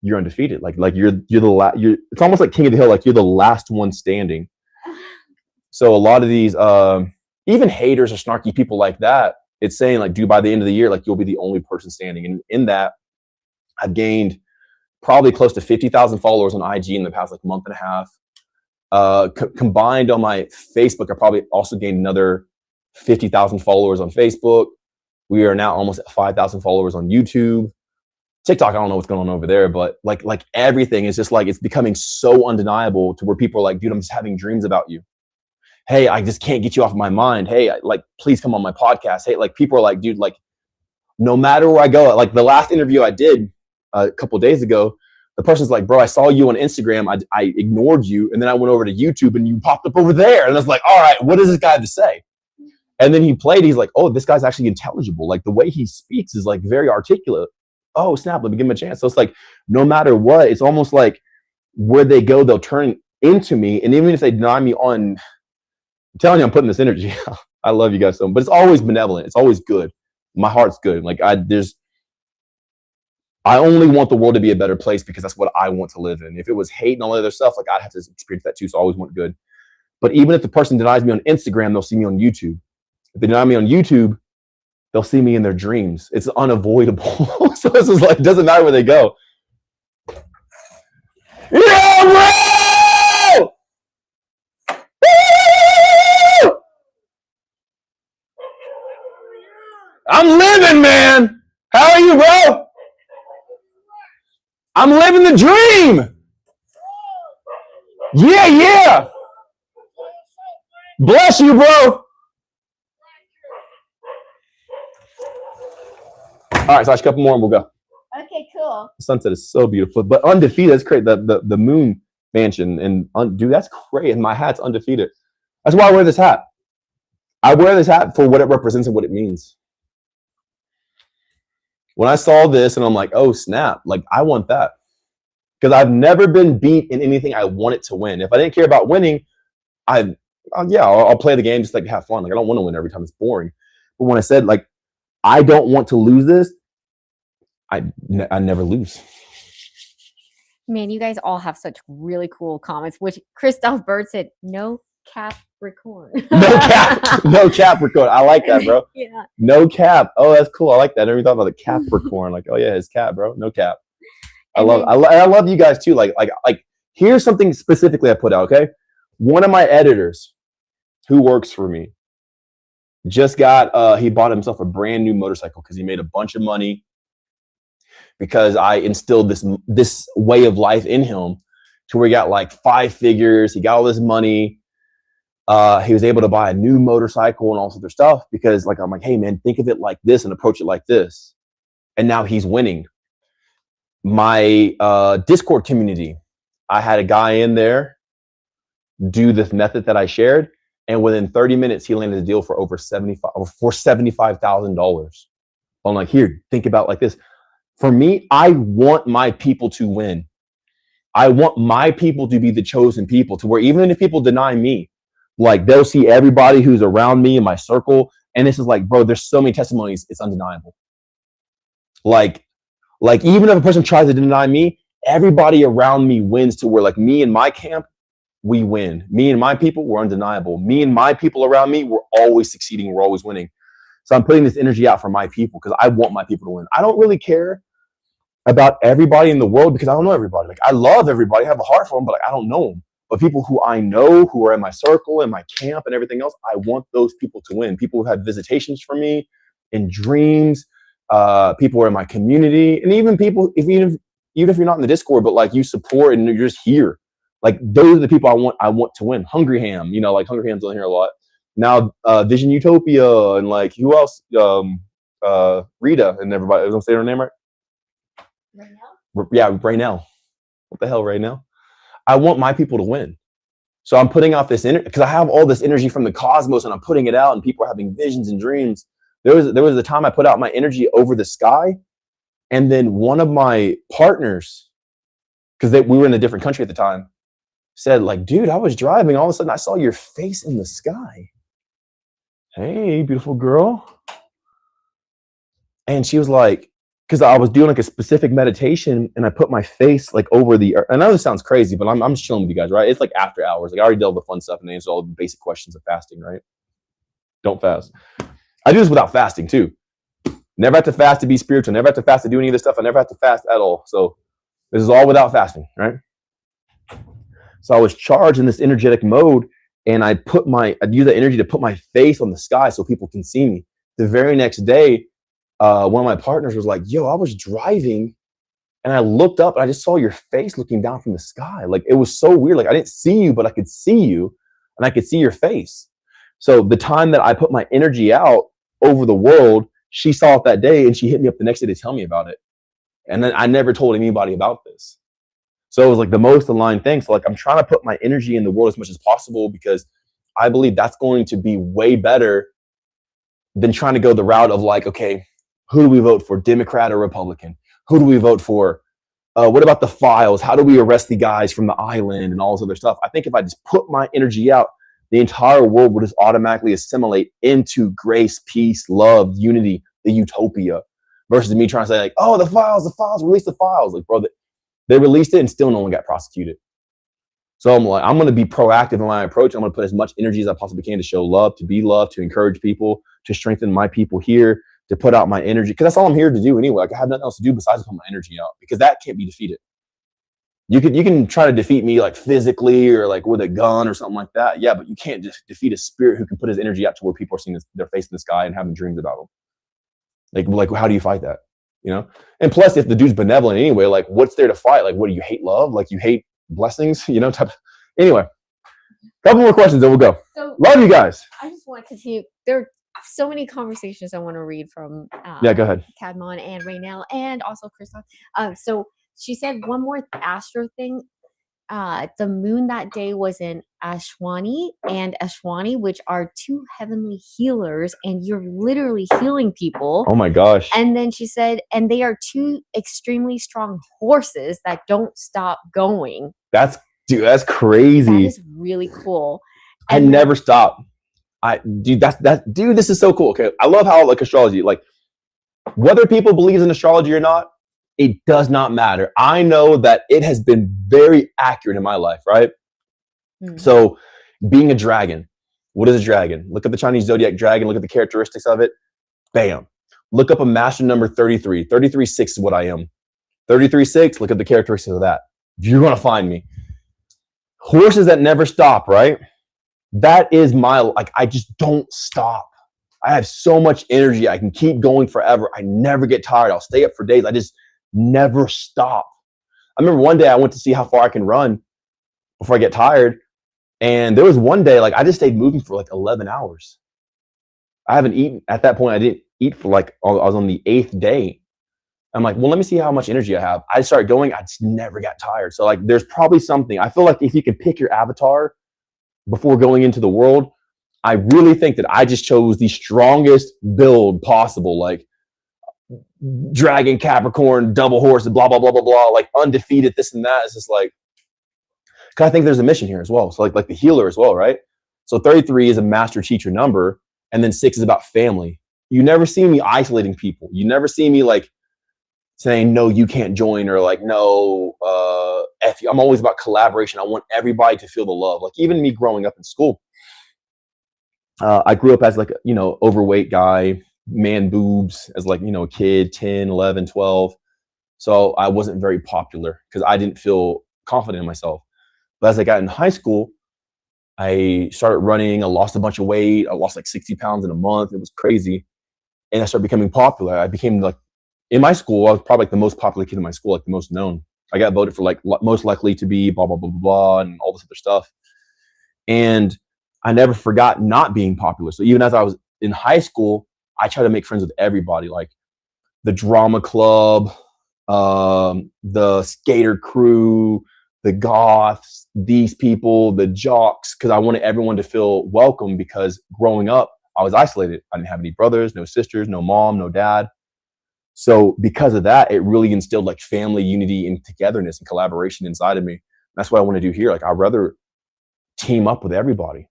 you're undefeated. Like you're the last. It's almost like King of the Hill. Like you're the last one standing. So a lot of these, even haters or snarky people like that, it's saying like, dude, by the end of the year, like you'll be the only person standing. And in that, I've gained probably close to 50,000 followers on IG in the past like month and a half. Combined on my Facebook, I probably also gained another 50,000 followers on Facebook. We are now almost at 5,000 followers on YouTube. TikTok, I don't know what's going on over there, but like everything is just like, it's becoming so undeniable to where people are like, dude, I'm just having dreams about you. Hey, I just can't get you off my mind. Hey, like, please come on my podcast. Hey, like people are like, dude, like no matter where I go, like the last interview I did a couple of days ago, the person's like, bro, I saw you on Instagram. I ignored you. And then I went over to YouTube and you popped up over there. And I was like, all right, what does this guy have to say? And then he played, he's like, oh, this guy's actually intelligible. Like the way he speaks is like very articulate. Oh, snap, let me give him a chance. So it's like, no matter what, it's almost like where they go, they'll turn into me. And even if they deny me I'm telling you, I'm putting this energy. I love you guys so much, but it's always benevolent. It's always good. My heart's good. Like I only want the world to be a better place because that's what I want to live in. If it was hate and all that other stuff, like I'd have to experience that too. So I always want good. But even if the person denies me on Instagram, they'll see me on YouTube. If they deny me on YouTube, they'll see me in their dreams. It's unavoidable. So this is like, it doesn't matter where they go. Yeah, bro! Woo! I'm living, man. How are you, bro? I'm living the dream. Yeah. Bless you, bro. All right, so a couple more and we'll go. Okay, cool. The sunset is so beautiful, but undefeated. That's great. The moon mansion and dude, that's great. And my hat's undefeated. That's why I wear this hat. I wear this hat for what it represents and what it means. When I saw this and I'm like, oh snap, like I want that. Because I've never been beat in anything I wanted to win. If I didn't care about winning, yeah, I'll play the game just like to have fun. Like I don't want to win every time. It's boring. But when I said like I don't want to lose this, I never lose. Man, you guys all have such really cool comments. Which Christoph Bird said, "No Capricorn." No Capricorn. I like that, bro. Yeah. No cap. Oh, that's cool. I like that. I never thought about the Capricorn. Like, oh yeah, his cap, bro. No cap. I love you guys too. Like here's something specifically I put out. Okay, one of my editors who works for me just got he bought himself a brand new motorcycle because he made a bunch of money because I instilled this way of life in him to where he got like 5 figures. He got all this money. He was able to buy a new motorcycle and all this other stuff because like I'm like, hey man, think of it like this and approach it like this. And now he's winning. My Discord community, I had a guy in there do this method that I shared, and within 30 minutes he landed a deal for over $75,000. I'm like, here, think about it like this. For me, I want my people to win. I want my people to be the chosen people, to where even if people deny me, like they'll see everybody who's around me in my circle, and this is like, bro, there's so many testimonies, it's undeniable. Like even if a person tries to deny me, everybody around me wins, to where like me and my camp, we win. Me and my people, we're undeniable. Me and my people around me, we're always succeeding. We're always winning. So I'm putting this energy out for my people because I want my people to win. I don't really care about everybody in the world because I don't know everybody. Like I love everybody, I have a heart for them, but like I don't know them. But people who I know, who are in my circle, in my camp and everything else, I want those people to win. People who've had visitations from me in dreams, people who are in my community, and even people, even if you're not in the Discord, but like you support and you're just here. Like those are the people I want to win. Hungry Ham, you know, like Hungry Ham's on here a lot. Now Vision Utopia and like who else? Rita and everybody. I'm saying her name right? Yeah, Raynell. What the hell, Raynell? I want my people to win. So I'm putting out this energy because I have all this energy from the cosmos and I'm putting it out and people are having visions and dreams. There was a time I put out my energy over the sky, and then one of my partners, because we were in a different country at the time, said like, dude, I was driving, all of a sudden I saw your face in the sky. Hey, beautiful girl. And she was like, because I was doing like a specific meditation and I put my face like over the earth. I know this sounds crazy, but I'm just chilling with you guys, right? It's like after hours. Like I already dealt with the fun stuff and answered all the basic questions of fasting, right? Don't fast. I do this without fasting too. Never have to fast to be spiritual. Never have to fast to do any of this stuff. I never have to fast at all. So this is all without fasting, right? So I was charged in this energetic mode, and I'd use that energy to put my face on the sky so people can see me. The very next day, one of my partners was like, yo, I was driving and I looked up and I just saw your face looking down from the sky. Like it was so weird. Like I didn't see you, but I could see you and I could see your face. So the time that I put my energy out over the world, she saw it that day and she hit me up the next day to tell me about it. And then I never told anybody about this. So it was like the most aligned thing. So like I'm trying to put my energy in the world as much as possible because I believe that's going to be way better than trying to go the route of like, okay, who do we vote for, Democrat or Republican? Who do we vote for? What about the files? How do we arrest the guys from the island and all this other stuff? I think if I just put my energy out, the entire world will just automatically assimilate into grace, peace, love, unity, the utopia, versus me trying to say like, oh, the files, release the files. Like, bro, they released it and still no one got prosecuted. So I'm like, I'm going to be proactive in my approach. I'm going to put as much energy as I possibly can to show love, to be loved, to encourage people, to strengthen my people here, to put out my energy, because that's all I'm here to do anyway. Like I have nothing else to do besides put my energy out, because that can't be defeated. You can try to defeat me like physically or like with a gun or something like that. Yeah, but you can't just defeat a spirit who can put his energy out to where people are seeing their face in the sky and having dreams about them. Like how do you fight that? You know? And plus, if the dude's benevolent anyway, like what's there to fight? Like, what do you hate love? Like you hate blessings? You know? Anyway, couple more questions, then we'll go. So, love you guys. I just want to continue. There are so many conversations I want to read from yeah, go ahead. Cadmon and Raynell and also Christoph. So she said one more astro thing. The moon that day was in Ashwani and Ashwani, which are two heavenly healers, and you're literally healing people. Oh my gosh. And then she said, and they are two extremely strong horses that don't stop going. Dude, that's crazy. That is really cool. I never stop. Dude, this is so cool. Okay. I love how like astrology, like whether people believe in astrology or not, it does not matter. I know that it has been very accurate in my life, right? So being a dragon, what is a dragon? Look at the Chinese zodiac dragon, look at the characteristics of it. Bam. Look up a master number 33. 33-6 is what I am. 33-6, look at the characteristics of that. You're going to find me. Horses that never stop, right? That is my, like, I just don't stop. I have so much energy. I can keep going forever. I never get tired. I'll stay up for days. I just never stop. I remember one day I went to see how far I can run before I get tired. And there was one day, like, I just stayed moving for like 11 hours. I haven't eaten. At that point, I didn't eat for like, I was on the 8th day. I'm like, well, let me see how much energy I have. I started going. I just never got tired. So like, there's probably something. I feel like if you can pick your avatar before going into the world, I really think that I just chose the strongest build possible. Like dragon, Capricorn, double horse, blah, blah, blah, blah, blah, like undefeated, this and that. It's just like, because I think there's a mission here as well. So like the healer as well, right? So 33 is a master teacher number. And then 6 is about family. You never see me isolating people. You never see me like saying, no, you can't join, or like, no, F you. I'm always about collaboration. I want everybody to feel the love. Like even me growing up in school, I grew up as like, you know, overweight guy, man boobs as like, you know, a kid, 10, 11, 12. So I wasn't very popular because I didn't feel confident in myself. But as I got in high school, I started running. I lost a bunch of weight. I lost like 60 pounds in a month. It was crazy. And I started becoming popular. I became like, in my school, I was probably like the most popular kid in my school, like the most known. I got voted for like most likely to be blah, blah, blah, blah, blah, and all this other stuff. And I never forgot not being popular. So even as I was in high school, I tried to make friends with everybody, like the drama club, the skater crew, the goths, these people, the jocks, because I wanted everyone to feel welcome, because growing up, I was isolated. I didn't have any brothers, no sisters, no mom, no dad. So because of that, it really instilled like family unity and togetherness and collaboration inside of me. That's what I want to do here. Like I'd rather team up with everybody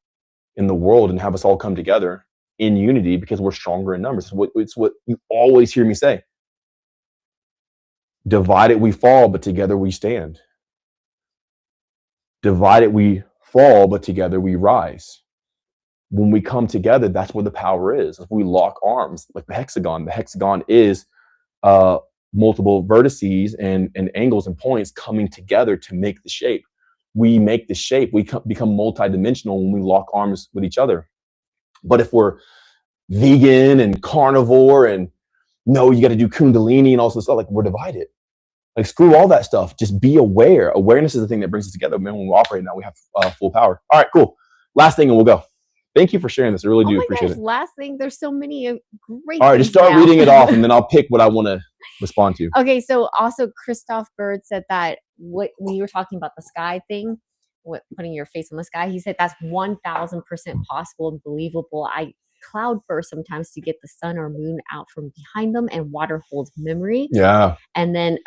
in the world and have us all come together in unity, because we're stronger in numbers. It's what you always hear me say. Divided we fall, but together we stand. Divided we fall, but together we rise. When we come together, that's where the power is. If we lock arms, like the hexagon is multiple vertices and angles and points coming together to make the shape. We make the shape. We become multidimensional when we lock arms with each other. But if we're vegan and carnivore and no, you got to do Kundalini and all this stuff, like we're divided. Like screw all that stuff. Just be aware. Awareness is the thing that brings us together. Man, when we operate now, we have full power. All right, cool. Last thing and we'll go. Thank you for sharing this. I really do appreciate it. Last thing, there's so many great. All right, just start reading it off, and then I'll pick what I want to respond to. Okay, so also Christoph Bird said that when you were talking about the sky thing, putting your face on the sky, he said that's 1,000% possible and believable. I cloud burst sometimes to get the sun or moon out from behind them, and water holds memory. Yeah. And then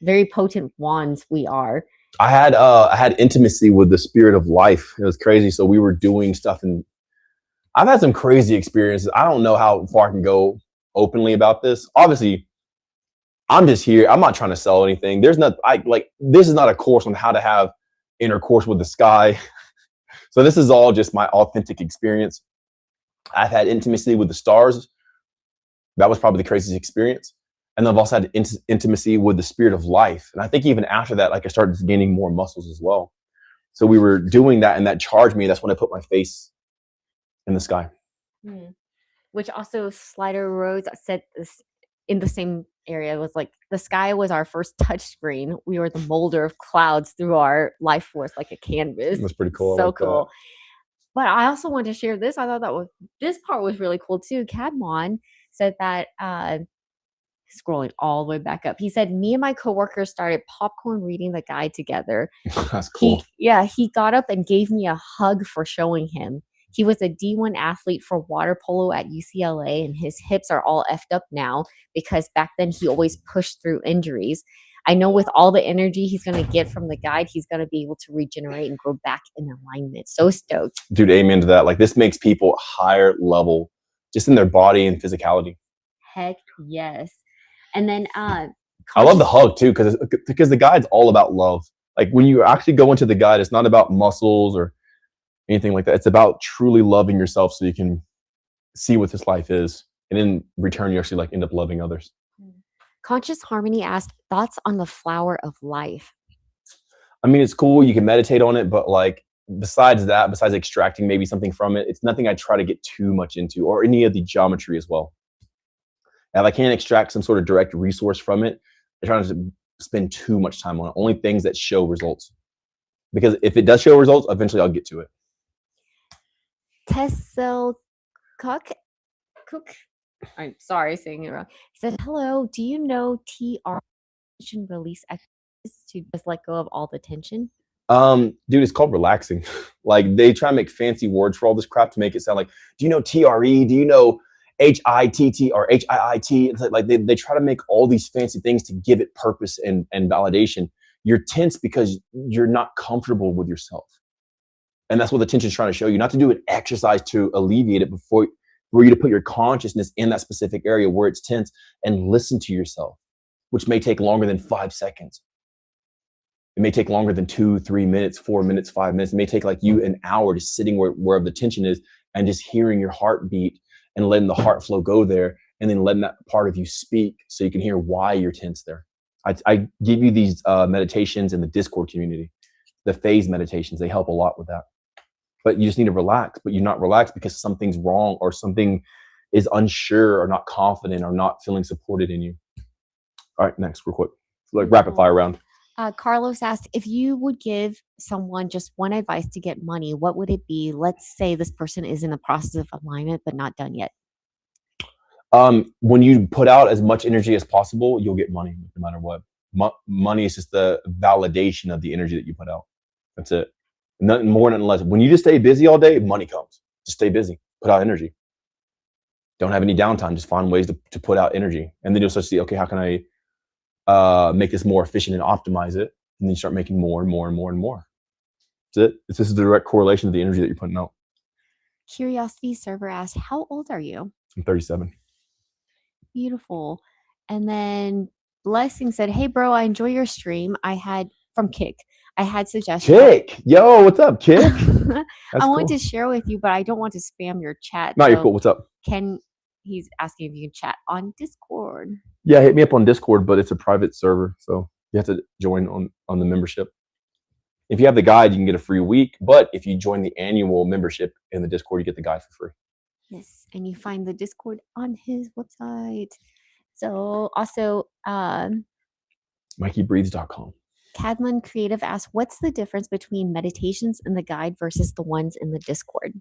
very potent wands we are. I had intimacy with the spirit of life. It was crazy. So we were doing stuff, and I've had some crazy experiences. I don't know how far I can go openly about this. Obviously, I'm just here. I'm not trying to sell anything. This is not a course on how to have intercourse with the sky. So this is all just my authentic experience. I've had intimacy with the stars. That was probably the craziest experience. And I've also had intimacy with the spirit of life. And I think even after that, like I started gaining more muscles as well. So we were doing that, and that charged me. That's when I put my face in the sky. Which also Slider Rose said this in the same area. It was like the sky was our first touch screen. We were the molder of clouds through our life force, like a canvas. That's pretty cool. So cool. That. But I also wanted to share this. I thought this part was really cool too. Cadmon said that scrolling all the way back up. He said, me and my coworkers started popcorn reading the guide together. That's cool. He got up and gave me a hug for showing him. He was a D1 athlete for water polo at UCLA, and his hips are all effed up now because back then he always pushed through injuries. I know with all the energy he's going to get from the guide, he's going to be able to regenerate and grow back in alignment. So stoked. Dude, amen to that. Like this makes people higher level just in their body and physicality. Heck yes. And then I love the hug too, because the guide's all about love. Like when you actually go into the guide, it's not about muscles or anything like that. It's about truly loving yourself so you can see what this life is. And in return, you actually like end up loving others. Conscious Harmony asked, thoughts on the flower of life? I mean, it's cool. You can meditate on it, but like besides that, besides extracting maybe something from it, it's nothing I try to get too much into, or any of the geometry as well. If I can't extract some sort of direct resource from it, I try not to spend too much time on it. Only things that show results. Because if it does show results, eventually I'll get to it. Tessel Cook, I'm sorry saying it wrong. He said, hello, do you know TR release exercises to just let go of all the tension? Dude, it's called relaxing. Like they try to make fancy words for all this crap to make it sound like, do you know TRE? Do you know HITT or HIIT? It's like they try to make all these fancy things to give it purpose and validation. You're tense because you're not comfortable with yourself. And that's what the tension is trying to show you, not to do an exercise to alleviate it for you to put your consciousness in that specific area where it's tense and listen to yourself, which may take longer than 5 seconds. It may take longer than 2, 3 minutes, 4 minutes, 5 minutes. It may take like you an hour just sitting where the tension is and just hearing your heartbeat and letting the heart flow go there, and then letting that part of you speak so you can hear why you're tense there. I give you these meditations in the Discord community, the phase meditations. They help a lot with that. But you just need to relax, but you're not relaxed because something's wrong or something is unsure or not confident or not feeling supported in you. All right, next, real quick. Like rapid fire round. Carlos asked, if you would give someone just one advice to get money, what would it be? Let's say this person is in the process of alignment, but not done yet. When you put out as much energy as possible, you'll get money no matter what. Money is just the validation of the energy that you put out. That's it. Nothing more, nothing less. When you just stay busy all day, money comes. Just stay busy. Put out energy. Don't have any downtime. Just find ways to put out energy. And then you'll start to see, okay, how can I make this more efficient and optimize it? And then you start making more and more and more and more. That's it. This is the direct correlation to the energy that you're putting out. Curiosity Server asked, how old are you? I'm 37. Beautiful. And then Blessing said, hey, bro, I enjoy your stream. From Kick. I had suggestions. Kick. Yo, what's up, Kick? I wanted to share with you, but I don't want to spam your chat. No, you're cool. What's up? He's asking if you can chat on Discord. Yeah, hit me up on Discord, but it's a private server, so you have to join on the membership. If you have the guide, you can get a free week, but if you join the annual membership in the Discord, you get the guide for free. Yes, and you find the Discord on his website. So also, MikeyBreathes.com. Cadman Creative asks, what's the difference between meditations in the guide versus the ones in the Discord?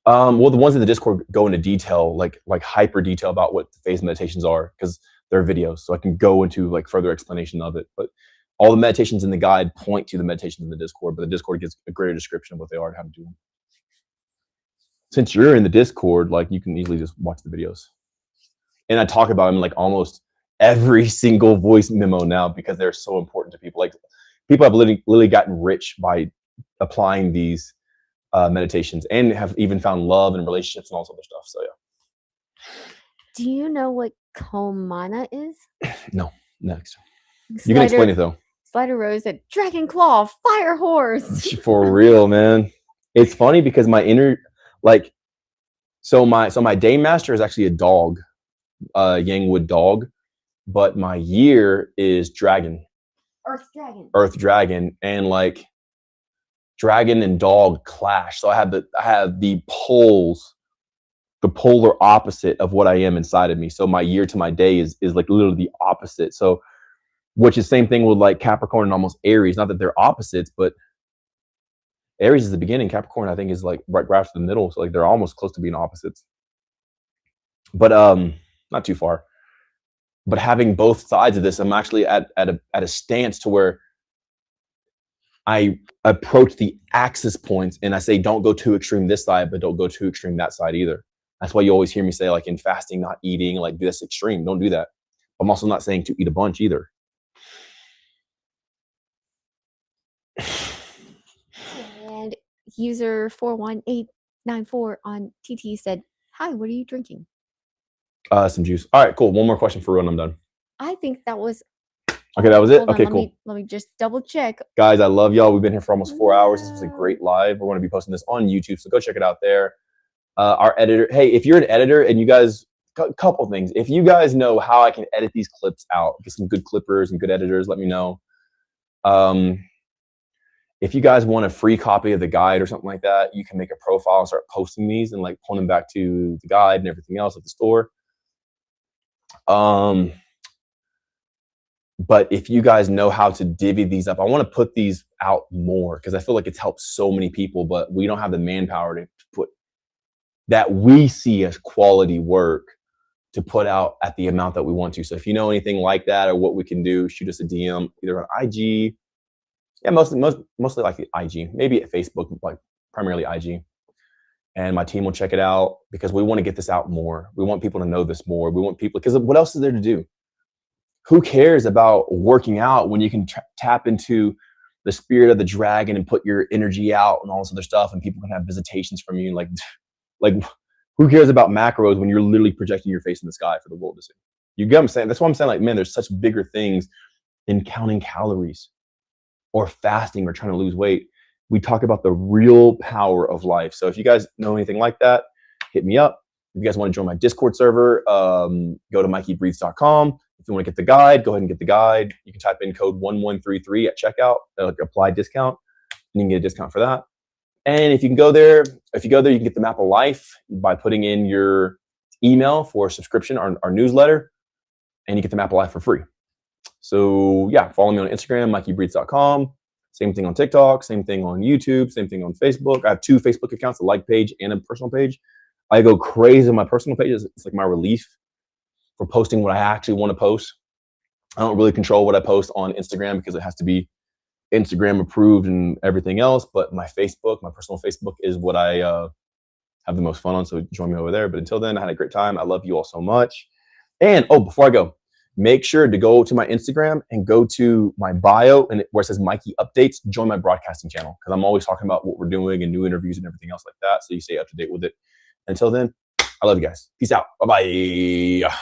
Well, the ones in the Discord go into detail, like hyper detail about what the phase meditations are, because they're videos, so I can go into like further explanation of it. But all the meditations in the guide point to the meditations in the Discord, but the Discord gives a greater description of what they are and how to do them. Since you're in the Discord, like you can easily just watch the videos. And I talk about them in like almost every single voice memo now because they're so important to people. Like people have literally gotten rich by applying these meditations and have even found love and relationships and all this other stuff. So yeah. Do you know what Komana is? No. Next. You can explain it though. Slider Rose said, Dragon Claw, Fire Horse. For real, man. It's funny because my inner, like, so my day master is actually a dog, Yangwood dog, but my year is dragon. Earth dragon. And like dragon and dog clash. So I have the poles, the polar opposite of what I am inside of me. So my year to my day is like literally the opposite. So which is same thing with like Capricorn and almost Aries. Not that they're opposites, but Aries is the beginning. Capricorn, I think, is like right after the middle. So like they're almost close to being opposites. But not too far. But having both sides of this, I'm actually at a stance to where I approach the axis points and I say, don't go too extreme this side, but don't go too extreme that side either. That's why you always hear me say, like in fasting, not eating, like this extreme. Don't do that. I'm also not saying to eat a bunch either. user 41894 on TT said, "Hi, what are you drinking?" Some juice. All right, cool. One more question for real and I'm done. I think that was. Okay, that was it? Hold on, Okay, cool. Let me just double check. Guys, I love y'all. We've been here for almost 4 hours. This was a great live. We're going to be posting this on YouTube, so go check it out there. Our editor. Hey, if you're an editor and you guys, a couple things. If you guys know how I can edit these clips out, get some good clippers and good editors, let me know. If you guys want a free copy of the guide or something like that, you can make a profile and start posting these and like pulling them back to the guide and everything else at the store. But if you guys know how to divvy these up, I want to put these out more because I feel like it's helped so many people, but we don't have the manpower to put that we see as quality work to put out at the amount that we want to. So if you know anything like that or what we can do, shoot us a DM either on IG. Yeah, mostly like the IG, maybe at Facebook, like primarily IG. And my team will check it out because we want to get this out more. We want people to know this more. We want people, because what else is there to do? Who cares about working out when you can tap into the spirit of the dragon and put your energy out and all this other stuff, and people can have visitations from you? Like who cares about macros when you're literally projecting your face in the sky for the world to see? You get what I'm saying? That's why I'm saying, like, man, there's such bigger things in counting calories or fasting or trying to lose weight. We talk about the real power of life. So if you guys know anything like that, hit me up. If you guys want to join my Discord server, go to MikeyBreathes.com. If you want to get the guide, go ahead and get the guide. You can type in code 1133 at checkout, apply discount, and you can get a discount for that. And if you go there, you can get the Map of Life by putting in your email for subscription, our newsletter, and you get the Map of Life for free. So yeah, follow me on Instagram, MikeyBreathes.com. Same thing on TikTok, same thing on YouTube, same thing on Facebook. I have 2 Facebook accounts, a like page and a personal page. I go crazy on my personal pages. It's like my relief for posting what I actually want to post. I don't really control what I post on Instagram because it has to be Instagram approved and everything else. But my Facebook, my personal Facebook, is what I have the most fun on. So join me over there. But until then, I had a great time. I love you all so much. And before I go, make sure to go to my Instagram and go to my bio and where it says Mikey Updates, join my broadcasting channel because I'm always talking about what we're doing and new interviews and everything else like that. So you stay up to date with it. Until then, I love you guys. Peace out. Bye-bye.